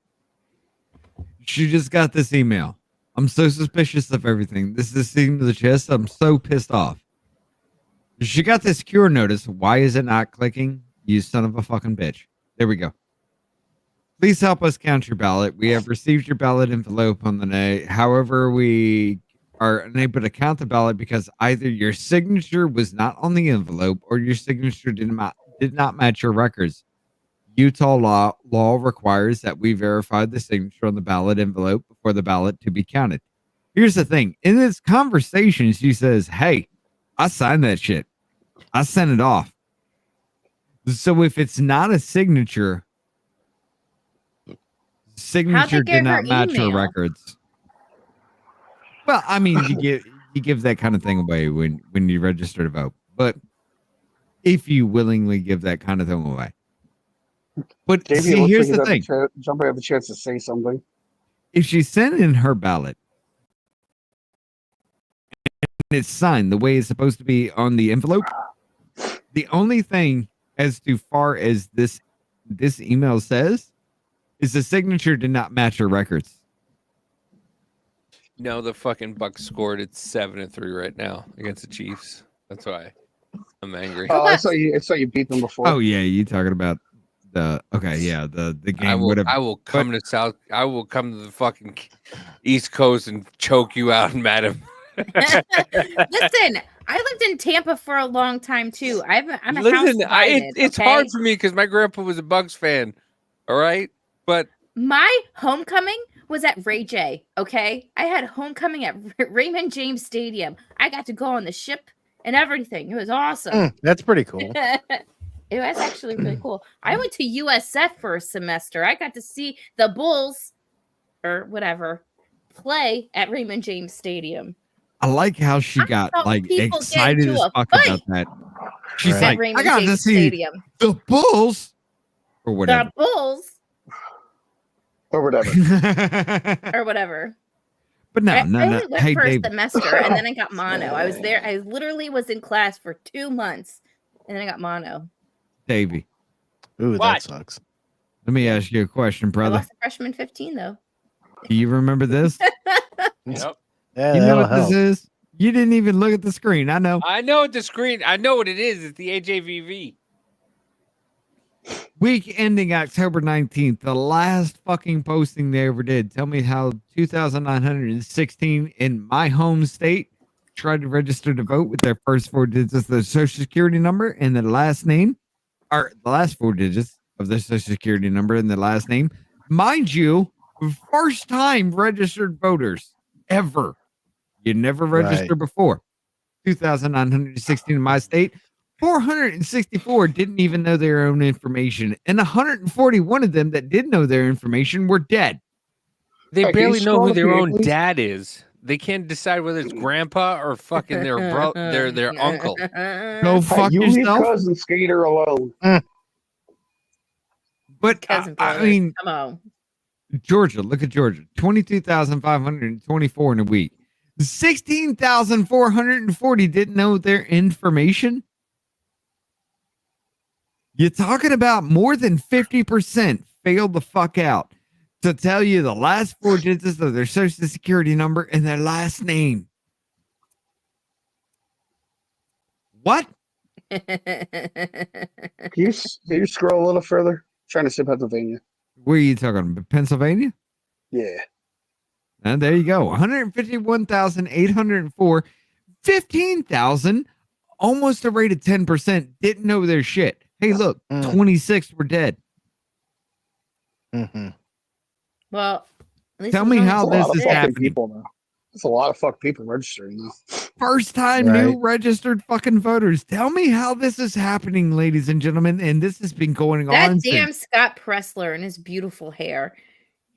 She just got this email. I'm so suspicious of everything. This is sticking to the chest. I'm so pissed off. She got this cure notice. Why is it not clicking? You son of a fucking bitch. There we go. Please help us count your ballot. We have received your ballot envelope on the day. However, we are unable to count the ballot because either your signature was not on the envelope or your signature did not match your records. Utah law requires that we verify the signature on the ballot envelope before the ballot to be counted. Here's the thing. In this conversation, she says, hey, I signed that shit. I sent it off. So if it's not a signature did not match her records. Well, I mean, you give that kind of thing away when you register to vote. But if you willingly give that kind of thing away. But Davey, see, here's the thing. Somebody have a chance to say something. If she sent in her ballot and it's signed the way it's supposed to be on the envelope, the only thing as to far as this email says is the signature did not match her records. No, the fucking Bucks scored. It's 7-3 right now against the Chiefs. That's why I'm angry. Oh, I saw you beat them before. Oh yeah, you talking about the game. I will come to the fucking East Coast and choke you out, madam. Listen, I lived in Tampa for a long time too. I'm a house divided, it's okay? hard for me because my grandpa was a Bucks fan. All right, but my homecoming was at Ray J. Okay, I had homecoming at Raymond James Stadium. I got to go on the ship and everything. It was awesome. That's pretty cool. It was actually really cool. I went to USF for a semester. I got to see the Bulls or whatever play at Raymond James Stadium. I like how she got like excited as fuck about that. She's like, I got to see the Bulls or whatever. The Bulls or whatever. Or whatever. But I only went Hey, for a Dave. semester and then I got mono. I was there. I literally was in class for 2 months and then I got mono. Davey. Ooh, that sucks. Let me ask you a question, I brother. lost the freshman 15 though. Do you remember this? Yep. Yeah, You know what that'll this help. is? You didn't even look at the screen. I know. I know the screen. I know what it is. It's the AJVV. Week ending October 19th, the last fucking posting they ever did. Tell me how 2,916 in my home state tried to register to vote with their first 4 digits of their social security number and their last name, or the last 4 digits of their social security number and their last name. Mind you, first time registered voters ever. You never registered before. 2,916 in my state. 464 didn't even know their own information, and 141 of them that did know their information were dead. They barely know who their own dad is. They can't decide whether it's grandpa or fucking their uncle. Go fuck you leave yourself. cousin Skater alone. But I mean, come on. Georgia, look at Georgia. 22,524 in a week. 16,440 didn't know their information. You're talking about more than 50% failed the fuck out to tell you the last 4 digits of their social security number and their last name. What? Can you scroll a little further? I'm trying to say Pennsylvania. Where are you talking about? Pennsylvania? Yeah. And there you go. 151,804. 15,000, almost a rate of 10%, didn't know their shit. Hey, look, 26 were dead. Mm-hmm. Well, at least Tell me how this is fucking happening. people now. There's a lot of fuck people registering now. First time new registered fucking voters. Tell me how this is happening, ladies and gentlemen. And this has been going That on damn since. Scott Pressler and his beautiful hair.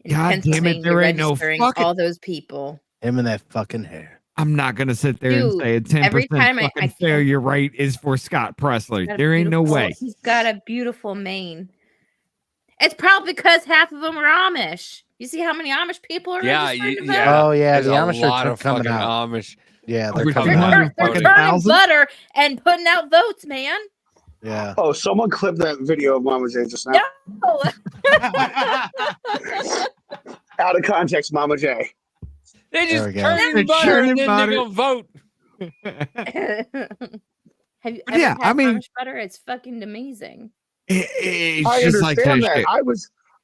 in God damn it, there ain't no registering fucking. all those people. Him and that fucking hair. I'm not gonna sit there and Dude, say a 10% every time I fucking failure rate is for Scott Pressler. There ain't no way. He's got a beautiful mane. It's probably because half of them are Amish. You see how many Amish people are registering to vote? Oh yeah, There's the a Amish lot are of coming fucking out. Amish. Yeah, Over they're coming out. They're turning butter and putting out votes, man. Yeah. Oh, someone clipped that video of Mama J just now. No. out of context, Mama J. They There we just go. churning They're butter churning and then butter. they're gonna vote. Have you But ever yeah, had I mean- Amish butter? It's fucking amazing. It's I just like understand that that. shit.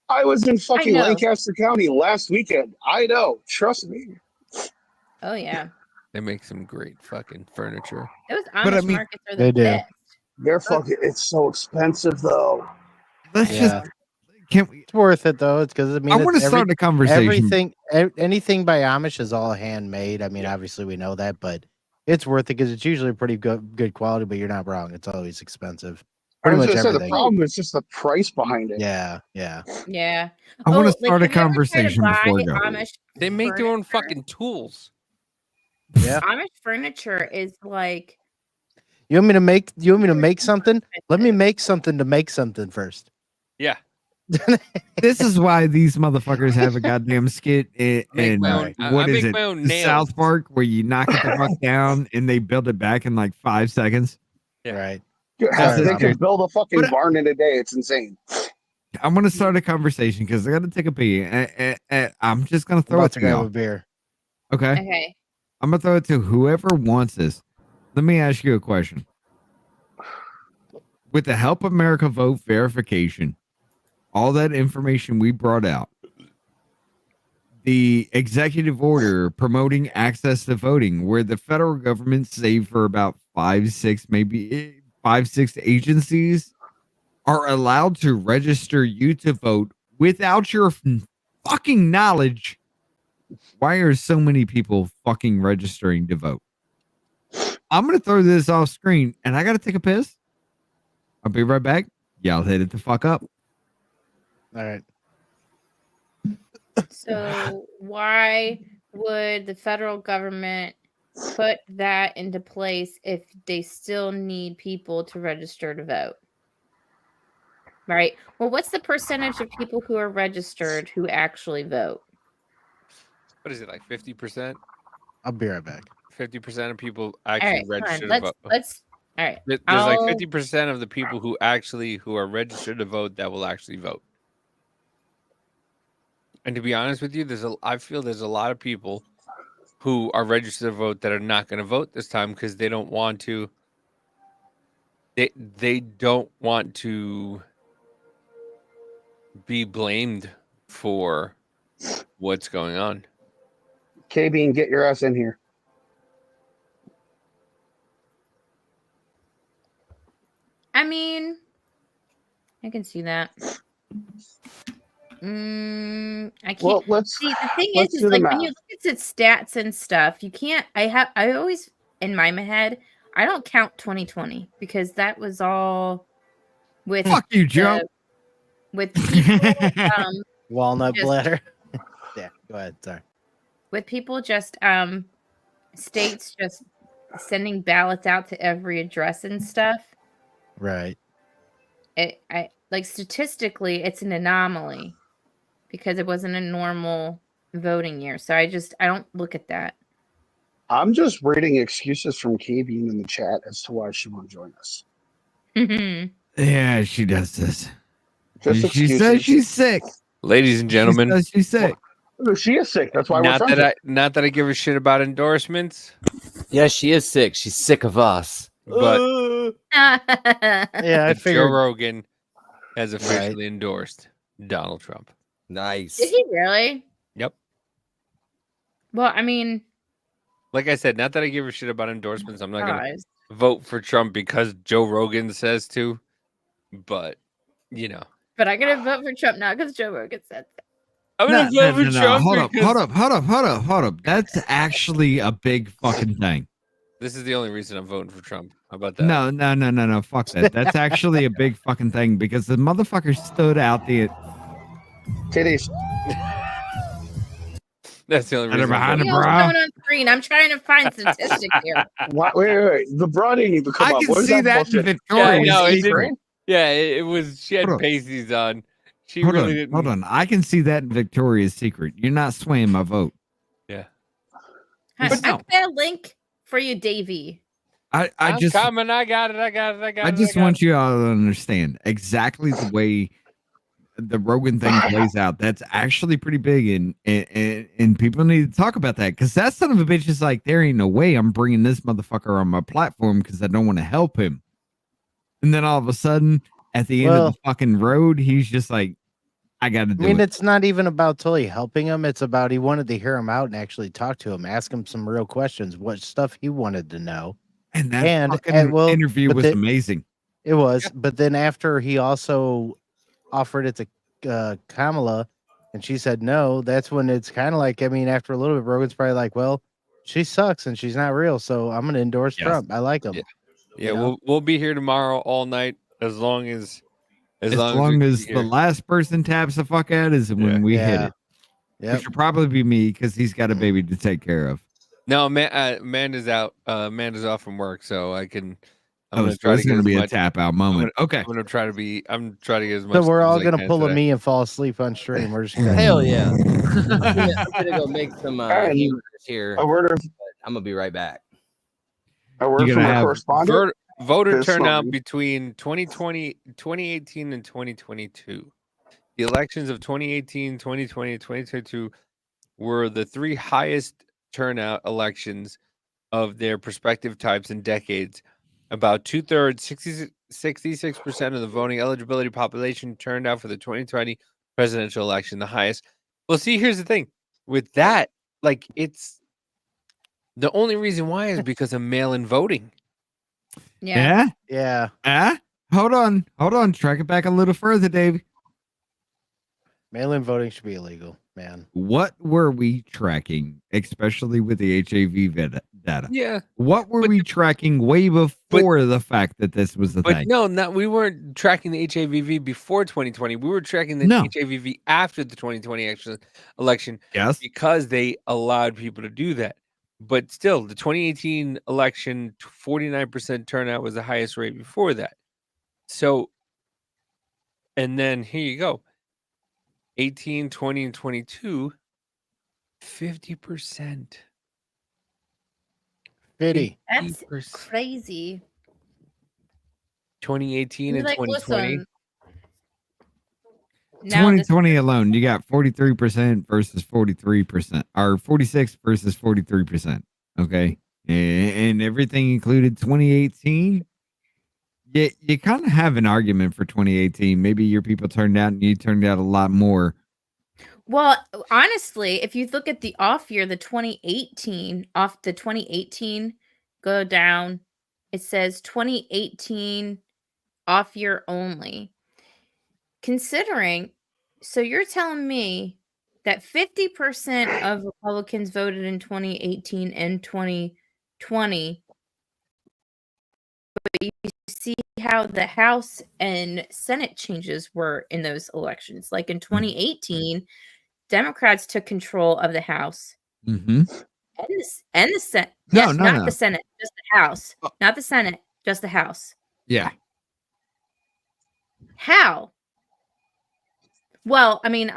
I was in fucking know. Lancaster County last weekend. I know. Trust me. Oh yeah, They make some great fucking furniture. those But I Amish mean- markets are They the do. best. They're fucking. It's so expensive though. Let's Yeah. just can we? It's worth it though. It's because I mean, I want to it's start a conversation. anything by Amish is all handmade. I mean, obviously we know that, but it's worth it because it's usually pretty good quality. But you're not wrong; it's always expensive. I Pretty was much gonna say the everything. problem is just the price behind it. Yeah. Yeah. I want to like, start a have you ever tried to conversation before I buy go. Amish They make their own furniture? fucking tools. Yeah. Amish furniture is like You want me to make something? Let me make something to make something first. Yeah. This is why these motherfuckers have a goddamn skit in Make my own- I what is make it? my own nails. South Park, where you knock it the fuck down and they build it back in like 5 seconds. Yeah. Right. They Sorry, can build a fucking But- barn in a day. It's insane. I'm gonna start a conversation because I gotta take a pee. I'm just gonna throw About it to to grab y'all. a beer. Okay. okay. I'm gonna throw it to whoever wants this. Let me ask you a question. With the Help America Vote verification, all that information we brought out, the executive order promoting access to voting, where the federal government saved for about 5-6 agencies are allowed to register you to vote without your fucking knowledge. Why are so many people fucking registering to vote? I'm going to throw this off screen and I got to take a piss. I'll be right back. Y'all hit it the fuck up. All right. So why would the federal government put that into place if they still need people to register to vote? Right. Well, what's the percentage of people who are registered who actually vote? What is it, like 50%? I'll be right back. 50% of people All actually right, register fine. to vote. Let's. All right. There's like 50% of the people who are registered to vote that will actually vote. And to be honest with you, I feel there's a lot of people who are registered to vote that are not going to vote this time because they don't want to. They don't want to be blamed for what's going on. K-Bean, get your ass in here. I mean, I can see that. I can't. Well, let's see. The thing let's is do the like when you math. look at stats and stuff, you can't. I always in my head, I don't count 2020 because that was all with Fuck you, Joe. with people, Walnut just- bladder. Yeah, go ahead. Sorry. with people just states just sending ballots out to every address and stuff. Right. I like statistically it's an anomaly because it wasn't a normal voting year. So I don't look at that. I'm just reading excuses from K-Bean in the chat as to why she won't join us. Yeah, she does this. Just She excuses. says she's sick. Ladies and gentlemen, She says she's sick. She is sick. That's why we're not friends. that I give a shit about endorsements, Yeah, she is sick. She's sick of us. but Yeah, I Joe figured. Rogan has officially endorsed Donald Trump. Nice. Did he really? Yep. Well, I mean, Like I said, not that I give a shit about endorsements. I'm not gonna guys. vote for Trump because Joe Rogan says to, but But I'm gonna vote for Trump not because Joe Rogan said that. I'm gonna vote for Trump. Hold because- up. That's actually a big fucking thing. This is the only reason I'm voting for Trump. How about that? No. Fuck that. That's actually a big fucking thing because the motherfucker stood out the titties. That's the only reason. behind the What's bra. going on screen? I'm trying to find statistics here. Wait. The bra didn't even come I up. can What is see that in bullshit? Victoria's no, it Secret. didn't. Yeah, it was. She had Hold on. pasties on. She Hold really on, didn't. hold on. I can see that in Victoria's Secret. You're not swaying my vote. Yeah. I But no. got a link for you, Davey. I I'm just coming. I got it. I just want you all to understand exactly the way the Rogan thing plays out, that's actually pretty big, and people need to talk about that because that son of a bitch is like, there ain't no way I'm bringing this motherfucker on my platform because I don't want to help him. And then all of a sudden, at the end of the fucking road, he's just like, I got to do it. It's not even about totally helping him. It's about he wanted to hear him out and actually talk to him, ask him some real questions, what stuff he wanted to know. And that fucking interview was amazing. It was, but then after he also offered it to Kamala, and she said no, that's when it's kind of like, I mean, after a little bit, Rogan's probably like, well, she sucks and she's not real, so I'm going to endorse Trump. I like him. Yeah, You know? we'll be here tomorrow all night as long as the last person taps the fuck out is when we hit it. Yep. Which will probably be me because he's got a baby to take care of. No, man is out. Man is off from work, so I can. I'm it's going to be a tap out moment. Okay. I'm gonna try to get as much. So we're all as I going to can pull a today. me and fall asleep on stream. We're just gonna... Hell yeah. I'm gonna go make some hamburgers here. A word of- I'm gonna be right back. A word from our correspondent. Voter This turnout one. between 2018 and 2022. The elections of 2018, 2020, and 2022 were the three highest turnout elections of their respective types in decades. About 2/3, 66% of the voting eligibility population turned out for the 2020 presidential election, the highest. Well, see, here's the thing. With that, like, it's the only reason why is because of mail-in voting. Yeah. Hold on. Track it back a little further, Dave. Mail-in voting should be illegal, man. What were we tracking, especially with the HIV data? Yeah. What were we tracking way before the fact that this was the thing? No, we weren't tracking the HAVV before 2020. We were tracking the HAVV after the 2020 election. Yes. Because they allowed people to do that. But still, the 2018 election, 49% turnout was the highest rate before that. So, and then here you go. 18, 20, and 22, 50%. 50. That's crazy. 2018 and Like, 2020. listen, now this- 2020 alone, you got 43% versus 43%, or 46 versus 43%. Okay. And everything included 2018. You kind of have an argument for 2018. Maybe your people turned out and you turned out a lot more. Well, honestly, if you look at the off year, the 2018, go down, it says 2018 off year only. Considering, so you're telling me that 50% of Republicans voted in 2018 and 2020, but you see how the House and Senate changes were in those elections. Like in 2018, Democrats took control of the House Mm-hmm. and the Senate. No, Yes, no, not no. the Senate, just the House. Not the Senate, just the House. Yeah. How? Well, I mean,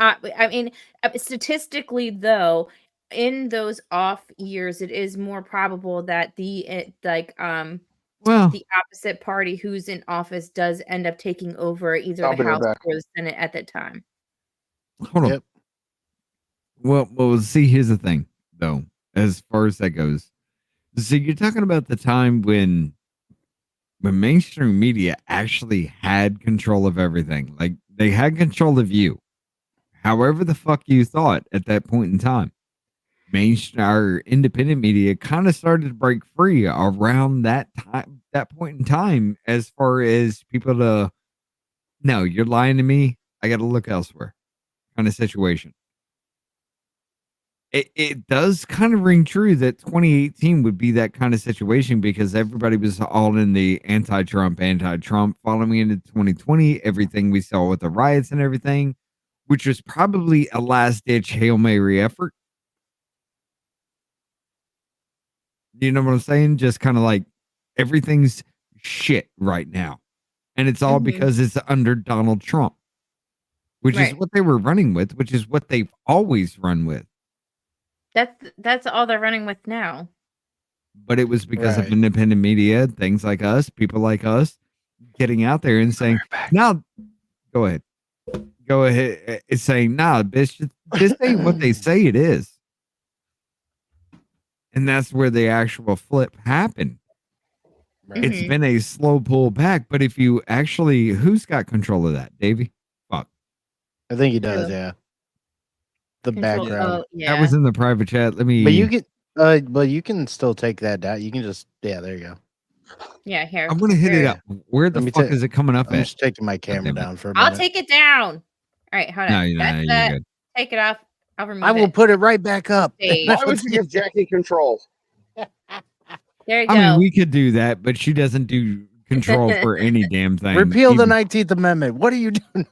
statistically, though, in those off years, it is more probable that the opposite party who's in office does end up taking over either I'll the be right House back. or the Senate at that time. Hold on. Well, see, here's the thing, though, as far as that goes. See, you're talking about the time when mainstream media actually had control of everything. Like, they had control of you. However the fuck you thought at that point in time. Our independent media kind of started to break free around that point in time, as far as people to, no, you're lying to me, I got to look elsewhere kind of situation. It does kind of ring true that 2018 would be that kind of situation because everybody was all in the anti-Trump. Following into 2020, everything we saw with the riots and everything, which was probably a last-ditch Hail Mary effort. You know what I'm saying? Just kind of like everything's shit right now. And it's all because it's under Donald Trump, which is what they were running with, which is what they've always run with. That's all they're running with now. But it was because of independent media, things like us, people like us, getting out there and saying, now, go ahead. go ahead and saying, nah, bitch, this ain't what they say it is. And that's where the actual flip happened. Right. It's been a slow pull back, but if you actually, who's got control of that, Davey? Fuck. I think he does, yeah. The background. That was in the private chat. Let me. But you can still take that down. You can just, yeah, there you go. Yeah, here. I'm gonna hit it up. Where the Let me fuck ta- is it coming up I'm at? just taking my camera damn it. down for a minute. I'll take it down. All right, hold on. No, you're That's not. that. You're good. Take it off. I'll remove I will it. put it right back up. Stage. Why would you give Jackie control? There you I go. mean, we could do that, but she doesn't do control for any damn thing. Repeal the even- 19th Amendment. What are you doing?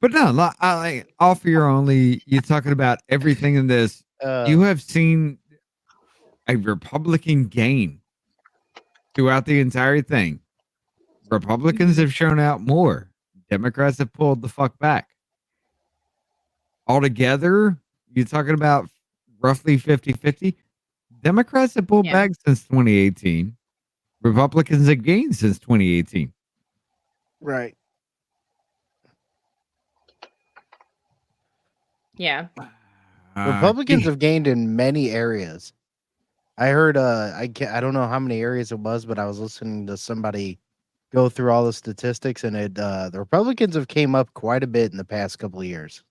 But no, I all for your only. You're talking about everything in this. You have seen a Republican gain throughout the entire thing. Republicans have shown out more. Democrats have pulled the fuck back. Altogether, you're talking about roughly 50-50. Democrats have pulled back since 2018. Republicans have gained since 2018. Right. Yeah. Republicans have gained in many areas. I heard I don't know how many areas it was, but I was listening to somebody go through all the statistics, and the Republicans have came up quite a bit in the past couple of years.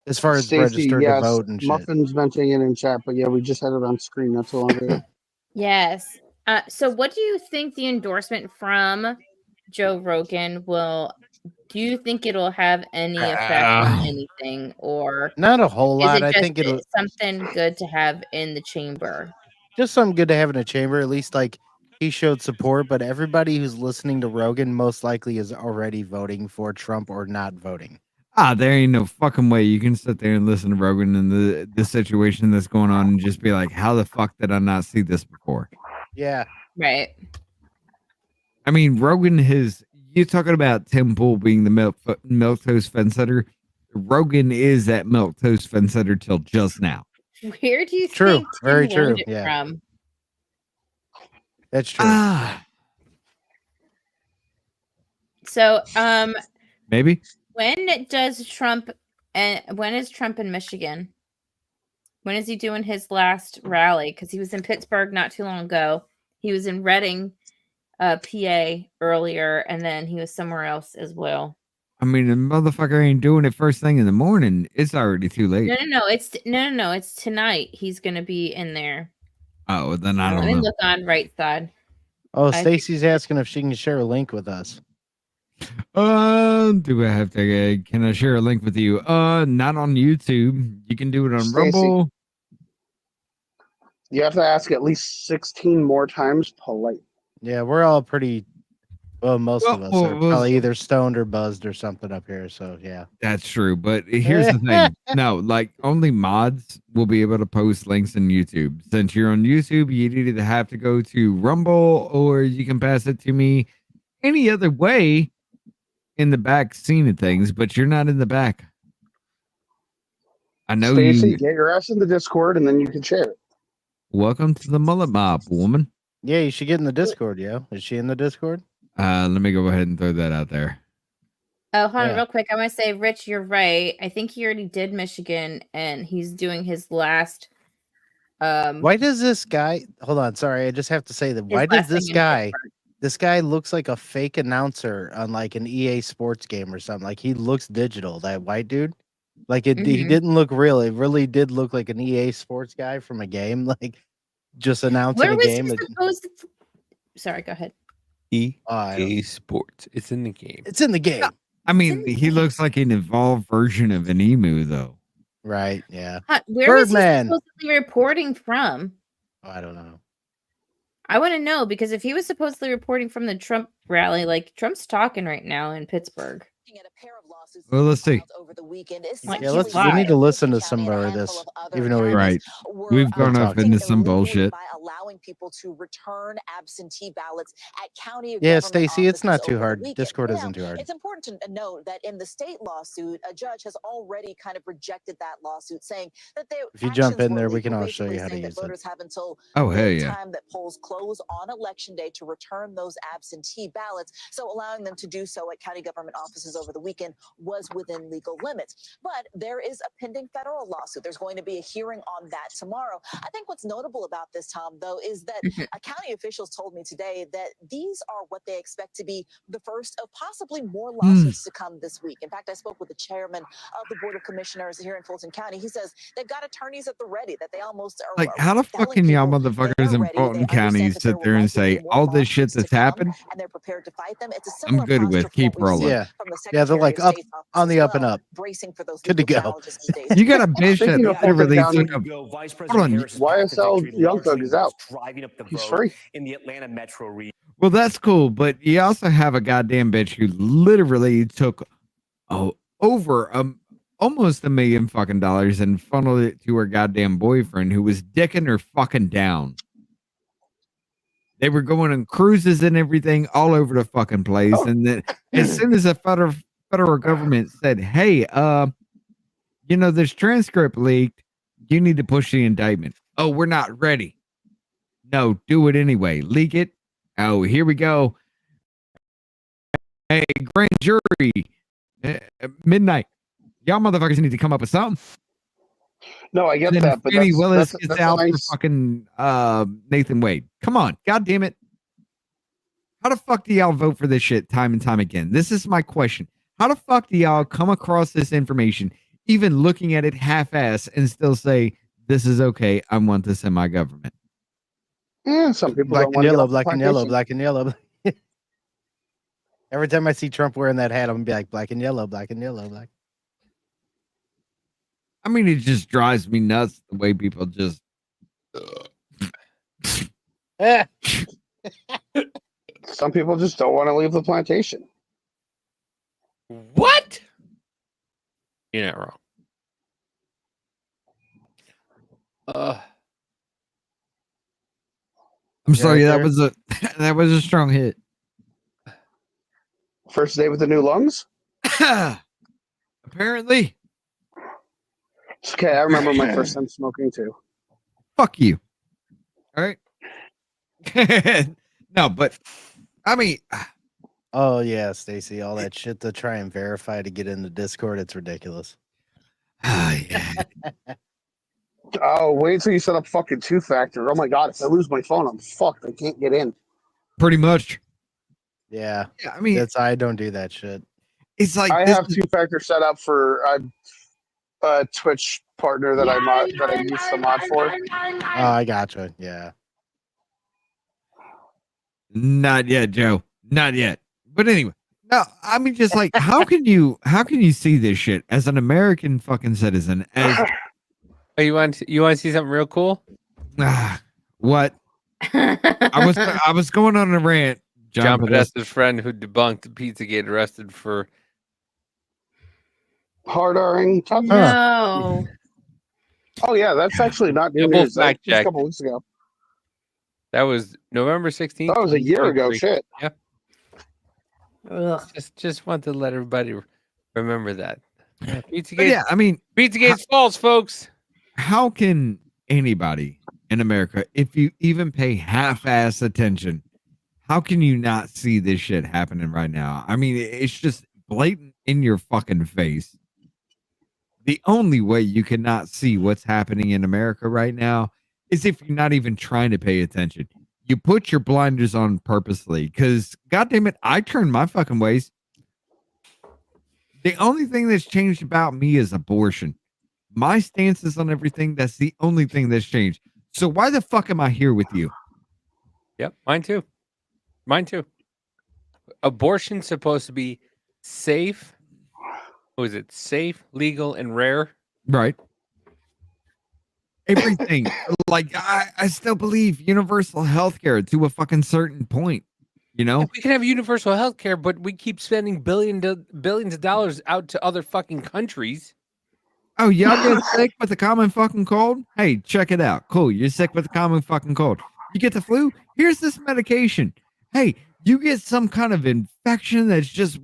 As far as Stacey, registered to yes, vote and shit. Muffin's mentioning it in chat, but yeah, we just had it on screen not so long ago. Yes. So what do you think the endorsement from Joe Rogan will do you think it'll have any effect on anything, or Not a whole lot. is it I just think it'll something good to have in the chamber? just something good to have in a chamber. At least like he showed support, but everybody who's listening to Rogan most likely is already voting for Trump or not voting. There ain't no fucking way you can sit there and listen to Rogan and the situation that's going on and just be like, how the fuck did I not see this before? Yeah. Right. I mean, Rogan you're talking about Tim Pool being the milk toast fence setter. Rogan is that milk toast fence setter till just now. Where do you True. think Tim Very true. learned it Yeah. from? That's true. So, Maybe. when is Trump in Michigan? When is he doing his last rally? Because he was in Pittsburgh not too long ago. He was in Reading, PA earlier, and then he was somewhere else as well. I mean, the motherfucker ain't doing it first thing in the morning. It's already too late. No. It's tonight. He's gonna be in there. Oh, then I Let don't me know. look on right side. Oh, Stacy's asking if she can share a link with us. Do I have to? Can I share a link with you? Not on YouTube. You can do it on Stacey. Rumble. You have to ask at least 16 more times polite. Yeah, we're all pretty. Well, most of us are well, probably either stoned or buzzed or something up here. So yeah, That's true, but here's the thing. No, like only mods will be able to post links in YouTube. Since you're on YouTube, you either have to go to Rumble or you can pass it to me any other way in the back scene of things, but you're not in the back. I know Stacey, you. get your ass in the Discord and then you can share it. Welcome to the mullet mob, woman. yeah, you should get in the Discord. Yeah, is she in the Discord? Let me go ahead and throw that out there. Oh, hold on Yeah. real quick. I want to say, Rich, you're right. I think he already did Michigan, and he's doing his last. Why does this guy? Hold on, sorry, I just have to say that. His Why does last this thing in guy? This guy looks like a fake announcer on like an EA Sports game or something. Like he looks digital. That white dude, like he Mhm. didn't look real. It really did look like an EA Sports guy from a game, like just announcing Where a was game. he supposed to? Sorry, go ahead. EA Sports. It's in the game. It's in the game. I mean, he looks like an evolved version of an emu, though. Right? Yeah. Where was he Birdman. supposedly reporting from? I don't know. I want to know, because if he was supposedly reporting from the Trump rally, like Trump's talking right now in Pittsburgh. Well, let's see. Like, Yeah, he's we need to live. listen to some more of this, even though we Right. We've gone off into some bullshit. allowing people to return absentee ballots at county Yeah, government Stacey, it's not offices too over the hard. weekend. Discord Now, isn't too hard. It's important to note that in the state lawsuit, a judge has already kind of rejected that lawsuit, saying that their If you jump actions in were there, we can legal, all show you basically how to saying that use it. voters have until Oh, hell the yeah. time that polls close on election day to return those absentee ballots. So allowing them to do so at county government offices over the weekend was within legal limits. But there is a pending federal lawsuit. There's going to be a hearing on that tomorrow. I think what's notable about this, Tom, though, is that county officials told me today that these are what they expect to be the first of possibly more lawsuits to come this week. In fact, I spoke with the chairman of the Board of Commissioners here in Fulton County. He says they've got attorneys at the ready, that they almost are Like, how the fuck can y'all motherfuckers in Fulton County sit there and say all this shit that's happened? and they're prepared to fight them. It's a I'm similar good posture with. from Keep what we've seen rolling. Yeah. from the Yeah, they're Secretary like of up State's office on the as up and well, up. bracing for those Good to legal go. challenges these days. You got a bitch that Speaking of Fulton literally County, took a. Vice Hold President on. Harris's path to YSL victory Young largely Thug is out. involves driving up the He's vote free. in the Atlanta metro region. Well, that's cool, but you also have a goddamn bitch who literally took over almost $1 million fucking dollars and funneled it to her goddamn boyfriend who was dicking her fucking down. They were going on cruises and everything all over the fucking place, and then as soon as the federal government said, "Hey, this transcript leaked, you need to push the indictment." Oh, we're not ready. No, do it anyway. Leak it. Oh, here we go. Hey, grand jury, midnight. Y'all motherfuckers need to come up with something. No, I get And then that, but Fannie Willis that's gets a out for nice. fucking Nathan Wade. Come on, god damn it! How the fuck do y'all vote for this shit time and time again? This is my question. How the fuck do y'all come across this information, even looking at it half-ass, and still say this is okay? I want this in my government. Yeah, some people Black don't and want to get yellow, off the black and yellow, plantation. black and yellow. Every time I see Trump wearing that hat, I'm gonna be like black and yellow, black and yellow, black. I mean, it just drives me nuts the way people just. Some people just don't want to leave the plantation. What? You're not wrong. I'm sorry, right that was a strong hit. First day with the new lungs? Apparently. It's okay, I remember my first time smoking too. Fuck you. All right. No, but I mean, Oh yeah, Stacy, all that shit to try and verify to get into Discord, it's ridiculous. yeah. Oh, wait till you set up fucking two-factor. Oh my god, if I lose my phone, I'm fucked. I can't get in. Pretty much. Yeah. Yeah, I mean, I don't do that shit. It's like I have two-factor set up for a Twitch partner that I use the mod for. Oh, I gotcha. Yeah. Not yet, Joe. Not yet. But anyway, no, I mean, just like, how can you see this shit as an American fucking citizen? As Oh, you want to see something real cool? what? I was going on a rant. John Podesta's friend who debunked Pizzagate arrested for hard R-ing. No. Oh yeah, that's actually not new Double news. That fact was a check. couple weeks ago. That was November 16th. That was a year ago. 2023. Shit. Yeah. Ugh. Just want to let everybody remember that. Pizzagate. But yeah, I mean, Pizzagate's false, folks. how can anybody in America, if you even pay half-ass attention, how can you not see this shit happening right now? I mean, it's just blatant in your fucking face. The only way you cannot see what's happening in America right now is if you're not even trying to pay attention. You put your blinders on purposely because, goddamn it, I turned my fucking ways. The only thing that's changed about me is abortion. My stances on everything, that's the only thing that's changed. So why the fuck am I here with you? Yep, mine too. Mine too. Abortion's supposed to be safe. What is it? Safe, legal, and rare. Right. Everything. Like, I still believe universal health care to a fucking certain point. You know? We can have universal health care, but we keep spending billions of dollars out to other fucking countries. Oh, y'all get sick with the common fucking cold? Hey, check it out. Cool. You're sick with the common fucking cold. You get the flu? Here's this medication. Hey, you get some kind of infection that's just,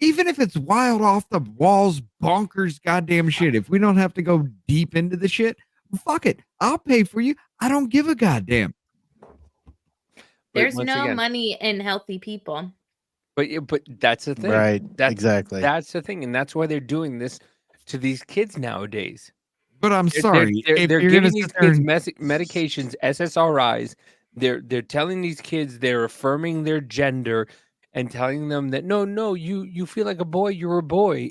even if it's wild off the walls, bonkers, goddamn shit, if we don't have to go deep into the shit, fuck it. I'll pay for you. I don't give a goddamn. There's no money in healthy people. But that's the thing. Right, That's exactly. That's the thing, and that's why they're doing this to these kids nowadays. But I'm sorry, if They're you're giving gonna these sit there kids and medications, SSRIs. They're telling these kids, they're affirming their gender and telling them that no, you feel like a boy, you're a boy.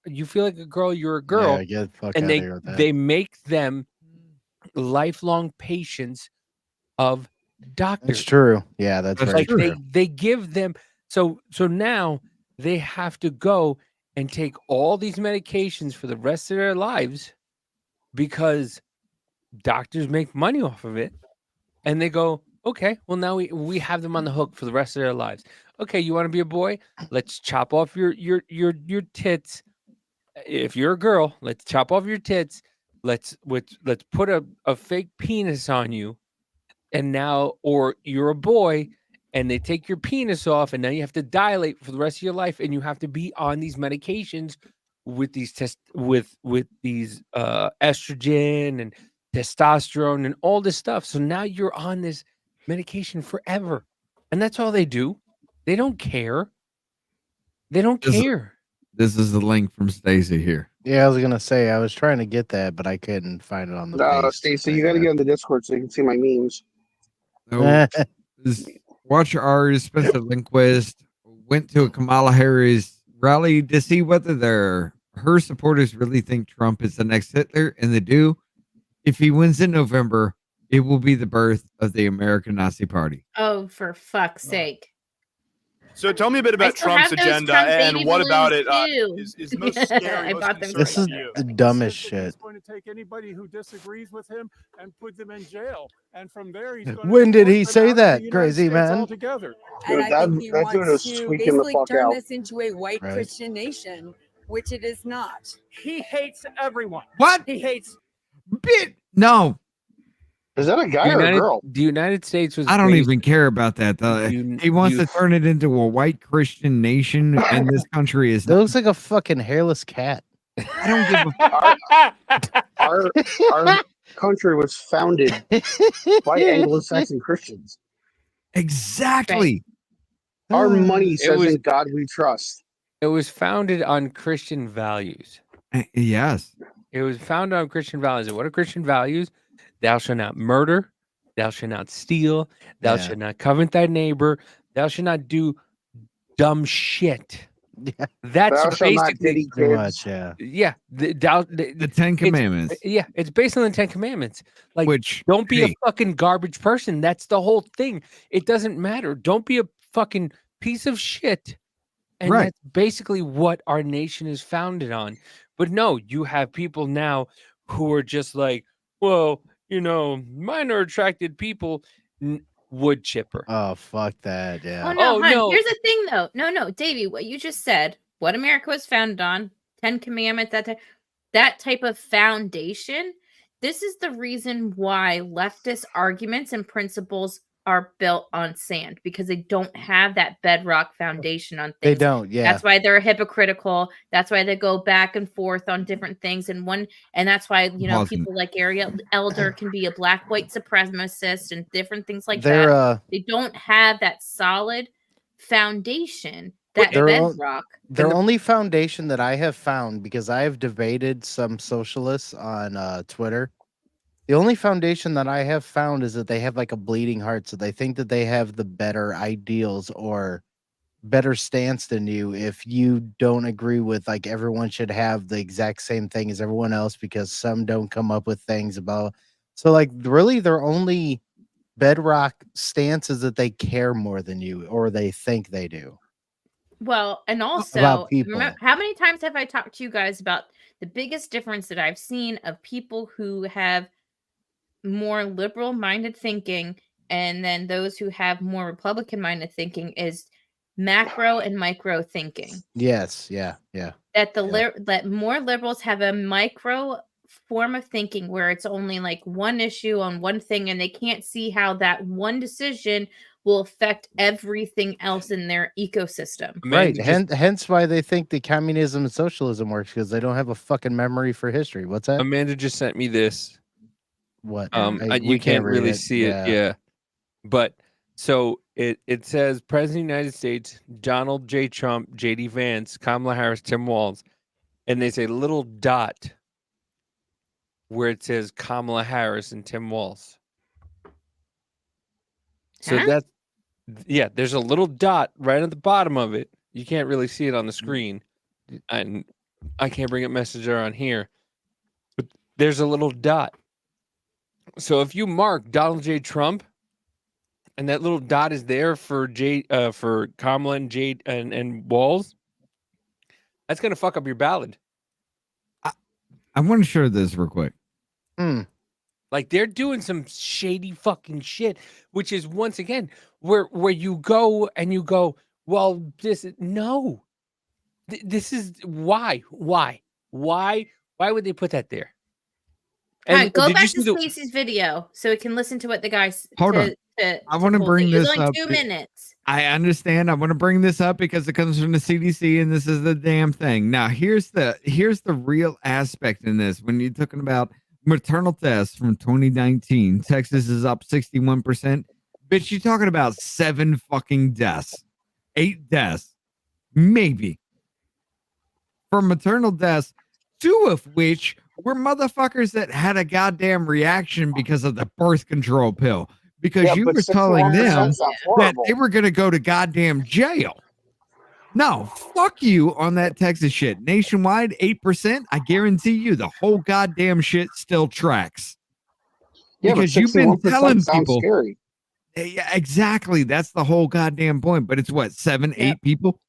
You feel like a girl, you're a girl. Yeah, get the fuck And out of here with that. they make them lifelong patients of doctors. It's true. Yeah, that's very Like true. they give them so now they have to go and take all these medications for the rest of their lives because doctors make money off of it. And they go, okay, well now we have them on the hook for the rest of their lives. Okay, you want to be a boy? Let's chop off your tits. If you're a girl, let's chop off your tits. Let's put a fake penis on you. And now, or you're a boy and they take your penis off and now you have to dilate for the rest of your life and you have to be on these medications with these with these estrogen and testosterone and all this stuff. So now you're on this medication forever. And that's all they do. They don't care. They don't care. This is the link from Stacy here. Yeah, I was gonna say I was trying to get that, but I couldn't find it on the page. Stacey, you got to get on the Discord so you can see my memes. So, Watcher R. Spencer Lindquist went to a Kamala Harris rally to see whether her supporters really think Trump is the next Hitler, and they do. If he wins in November, it will be the birth of the American Nazi Party. Oh, for fuck's sake. So tell me a bit about Trump's agenda and what about it is most scary. This is the dumbest shit. He's going to take anybody who disagrees with him and put them in jail. And from there, he's going When did he say that, crazy man? altogether. And I think he wants to basically turn this into a white Right. Christian nation, which it is not. He hates everyone. What? He hates. No. Is that a guy or a girl? The United States was I don't based- even care about that. He wants to turn it into a white Christian nation, and this country is. That looks like a fucking hairless cat. I don't give a Our country was founded by Anglo-Saxon Christians. Exactly. Our money It says was- in God we trust. It was founded on Christian values. Yes. It was founded on Christian values. And what are Christian values? Thou shalt not murder. Thou shalt not steal. Thou shalt not covet thy neighbor. Thou shalt not do dumb shit. Yeah. That's Thou shalt not basically ditty Pretty kids. much, yeah. yeah. The Ten Commandments. Yeah, it's based on the Ten Commandments. Like, Which, don't be hey. a fucking garbage person. That's the whole thing. It doesn't matter. Don't be a fucking piece of shit. And Right. that's basically what our nation is founded on. But no, you have people now who are just like, well, minor attracted people, wood chipper. Oh, fuck that. Yeah. Oh no, Oh, hon, no. here's the thing though. No, Davey, what you just said, what America was founded on, 10 Commandments, that type of foundation. This is the reason why leftist arguments and principles are built on sand, because they don't have that bedrock foundation on things. They don't, yeah. That's why they're hypocritical. That's why they go back and forth on different things. And that's why, Awesome. people like Ariel Elder can be a black white supremacist and different things like They're, that. They don't have that solid foundation, that bedrock. The only foundation that I have found, because I have debated some socialists on Twitter, the only foundation that I have found is that they have like a bleeding heart. So they think that they have the better ideals or better stance than you if you don't agree with like everyone should have the exact same thing as everyone else because some don't come up with things about. So like really their only bedrock stance is that they care more than you or they think they do. Well, and also, About people. remember, how many times have I talked to you guys about the biggest difference that I've seen of people who have more liberal minded thinking and then those who have more Republican minded thinking is macro and micro thinking. Yes, yeah. That that more liberals have a micro form of thinking where it's only like one issue on one thing and they can't see how that one decision will affect everything else in their ecosystem. Right. Hence why they think the communism and socialism works because they don't have a fucking memory for history. What's that? Amanda just sent me this. What? You can't really see it. Yeah. But So it says President of the United States, Donald J. Trump, J.D. Vance, Kamala Harris, Tim Walz, and there's a little dot where it says Kamala Harris and Tim Walz. So that's there's a little dot right at the bottom of it. You can't really see it on the screen, and I can't bring up Messenger on here, but there's a little dot. So if you mark Donald J. Trump, and that little dot is there for for Kamala and Jade and Walz, that's gonna fuck up your ballot. I want to share this real quick. Like they're doing some shady fucking shit, which is once again where you go and you go, well, this is why would they put that there? All right, go did back you to see Stacey's video so we can listen to what the guys. Hold on. I want to bring It was this only up. 2 minutes. I understand. I want to bring this up because it comes from the CDC, and this is the damn thing. Now, here's the real aspect in this. When you're talking about maternal deaths from 2019, Texas is up 61%. Bitch, you're talking about 7 fucking deaths, 8 deaths, maybe from maternal deaths, 2 of which were motherfuckers that had a goddamn reaction because of the birth control pill. Because you were telling them that they were going to go to goddamn jail. No, fuck you on that Texas shit. Nationwide, 8%. I guarantee you the whole goddamn shit still tracks. Yeah, because but you've been 61% telling sounds people. scary. Yeah, exactly. That's the whole goddamn point. But it's what, 7, 8 people?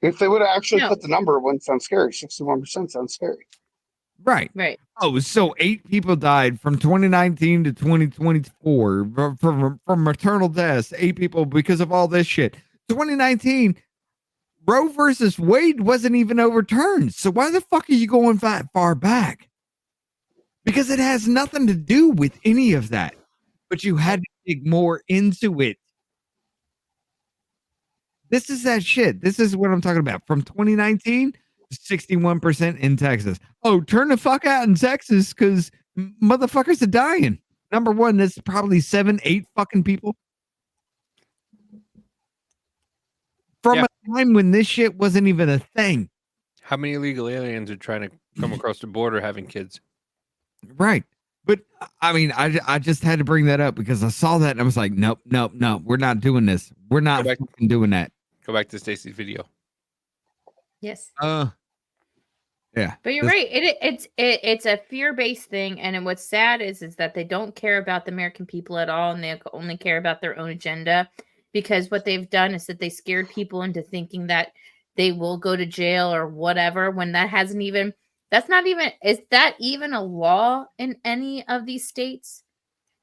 If they would have actually put the number, it wouldn't sound scary. 61% sounds scary. Right. Right. Oh, so 8 people died from 2019 to 2024 from maternal deaths. 8 people because of all this shit. 2019, Roe versus Wade wasn't even overturned. So why the fuck are you going that far back? Because it has nothing to do with any of that. But you had to dig more into it. This is that shit. This is what I'm talking about. From 2019 to 61% in Texas. Oh, turn the fuck out in Texas because motherfuckers are dying. Number one, that's probably 7, 8 fucking people. From a time when this shit wasn't even a thing. How many illegal aliens are trying to come across the border having kids? Right. But I mean, I just had to bring that up because I saw that and I was like, nope, we're not doing this. We're not fucking doing that. Go back to Stacey's video. Yes. Yeah. But you're right. It's a fear-based thing, and what's sad is that they don't care about the American people at all, and they only care about their own agenda. Because what they've done is that they scared people into thinking that they will go to jail or whatever. When that hasn't even. That's not even. Is that even a law in any of these states?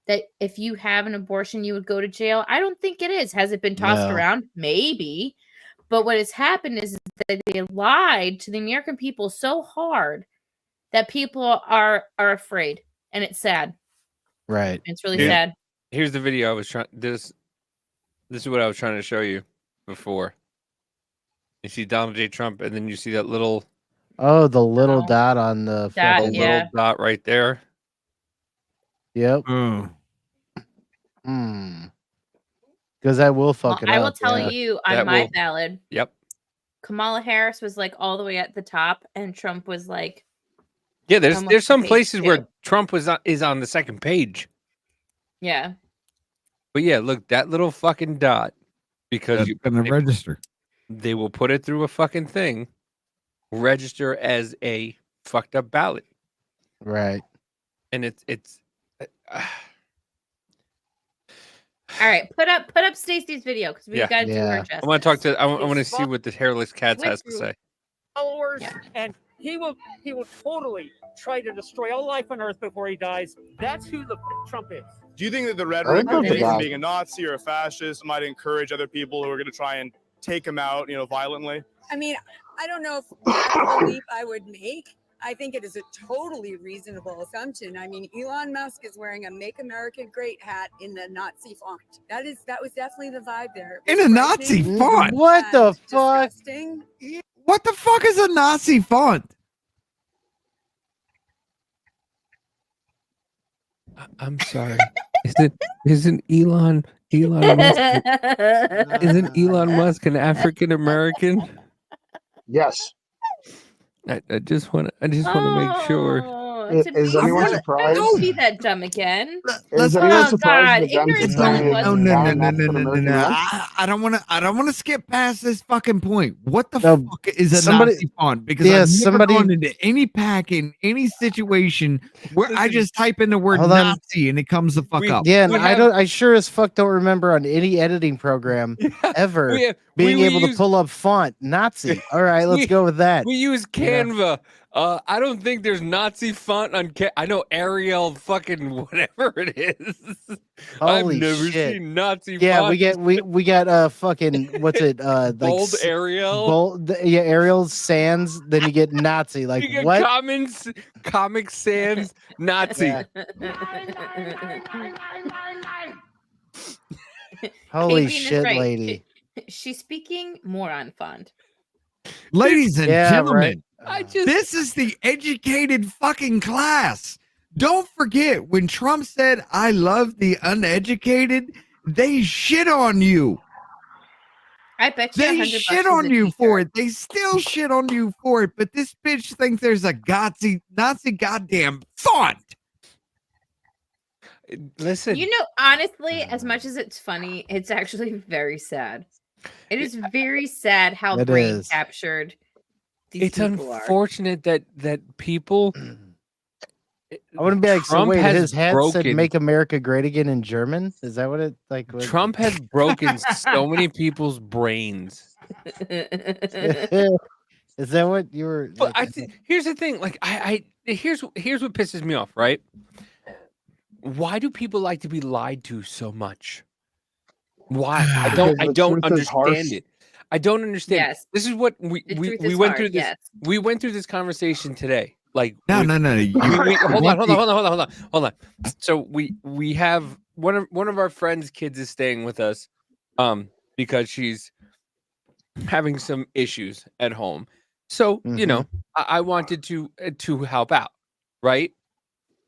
That if you have an abortion, you would go to jail? I don't think it is. Has it been tossed around? Maybe. But what has happened is that they lied to the American people so hard that people are afraid. And it's sad. Right. It's really sad. Here's the video I was trying. This is what I was trying to show you before. You see Donald J. Trump, and then you see that little. Oh, the little dot on the little dot right there. Yep. Because I will fuck it up. I will tell you on my ballot. Yep. Kamala Harris was like all the way at the top, and Trump was like. Yeah, there's some places where Trump is on the second page. Yeah. But yeah, look, that little fucking dot, because you're gonna register. They will put it through a fucking thing, register as a fucked up ballot. Right. And it's all right, put up Stacey's video because we've got to do her justice. I want to talk to. I want to see what the hairless cats has to say. Followers, and he will totally try to destroy all life on Earth before he dies. That's who the Trump is. Do you think that the rhetoric of him being a Nazi or a fascist might encourage other people who are going to try and take him out, violently? I mean, I don't know if that's the leap I would make. I think it is a totally reasonable assumption. I mean, Elon Musk is wearing a "Make America Great" hat in the Nazi font. That was definitely the vibe there. In a Nazi font? What the fuck? Disgusting. What the fuck is a Nazi font? I'm sorry. Isn't Elon Musk isn't Elon Musk an African American? Yes. I just want to make sure. Is anyone surprised? Don't be that dumb again. Is anyone Oh surprised God, that Dems ignorance are only saying was. No. I don't want to skip past this fucking point. What the No, fuck is a somebody- Nazi font? Because yeah, I've never somebody- gone into any pack in any situation where I just type in the word Hold on. Nazi and it comes the fuck up. Yeah, and I sure as fuck don't remember on any editing program ever being able to pull up font Nazi. All right, let's go with that. We use Canva. I don't think there's Nazi font on I know Arial fucking whatever it is. Holy I've never shit. seen Nazi Yeah, font. we got fucking what's it like Bold Arial. Bold, yeah, Arial Sans, then you get Nazi. Like You get what? Comic Sans Nazi. Yeah. Holy Fabian is shit, right. lady. She's speaking moron font. Ladies and Yeah, gentlemen, right. this is the educated fucking class. Don't forget when Trump said, "I love the uneducated," they shit on you. I bet you They 100 shit bucks is on a you t-shirt. for it. They still shit on you for it. But this bitch thinks there's a Nazi goddamn font. Listen, You know, honestly, as much as it's funny, it's actually very sad. It is very sad how It brain is. captured these It's people are. unfortunate that people. I wouldn't be like, so Trump wait, has his hat said broken- "Make America Great Again" in German. Is that what it like? What? Trump has broken so many people's brains. Is that what you were? But here's the thing. Like here's what pisses me off. Right? Why do people like to be lied to so much? Why? I Because the don't truth is harsh. understand it. I don't understand. Yes. This is what The we truth went is through hard, this. yes. We went through this conversation today. Like No. hold on. So we have one of our friends' kids is staying with us, because she's having some issues at home. So you know, I wanted to help out, right?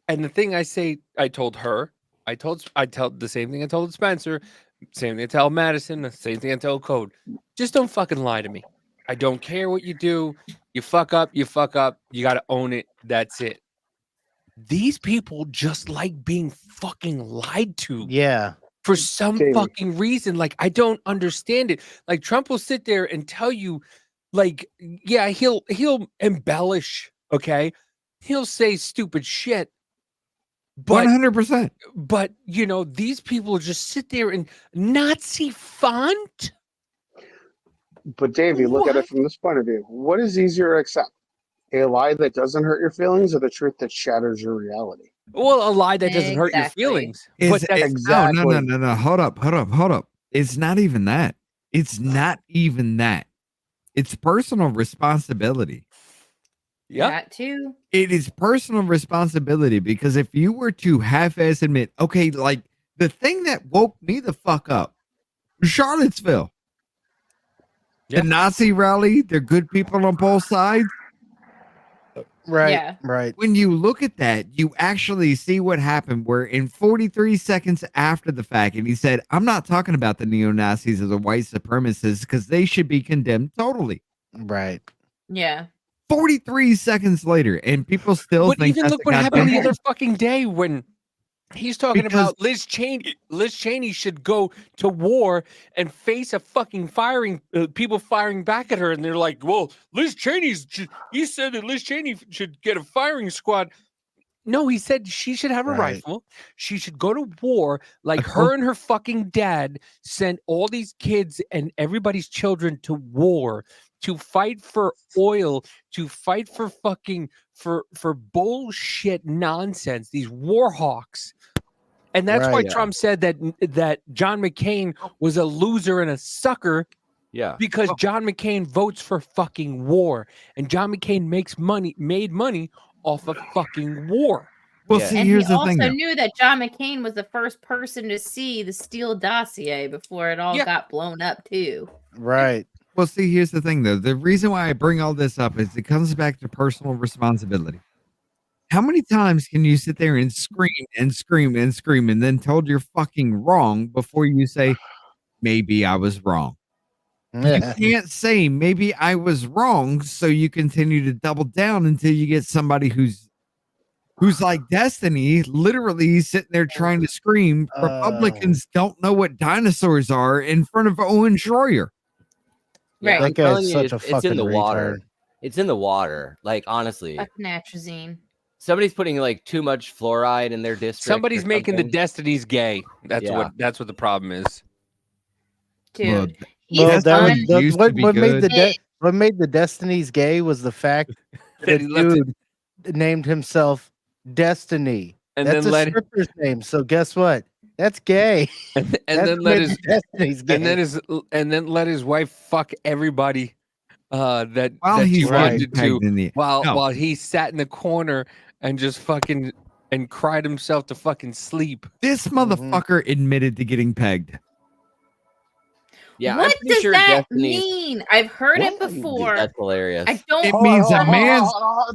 And the thing I told her, I tell the same thing I told Spencer, same thing I tell Madison, the same thing I tell Code. Just don't fucking lie to me. I don't care what you do. You fuck up. You got to own it. That's it. These people just like being fucking lied to. Yeah. For some Davey. fucking reason. Like, I don't understand it. Like, Trump will sit there and tell you, like, yeah, he'll embellish, okay? He'll say stupid shit. But 100%. But you know, these people just sit there and Nazi font. But Davey, look at it from this point of view. What is easier to accept? A lie that doesn't hurt your feelings or the truth that shatters your reality? Well, a lie that doesn't hurt your feelings. But that's Exactly. No. Hold up. It's not even that. It's personal responsibility. Yeah. That too. It is personal responsibility because if you were to half-ass admit, okay, like the thing that woke me the fuck up, Charlottesville, the Nazi rally, they're good people on both sides. Right. Yeah. Right. When you look at that, you actually see what happened where in 43 seconds after the fact, and he said, I'm not talking about the neo-Nazis or the white supremacists because they should be condemned totally. Right. Yeah. 43 seconds later, and people still But think even that's look a what happened the goddamn- other fucking day when he's talking Because- about Liz Cheney. Liz Cheney should go to war and face a fucking people firing back at her, and they're like, "Well, Liz Cheney's." He said that Liz Cheney should get a firing squad. No, he said she should have a Right. rifle. She should go to war like her and her fucking dad sent all these kids and everybody's children to war to fight for oil, to fight for fucking for bullshit nonsense. These war hawks. And that's why Right. Trump said that John McCain was a loser and a sucker. Yeah. Because John McCain votes for fucking war, and John McCain made money off of fucking war. Well, Yeah. see, And here's he the thing. also Though. knew that John McCain was the first person to see the Steele dossier before it all got blown up too. Right. Well, see, here's the thing, though. The reason why I bring all this up is it comes back to personal responsibility. How many times can you sit there and scream and scream and scream and then told you're fucking wrong before you say, maybe I was wrong? You can't say maybe I was wrong, so you continue to double down until you get somebody who's like Destiny, literally sitting there trying to scream. Republicans don't know what dinosaurs are in front of Owen Schroyer. Yeah, Right. I'm That guy's telling you, such a it's in fucking the water. retard. It's in the water. Like honestly, Fucking atrazine. somebody's putting like too much fluoride in their district. Somebody's or making the something. Destinies gay. That's Yeah. what the problem is. Dude. Well, that was Destiny used to be what made good. what made the Destinies gay was the fact that he left it- dude named himself Destiny. And That's then a let- stripper's name. So guess what? That's gay. And That's then what let made his the Destinies gay. and then let his wife fuck everybody that While that he's she getting wanted to pegged in the- No. while he sat in the corner and just fucking and cried himself to fucking sleep. This motherfucker admitted to getting pegged. Yeah, I'm What pretty does sure that Destiny's- mean? I've heard it before. That's hilarious. I don't. It means a man's.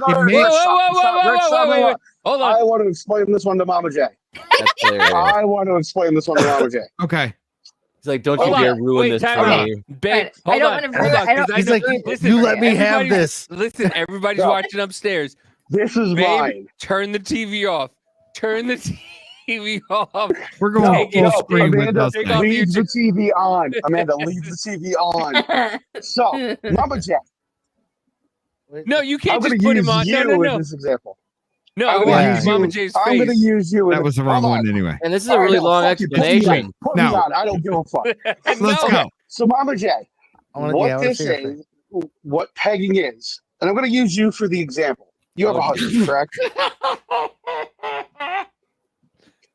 It means, Hold on. I want to explain this one to Mama J. That's hilarious. I want to explain this one to Mama J. Okay. He's like, don't Hold you dare on. ruin Wait, this time for out. me. Babe, I hold don't on, wanna hold ruin- on, I don't- 'cause He's know- like, listen, you let me have everybody's- this. Listen, everybody's No. watching upstairs. This is Babe, mine. turn the TV off. Turn the TV off. We're going Take it full off. screen with Amanda, us. Take off thing. leave the TV on. Amanda, leave the TV on. So, Mama J, No, you I'm can't going just to put use him on. you No. in this example. No, I I'm gonna want use Mama you- J's I'm going to face. use you. That was the wrong Hold one on. anyway. And this is All a right, really no, long fuck you. Put me explanation. on. Put me No. on. I don't give a fuck. Let's No. go. So, Mama J, I wanna what this see your is, what pegging is, and I'm going to use you for the example. You have a husband, correct?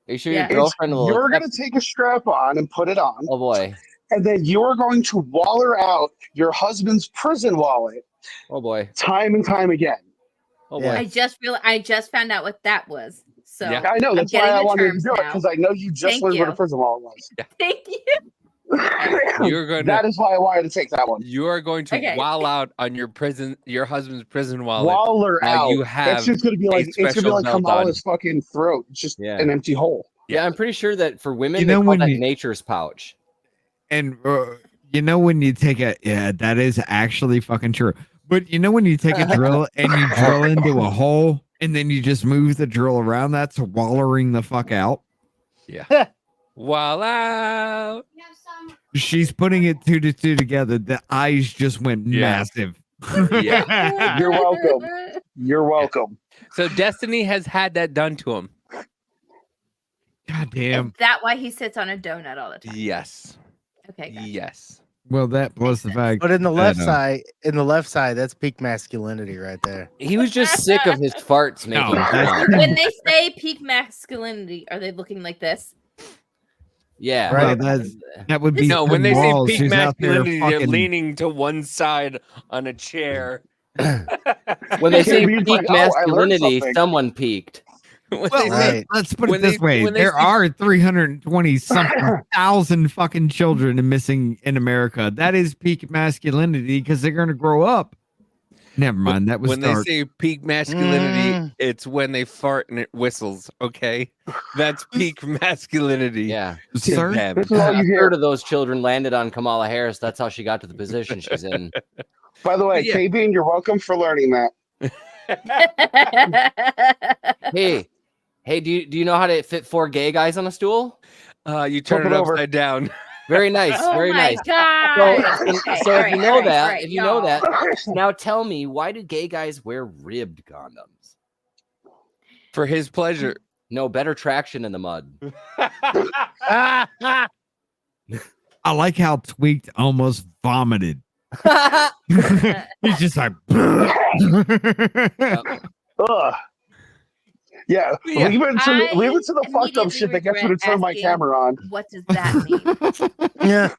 Are you sure Yeah. your girlfriend will? You're going accept- to take a strap on and put it on, Oh boy. and then you're going to waller out your husband's prison wallet Oh boy. time and time again. Oh Yeah. boy. I just found out what that was. So Yeah. I know, I'm that's why getting I the wanted to terms do it, now. because I know you just Thank learned what you. a prison wallet was. Thank you. You're gonna. That is why I wanted to take that one. You are going to Okay. wall out on your husband's prison wallet. Waller while out. you have That's just going to be like, a it's going to be special like belt Kamala's fucking throat. It's just Yeah. an empty hole. Yeah, I'm pretty sure that for women, You they know call when that you- nature's pouch. And you know when you take a that is actually fucking true. But you know when you take a drill and you drill into a hole and then you just move the drill around, that's wallering the fuck out. Yeah. Wall out. She's putting it two to two together. The eyes just went Yeah. massive. Yeah. You're welcome. You're welcome. So Destiny has had that done to him. God damn. Is that why he sits on a donut all the time? Yes. Okay. Gotcha. Yes. Well, that plus the fact. But in the that, left side, that's peak masculinity right there. He was just sick of his farts No, making that's- sound. When they say peak masculinity, are they looking like this? Yeah. Well, Right. that would be No, when they say walls. peak She's out there masculinity, they're fucking- leaning to one side on a chair. When they say He's peak like, "Oh, I learned masculinity, something." someone peaked. When Well, they say- Right. let's put when it this they- way: when they there say- are 320 something thousand fucking children missing in America. That is peak masculinity because they're going to grow up. Never mind. That was when dark. they say peak masculinity, Mm. it's when they fart and it whistles. Okay, that's peak masculinity. Yeah. Sir, Damn. This is all A you hear. third of those children landed on Kamala Harris. That's how she got to the position she's in. By the way, Yeah. KB, you're welcome for learning that. Hey, do you know how to fit 4 gay guys on a stool? You turn Flip it it over. upside down. Very nice, Oh very my nice. god! So if you know that, if you know that, now tell me, why do gay guys wear ribbed condoms? For his pleasure. No, better traction in the mud. I like how Tweaked almost vomited. He's just like, Ugh. Yeah, Yeah. leave it to the I fucked up shit that gets me to turn my asking, camera on. What does that mean? Yeah.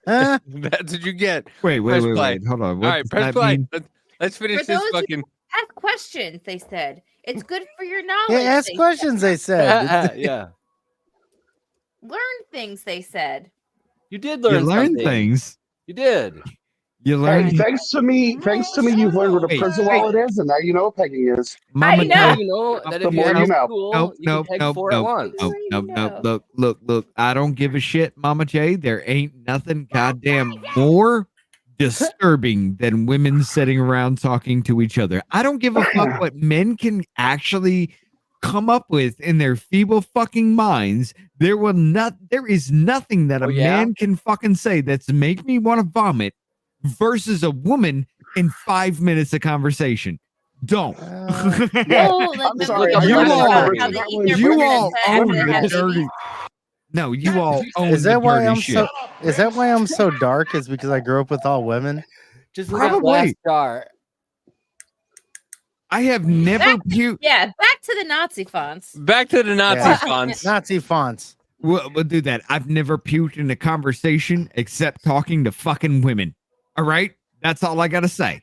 That's what you get. wait, Press play. wait. Hold on. All What right, does press that play. mean? Let's finish For this those who fucking. Ask questions, they said. It's good for your knowledge. Yeah, ask they said. questions, they said. Yeah, Learn things, they said. you did You learn learn something. things. You did. You learn. Hey, thanks to me, you've learned what a Wait, prison wallet is, and now you know what pegging is. Mama Now J. you know that The if you more have you a know. tool, you can peg four at once. Nope. Look. I don't give a shit, Mama J. There ain't nothing goddamn more disturbing than women sitting around talking to each other. I don't give a fuck what men can actually come up with in their feeble fucking minds. There is nothing that a man can fucking say that's make me want to vomit versus a woman in 5 minutes of conversation. Don't. Yeah, like I'm the sorry. women You talk all, about how they eat their you breakfast all after own they the have dirty. babies. No, you all own Is the that why dirty I'm shit. Is that why I'm so dark? Is because I grew up with all women? Just look at the Probably. glass jar. I have never puked. Back to the Nazi fonts. Back to the Nazi fonts. Nazi fonts. We'll do that. I've never puked in a conversation except talking to fucking women. All right? That's all I got to say.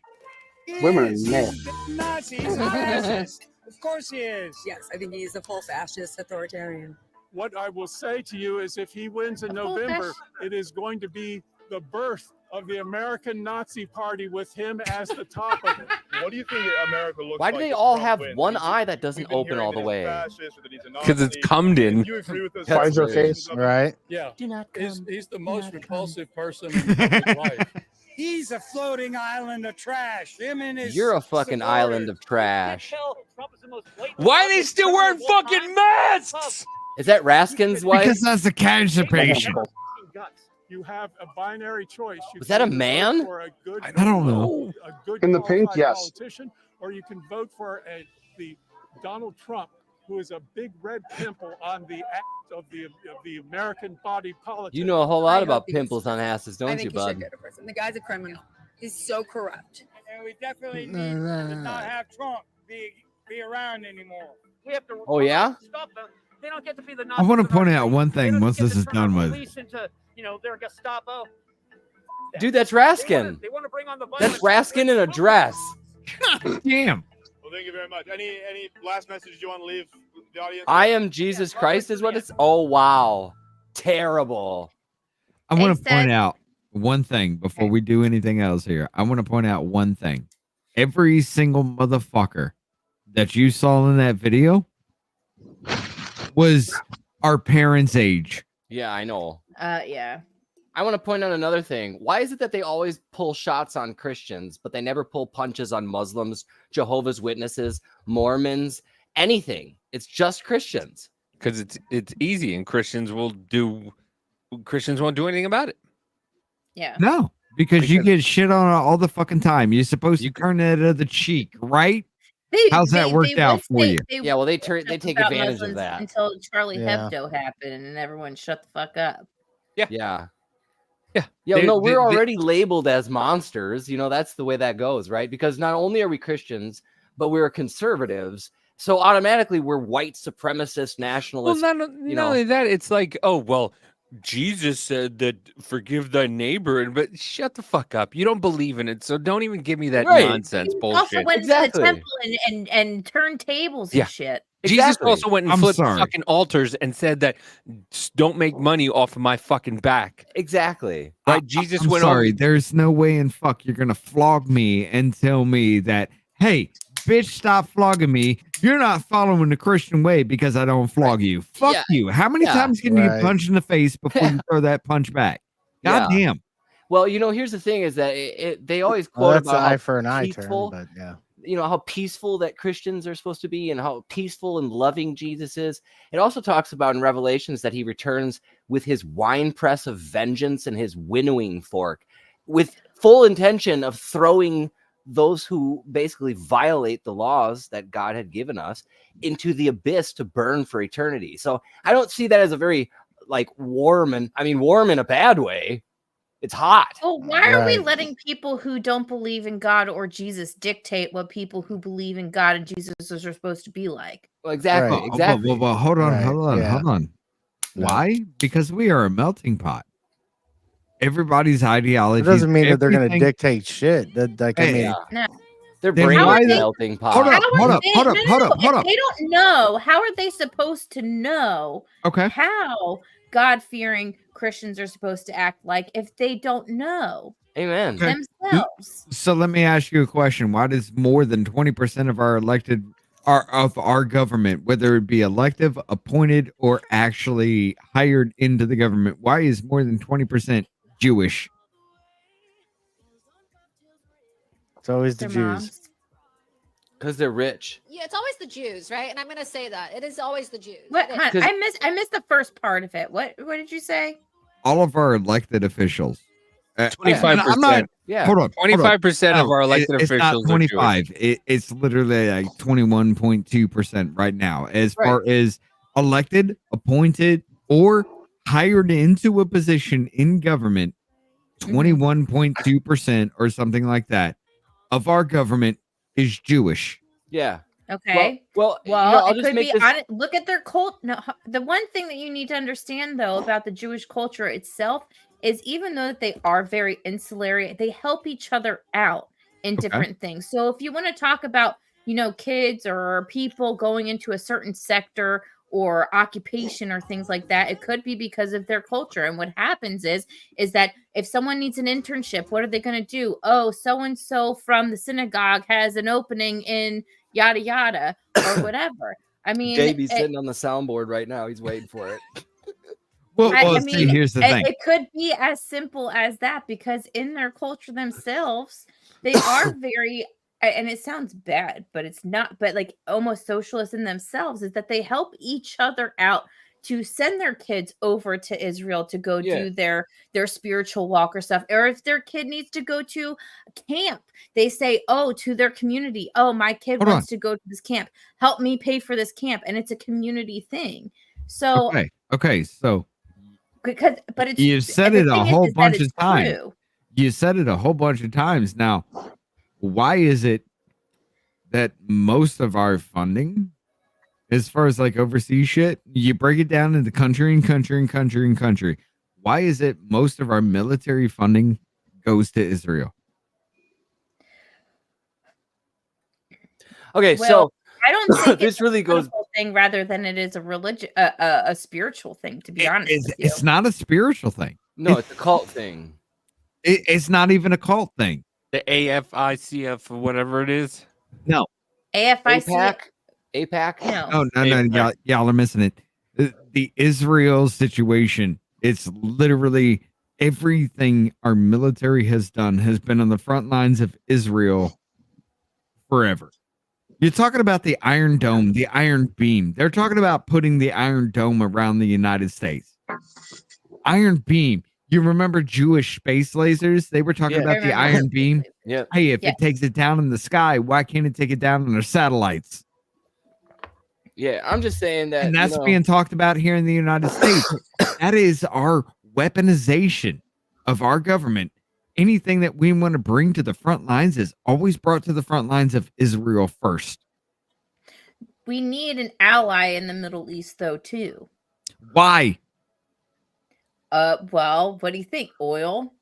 Women are nasty. Nazi, he's a fascist. Of course he is. Yes, I think he's a full fascist authoritarian. What I will say to you is if he wins in November, it is going to be the birth of the American Nazi Party with him as the top of it. What do you think America looks Why like? do they if all Trump have wins? one eye that doesn't We've been open hearing all the that he's a way? fascist or that he's a Because it's Nazi. cummed in. You agree with those Finds her accusations face. of- Right. Yeah. Do not come. He's the most repulsive person in public life. He's a floating island of trash. Him and his You're a fucking island of trash. Why are they still wearing fucking masks? Is that Raskin's wife? Because that's the cancer patient. You have a binary choice. You Was that a can vote man? for a good- I don't know. A good In the pink, qualified yes. politician, or you can vote for the Donald Trump, who is a big red pimple on the act of the American body politic. You know a whole lot I about hope he's- pimples on asses, I don't think you, he should bud? go to prison. The guy's a criminal. He's so corrupt. And we definitely need to not have Trump be around anymore. We have to. Oh, yeah? Stop them. They don't get to be the. I want to point out one They thing don't once get this to is turn done the with. police into, their Gestapo. Dude, that's Raskin. They want to bring on the That's violence. Raskin in a dress. Damn. Well, thank you very much. Any last message you want to leave the audience? I am Jesus Christ is what it's. Oh, wow. Terrible. I want to They point said- out one thing before we do anything else here. I want to point out one thing. Every single motherfucker that you saw in that video was our parents' age. Yeah, I know. Yeah. I want to point out another thing. Why is it that they always pull shots on Christians, but they never pull punches on Muslims, Jehovah's Witnesses, Mormons, anything? It's just Christians. Because it's easy, and Christians won't do anything about it. Yeah. No, because you get shit on all the fucking time. You're supposed to turn it to the cheek, right? How's that worked out for you? Yeah, well, they take about advantage of Muslims that. until Charlie Yeah. Hebdo happened and everyone shut the fuck up. Yeah. Yeah. Yeah, no, we're already labeled as monsters. That's the way that goes, right? Because not only are we Christians, but we're conservatives. So automatically we're white supremacist nationalists. Well, not only that, it's like, oh, well, Jesus said that forgive thy neighbor, but shut the fuck up. You don't believe in it, so don't even give me that nonsense Also bullshit. went to the temple and turned tables and shit. Jesus also went and I'm flipped sorry. fucking altars and said that don't make money off of my fucking back. Exactly. Right? Jesus I'm went sorry. over. There's no way in fuck you're gonna flog me and tell me that, hey, bitch, stop flogging me. You're not following the Christian way because I don't flog you. Fuck Yeah. you. How many Yeah. times can you get Right. punched in the face before you throw that punch back? God Yeah. damn. Well, here's the thing is that they always Well, quote that's an about eye how for an eye term, peaceful, but yeah. how peaceful that Christians are supposed to be and how peaceful and loving Jesus is. It also talks about in Revelations that he returns with his winepress of vengeance and his winnowing fork with full intention of throwing those who basically violate the laws that God had given us into the abyss to burn for eternity. So I don't see that as a very warm in a bad way. It's hot. Well, why are we letting people who don't believe in God or Jesus dictate what people who believe in God and Jesus are supposed to be like? Well, exactly. Well, Exactly. well, hold on, Right, hold on, yeah. hold on. Why? Because we are a melting pot. Everybody's ideology. It doesn't mean that they're going to dictate shit. That I Hey, mean, No. Their Then brain why is they- melting pot. Hold up, How are hold up, they- hold up, no, hold no, up, hold if up. they don't know, how are they supposed to know Okay. how God-fearing Christians are supposed to act like if they don't know? Amen. Themselves. So let me ask you a question. Why does more than 20% of our government, whether it be elective, appointed, or actually hired into the government, why is more than 20% Jewish? It's always the Their Jews. moms. Because they're rich. Yeah, it's always the Jews, right? And I'm going to say that it is always the Jews. What? It Hon, is. I missed the first part of it. What did you say? All of our elected officials. 25%. Yeah. Hold on. 25% of No, our elected it's not officials are Jewish. 25. It's literally like 21.2% right now. As far as elected, appointed, or hired into a position in government, 21.2% or something like that of our government is Jewish. Yeah. Okay. Well, Well, I'll it just could make be this. on it. Look at their cult. No, the one thing that you need to understand, though, about the Jewish culture itself is even though that they are very insular, they help each other out in different things. So if you want to talk about, kids or people going into a certain sector or occupation or things like that, it could be because of their culture. And what happens is that if someone needs an internship, what are they going to do? Oh, so-and-so from the synagogue has an opening in yada yada or whatever. I mean, JB's sitting on the soundboard right now. He's waiting for it. I see, mean, here's the thing. it could be as simple as that because in their culture themselves, they are very, and it sounds bad, but it's not, but like almost socialist in themselves is that they help each other out to send their kids over to Israel to go do their spiritual walk or stuff. Or if their kid needs to go to camp, they say, to their community, my kid wants to go to this camp. Help me pay for this camp. And it's a community thing. So Okay, so but it's you said the it a thing whole is that bunch it's of times. true. You said it a whole bunch of times. Now, why is it that most of our funding, as far as like overseas shit, you break it down into country and country and country and country? Why is it most of our military funding goes to Israel? Okay, Well, so I don't think this it's really a goes. political thing rather than it is a religion, a spiritual thing. To be honest with you, It's not a spiritual thing. No, it's a cult thing. It's not even a cult thing. The AFICF or whatever it is. No. AFIC. APAC? No. No. Y'all are missing it. The Israel situation. It's literally everything our military has done has been on the front lines of Israel forever. You're talking about the Iron Dome, the Iron Beam. They're talking about putting the Iron Dome around the United States. Iron Beam. You remember Jewish space lasers? They were talking about the Iron Beam. Yeah. Hey, if it takes it down in the sky, why can't it take it down on their satellites? Yeah, I'm just saying that. And that's being talked about here in the United States. That is our weaponization of our government. Anything that we want to bring to the front lines is always brought to the front lines of Israel first. We need an ally in the Middle East, though, too. Why? Well, what do you think? Oil?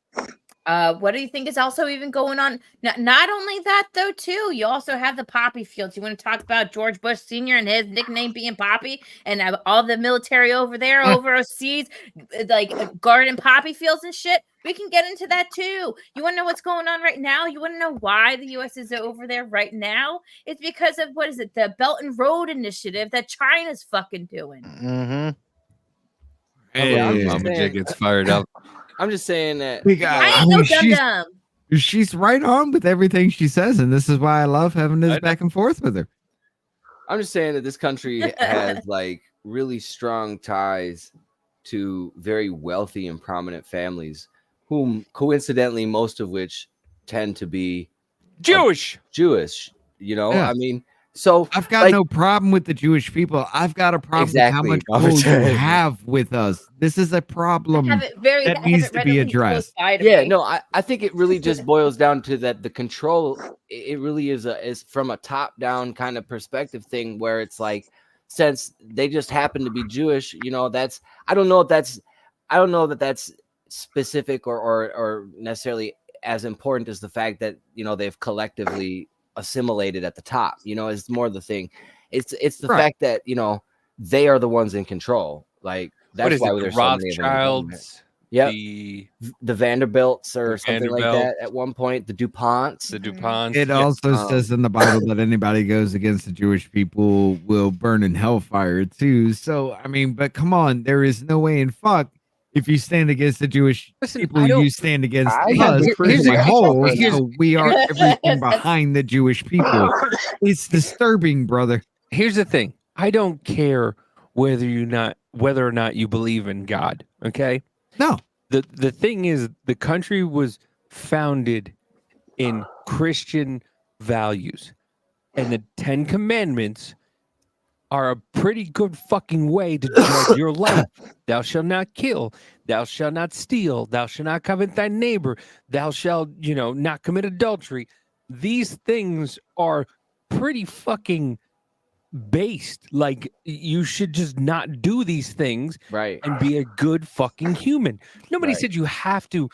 What do you think is also even going on? Not only that, though, too, you also have the poppy fields. You want to talk about George Bush Sr. and his nickname being Poppy and all the military over there, overseas, like garden poppy fields and shit? We can get into that, too. You want to know what's going on right now? You want to know why the U.S. is over there right now? It's because of, the Belt and Road Initiative that China's fucking doing. Mm-hmm. Hey, Mama J gets fired up. I'm just saying that. I ain't no dum-dum. She's right on with everything she says, and this is why I love having this back and forth with her. I'm just saying that this country has like really strong ties to very wealthy and prominent families, whom coincidentally most of which tend to be Jewish. Yeah. I mean, so I've got no problem with the Jewish people. I've got a problem with how much gold you have with us. This is a problem that needs to be addressed. I think it really just boils down to that the control. It really is from a top down kind of perspective thing where it's like, since they just happen to be Jewish, that's I don't know that that's specific or necessarily as important as the fact that they've collectively assimilated at the top. Is more the thing. It's the fact that they are the ones in control. Like that's why there's so many of them. Yep. the Vanderbilts or The something like that at one point. The DuPonts. The DuPonts. It also says in the Bible that anybody goes against the Jewish people will burn in hellfire too. So I mean, but come on, there is no way in fuck if you stand against the Jewish people, you stand against us as a whole. So we are everything behind the Jewish people. It's disturbing, brother. Here's the thing. I don't care whether or not you believe in God. Okay. No. The thing is, the country was founded in Christian values, and the 10 Commandments are a pretty good fucking way to judge your life. Thou shalt not kill. Thou shalt not steal. Thou shalt not covet thy neighbor. Thou shalt, not commit adultery. These things are pretty fucking based. Like, you should just not do these things, right, and be a good fucking human. Nobody said you have to.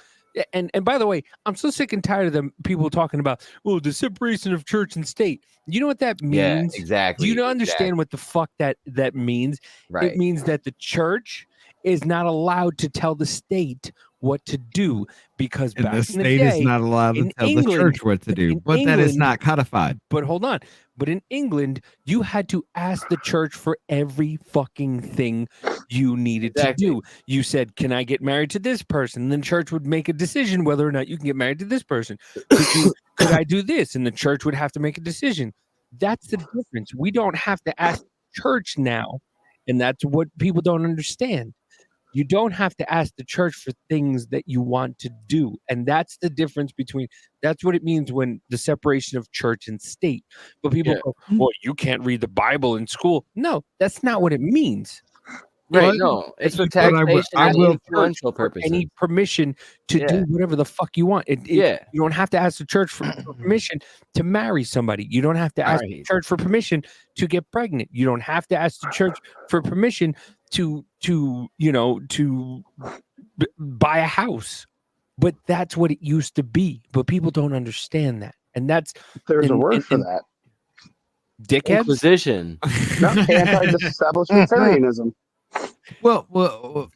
And by the way, I'm so sick and tired of them people talking about, well, the separation of church and state. You know what that means? Yeah, exactly. Do you understand what the fuck that means? Right. It means that the church is not allowed to tell the state what to do, because And back the in state the day, is not allowed to in tell England, the church what to do, but that is not codified. But hold on. But in England, you had to ask the church for every fucking thing you needed to do. You said, can I get married to this person? And then church would make a decision whether or not you can get married to this person. Could I do this? And the church would have to make a decision. That's the difference. We don't have to ask church now. And that's what people don't understand. You don't have to ask the church for things that you want to do. And that's the difference that's what it means when the separation of church and state. But people go, well, you can't read the Bible in school. No, that's not what it means. Right, no, it's for taxation and influential purposes. Any permission to do whatever the fuck you want. You don't have to ask the church for permission to marry somebody. You don't have to ask the church for permission to get pregnant. You don't have to ask the church for permission to buy a house. But that's what it used to be. But people don't understand that. And there's a word for that. Dickheads? Inquisition. Anti-disestablishmentarianism. Well,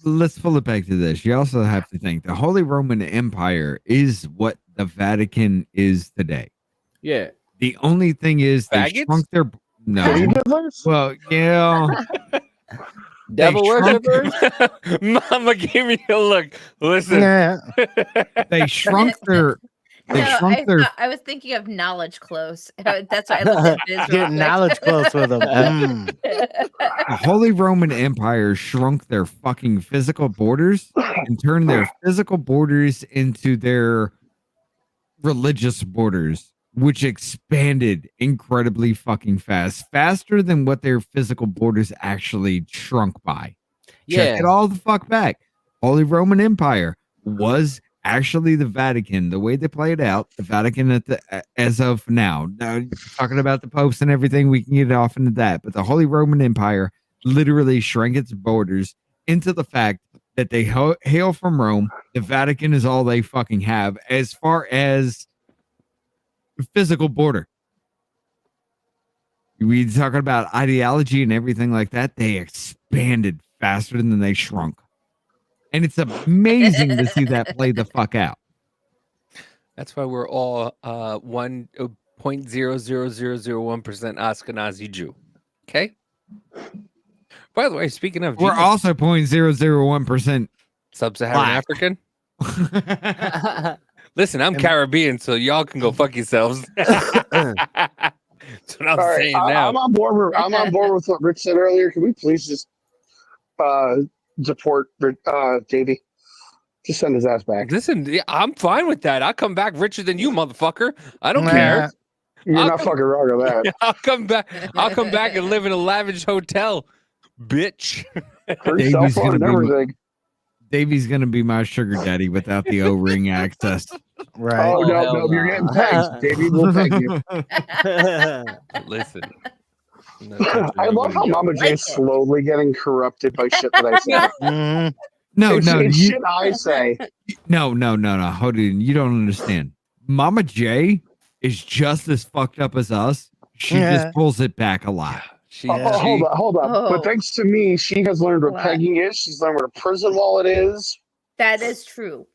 let's pull it back to this. You also have to think the Holy Roman Empire is what the Vatican is today. Yeah. The only thing is they shrunk their Well, yeah. Devil worshippers. Mama gave me a look. Listen. They shrunk their I was thinking of knowledge close. That's why I looked at this. Get knowledge close with them. The Holy Roman Empire shrunk their fucking physical borders and turned their physical borders into their religious borders, which expanded incredibly fucking fast, faster than what their physical borders actually shrunk by. Check it all the fuck back. Holy Roman Empire was actually the Vatican. The way they played out, the Vatican as of now. Now, talking about the popes and everything, we can get off into that. But the Holy Roman Empire literally shrank its borders into the fact that they hail from Rome. The Vatican is all they fucking have as far as physical border. We talking about ideology and everything like that. They expanded faster than they shrunk. And it's amazing to see that play the fuck out. That's why we're all 1.00001% Ashkenazi Jew. Okay. By the way, speaking of, we're also 0.001% sub-Saharan African. Listen, I'm Caribbean, so y'all can go fuck yourselves. That's what I'm saying now. I'm on board with what Rich said earlier. Can we please just deport Davey? Just send his ass back. Listen, I'm fine with that. I'll come back richer than you, motherfucker. I don't care. You're not fucking wrong on that. I'll come back and live in a lavish hotel, bitch. Davey's gonna be my sugar daddy without the O-ring access. Right. Oh, no, you're getting pegged. Davey will peg you. Listen. I love how Mama J is slowly getting corrupted by shit that I say. It's shit I say. No. Hold on. You don't understand. Mama J is just as fucked up as us. She just pulls it back a lot. Hold up. But thanks to me, she has learned what pegging is. She's learned what a prison wallet is. That is true.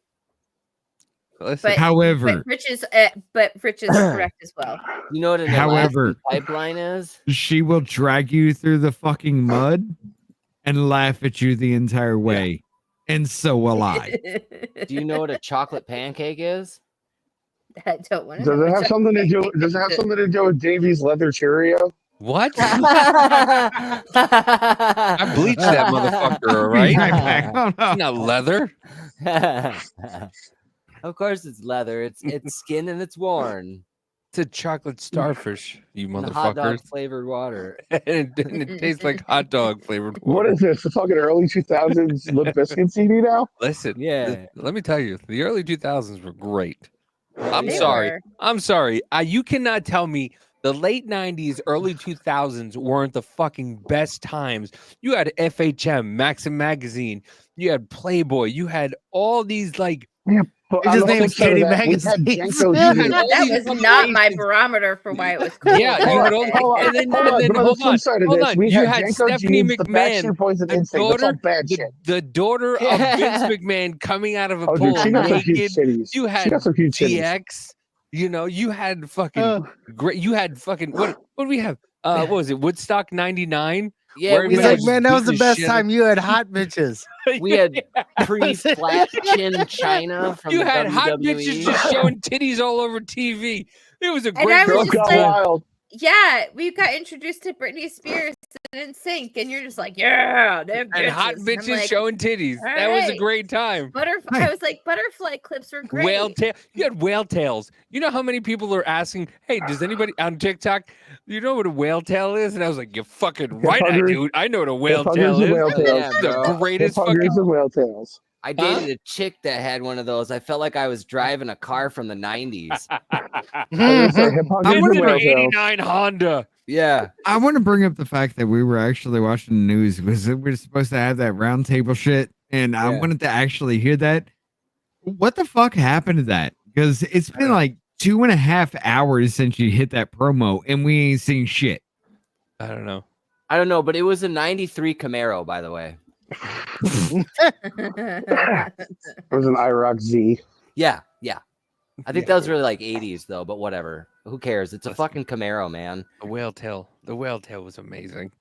Listen, however, but Rich is correct as well. You know what an However- Alaskan pipeline is? she will drag you through the fucking mud and laugh at you the entire way. And so will I. Do you know what a chocolate pancake is? I don't want to. Does it have something to do? Does it have something to do with Davy's leather Cheerio? What? I bleached that motherfucker, all right? It's not leather. Of course it's leather. It's skin and it's worn. It's a chocolate starfish, you And hot dog motherfuckers. flavored water. and it tastes like hot dog flavored What water. is this? The fucking early 2000s Limp Bizkit CD now? Listen, Yeah. let me tell you, the early 2000s were great. I'm They sorry. were. I'm sorry. You cannot tell me the late 90s, early 2000s weren't the fucking best times. You had FHM, Maxim Magazine, you had Playboy, you had all these like. Yeah, but His on the name's flip side Katie of that, we had Magazines. Jenko Jeans. That was not my barometer for why it was cool. Yeah, you had all, and then Hold on, but on the hold flip on, side of hold this, on. we You had had Jenko Stephanie Jeans, the McMahon, Backstreet Boys, and the Instinct. That's all bad the, shit. the daughter of Vince McMahon coming out of a Oh, pool dude, she got some cute naked. cities. You She had got some cute cities. DX. You know, you had fucking great. You had fucking what do we have? What was it? Woodstock '99. Yeah, He's like, man, that was the best time you had hot bitches. We had pre-flat chin China from You the had WWE. hot bitches just showing titties all over TV. It was a And great. I was just like, wild. yeah, we got introduced to Britney Spears and NSYNC, and you're just like, yeah, them and hot bitches. And I'm bitches like, showing titties. all That was a right. great time. I was like, butterfly clips were great. Whale tail. You had whale tails. You know how many people are asking, "Hey, does anybody on TikTok? You know what a whale tail is?" And I was like, "You're fucking right, I huggers. do. I know what a whale Hip tail huggers and is. whale tails. Yeah, The bro. greatest Hip fucking." huggers and whale tails. I dated a chick that had one of those. I felt like I was driving a car from the 90s. I was gonna say, hip huggers I and wanted whale an tails. '89 Honda. Yeah. I want to bring up the fact that we were actually watching the news because we were supposed to have that round table shit, and I Yeah. wanted to actually hear that. What the fuck happened to that? Because it's been like 2.5 hours since you hit that promo, and we ain't seen shit. I don't know. I don't know, but it was a 93 Camaro, by the way. It was an IROC Z. Yeah, yeah. I think that was really like 80s, though, but whatever. Who cares? It's a fucking Camaro, man. The whale tail. The whale tail was amazing.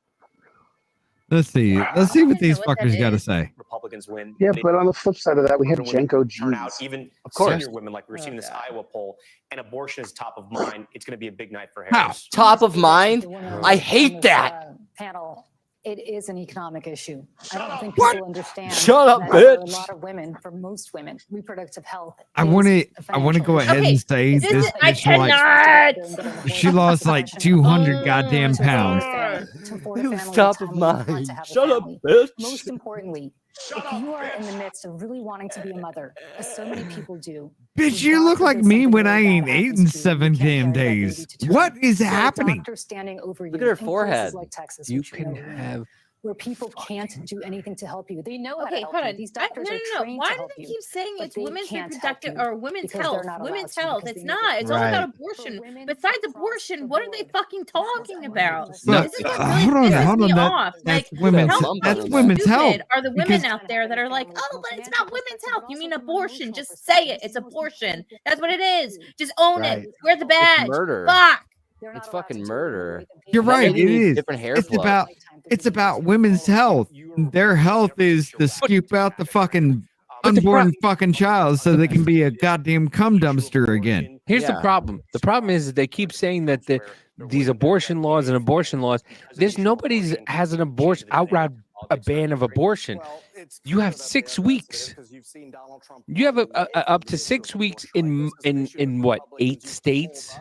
Let's see. Let's see what these what that fuckers got to is. say. Republicans win. Yeah, but on the flip side of that, we had Women Jenko turn out, Jeans. even Of course. senior women, like we were seeing in this Iowa poll, and abortion is top of mind. It's going to be a big night for How? Harris. Top of mind? I hate that. Panel. It is an economic issue. I don't think What? people understand. Shut up, that for a bitch. lot of women, for most women, reproductive health. I is want to. a I want to financial go issue. ahead Okay, and say this this. is- I bitch like- cannot. She lost like 200 goddamn pounds. Who's top of mind? Shut up, bitch. Most importantly, if you are in the midst of really wanting to be a mother, as so many people do, Bitch, you look like me when I ain't ate in 7 damn days. What is happening? Standing over you Look at her in places forehead. like Texas, You which we can know we need, have. where people can't do anything to help you. They know how Okay, to help hold you. on. These No, doctors no, are no. trained Why to do help they you. keep saying but it's they women's can't help reproductive you or women's because they're health? not allowed Women's to, health. because It's they need not. to It's all about Right. abortion. women Besides across abortion, the what are they board. fucking talking about? No, This is what hold really on, pisses hold me on. off. That's Like, women's. how lump That's on women's stupid health. are the women Because out there that are like, oh, but it's not women's health. You mean abortion? Just say it. It's abortion. That's what it is. Just own Right. it. Wear the badge. murder. Fuck. It's fucking murder. you're That right. lady It needs is. different hair It's flow. about women's health. Their health is to scoop out the fucking But the unborn fucking child so they can be a goddamn cum dumpster again. Here's the Yeah. problem. The problem is they keep saying that these abortion laws and abortion laws. There's nobody's has an abortion outright a ban of abortion. You have 6 weeks. You have up to 6 weeks in what 8 states?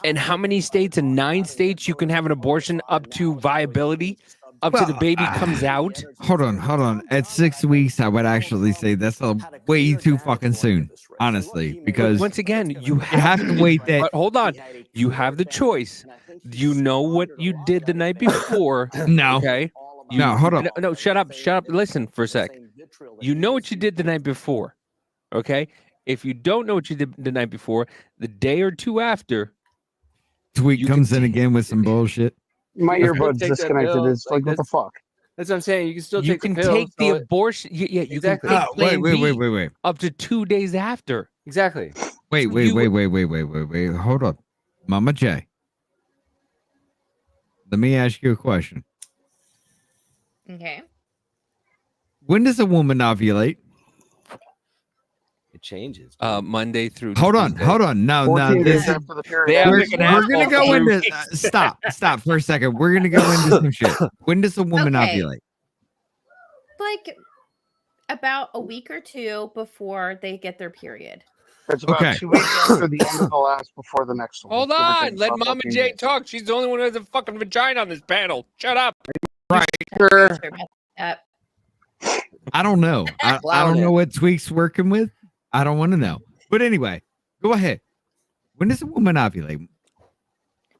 And how many states? In 9 states, you can have an abortion up to viability, up to the baby comes out. Hold on. At 6 weeks, I would actually say that's way too fucking soon, honestly, because Once again, you have to wait that. But hold on, you have the choice. You know what you did the night before. No. Okay. No, hold on. No, shut up. Listen for a sec. You know what you did the night before. Okay. If you don't know what you did the night before, the day or two after, Tweet comes in again with some bullshit. My You're gonna earbuds take that disconnected. bill, It's like, what the fuck? That's what I'm saying. You can still You take can the pill. take the so abortion. Yeah, you Exactly. can take Plan B wait. up to 2 days after. Exactly. Wait. Hold up. Mama J. Let me ask you a question. Okay. When does a woman ovulate? It changes. Monday through Hold Tuesday. on. No, 14 this days is after the period. They have we're, like an we're gonna asshole go through- into stop for a second. We're gonna go into some shit. When does a woman Okay. ovulate? Like about a week or two before they get their period. It's about Okay. 2 weeks after the end of the last before the next one. Hold Give or on. take, Let about Mama 14 J days. talk. She's the only one who has a fucking vagina on this panel. Shut up. Right. Sure. I don't know. I don't know what Tweak's working with. I don't want to know. But anyway, go ahead. When does a woman ovulate?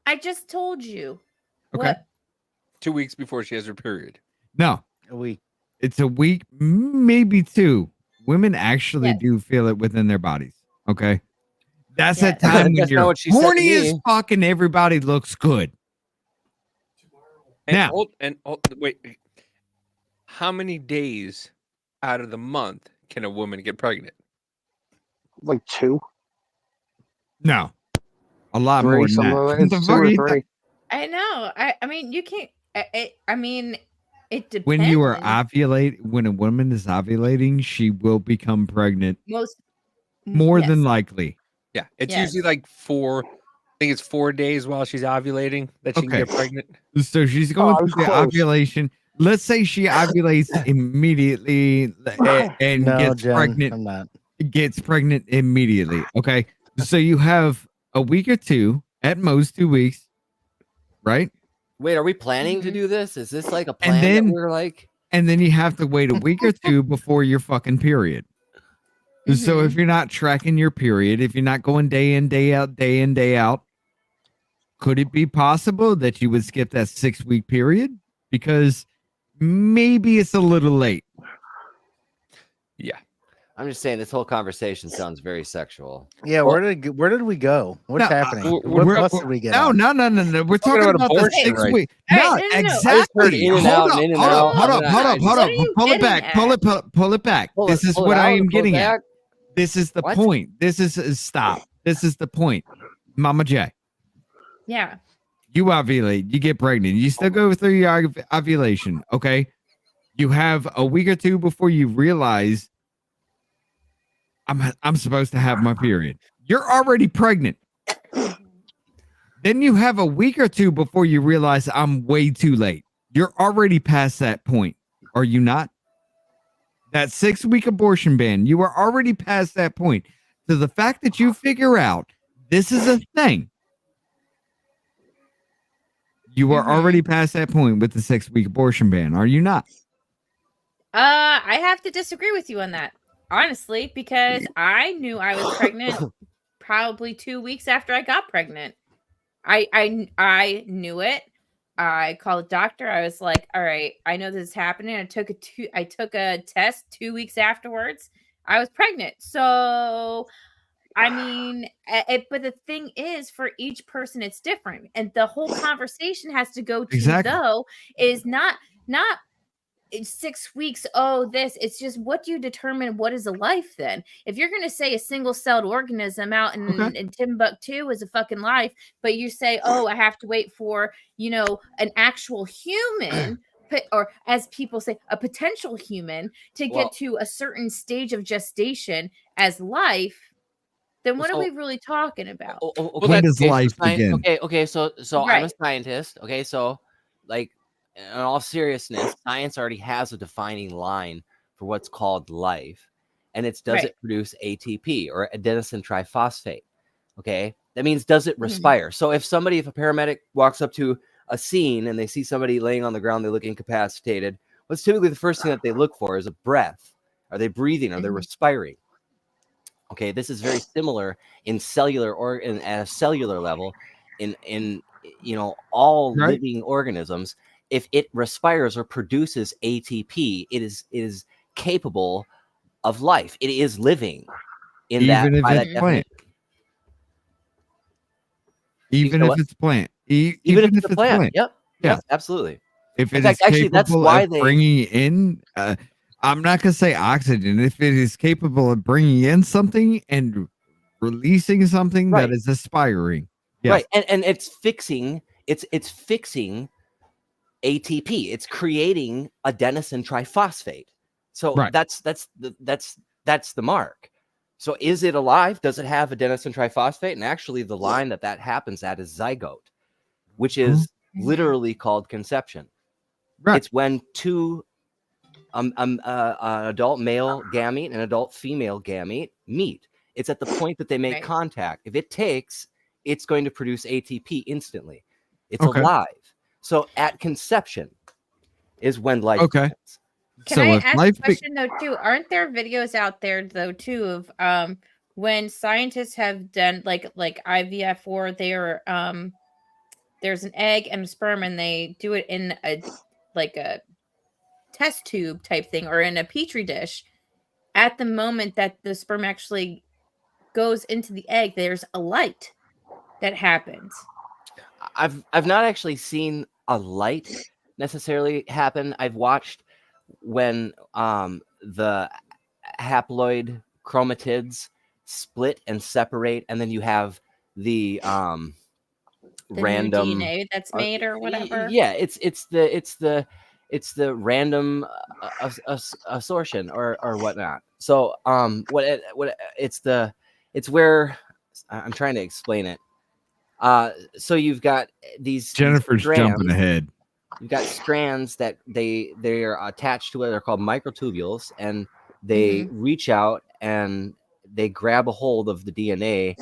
I just told you. Okay. What? 2 weeks before she has her period. No. A week. It's a week, maybe 2. Women actually Yes. do feel it within their bodies. Okay. That's Yes. that time when That's not you're what she said to horny as me. fuck and everybody looks good. And Now- wait. How many days out of the month can a woman get pregnant? Like 2, No. A lot 3, more than something that. like The that. It's 2 fuck or are you 3. I know. I mean, you can't. I mean, it depends. When you are when a woman is ovulating, she will become pregnant most more yes. than likely. Yeah, it's Yes. usually like 4. I think it's 4 days while she's ovulating that she can Okay. get pregnant. So she's going I through was the close. ovulation. Let's say she ovulates immediately and No, gets Jen, pregnant. I'm not. Gets pregnant immediately. Okay. So you have a week or 2, at most 2 weeks, right? Wait, are we planning Mm-hmm. to do this? Is this like a And plan then- that we're like? And then you have to wait a week or 2 before your fucking period. So if you're not tracking your period, if you're not going day in, day out, could it be possible that you would skip that 6-week period? Because maybe it's a little late. Yeah. I'm just saying this whole conversation sounds very sexual. Yeah, Well- where did we go? What's No, happening? we're- What bus did we get? No. on? We're talking about the abortion 6 rights. week. All No, right, no. I just exactly. heard in and Hold out, up, in and hold out. up. What are you Pull it getting back. at? Pull it back. Pull This it- is pull it what I out am and pull it getting at. back? This is the What? point. This is stop. This is the point. Mama J, Yeah. you ovulate, you get pregnant, you still go through your ovulation. Okay. You have a week or 2 before you realize I'm supposed to have my period. You're already pregnant. Then you have a week or 2 before you realize I'm way too late. You're already past that point. Are you not? That 6-week abortion ban, you are already past that point. So the fact that you figure out this is a thing, you are already past that point with the 6-week abortion ban. Are you not? I have to disagree with you on that, honestly, because I knew I was pregnant probably 2 weeks after I got pregnant. I knew it. I called the doctor. I was like, "All right, I know this is happening." I took a test 2 weeks afterwards. I was pregnant. So, I mean, but the thing is, for each person, it's different, and the whole conversation has to go to Exactly. though is not 6 weeks. Oh, it's just what do you determine what is a life then? If you're going to say a single-celled organism out in Timbuktu is a fucking life, but you say, oh, I have to wait for, an actual human, or as people say, a potential human to Well- get to a certain stage of gestation as life, then what are we really talking about? When does life begin? Okay. So I'm a Right. scientist. Okay, so like in all seriousness, science already has a defining line for what's called life, and it's does Right. it produce ATP or adenosine triphosphate? Okay, that means does it respire? So if a paramedic walks up to a scene and they see somebody laying on the ground, they look incapacitated. What's typically the first thing that they look for is a breath. Are they breathing? Are they respiring? Okay, this is very similar in cellular or at a cellular level in all Right. living organisms. If it respires or produces ATP, it is capable of life. It is living in that Even if by it's that plant. definition. Even said if what? it's plant. Even if it's a plant. Yep. Yeah. Yes, absolutely. If In it is fact, actually, that's capable why of they bringing in, I'm not gonna say oxygen. If it is capable of bringing in something and releasing something that right, is aspiring, yes. right, and it's fixing ATP. It's creating adenosine triphosphate. So Right. that's the mark. So is it alive? Does it have adenosine triphosphate? And actually, the line that happens at is zygote, which is literally called conception. Right. It's when two an adult male gamete and an adult female gamete meet. It's at the point that they make contact. If it takes, it's going to produce ATP instantly. It's Okay. alive. So at conception is when life Okay. begins. Can I ask a question though too? Aren't there videos out there though too of when scientists have done like IVF or they're there's an egg and a sperm and they do it in a test tube type thing or in a petri dish. At the moment that the sperm actually goes into the egg, there's a light that happens. I've not actually seen a light necessarily happen. I've watched when the haploid chromatids split and separate, and then you have the random new DNA that's made or whatever. Yeah, it's the random assortion or whatnot. So it's where I'm trying to explain it. So you've got these Jennifer's jumping strands. ahead. You've got strands that they're attached to it. They're called microtubules, and they reach out and they grab a hold of the DNA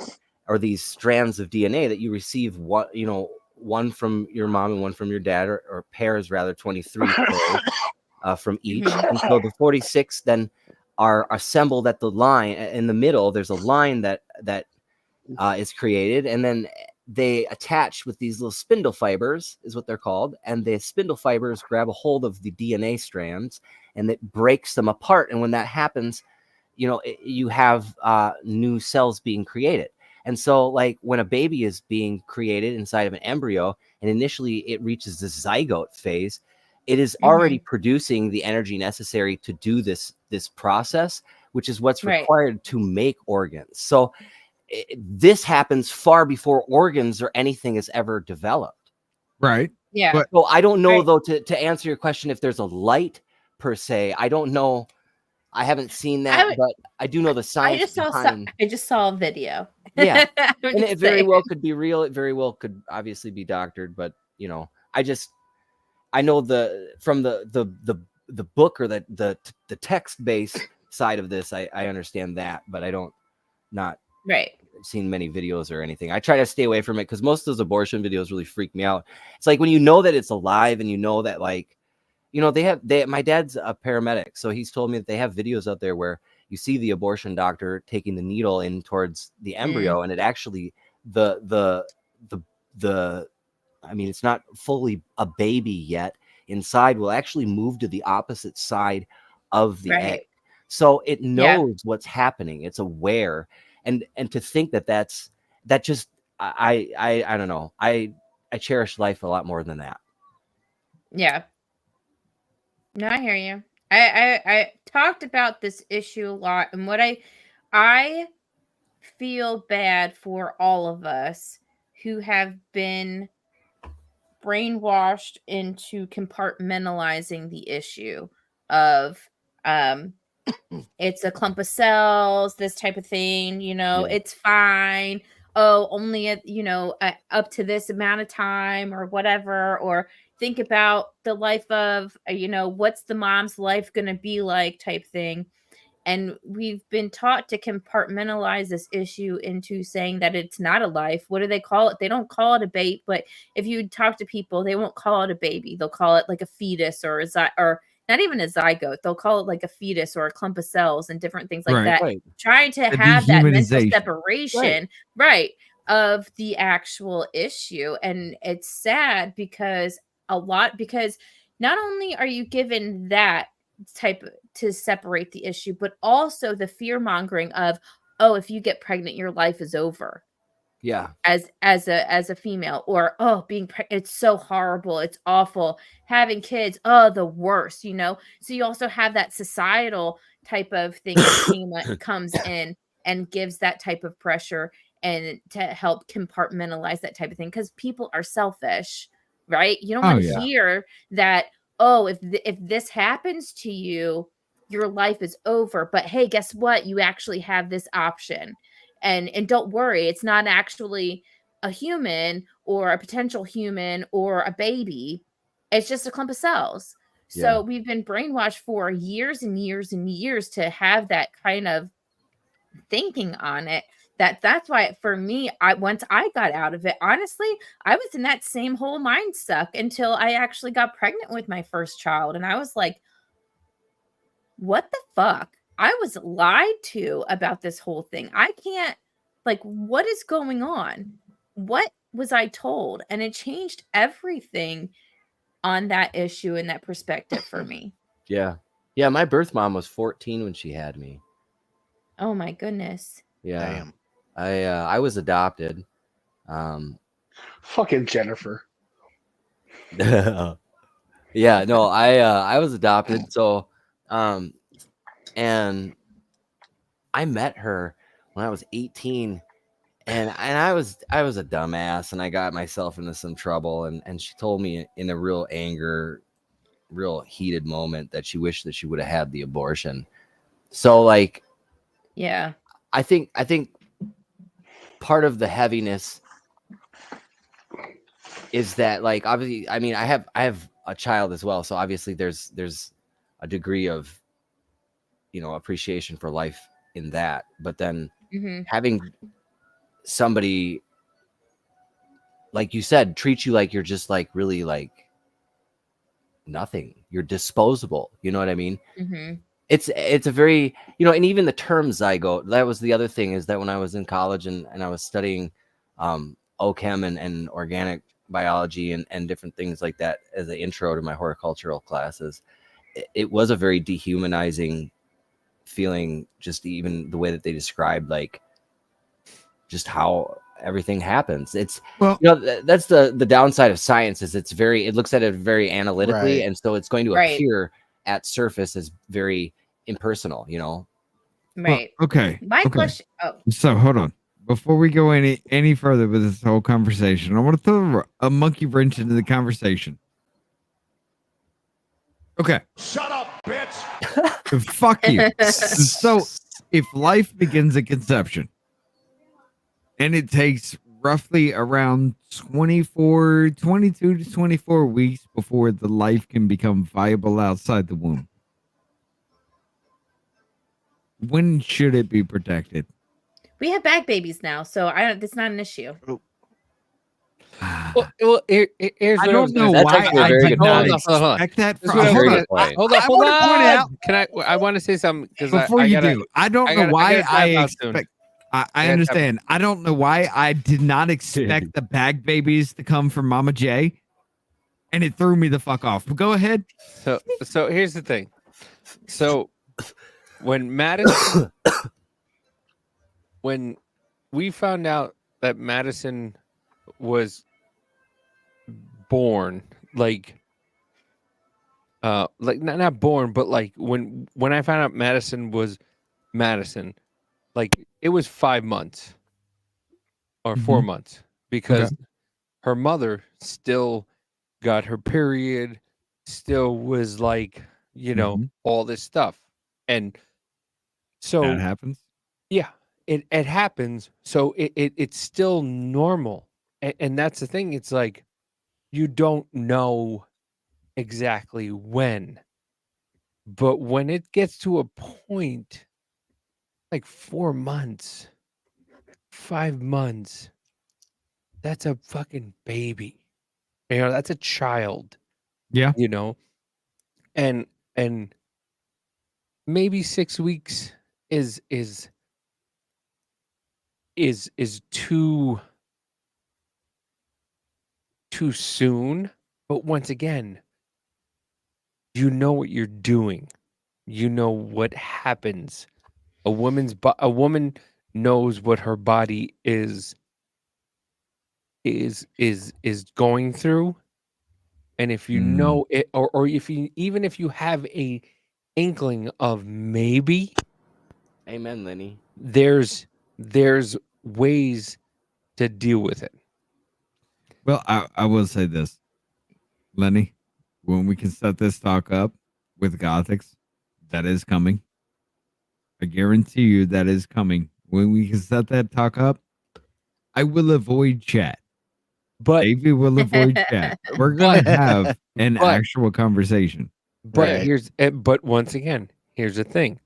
or these strands of DNA that you receive. One from your mom and one from your dad, or pairs rather, 23 pairs from each. And so the 46 then are assembled at the line in the middle. There's a line that is created, and then they attach with these little spindle fibers is what they're called. And the spindle fibers grab a hold of the DNA strands and it breaks them apart. And when that happens, you have new cells being created. And so like when a baby is being created inside of an embryo and initially it reaches the zygote phase, it is already producing the energy necessary to do this process, which is what's required to make organs. So this happens far before organs or anything is ever developed. Right. Yeah. But so I don't know though, to answer your question, if there's a light per se, I don't know. I haven't seen that, but I do know the science behind. I just saw a video. Yeah. And it very well could be real. It very well could obviously be doctored, but I know from the book or the text based side of this, I understand that, but I don't seen many videos or anything. I try to stay away from it because most of those abortion videos really freak me out. It's like when you know that it's alive and you know that my dad's a paramedic, so he's told me that they have videos out there where you see the abortion doctor taking the needle in towards the embryo, and it actually I mean, it's not fully a baby yet. Inside will actually move to the opposite side of the egg, so it knows what's happening. It's aware, and to think that just I don't know. I cherish life a lot more than that. Yeah. No, I hear you. I talked about this issue a lot, and what I feel bad for all of us who have been brainwashed into compartmentalizing the issue of it's a clump of cells, this type of thing, it's fine. Oh, only up to this amount of time or whatever, or think about the life of, what's the mom's life going to be like type thing. And we've been taught to compartmentalize this issue into saying that it's not a life. What do they call it? They don't call it a baby, but if you talk to people, they won't call it a baby. They'll call it like a fetus or not even a zygote. They'll call it like a fetus or a clump of cells and different things like that. Trying to have that mental separation, of the actual issue. And it's sad because not only are you given that type to separate the issue, but also the fear mongering of, oh, if you get pregnant, your life is over. Yeah. as a female, or being it's so horrible, it's awful, having kids, the worst, so you also have that societal type of thing that comes in and gives that type of pressure and to help compartmentalize that type of thing, because people are selfish, right? You don't Oh, want to yeah. hear that, if this happens to you, your life is over, but hey, guess what, you actually have this option. And don't worry, it's not actually a human or a potential human or a baby. It's just a clump of cells. So Yeah. we've been brainwashed for years and years and years to have that kind of thinking on it. That's why for me, once I got out of it, honestly, I was in that same whole mind suck until I actually got pregnant with my first child. And I was like, what the fuck? I was lied to about this whole thing. I can't, what is going on? What was I told? And it changed everything on that issue and that perspective for me. Yeah. Yeah. My birth mom was 14 when she had me. Oh my goodness. Yeah. Damn. I was adopted. Fucking Jennifer. Yeah, no, I was adopted. So, and I met her when I was 18, and I was a dumbass, and I got myself into some trouble, and she told me in a real anger, real heated moment that she wished that she would have had the abortion. So like, yeah, I think part of the heaviness is that, like, obviously, I mean, I have a child as well, so obviously there's a degree of, appreciation for life in that, but then having somebody, like you said, treat you like you're just like really like nothing, you're disposable, you know what I mean? It's a very, and even the term zygote, that was the other thing, is that when I was in college and I was studying OChem and organic biology and different things like that as an intro to my horticultural classes, it was a very dehumanizing feeling, just even the way that they described like just how everything happens. It's, that's the downside of science, is it looks at it very analytically, Right. and so it's going to Right. appear at surface as very impersonal, Right. Okay. My question. Oh, So hold on. Before we go any further with this whole conversation, I want to throw a monkey wrench into the conversation. Okay. Shut up, bitch. Fuck you. So if life begins at conception and it takes roughly around 22 to 24 weeks before the life can become viable outside the womb, when should it be protected? we have bag babies now, so that's not an issue. Well, here's I what don't know That's why actually a I very did good not point. expect that. That's a very good point. Hold on. I want to point out Can I want to say something, because before you do. I don't know why I expect. expect. I understand. I don't know why I did not expect the bag babies to come from Mama J, and it threw me the fuck off. But go ahead. So here's the thing. So when Madison, when we found out that Madison was born, like not born, but like when I found out Madison was Madison, like it was 5 months or 4 months, because her mother still got her period, still was like, all this stuff. And so That happens. yeah, it happens. So it's still normal. And that's the thing. It's like, you don't know exactly when, but when it gets to a point like 4 months, 5 months, that's a fucking baby. That's a child. Yeah. And maybe 6 weeks is too soon. But once again, you know what you're doing. You know what happens. A woman knows what her body is is going through, and if you know it, or if you even if you have a inkling of maybe, amen, Lenny, there's ways to deal with it. Well, I will say this, Lenny, when we can set this talk up with Gothics, that is coming. I guarantee you that is coming. When we can set that talk up, I will avoid chat. But Davey will avoid chat. We're going to have an actual conversation. But but once again, here's the thing.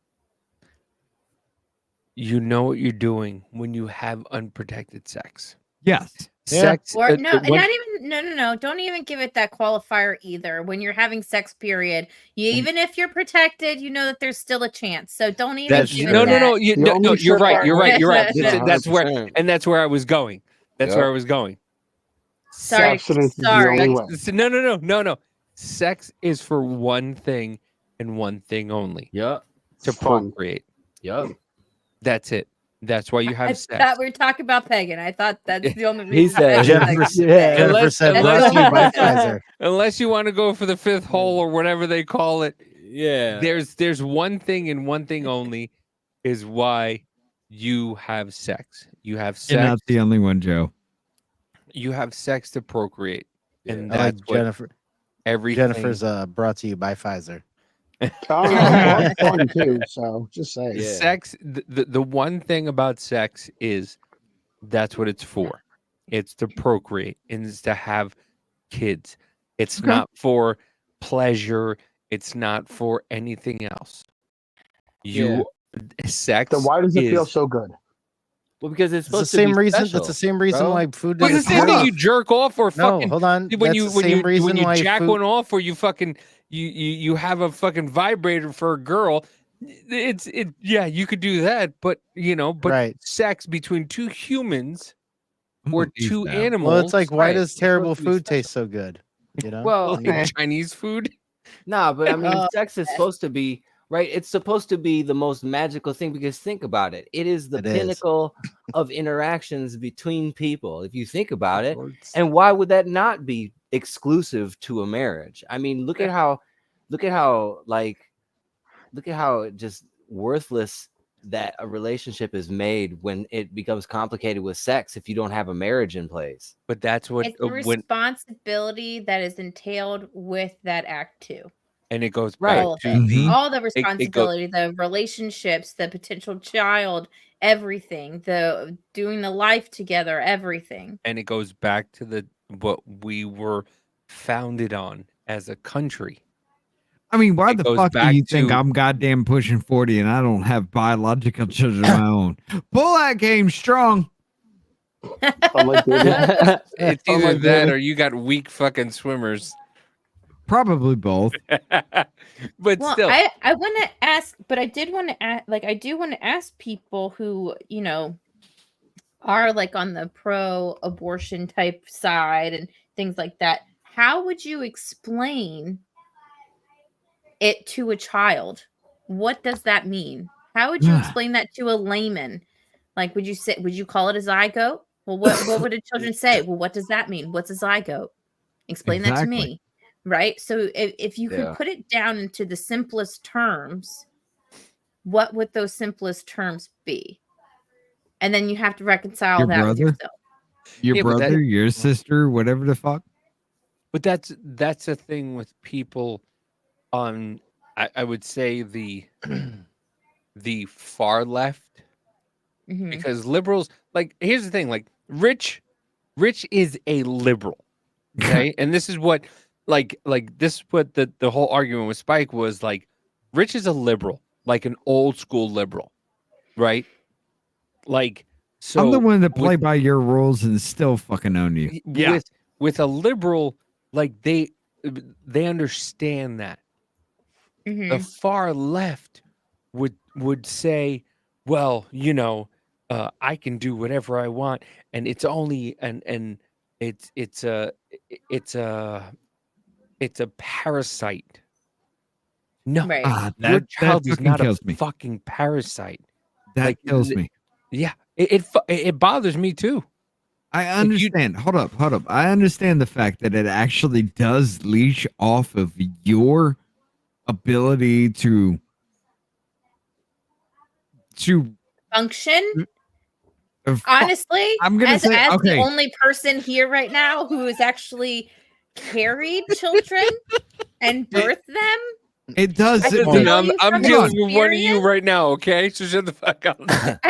You know what you're doing when you have unprotected sex. Yes. Sex. Or no, and not even no. Don't even give it that qualifier either. When you're having sex, period. Even if you're protected, you know that there's still a chance. So don't even give it that. No. You're right. You're right. That's where, and that's where I was going. That's where I was going. Sorry. No. Sex is for one thing and one thing only. Yeah. To procreate. Yep. That's it. That's why you have I sex. thought we were talking about Pagan. I thought that's the only reason. He said, Jennifer said, brought to you by Pfizer. Unless you want to go for the fifth hole or whatever they call it. Yeah. There's one thing and one thing only is why you have sex. You have sex. You're not the only one, Joe. You have sex to procreate. And I like that's what Jennifer. everything. Jennifer's brought to you by Pfizer. Fun too. So just say Sex. The one thing about sex is that's what it's for. It's to procreate and it's to have kids. It's not for pleasure. It's not for anything else. Sex. Then why does it feel is- so good? Well, because it's It's the supposed to be same reason. special, That's the same reason bro. why food Well, doesn't. it's the same thing you jerk off or No, fucking. hold on. When That's you the when same you reason when you why jack food- one off or you fucking you have a fucking vibrator for a girl. Yeah, you could do that, but Right. sex between two humans or two animals. Well, it's like, why Right. does It's terrible supposed to be food taste so good? You know. Well, like Chinese food. Nah, but I mean, sex is supposed to be right. It's supposed to be the most magical thing because think about it. It is the It is. pinnacle of interactions between people. If you think about it, and why would that not be exclusive to a marriage? I mean, look at how just worthless that a relationship is made when it becomes complicated with sex if you don't have a marriage in place. But that's what It's the responsibility that is entailed with that act too. and it goes Right. back All of to it. the All the it goes- responsibility, the relationships, the potential child, everything, the doing the life together, everything. and it goes back to what we were founded on as a country. I mean, why It the goes fuck do back you think to- I'm goddamn pushing 40 and I don't have biological children of my own? Pull that game strong. It's either Unlike that David. or you got weak fucking swimmers. Probably both. But Well, still, I want to ask, but I did want to ask, I do want to ask people who, are like on the pro-abortion type side and things like that. How would you explain it to a child? What does that mean? How would you explain that to a layman? Like, would you call it a zygote? Well, what would the children say? Well, what does that mean? What's a zygote? Explain that to Exactly. me. Right? So if you Yeah. could put it down into the simplest terms, what would those simplest terms be? And then you have to reconcile Your that with brother? yourself. Your Yeah, but brother, your sister, whatever the fuck. but that's a thing with people on I would say the far left, Mhm. because liberals, like, here's the thing, like Rich is a liberal, okay? And this is what this is what the whole argument with Spike was, like, Rich is a liberal, like an old school liberal, right? Like, so I'm the one that play with- by your rules and still fucking own you. with a liberal, like, they understand that. The Mhm. far left would say, well, I can do whatever I want, and it's only and it's a parasite. No, Right. your That child is fucking not a kills me. fucking parasite. That Like, kills me. Yeah, it bothers me too. I understand. Hold up. I understand the fact that it actually does leash off of your ability to Function. uh, Honestly, I'm gonna as say, the okay. only person here right now who has actually carried children and birthed them. It does. I can Listen, tell you I'm from dealing with one of you experience. right now, okay? So shut the fuck up.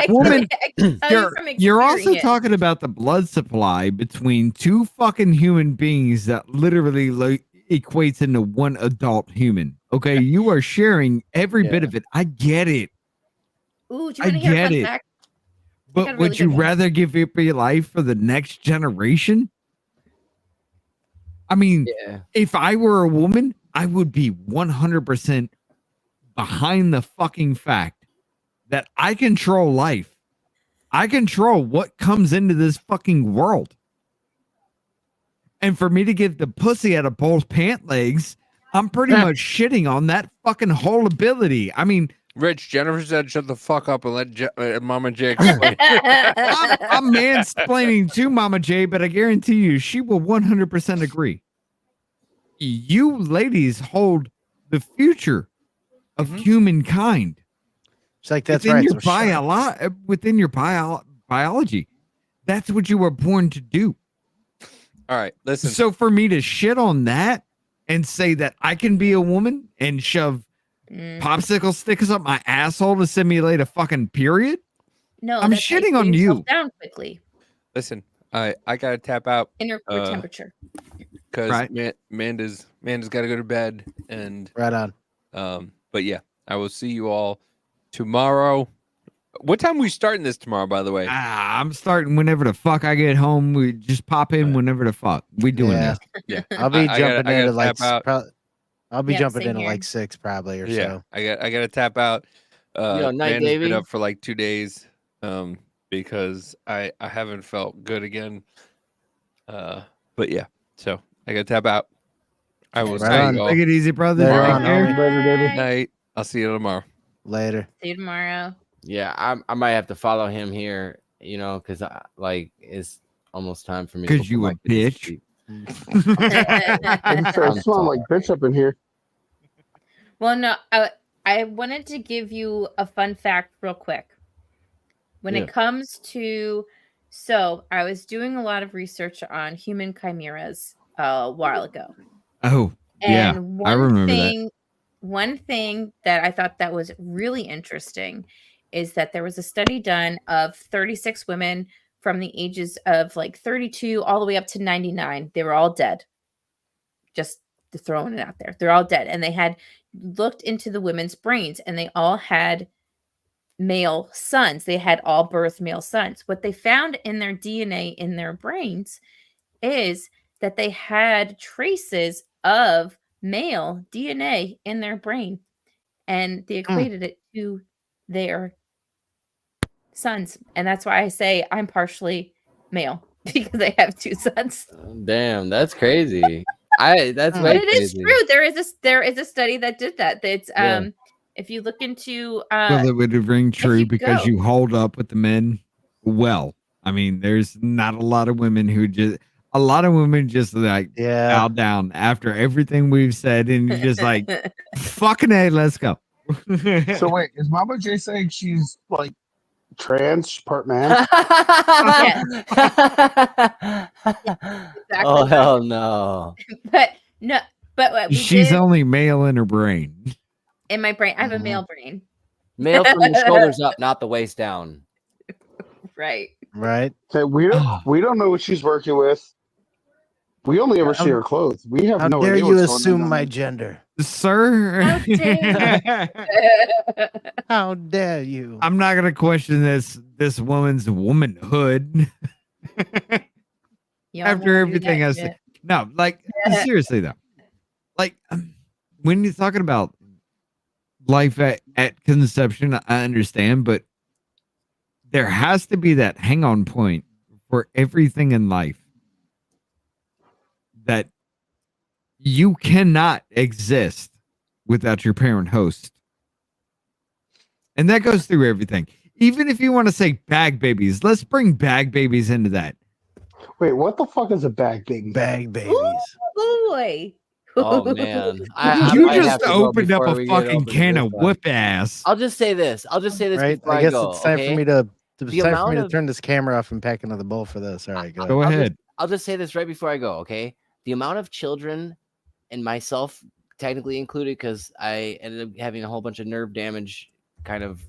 Woman, I can tell you from you're also experience. talking about the blood supply between two fucking human beings that literally equates into one adult human. Okay, you are sharing every bit of it. I get it. Ooh, do you I want to hear a get fun it. fact? I got But a really would you good one. rather give up your life for the next generation? I mean, if I were a woman, I would be 100% behind the fucking fact that I control life. I control what comes into this fucking world. And for me to give the pussy out of both pant legs, I'm pretty much shitting on that fucking whole ability. I mean, Rich, Jennifer said, "Shut the fuck up and let Mama J explain." I'm mansplaining to Mama J, but I guarantee you she will 100% agree. You ladies hold the future of humankind. It's like that's within right. your So within your biology. That's what you were born to do. All right, listen. So for me to shit on that and say that I can be a woman and shove popsicle stickers up my asshole to simulate a fucking period, No, I'm that's how shitting cool on yourself you. down quickly. Listen, I gotta tap out. Inner core temperature. Because Right. Amanda's got to go to bed, and right on. But yeah, I will see you all tomorrow. What time are we starting this tomorrow, by the way? I'm starting whenever the fuck I get home. We just pop in whenever the fuck we doing Yeah. this. Yeah, I'll be I jumping gotta into like tap out. I'll be Yeah, jumping same into here. like 6 probably or Yeah, so. I gotta tap out. Yo, night, Amanda's been Davey. up for like 2 days, because I haven't felt good again. But yeah, so I gotta tap out. I will see Right you all Take it easy, brother. Later Take on, care. homie. Later, David. night. I'll see you tomorrow. Later. See you tomorrow. Yeah, I might have to follow him here, because like it's almost time for me. to Because put you my a kids to bitch. sleep. It starts smelling like bitch up in here. Well, no, I wanted to give you a fun fact real quick. When it comes to, so I was doing a lot of research on human chimeras a while ago. Oh, yeah. And I remember that. one thing that I thought that was really interesting is that there was a study done of 36 women from the ages of like 32 all the way up to 99. They were all dead. Just throwing it out there. They're all dead. And they had looked into the women's brains and they all had male sons. They had all birthed male sons. What they found in their DNA in their brains is that they had traces of male DNA in their brain and they equated it to their sons. And that's why I say I'm partially male because I have 2 sons. Damn, that's crazy. That's But way it is crazy. true. There is a study that did that. It's if you look into Well, it would ring true you because go. you hold up with the men well. I mean, there's not a lot of women who just like bow down after everything we've said, and you're just like, fucking A, let's go. So wait, is Mama J saying she's like trans, part man? Oh hell no! But no, but what we She's did only male in her brain. in my brain, I have a male brain. Male from the shoulders up, not the waist down. Right. Right. Okay, we don't know what she's working with. We only ever see her clothes. We have How no dare idea you what's going assume on. my gender? Sir. How dare How dare you? I'm not gonna question this woman's womanhood. Y'all After wanna do everything that I shit. said. No, like seriously though. Like when you're talking about life at conception, I understand, but there has to be that hang on point for everything in life that you cannot exist without your parent host. And that goes through everything. Even if you want to say bag babies, let's bring bag babies into that. Wait, what the fuck is a bag baby? Bag babies. Boy. Oh man, I You might just have to go opened up before a we get fucking open to can this of one. whip ass. I'll just say this. I'll just say this Right? before I I guess go. it's time okay? for me to. It's The time for amount me to of turn this camera off and pack another bowl for this. All right, go ahead. Go ahead. I'll just say this right before I go. Okay, the amount of children, and myself technically included, because I ended up having a whole bunch of nerve damage, kind of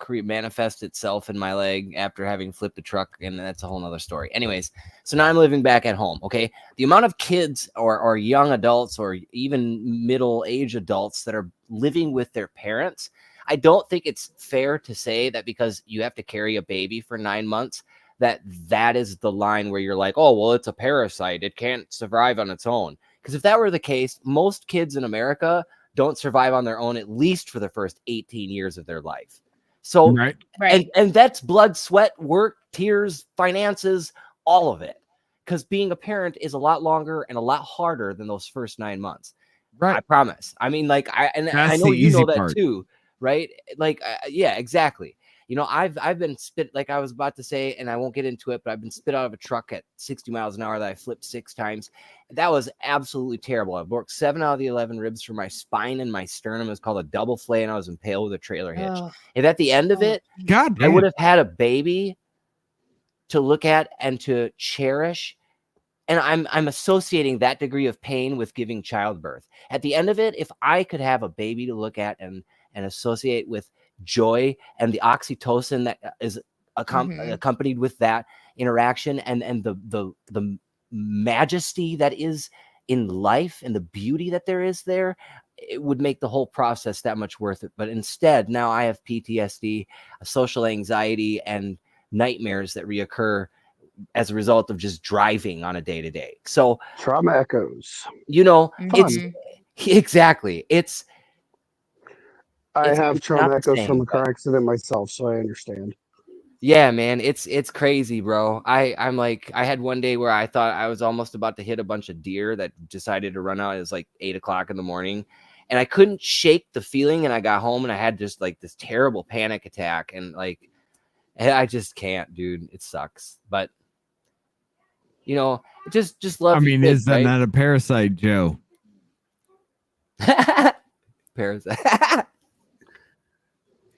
manifest itself in my leg after having flipped the truck, and that's a whole nother story. Anyways, so now I'm living back at home. Okay, the amount of kids or young adults or even middle-aged adults that are living with their parents, I don't think it's fair to say that because you have to carry a baby for 9 months that is the line where you're like, oh well, it's a parasite, it can't survive on its own. Because if that were the case, most kids in America don't survive on their own, at least for the first 18 years of their life. So, Right. And that's blood, sweat, work, tears, finances, all of it. Because being a parent is a lot longer and a lot harder than those first 9 months. Right. I promise. I mean, like, I That's know the you know easy that part. too, right? Like, yeah, exactly. You know, I've been spit, like I was about to say, and I won't get into it, but I've been spit out of a truck at 60 miles an hour that I flipped 6 times. That was absolutely terrible. I broke 7 out of the 11 ribs for my spine and my sternum. It was called a double flay, and I was impaled with a trailer hitch. Oh. And at the end of it, God I damn. would have had a baby to look at and to cherish. And I'm associating that degree of pain with giving childbirth. At the end of it, if I could have a baby to look at and associate with joy and the oxytocin that is accompanied with that interaction and the majesty that is in life and the beauty that there is there, it would make the whole process that much worth it. But instead, now I have PTSD, social anxiety, and nightmares that reoccur as a result of just driving on a day-to-day. So trauma echoes. You know, it's Fun. exactly. I have it's trauma not the echoes same, from a but- car accident myself, so I understand. Yeah, man, it's crazy, bro. I'm like, I had one day where I thought I was almost about to hit a bunch of deer that decided to run out. It was like 8 o'clock in the morning, and I couldn't shake the feeling. And I got home and I had just like this terrible panic attack, and like, I just can't, dude. It sucks, but you know, just love. I mean, your kids, is that right? not a parasite, Joe? Parasite.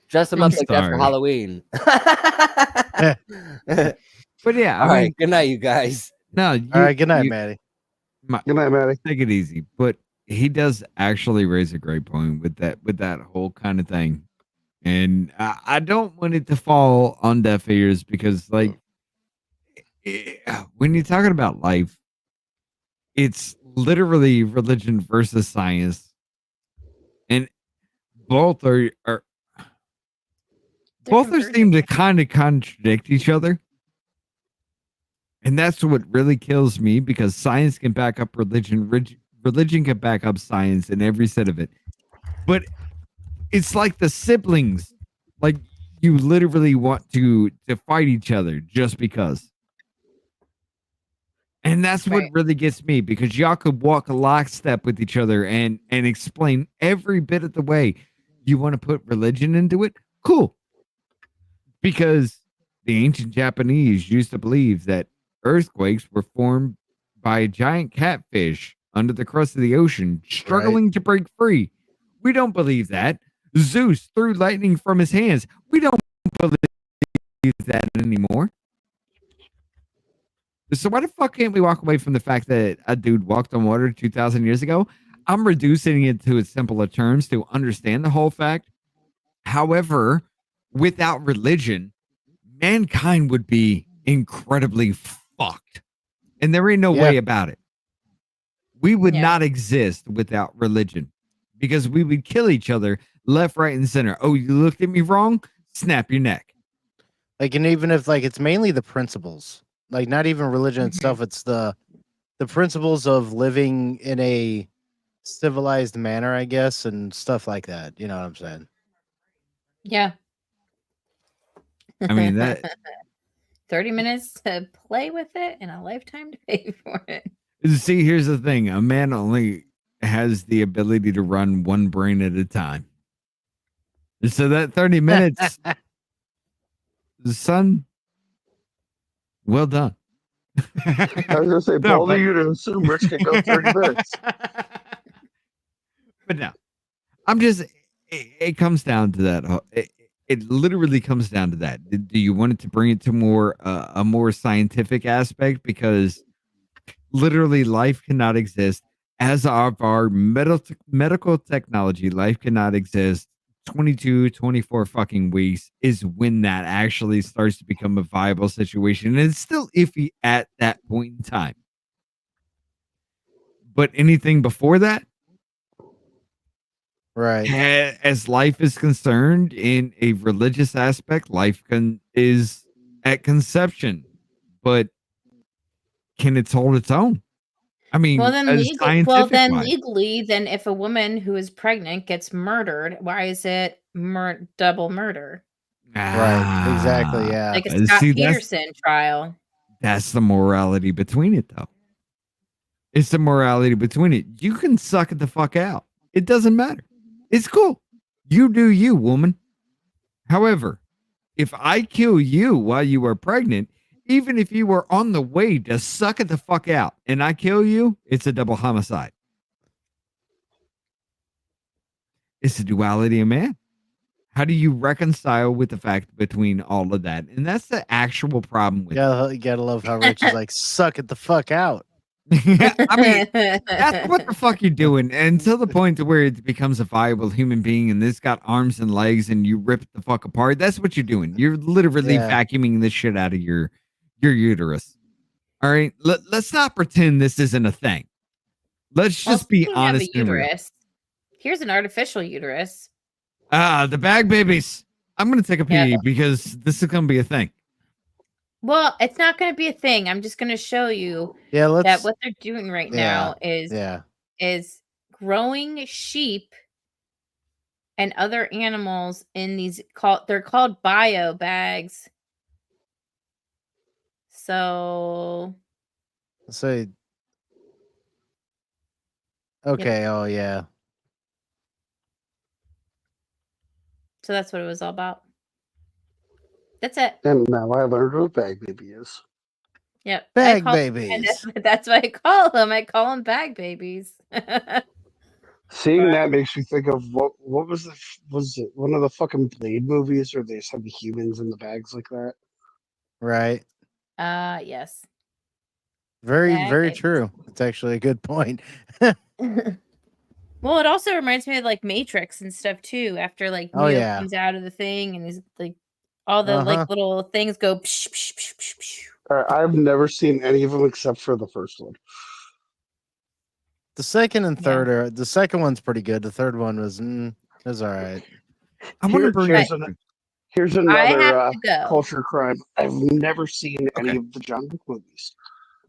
Dress them I'm up like that for sorry. Halloween. But yeah, All I right. mean, Good night, you guys. no. All right, good night, Maddie. Good night, Maddie. Take it easy. But he does actually raise a great point with that whole kind of thing, and I don't want it to fall on deaf ears because, like, when you're talking about life, it's literally religion versus science, and both seem to kind of contradict each other. And that's what really kills me because science can back up religion. Religion can back up science in every set of it. But it's like the siblings. Like, you literally want to fight each other just because. And that's what really gets me because y'all could walk a lockstep with each other and explain every bit of the way. You want to put religion into it? Cool. Because the ancient Japanese used to believe that earthquakes were formed by a giant catfish under the crust of the ocean struggling to break free. We don't believe that. Zeus threw lightning from his hands. We don't believe that anymore. So why the fuck can't we walk away from the fact that a dude walked on water 2,000 years ago? I'm reducing it to its simpler terms to understand the whole fact. However, without religion, mankind would be incredibly fucked. And there ain't no way about it. We would not exist without religion because we would kill each other left, right, and center. Oh, you looked at me wrong? Snap your neck. Like, and even if like it's mainly the principles, like not even religion itself, it's the principles of living in a civilized manner, I guess, and stuff like that. You know what I'm saying? Yeah. I mean, that 30 minutes to play with it and a lifetime to pay for it. See, here's the thing. A man only has the ability to run one brain at a time. So that 30 minutes, son, well done. I was gonna say, bold of you to assume Rich can go 30 minutes. But no, I'm just. It comes down to that. It literally comes down to that. Do you want it to bring it to more a more scientific aspect? Because literally, life cannot exist as of our medical technology. Life cannot exist 22, 24 fucking weeks is when that actually starts to become a viable situation. And it's still iffy at that point in time. But anything before that, right? As life is concerned, in a religious aspect, life is at conception, but can it hold its own? I mean, Well, then as scientific wise, legally, then if a woman who is pregnant gets murdered, why is it double murder? Right. Exactly. Yeah. Like a Scott see, Peterson trial. that's the morality between it, though. It's the morality between it. You can suck it the fuck out. It doesn't matter. It's cool. You do you, woman. However, if I kill you while you are pregnant, even if you were on the way to suck it the fuck out and I kill you, it's a double homicide. It's the duality of man. How do you reconcile with the fact between all of that? And that's the actual problem with You gotta love how Rich is like, suck it the fuck out. I mean, that's what the fuck you're doing. And to the point to where it becomes a viable human being and it's got arms and legs and you rip it the fuck apart. That's what you're doing. You're literally vacuuming the shit out of your uterus. All right. Let's not pretend this isn't a thing. Let's just be honest and real. Here's an artificial uterus. The bag babies. I'm going to take a pee because this is going to be a thing. Well, it's not going to be a thing. I'm just going to show you that what they're doing right now is growing sheep and other animals in these they're called bio bags. So okay. Oh yeah. So that's what it was all about. That's it. And now I learned what bag baby is. Yep. Bag babies. That's what I call them. I call them bag babies. Seeing that makes me think of what was it one of the fucking Blade movies where they just have the humans in the bags like that? Right. Yes. Very true. It's actually a good point. Well, it also reminds me of like Matrix and stuff too. After like Neo comes out of the thing and he's like all the like little things go. Psh, psh, psh, psh, psh. I've never seen any of them except for the first one. The second and third are the second one's pretty good. The third one was all right. I want to bring here's another culture crime. I've never seen any of the John Wick movies.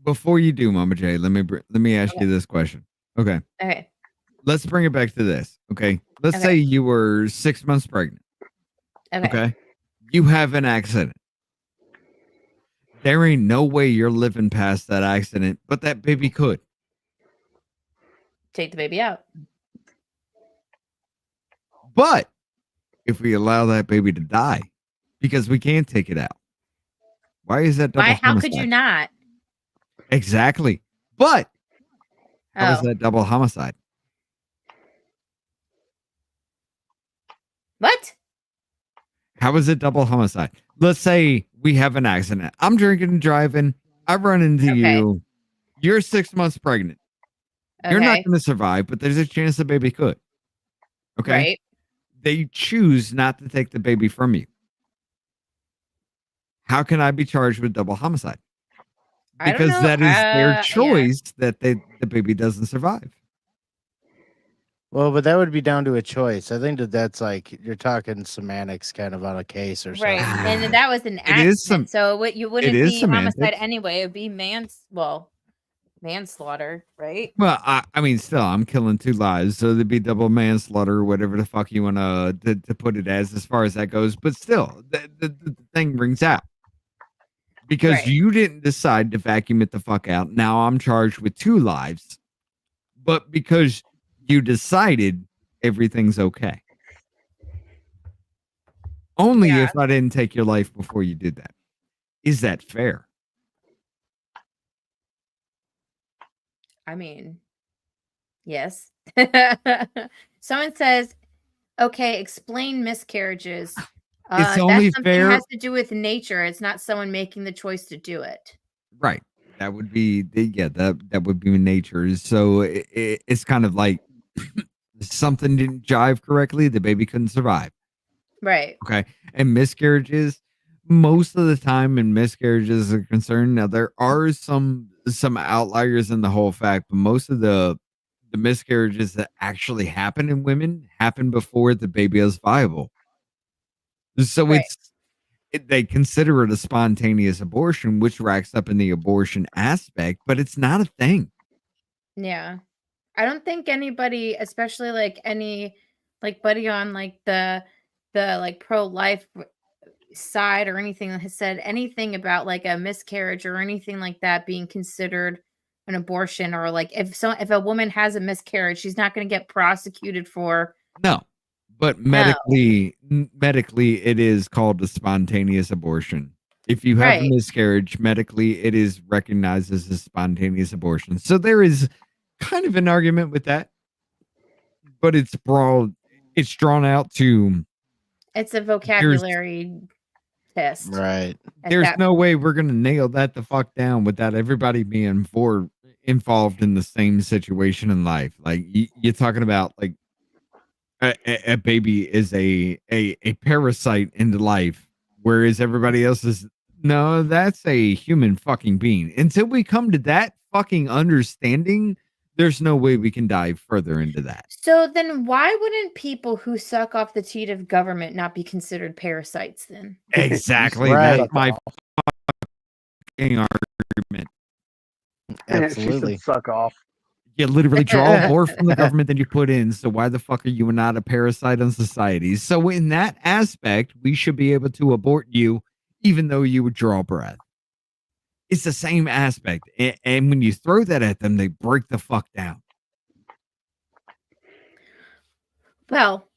Before you do, Mama J, let me ask you this question. Okay. Okay. Let's bring it back to this. Okay. Let's say you were 6 months pregnant. Okay. You have an accident. There ain't no way you're living past that accident, but that baby could. Take the baby out. But if we allow that baby to die because we can't take it out, why is that double homicide? How could you not? Exactly. But how is that double homicide? What? How is it double homicide? Let's say we have an accident. I'm drinking and driving. I run into you. You're 6 months pregnant. You're not going to survive, but there's a chance the baby could. Okay. Right. They choose not to take the baby from you. How can I be charged with double homicide? Because that is their choice that the baby doesn't survive. Well, but that would be down to a choice. I think that's like you're talking semantics kind of on a case or something. Right. And that was an accident. So you wouldn't be homicide anyway. It would be manslaughter, right? Well, I mean, still, I'm killing 2 lives, so there'd be double manslaughter or whatever the fuck you want to put it as far as that goes. But still, the thing rings out. Because you didn't decide to vacuum it the fuck out. Now I'm charged with 2 lives. But because you decided everything's okay. Only if I didn't take your life before you did that. Is that fair? I mean, yes. Someone says, okay, explain miscarriages. It's That only something fair. has to do with nature. It's not someone making the choice to do it. Right. That would be that would be nature. So it's kind of like something didn't jive correctly, the baby couldn't survive. Right. Okay. And miscarriages, most of the time in miscarriages are concerned. Now there are some outliers in the whole fact, but most of the miscarriages that actually happen in women happen before the baby is viable. So Right. they consider it a spontaneous abortion, which racks up in the abortion aspect, but it's not a thing. Yeah. I don't think anybody, especially like any like buddy on like the like pro-life side or anything, has said anything about like a miscarriage or anything like that being considered an abortion, or like if a woman has a miscarriage, she's not going to get prosecuted for. No. But medically it is called a spontaneous abortion. If you have a Right. miscarriage, medically it is recognized as a spontaneous abortion. So there is kind of an argument with that. But it's drawn out to It's a vocabulary test. Right. There's no way we're going to nail that the fuck down without everybody being involved in the same situation in life. Like you're talking about like a baby is a parasite into life, whereas everybody else is no, that's a human fucking being. Until we come to that fucking understanding, there's no way we can dive further into that. So then why wouldn't people who suck off the teat of government not be considered parasites then? Exactly. Right. That's my fucking argument. Absolutely. She said suck off. You literally draw more from the government than you put in. So why the fuck are you not a parasite on society? So in that aspect, we should be able to abort you, even though you would draw breath. It's the same aspect. And when you throw that at them, they break the fuck down. Well,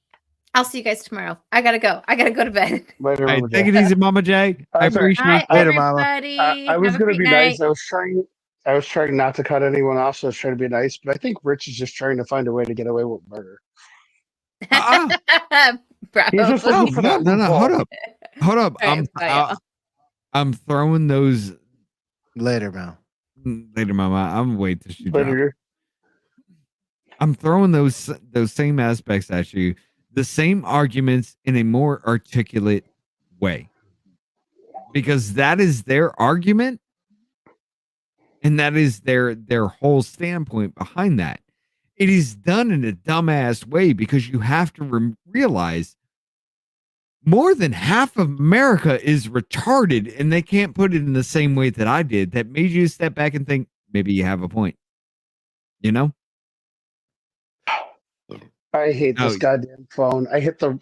I'll see you guys tomorrow. I gotta go. I gotta go to bed. Later, Hey, Mama take J. it easy, Mama J. I appreciate Hi, it. Later, Mama. everybody. I was Have a going to great be night. nice. I was trying not to cut anyone off, so I was trying to be nice. But I think Rich is just trying to find a way to get away with murder. He's just Probably. looking for that No, loophole. hold up. All right, bye, y'all. I'm throwing those Later, Mel. later, Mama. I'm wait till she drops. Later. I'm throwing those same aspects at you, the same arguments in a more articulate way, because that is their argument, and that is their whole standpoint behind that. It is done in a dumbass way because you have to realize more than half of America is retarded, and they can't put it in the same way that I did. That made you step back and think maybe you have a point. You know. I hate this goddamn phone.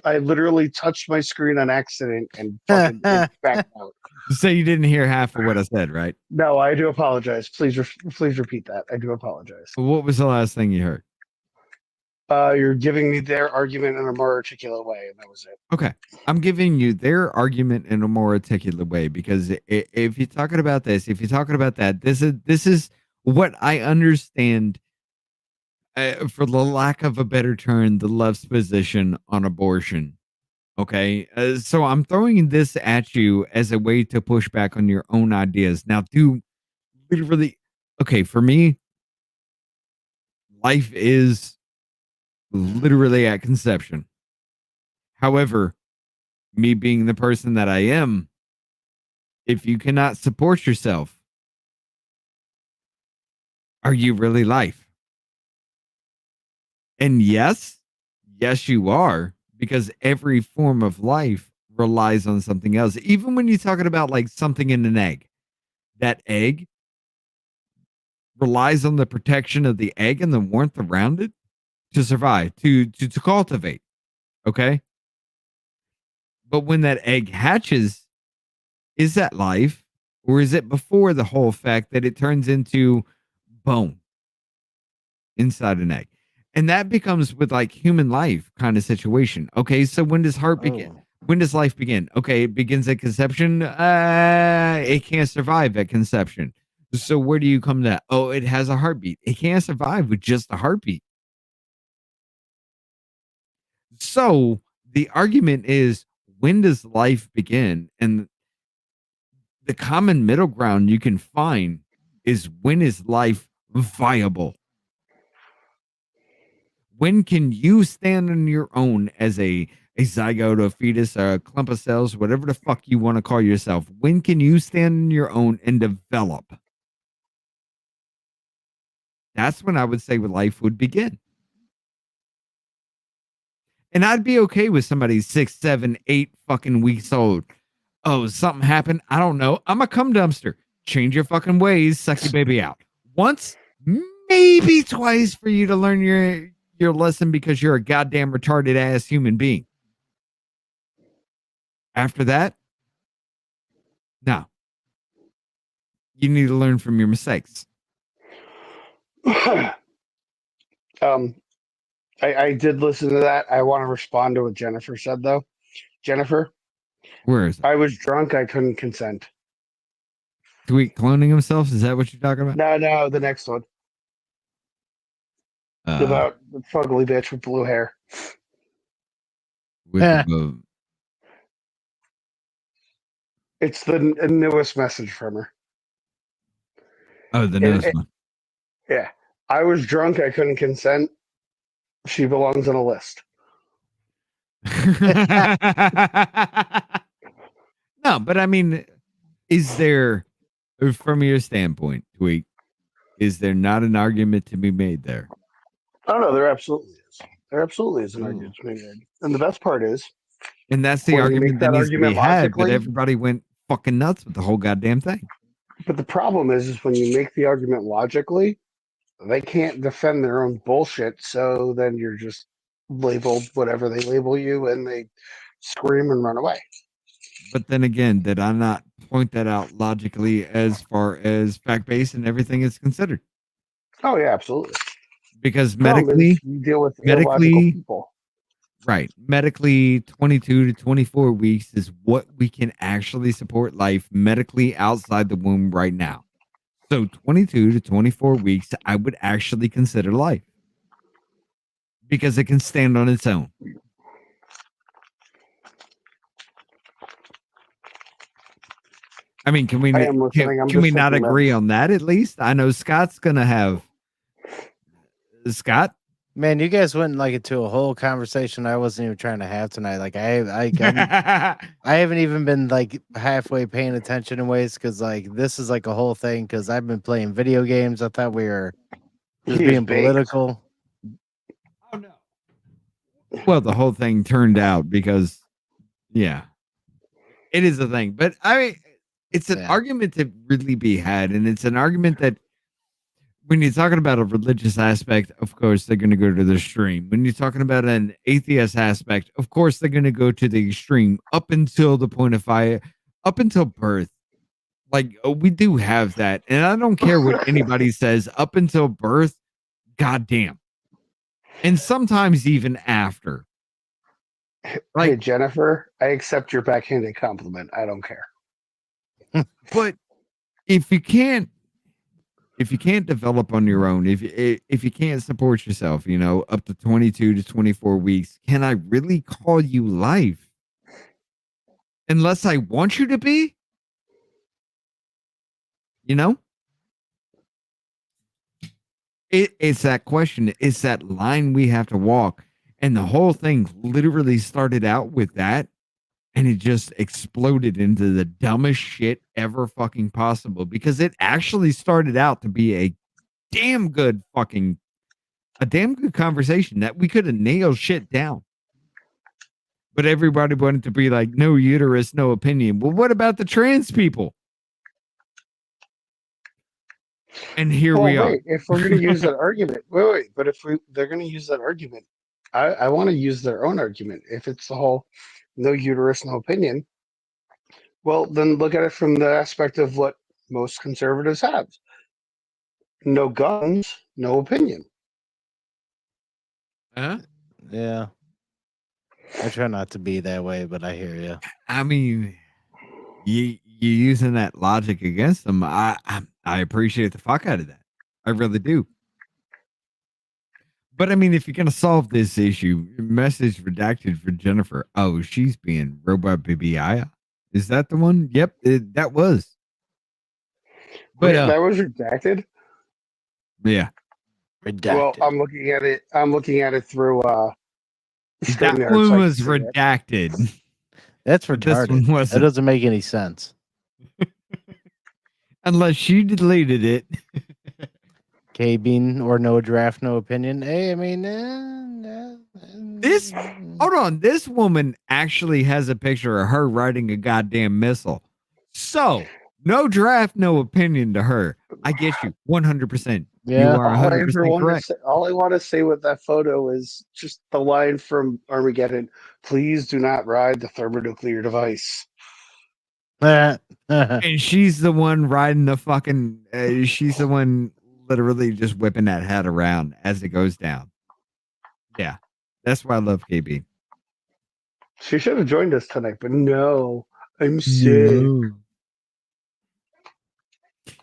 I literally touched my screen on accident and fucking it backed out. So you didn't hear half of what I said, right? No, I do apologize. Please repeat that. I do apologize. What was the last thing you heard? You're giving me their argument in a more articulate way, and that was it. Okay. I'm giving you their argument in a more articulate way, because if you're talking about this, if you're talking about that, this is what I understand, for the lack of a better term, the left's position on abortion. Okay. So I'm throwing this at you as a way to push back on your own ideas. Now, do literally, okay, for me, life is literally at conception. However, me being the person that I am, if you cannot support yourself, are you really life? And yes, you are, because every form of life relies on something else. Even when you're talking about like something in an egg, that egg relies on the protection of the egg and the warmth around it to survive, to cultivate. Okay. But when that egg hatches, is that life, or is it before the whole fact that it turns into bone inside an egg? And that becomes with like human life kind of situation. Okay. So when does heart begin? When does life begin? Okay. It begins at conception. It can't survive at conception. So where do you come to that? Oh, it has a heartbeat. It can't survive with just a heartbeat. So the argument is, when does life begin? And the common middle ground you can find is, when is life viable? When can you stand on your own as a zygote, a fetus, a clump of cells, whatever the fuck you want to call yourself? When can you stand on your own and develop? That's when I would say life would begin. And I'd be okay with somebody 6, 7, 8 fucking weeks old. Oh, something happened. I don't know. I'm a cum dumpster. Change your fucking ways. Suck your baby out. Once, maybe twice, for you to learn your lesson, because you're a goddamn retarded ass human being. After that, no. You need to learn from your mistakes. I did listen to that. I want to respond to what Jennifer said, though. Jennifer, where is it? I was drunk. I couldn't consent. Tweet cloning himself? Is that what you're talking about? No, the next one. About the fugly bitch with blue hair. With the It's the newest message from her. Oh, the newest one. Yeah. I was drunk. I couldn't consent. She belongs on a list. No, but I mean, is there, from your standpoint, Tweak, is there not an argument to be made there? Oh, no, there absolutely is. There absolutely is an argument to be made. And the best part is, and that's the when you argument make that that needs to be argument had, but logically- everybody went fucking nuts with the whole goddamn thing. but the problem is when you make the argument logically, they can't defend their own bullshit. So then you're just labeled whatever they label you, and they scream and run away. But then again, did I not point that out logically as far as fact-based and everything is considered? Oh yeah, absolutely. Because Problem medically, is you deal with illogical people. right, medically, 22 to 24 weeks is what we can actually support life medically outside the womb right now. So 22 to 24 weeks, I would actually consider life, because it can stand on its own. I mean, can we I am listening. I'm can we just not taking agree notes. on that at least? I know Scott's gonna have Scott. Man, you guys went like into a whole conversation I wasn't even trying to have tonight. Like I haven't even been like halfway paying attention in ways, because like this is like a whole thing, because I've been playing video games. I thought we were just He is being baked. political. Well, the whole thing turned out because, yeah, it is a thing. But I mean, it's an argument to really be had, and it's an argument that, when you're talking about a religious aspect, of course, they're going to go to the extreme. When you're talking about an atheist aspect, of course, they're going to go to the extreme up until the point of fire, up until birth. Like, we do have that. And I don't care what anybody says, up until birth, goddamn. And sometimes even after. Hey, Jennifer, I accept your backhanded compliment. I don't care. But if you can't develop on your own, if you can't support yourself, up to 22 to 24 weeks, can I really call you life? Unless I want you to be? It's that question. It's that line we have to walk. And the whole thing literally started out with that. And it just exploded into the dumbest shit ever fucking possible, because it actually started out to be a damn good conversation that we could have nailed shit down. But everybody wanted to be like, no uterus, no opinion. Well, what about the trans people? And here we are. Wait, if we're going to use that argument, but if they're going to use that argument, I want to use their own argument. If it's the whole no uterus, no opinion, well, then look at it from the aspect of what most conservatives have. No guns, no opinion. Huh? Yeah. I try not to be that way, but I hear you. I mean, you you using that logic against them, I appreciate the fuck out of that. I really do. But I mean, if you're gonna solve this issue, message redacted for Jennifer. Oh, she's being robot baby Aya. Is that the one? Yep, that was. But Wait, that was redacted. Yeah. Redacted. Well, I'm looking at it. I'm looking at it through that StreamYard, one so I can was see it. redacted. That's But this retarded. one That wasn't. doesn't make any sense. Unless she deleted it. K Bean or no draft, no opinion. Hey, I mean, This hold on. This woman actually has a picture of her riding a goddamn missile. So no draft, no opinion to her. I get you 100%. Yeah. You are 100% correct. All I want to say with that photo is just the line from Armageddon: "Please do not ride the thermonuclear device." And she's the one riding the fucking. She's the one literally just whipping that hat around as it goes down. Yeah, that's why I love KB. She should have joined us tonight, but no, I'm sick.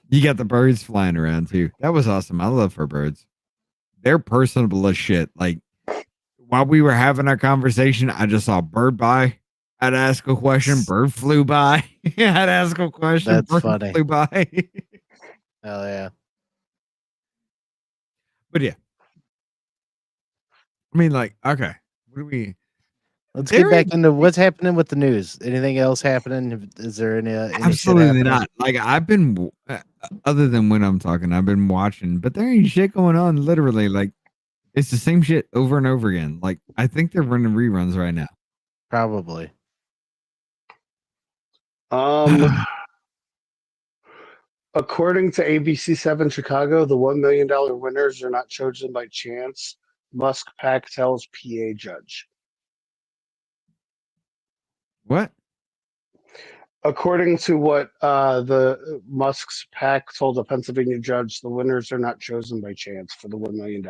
You got the birds flying around too. That was awesome. I love her birds. They're personable as shit. Like while we were having our conversation, I just saw a bird by. I'd ask a question. Bird flew by. I'd ask a question. That's bird funny. flew by. Hell yeah. But yeah. I mean, like, okay. What do we Let's get back into what's happening with the news. Anything else happening? Is there any shit absolutely happening? not. Like I've been other than when I'm talking, I've been watching, but there ain't shit going on. Literally, like it's the same shit over and over again. Like I think they're running reruns right now. Probably. According to ABC7 Chicago, the $1 million winners are not chosen by chance. Musk PAC tells PA judge. What? According to what the Musk's PAC told a Pennsylvania judge, the winners are not chosen by chance for the $1 million.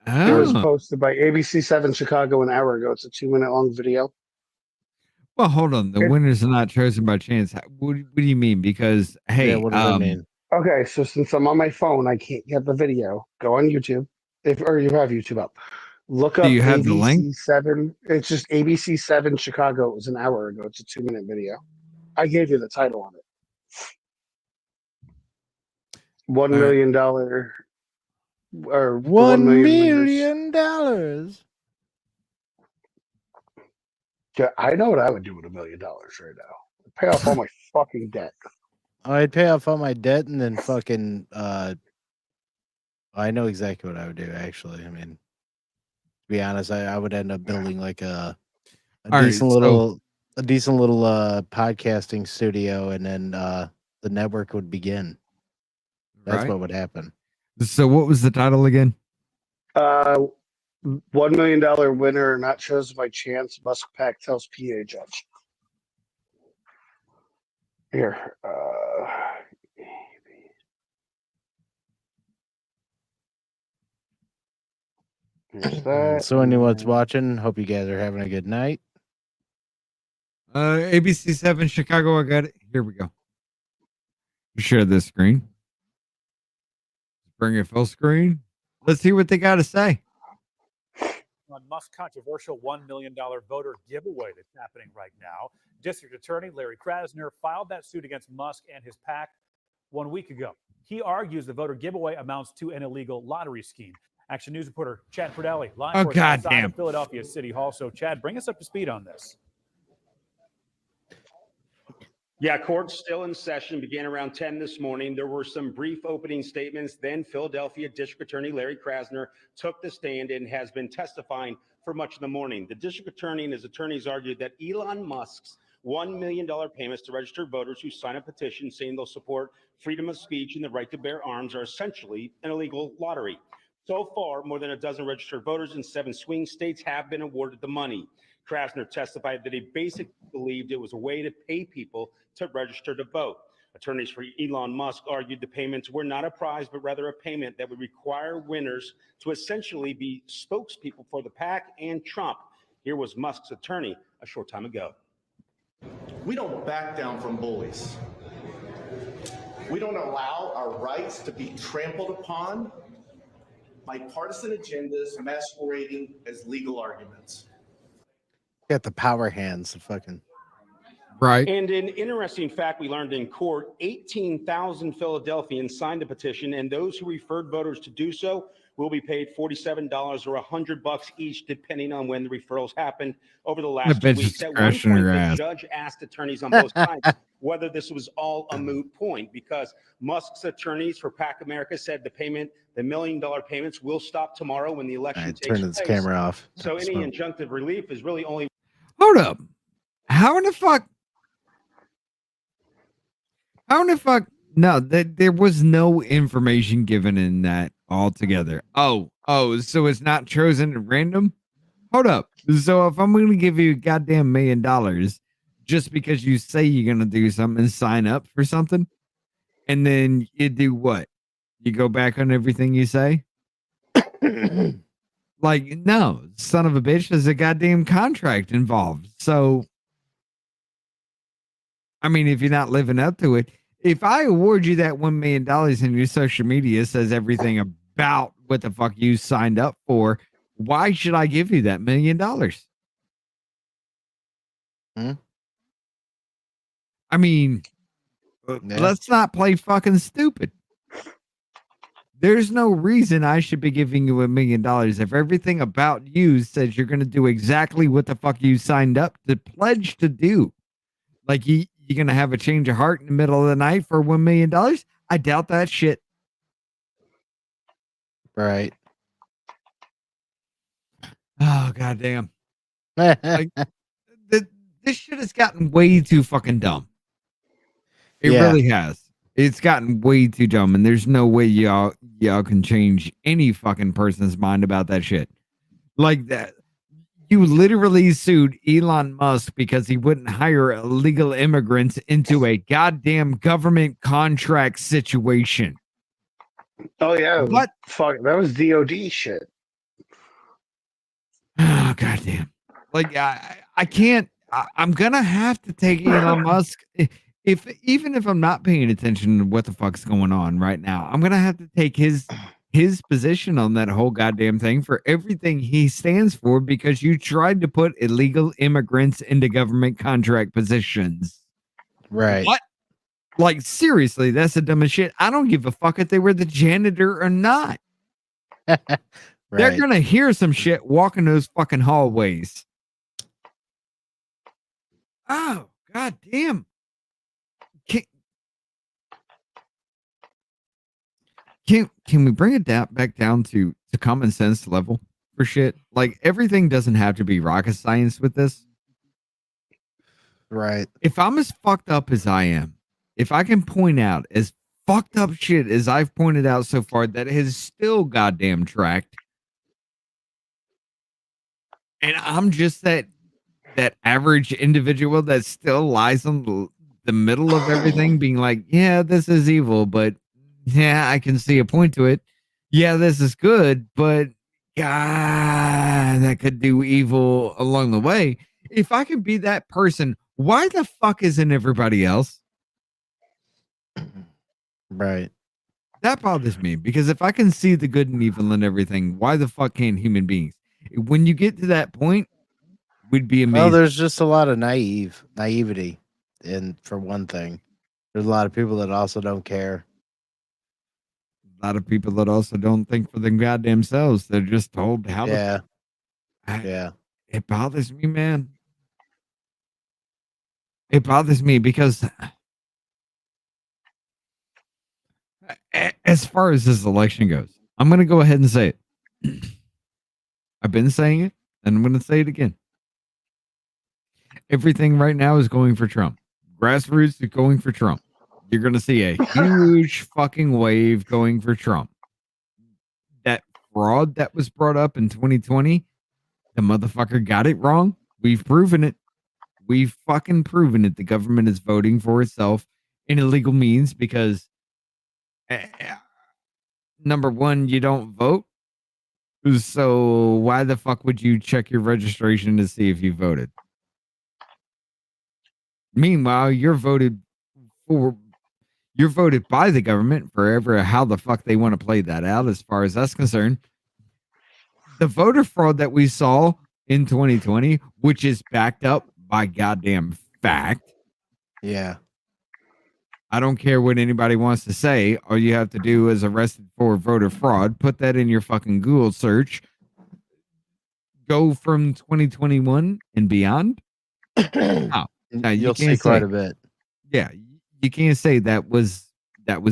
It was posted by ABC7 Chicago an hour ago. It's a 2-minute long video. Well, hold on. The winners are not chosen by chance. What do you mean? Because hey, what does that mean? Okay, so since I'm on my phone, I can't get the video. Go on YouTube, or you have YouTube up. Look up Do you have the link? ABC7. It's just ABC7 Chicago. It was an hour ago. It's a 2-minute video. I gave you the title on it. $1 million or $1 million. Yeah, I know what I would do with $1 million right now. Pay off all my fucking debt. I'd pay off all my debt and then fucking I know exactly what I would do actually. I mean, to be honest, I would end up building like a decent little podcasting studio, and then the network would begin. That's what would happen. So what was the title again? $1 million winner not chosen by chance. Musk PAC tells PA judge. Here. Here's that. So anyone's watching, hope you guys are having a good night. ABC7 Chicago. I got it. Here we go. Share this screen. Bring it full screen. Let's see what they got to say. On Musk's controversial $1 million voter giveaway that's happening right now. District Attorney Larry Krasner filed that suit against Musk and his PAC 1 week ago. He argues the voter giveaway amounts to an illegal lottery scheme. Action News reporter Chad Pradelli live for us outside of Philadelphia City Hall. So, Chad, bring us up to speed on this. Yeah, court still in session, began around 10 this morning. There were some brief opening statements. Then Philadelphia District Attorney Larry Krasner took the stand and has been testifying for much of the morning. The district attorney and his attorneys argued that Elon Musk's $1 million payments to registered voters who sign a petition saying they'll support freedom of speech and the right to bear arms are essentially an illegal lottery. So far, more than a dozen registered voters in 7 swing states have been awarded the money. Krasner testified that he basically believed it was a way to pay people to register to vote. Attorneys for Elon Musk argued the payments were not a prize, but rather a payment that would require winners to essentially be spokespeople for the PAC and Trump. Here was Musk's attorney a short time ago. We don't back down from bullies. We don't allow our rights to be trampled upon by partisan agendas masquerading as legal arguments. Got the power hands. The fucking. Right. And an interesting fact we learned in court, 18,000 Philadelphians signed the petition, and those who referred voters to do so will be paid $47 or $100 each, depending on when the referrals happened over the last 2 weeks. At one point, the judge asked attorneys on both sides whether this was all a moot point, because Musk's attorneys for PAC America said the $1 million payments will stop tomorrow when the election takes place. Turn this camera off. So any injunctive relief is really only. Hold up. How in the fuck? No, there was no information given in that altogether. Oh, so it's not chosen at random? Hold up. So if I'm going to give you a goddamn $1 million just because you say you're going to do something and sign up for something, and then you do what? You go back on everything you say? Like, no, son of a bitch, there's a goddamn contract involved. So, I mean, if you're not living up to it, if I award you that $1 million and your social media says everything about what the fuck you signed up for, why should I give you that $1 million? I mean, let's not play fucking stupid. There's no reason I should be giving you $1 million if everything about you says you're going to do exactly what the fuck you signed up to pledge to do. Like, you're going to have a change of heart in the middle of the night for $1 million? I doubt that shit. Right. Oh, goddamn. Like, this shit has gotten way too fucking dumb. It really has. It's gotten way too dumb, and there's no way y'all can change any fucking person's mind about that shit. Like that. You literally sued Elon Musk because he wouldn't hire illegal immigrants into a goddamn government contract situation. Oh yeah, what? Fuck, that was DOD shit. Oh goddamn! Like I can't. I'm gonna have to take Elon Musk. Even if I'm not paying attention to what the fuck's going on right now, I'm gonna have to take his position on that whole goddamn thing for everything he stands for, because you tried to put illegal immigrants into government contract positions. Right. What? Like, seriously, that's the dumbest shit. I don't give a fuck if they were the janitor or not. They're gonna hear some shit walking those fucking hallways. Oh, god damn. Can we bring it back down to common sense level for shit? Like, everything doesn't have to be rocket science with this. Right. If I'm as fucked up as I am, if I can point out as fucked up shit as I've pointed out so far that has still goddamn tracked, and I'm just that average individual that still lies on the middle of everything, being like, yeah, this is evil, but yeah, I can see a point to it. Yeah, this is good, but God, that could do evil along the way. If I can be that person, why the fuck isn't everybody else? Right. That bothers me, because if I can see the good and evil in everything, why the fuck can't human beings? When you get to that point, we'd be amazing. Well, there's just a lot of naivety, and for one thing, there's a lot of people that also don't care. A lot of people that also don't think for them goddamn selves. They're just told how to. Yeah. It bothers me, man. It bothers me because as far as this election goes, I'm going to go ahead and say it. I've been saying it, and I'm going to say it again. Everything right now is going for Trump. Grassroots is going for Trump. You're going to see a huge fucking wave going for Trump. That fraud that was brought up in 2020, the motherfucker got it wrong. We've proven it. We've fucking proven it. The government is voting for itself in illegal means because, number one, you don't vote. So why the fuck would you check your registration to see if you voted? Meanwhile, you're voted by the government forever how the fuck they want to play that out as far as that's concerned. The voter fraud that we saw in 2020, which is backed up by goddamn fact. Yeah. I don't care what anybody wants to say. All you have to do is arrested for voter fraud. Put that in your fucking Google search. Go from 2021 and beyond. Oh, no, You'll see quite a bit. Yeah, you can't say that was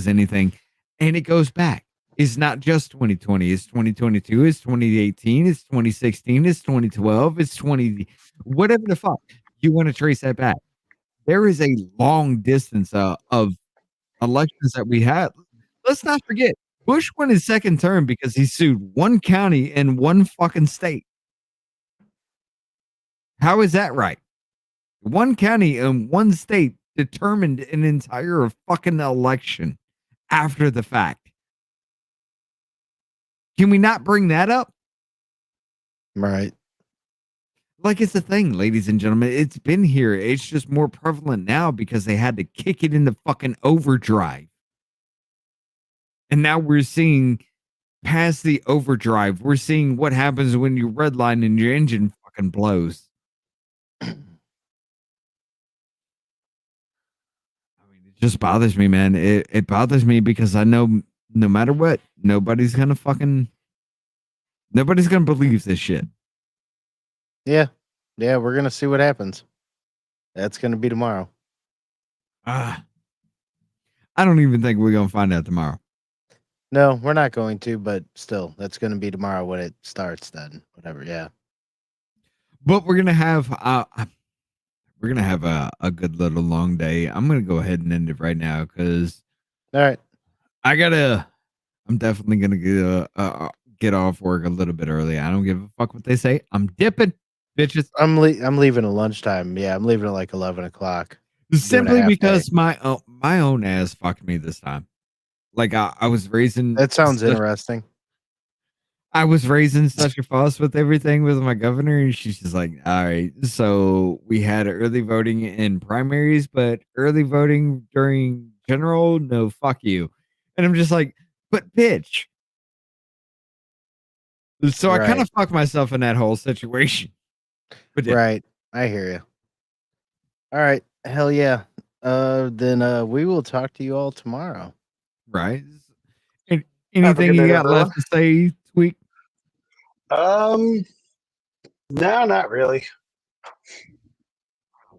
anything, and it goes back. It's not just 2020. It's 2022. It's 2018. It's 2016. It's 2012. It's 20. Whatever the fuck you want to trace that back. There is a long distance of elections that we had. Let's not forget, Bush won his second term because he sued one county in one fucking state. How is that right? One county in one state determined an entire fucking election after the fact. Can we not bring that up? Right. Like it's a thing, ladies and gentlemen. It's been here. It's just more prevalent now because they had to kick it into fucking overdrive. And now we're seeing past the overdrive. We're seeing what happens when you redline and your engine fucking blows. It just bothers me, man. It bothers me because I know no matter what, nobody's gonna believe this shit. Yeah. Yeah, we're gonna see what happens. That's gonna be tomorrow. I don't even think we're gonna find out tomorrow. No, we're not going to, but still, that's gonna be tomorrow when it starts then. Whatever, yeah. But we're gonna have a good little long day. I'm gonna go ahead and end it right now because all right. I'm definitely gonna get off work a little bit early. I don't give a fuck what they say. I'm dipping, bitches. I'm leaving at lunchtime. Yeah, I'm leaving at like 11 o'clock. Simply because my own ass fucked me this time. Like I was raising. That sounds interesting. I was raising such a fuss with everything with my governor, and she's just like, all right. So we had early voting in primaries, but early voting during general, no, fuck you. And I'm just like, but bitch. So I kind of fucked myself in that whole situation. But right. I hear you. All right. Hell yeah. Then we will talk to you all tomorrow. Right. Anything you got left to say, Tweak? No, not really.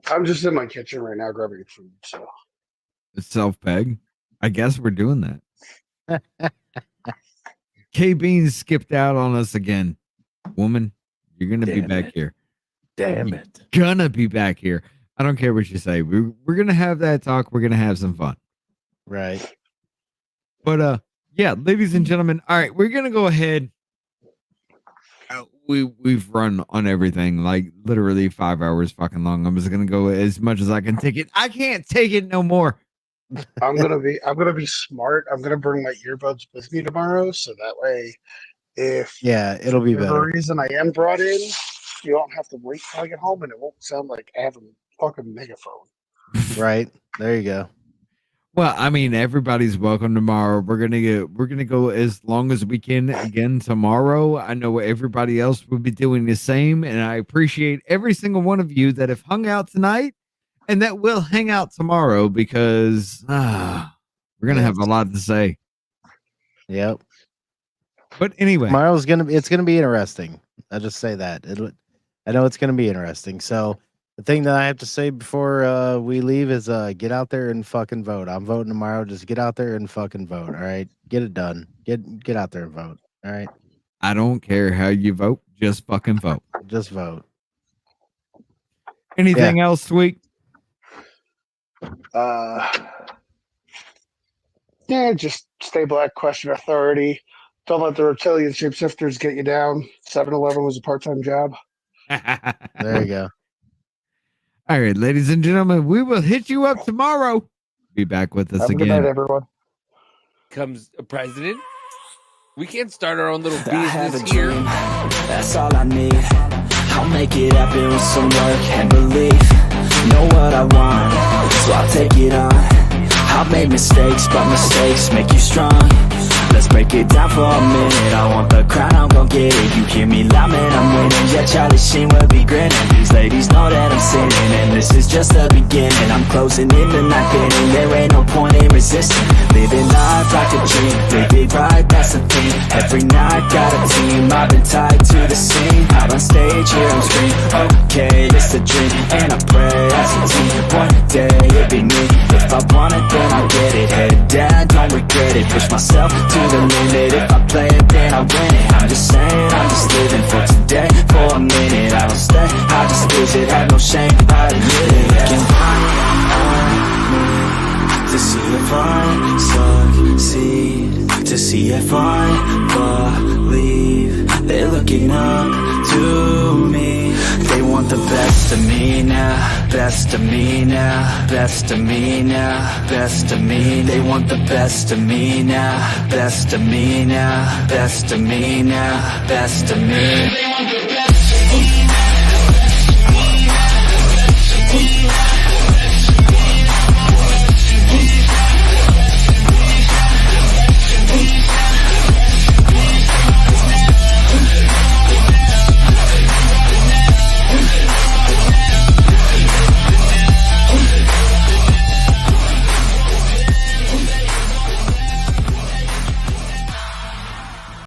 I'm just in my kitchen right now grabbing food. So Self-peg. I guess we're doing that. K-Beans skipped out on us again. Woman, you're gonna be back here. Damn it. Gonna be back here. I don't care what you say. We're gonna have that talk. We're gonna have some fun. Right. But yeah, ladies and gentlemen, all right, we're gonna go ahead. We've run on everything like literally 5 hours fucking long. I'm just gonna go as much as I can take it. I can't take it no more. I'm gonna be smart. I'm gonna bring my earbuds with me tomorrow, so that way, if it'll be for better. the reason I am brought in, you don't have to wait till I get home, and it won't sound like I have a fucking megaphone. Right there, you go. Well, I mean, everybody's welcome tomorrow. We're gonna go as long as we can again tomorrow. I know everybody else will be doing the same, and I appreciate every single one of you that have hung out tonight and that will hang out tomorrow because we're gonna have a lot to say. Yep. But anyway, tomorrow's it's gonna be interesting. I'll just say that. I know it's gonna be interesting. So the thing that I have to say before we leave is get out there and fucking vote. I'm voting tomorrow. Just get out there and fucking vote. All right. Get it done. Get out there and vote. All right. I don't care how you vote. Just fucking vote. Just vote. Anything else, Sweet? Yeah, just stay black, question authority. Don't let the reptilian shapeshifters get you down. 7-Eleven was a part-time job. There you go. All right, ladies and gentlemen, we will hit you up tomorrow. Be back with us Have a again. good night, everyone. Comes a president. We can't start our own little I have business a here. dream, that's all I need. I'll make it happen with some work and belief. know what I want, so I'll take it on. I've made mistakes, but mistakes make you strong. Let's break it down for a minute. I want the crown, I'm gon' get it. You hear me loud, man, I'm winning. Yeah, Charlie Sheen will be grinning. These ladies know that I'm sinning, and this is just the beginning. I'm closing in the night inning. There ain't no point in resisting. Living life like a dream. Live it right, that's the theme. Every night, got a team. I've been tied to the scene. Out on stage, here I'm scream. Okay, this a dream, and I pray as a team. One day, it'll be me. If I want it, then I'll get it. Head down, don't regret it. Push myself to the limit. If I play it, then I win it. I'm just saying, I'm just living for today. For a minute, I don't stay, I just visit. Have no shame, I admit it. Looking at me to see if I succeed, to see if I believe. They're looking up to me. They want the best of me now, best of me now, best of me now, best of me. They want the best of me now, best of me now, best of me now, best of me. They want the